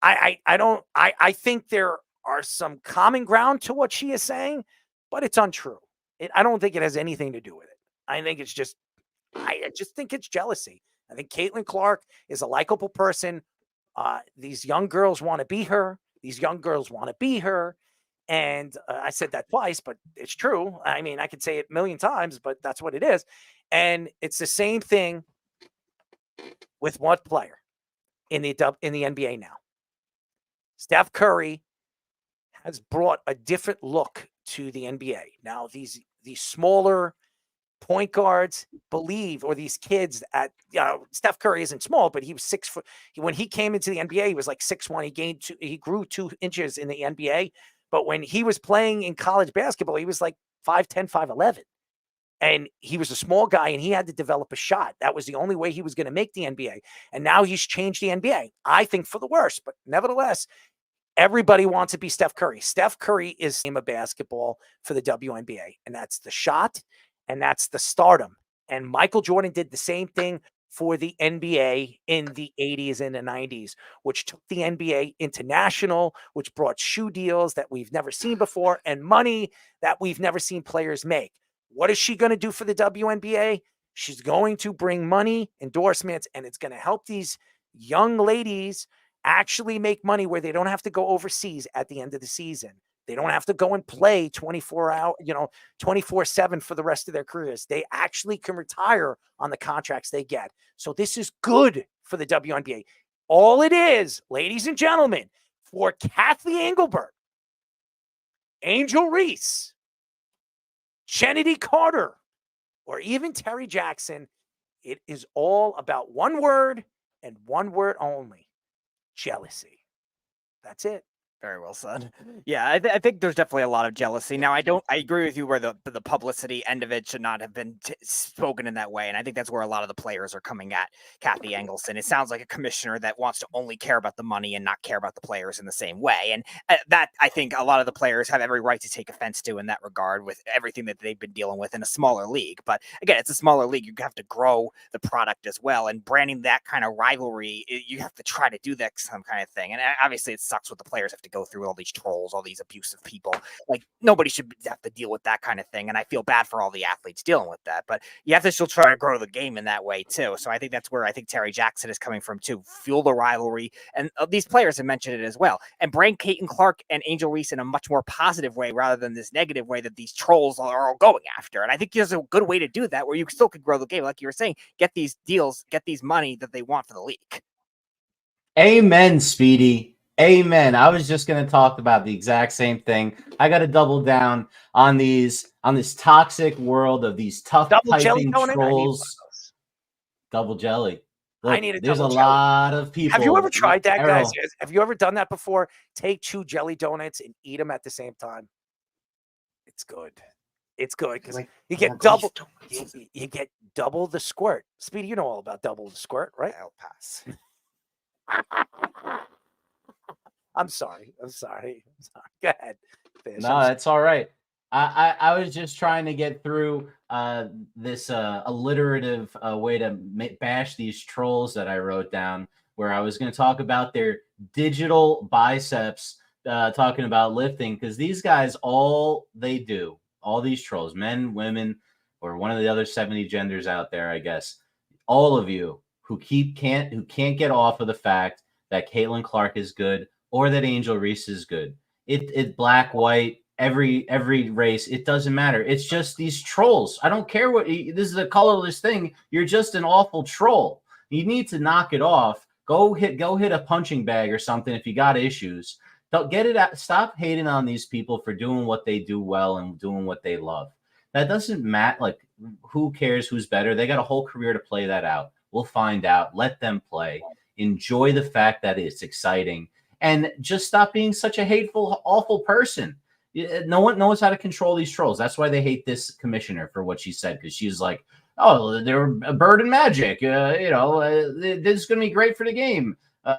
I think there are some common ground to what she is saying, but it's untrue. I don't think it has anything to do with it. I think it's just, I just think it's jealousy. I think Caitlin Clark is a likable person. These young girls want to be her. And I said that twice, but it's true. I mean, I could say it a million times, but that's what it is. And it's the same thing with what player in the NBA now. Steph Curry has brought a different look to the NBA. Now, these smaller point guards or these kids Steph Curry isn't small, but he was 6 foot. When he came into the NBA, he was like 6'1". He grew 2 inches in the NBA. But when he was playing in college basketball, he was like 5'10", 5'11". And he was a small guy, and he had to develop a shot. That was the only way he was going to make the NBA. And now he's changed the NBA, I think for the worse. But nevertheless, everybody wants to be Steph Curry. Steph Curry is the game of basketball for the WNBA, and that's the shot, and that's the stardom. And Michael Jordan did the same thing for the NBA in the 80s and the 90s, which took the NBA international, which brought shoe deals that we've never seen before and money that we've never seen players make. What is she going to do for the WNBA? She's going to bring money, endorsements, and it's going to help these young ladies actually make money where they don't have to go overseas at the end of the season. They don't have to go and play 24/7 for the rest of their careers. They actually can retire on the contracts they get. So this is good for the WNBA. All it is, ladies and gentlemen, for Kathy Engelberg, Angel Reese, Kennedy Carter, or even Terry Jackson, it is all about one word and one word only: jealousy. That's it. Very well said. Yeah, I think there's definitely a lot of jealousy. Now, I agree with you where the publicity end of it should not have been spoken in that way. And I think that's where a lot of the players are coming at Kathy Engelson. It sounds like a commissioner that wants to only care about the money and not care about the players in the same way. And that, I think a lot of the players have every right to take offense to in that regard with everything that they've been dealing with in a smaller league. But again, it's a smaller league. You have to grow the product as well. And branding that kind of rivalry, you have to try to do that some kind of thing. And obviously it sucks what the players have to go through, all these trolls, all these abusive people. Like, nobody should have to deal with that kind of thing. And I feel bad for all the athletes dealing with that, but you have to still try to grow the game in that way too. So I think that's where I think Terry Jackson is coming from too. Fuel the rivalry. And these players have mentioned it as well. And bring Caitlin Clark and Angel Reese in a much more positive way rather than this negative way that these trolls are all going after. And I think there's a good way to do that where you still could grow the game. Like you were saying, get these deals, get these money that they want for the league. Amen, Speedy. Amen. I was just going to talk about the exact same thing. I got to double down on this toxic world of these tough typing trolls. Double jelly. Look, I need a there's double a jelly. lot of people. Have you ever tried that, Errol, guys? Have you ever done that before? Take 2 jelly donuts and eat them at the same time. It's good. It's good because you get double. You get double the squirt. Speedy, you know all about double the squirt, right? I'll pass. I'm sorry. Go ahead. Fish. No, that's all right. I was just trying to get through this alliterative way to bash these trolls that I wrote down, where I was going to talk about their digital biceps, talking about lifting, because these guys, all they do, all these trolls, men, women, or one of the other 70 genders out there, I guess, all of you who can't get off of the fact that Caitlin Clark is good, or that Angel Reese is good. It black, white, every race, it doesn't matter. It's just these trolls. I don't care what this is a colorless thing. You're just an awful troll. You need to knock it off. Go hit a punching bag or something if you got issues. Don't get it out. Stop hating on these people for doing what they do well and doing what they love. That doesn't matter. Like, who cares who's better? They got a whole career to play that out. We'll find out. Let them play. Enjoy the fact that it's exciting. And just stop being such a hateful, awful person. No one knows how to control these trolls. That's why they hate this commissioner for what she said, because she's like, oh, they're a bird and magic. This is going to be great for the game.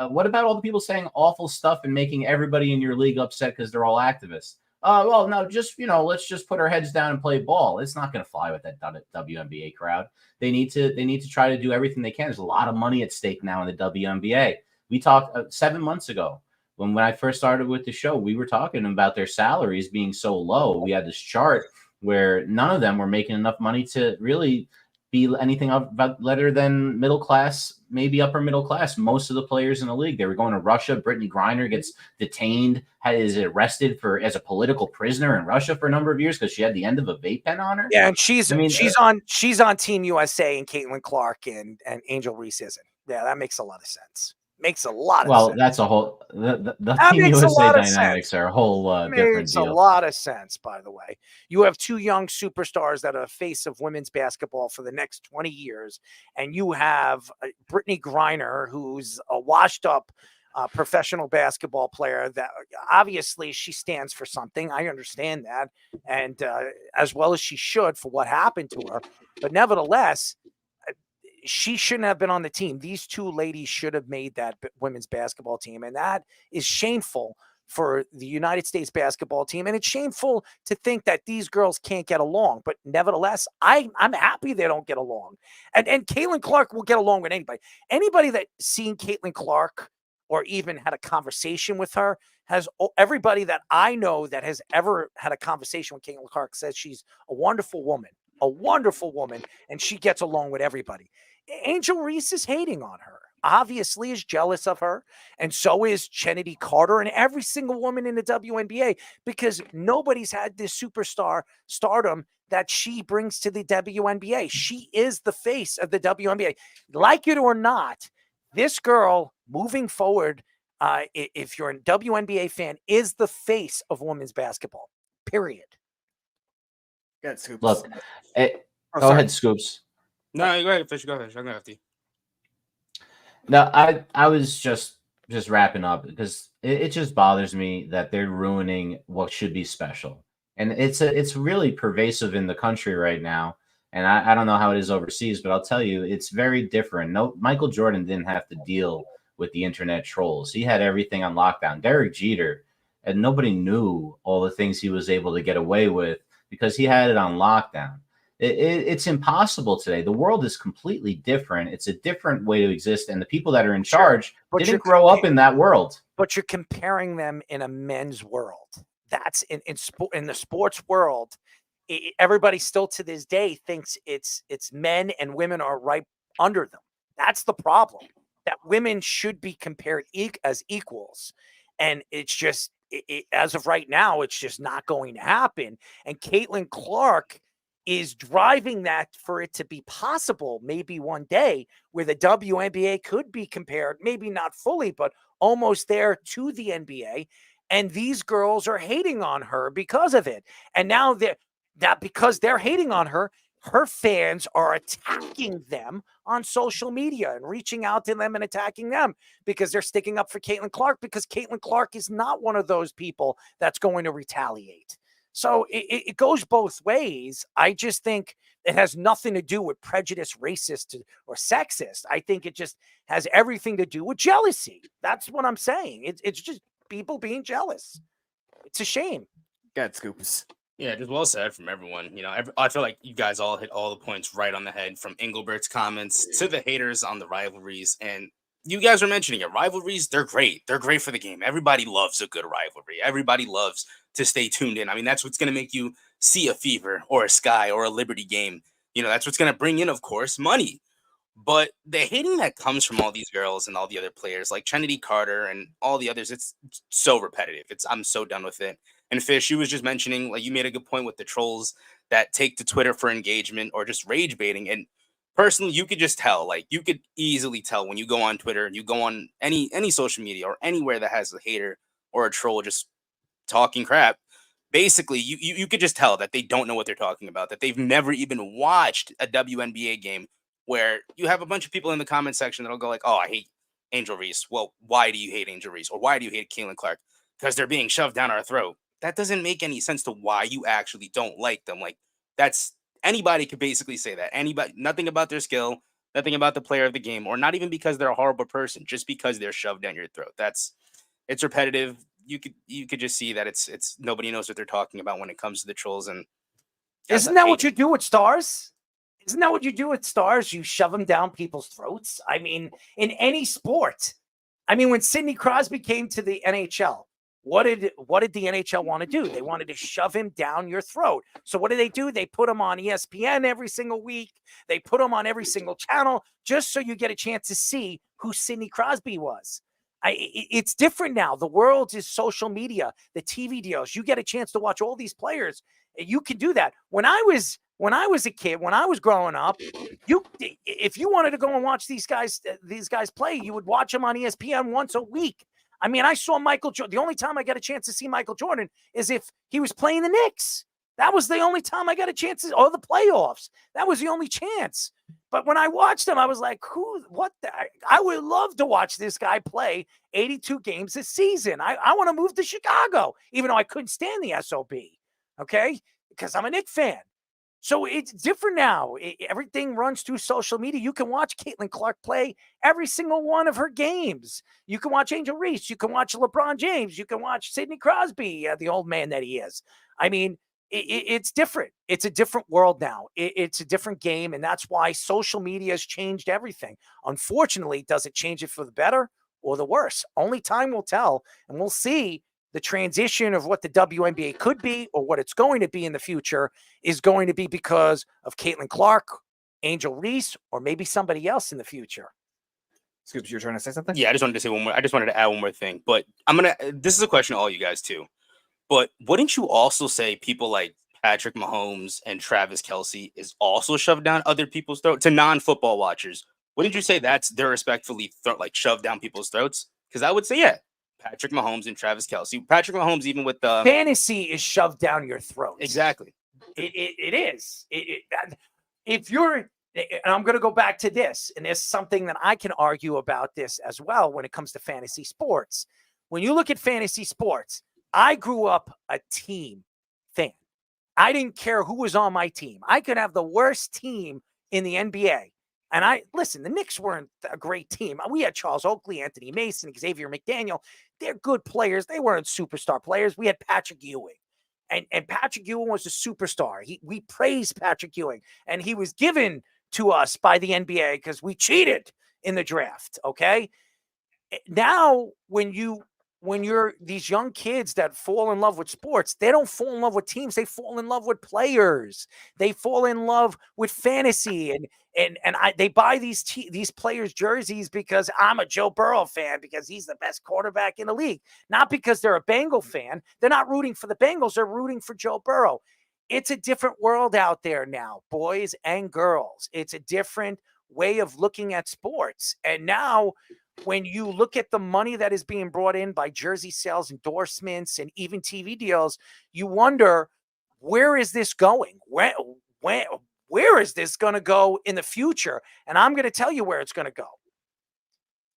What about all the people saying awful stuff and making everybody in your league upset because they're all activists? Well, no, just, let's just put our heads down and play ball. It's not going to fly with that WNBA crowd. They need to try to do everything they can. There's a lot of money at stake now in the WNBA. We talked 7 months ago when I first started with the show, we were talking about their salaries being so low. We had this chart where none of them were making enough money to really be anything about better than middle class, maybe upper middle class. Most of the players in the league, they were going to Russia. Brittany Griner gets detained, is arrested as a political prisoner in Russia for a number of years because she had the end of a vape pen on her. Yeah, and she's on Team USA, and Caitlin Clark and Angel Reese isn't. Yeah, that makes a lot of sense. Makes a lot of sense. Well, that's a whole the Team USA dynamics are a whole different Makes deal. a lot of sense, by the way. You have two young superstars that are the face of women's basketball for the next 20 years, and you have Brittany Griner, who's a washed-up professional basketball player that obviously she stands for something. I understand that, and as well as she should for what happened to her. But nevertheless, she shouldn't have been on the team. These two ladies should have made that women's basketball team. And that is shameful for the United States basketball team. And it's shameful to think that these girls can't get along. But nevertheless, I'm happy they don't get along. And Caitlin Clark will get along with anybody. Anybody that seen Caitlin Clark or even had a conversation with her everybody that I know that has ever had a conversation with Caitlin Clark says she's a wonderful woman, and she gets along with everybody. Angel Reese is hating on her, obviously is jealous of her, and so is Chennedy Carter and every single woman in the WNBA, because nobody's had this superstar stardom that she brings to the WNBA. She is the face of the WNBA. Like it or not, this girl moving forward, if you're a WNBA fan, is the face of women's basketball, period. Good, Scoops. Look, go ahead, Scoops. No, you go ahead, Fish. Go ahead. I'm gonna have to. No, I was just wrapping up because it just bothers me that they're ruining what should be special, and it's really pervasive in the country right now. And I don't know how it is overseas, but I'll tell you, it's very different. No, Michael Jordan didn't have to deal with the internet trolls. He had everything on lockdown. Derek Jeter, and nobody knew all the things he was able to get away with because he had it on lockdown. It's impossible today. The world is completely different. It's a different way to exist, and the people that are in charge didn't grow up in that world. But you're comparing them in a men's world. That's in the sports world. Everybody still to this day thinks it's men and women are right under them. That's the problem. That women should be compared as equals, and it's just as of right now, it's just not going to happen. And Caitlin Clark is driving that for it to be possible maybe one day where the WNBA could be compared, maybe not fully, but almost there to the NBA. And these girls are hating on her because of it. And now because they're hating on her, her fans are attacking them on social media and reaching out to them and attacking them because they're sticking up for Caitlin Clark, because Caitlin Clark is not one of those people that's going to retaliate. So it goes both ways. I just think it has nothing to do with prejudice, racist, or sexist. I think it just has everything to do with jealousy. That's what I'm saying. It's just people being jealous. It's a shame. Got Scoops. Yeah, just well said from everyone. I feel like you guys all hit all the points right on the head, from Engelbert's comments to the haters on the rivalries. And you guys are mentioning it. Rivalries, they're great. They're great for the game. Everybody loves a good rivalry. Everybody loves to stay tuned in. I mean, that's what's going to make you see a Fever or a Sky or a Liberty game. That's what's going to bring in, of course, money. But the hating that comes from all these girls and all the other players like Chennedy Carter and all the others, it's so repetitive. I'm so done with it. And Fish, you was just mentioning, like, you made a good point with the trolls that take to Twitter for engagement or just rage baiting. And personally, you could just tell, like, you could easily tell when you go on Twitter and you go on any social media or anywhere that has a hater or a troll just talking crap. Basically, you could just tell that they don't know what they're talking about, that they've never even watched a WNBA game where you have a bunch of people in the comment section that'll go like, oh, I hate Angel Reese. Well, why do you hate Angel Reese? Or why do you hate Caitlin Clark? Because they're being shoved down our throat. That doesn't make any sense to why you actually don't like them. Like, that's anybody could basically say that. Anybody, nothing about their skill, nothing about the player of the game, or not even because they're a horrible person, just because they're shoved down your throat. It's repetitive. You could just see that it's nobody knows what they're talking about when it comes to the trolls. And isn't that what you do with stars? Isn't that what you do with stars? You shove them down people's throats. I mean, in any sport. I mean, when Sidney Crosby came to the NHL, what did the NHL want to do? They wanted to shove him down your throat. So what do? They put him on ESPN every single week. They put him on every single channel just so you get a chance to see who Sidney Crosby was. It's different now. The world is social media, the TV deals. You get a chance to watch all these players. You can do that. When I was a kid, when I was growing up, if you wanted to go and watch these guys play, you would watch them on ESPN once a week. I mean, I saw Michael Jordan. The only time I got a chance to see Michael Jordan is if he was playing the Knicks. That was the only time I got a chance or the playoffs. That was the only chance. But when I watched him, I was like, I would love to watch this guy play 82 games this season. I want to move to Chicago, even though I couldn't stand the SOB. Okay? Because I'm a Knicks fan. So it's different now. Everything runs through social media. You can watch Caitlin Clark play every single one of her games. You can watch Angel Reese. You can watch LeBron James. You can watch Sidney Crosby, the old man that he is. I mean, it's different. It's a different world now. It's a different game, and that's why social media has changed everything. Unfortunately, does it change it for the better or the worse? Only time will tell, and we'll see. The transition of what the WNBA could be or what it's going to be in the future is going to be because of Caitlin Clark, Angel Reese, or maybe somebody else in the future. Scoops, you're trying to say something? Yeah, I just wanted to say one more. I just wanted to add one more thing, but this is a question to all you guys too. But wouldn't you also say people like Patrick Mahomes and Travis Kelce is also shoved down other people's throats to non-football watchers? Wouldn't you say they're respectfully shoved down people's throats? Because I would say, yeah. Patrick Mahomes and Travis Kelce. Patrick Mahomes, even with the fantasy, is shoved down your throat. Exactly. It is. If you're, and I'm going to go back to this, and there's something that I can argue about this as well when it comes to fantasy sports. When you look at fantasy sports, I grew up a team fan. I didn't care who was on my team. I could have the worst team in the NBA. And listen, the Knicks weren't a great team. We had Charles Oakley, Anthony Mason, Xavier McDaniel. They're good players. They weren't superstar players. We had Patrick Ewing. And Patrick Ewing was a superstar. We praised Patrick Ewing. And he was given to us by the NBA because we cheated in the draft, okay? Now, when you're these young kids that fall in love with sports, they don't fall in love with teams. They fall in love with players. They fall in love with fantasy. And they buy these players' jerseys because I'm a Joe Burrow fan because he's the best quarterback in the league. Not because they're a Bengal fan. They're not rooting for the Bengals. They're rooting for Joe Burrow. It's a different world out there now, boys and girls. It's a different way of looking at sports. And now, when you look at the money that is being brought in by jersey sales, endorsements, and even TV deals, you wonder, where is this going? Where is this going to go in the future? And I'm going to tell you where it's going to go.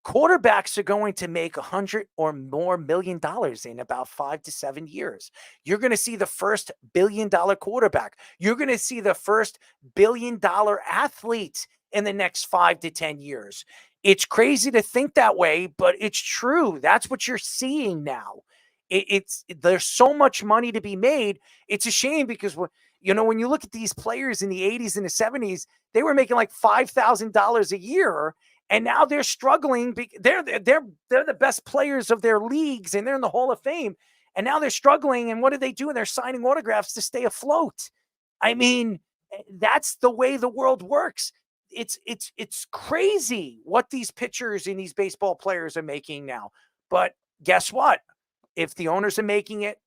Quarterbacks are going to make $100 or more million in about 5 to 7 years. You're going to see the first $1 billion quarterback. You're going to see the first $1 billion athlete in the next 5 to 10 years. It's crazy to think that way, but it's true. That's what you're seeing now. There's so much money to be made. It's a shame because when you look at these players in the 80s and the 70s, they were making like $5,000 a year, and now they're struggling. They're the best players of their leagues, and they're in the Hall of Fame. And now they're struggling, and what do? They're signing autographs to stay afloat. I mean, that's the way the world works. It's crazy what these pitchers and these baseball players are making now. But guess what? If the owners are making it,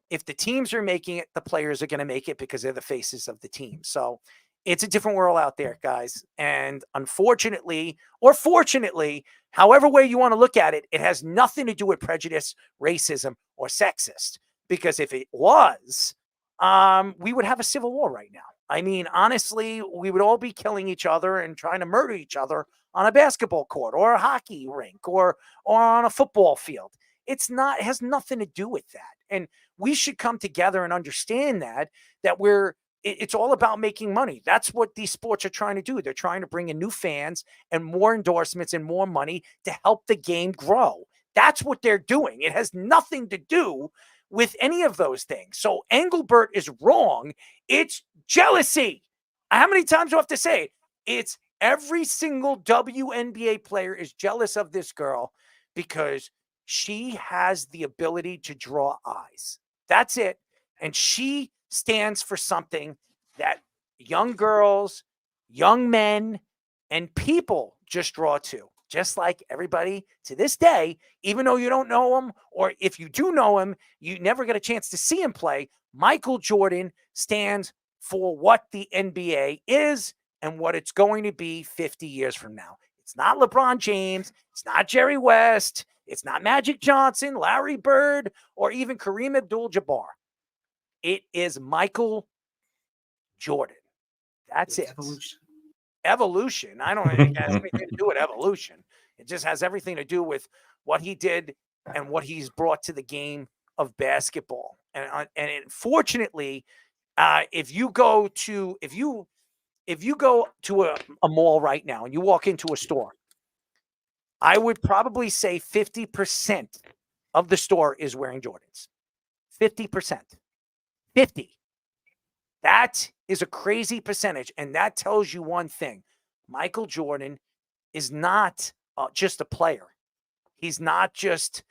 if the teams are making it, the players are going to make it because they're the faces of the team. So it's a different world out there, guys. And unfortunately, or fortunately, however way you want to look at it, it has nothing to do with prejudice, racism, or sexist. Because if it was, we would have a civil war right now. I mean, honestly, we would all be killing each other and trying to murder each other on a basketball court or a hockey rink or on a football field. It has nothing to do with that. And we should come together and understand that it's all about making money. That's what these sports are trying to do. They're trying to bring in new fans and more endorsements and more money to help the game grow. That's what they're doing. It has nothing to do with any of those things. So Engelbert is wrong. It's jealousy. How many times do I have to say it? It's every single WNBA player is jealous of this girl because she has the ability to draw eyes. That's it. And she stands for something that young girls, young men, and people just draw to. Just like everybody to this day, even though you don't know him, or if you do know him, you never get a chance to see him play. Michael Jordan stands for what the NBA is and what it's going to be 50 years from now. It's not LeBron James. It's not Jerry West. It's not Magic Johnson, Larry Bird, or even Kareem Abdul-Jabbar. It is Michael Jordan. That's it. Evolution. I don't think it has anything to do with evolution. It just has everything to do with what he did and what he's brought to the game of basketball. And fortunately, if you go to a mall right now and you walk into a store, I would probably say 50% of the store is wearing Jordans. 50%. 50. That is a crazy percentage, and that tells you one thing. Michael Jordan is not just a player. He's not just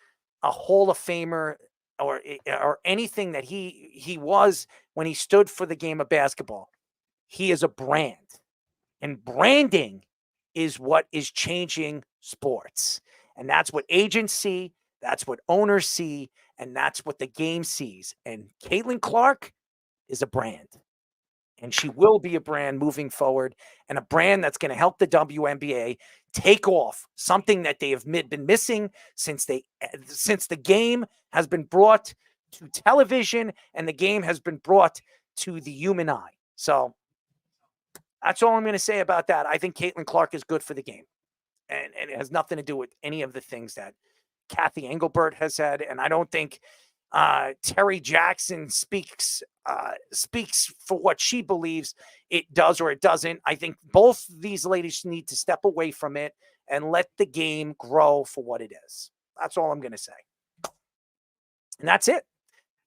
a Hall of Famer or anything that he was when he stood for the game of basketball. He is a brand, and branding is what is changing sports, and that's what agents see, that's what owners see, and that's what the game sees. And Caitlin Clark is a brand. And she will be a brand moving forward, and a brand that's going to help the WNBA take off, something that they have been missing since the game has been brought to television and the game has been brought to the human eye. So that's all I'm going to say about that. I think Caitlin Clark is good for the game, and it has nothing to do with any of the things that Kathy Engelbert has said, and I don't think Terry Jackson speaks for what she believes it does or it doesn't. I think both these ladies need to step away from it and let the game grow for what it is. That's all I'm going to say. And that's it.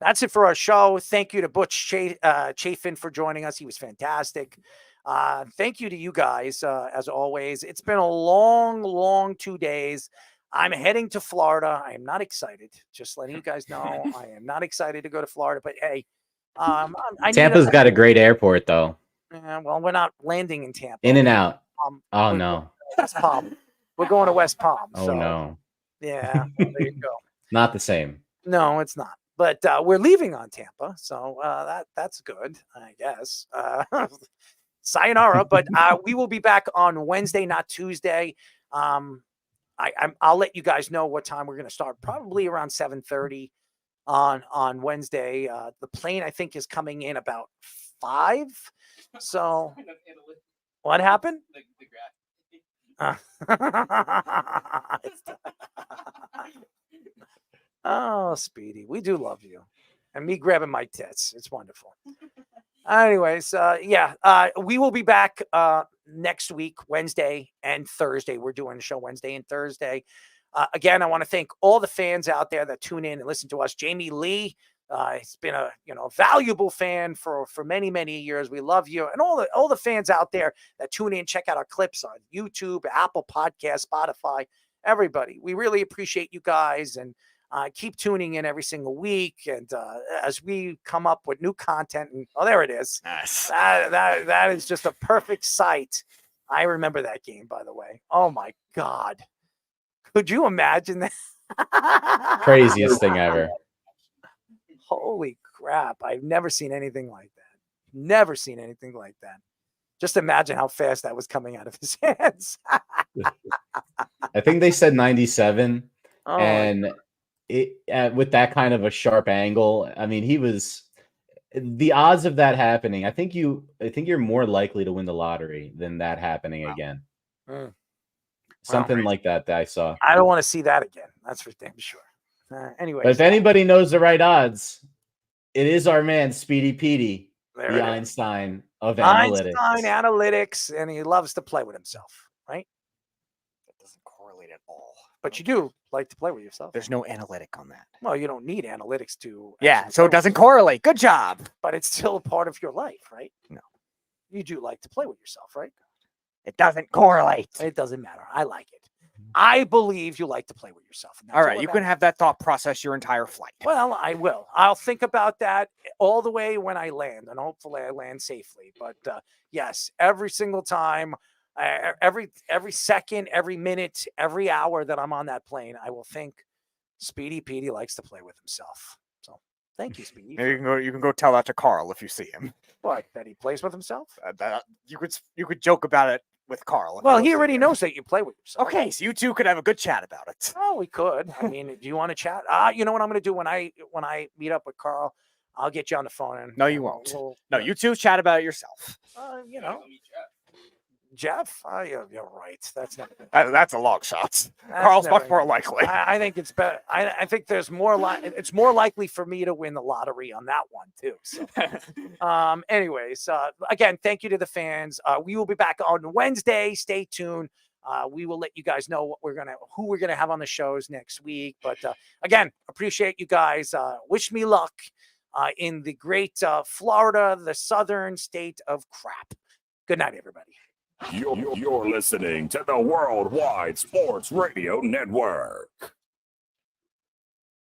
That's it for our show. Thank you to Butch Chaffin for joining us. He was fantastic. Thank you to you guys, as always. It's been a long 2 days. I'm heading to Florida. I am not excited. Just letting you guys know, I am not excited to go to Florida. But hey, Tampa's got a great airport, though. Well, we're not landing in Tampa. In and out. Oh no. West Palm. We're going to West Palm. Oh no. Yeah. There you go. Not the same. No, it's not. But we're leaving on Tampa, so that's good, I guess. Sayonara. But we will be back on Wednesday, not Tuesday. I'll let you guys know what time we're going to start. Probably around 7:30 on Wednesday. The plane, I think, is coming in about 5. So what happened? Oh, Speedy, we do love you. And me grabbing my tits. It's wonderful. Anyways, we will be back next week, Wednesday and Thursday. We're doing the show Wednesday and Thursday. Again, I want to thank all the fans out there that tune in and listen to us. Jamie Lee, he's been a valuable fan for many years. We love you, and all the fans out there that tune in, check out our clips on YouTube, Apple Podcasts, Spotify. Everybody, we really appreciate you guys, and keep tuning in every single week. And as we come up with new content, and there it is. Nice. That is just a perfect sight. I remember that game, by the way. Oh my God. Could you imagine that? Craziest thing ever. Holy crap. I've never seen anything like that. Never seen anything like that. Just imagine how fast that was coming out of his hands. I think they said 97. Oh, and with that kind of a sharp angle, I mean, he was The odds of that happening, I think you're more likely to win the lottery than that happening again. Something like that I saw. I don't want to see that again. That's for damn sure. Anyway, But if anybody knows the right odds, it is our man Speedy Petey, the Einstein of analytics. Einstein analytics, and he loves to play with himself, right? That doesn't correlate at all. But you do like to play with yourself. There's no analytic on that. Well, you don't need analytics to. Yeah, so it doesn't correlate. Good job. But it's still a part of your life, right? No. You do like to play with yourself, right? It doesn't correlate. It doesn't matter. I like it. I believe you like to play with yourself. All right, you can have that thought process your entire flight. Well, I will. I'll think about that all the way when I land, and hopefully I land safely. But yes, every single time, every second, every minute, every hour that I'm on that plane, I will think Speedy Petey likes to play with himself. So thank you, Speedy. You can go tell that to Carl if you see him. What, that he plays with himself? You could joke about it with Carl. Well, he already knows that you play with yourself. Okay, so you two could have a good chat about it. Oh, we could. I mean, do you want to chat? You know what I'm going to do when I meet up with Carl? I'll get you on the phone. And no, you won't. No, you two chat about it yourself. You know, Jeff. You're right. That's not. That's a long shot. Carl's much more likely. I think it's better. I think there's more it's more likely for me to win the lottery on that one too. So, anyways, again, thank you to the fans. We will be back on Wednesday. Stay tuned. We will let you guys know who we're gonna have on the shows next week. But again, appreciate you guys. Wish me luck in the great Florida, the southern state of crap. Good night, everybody. You're listening to the Worldwide Sports Radio Network.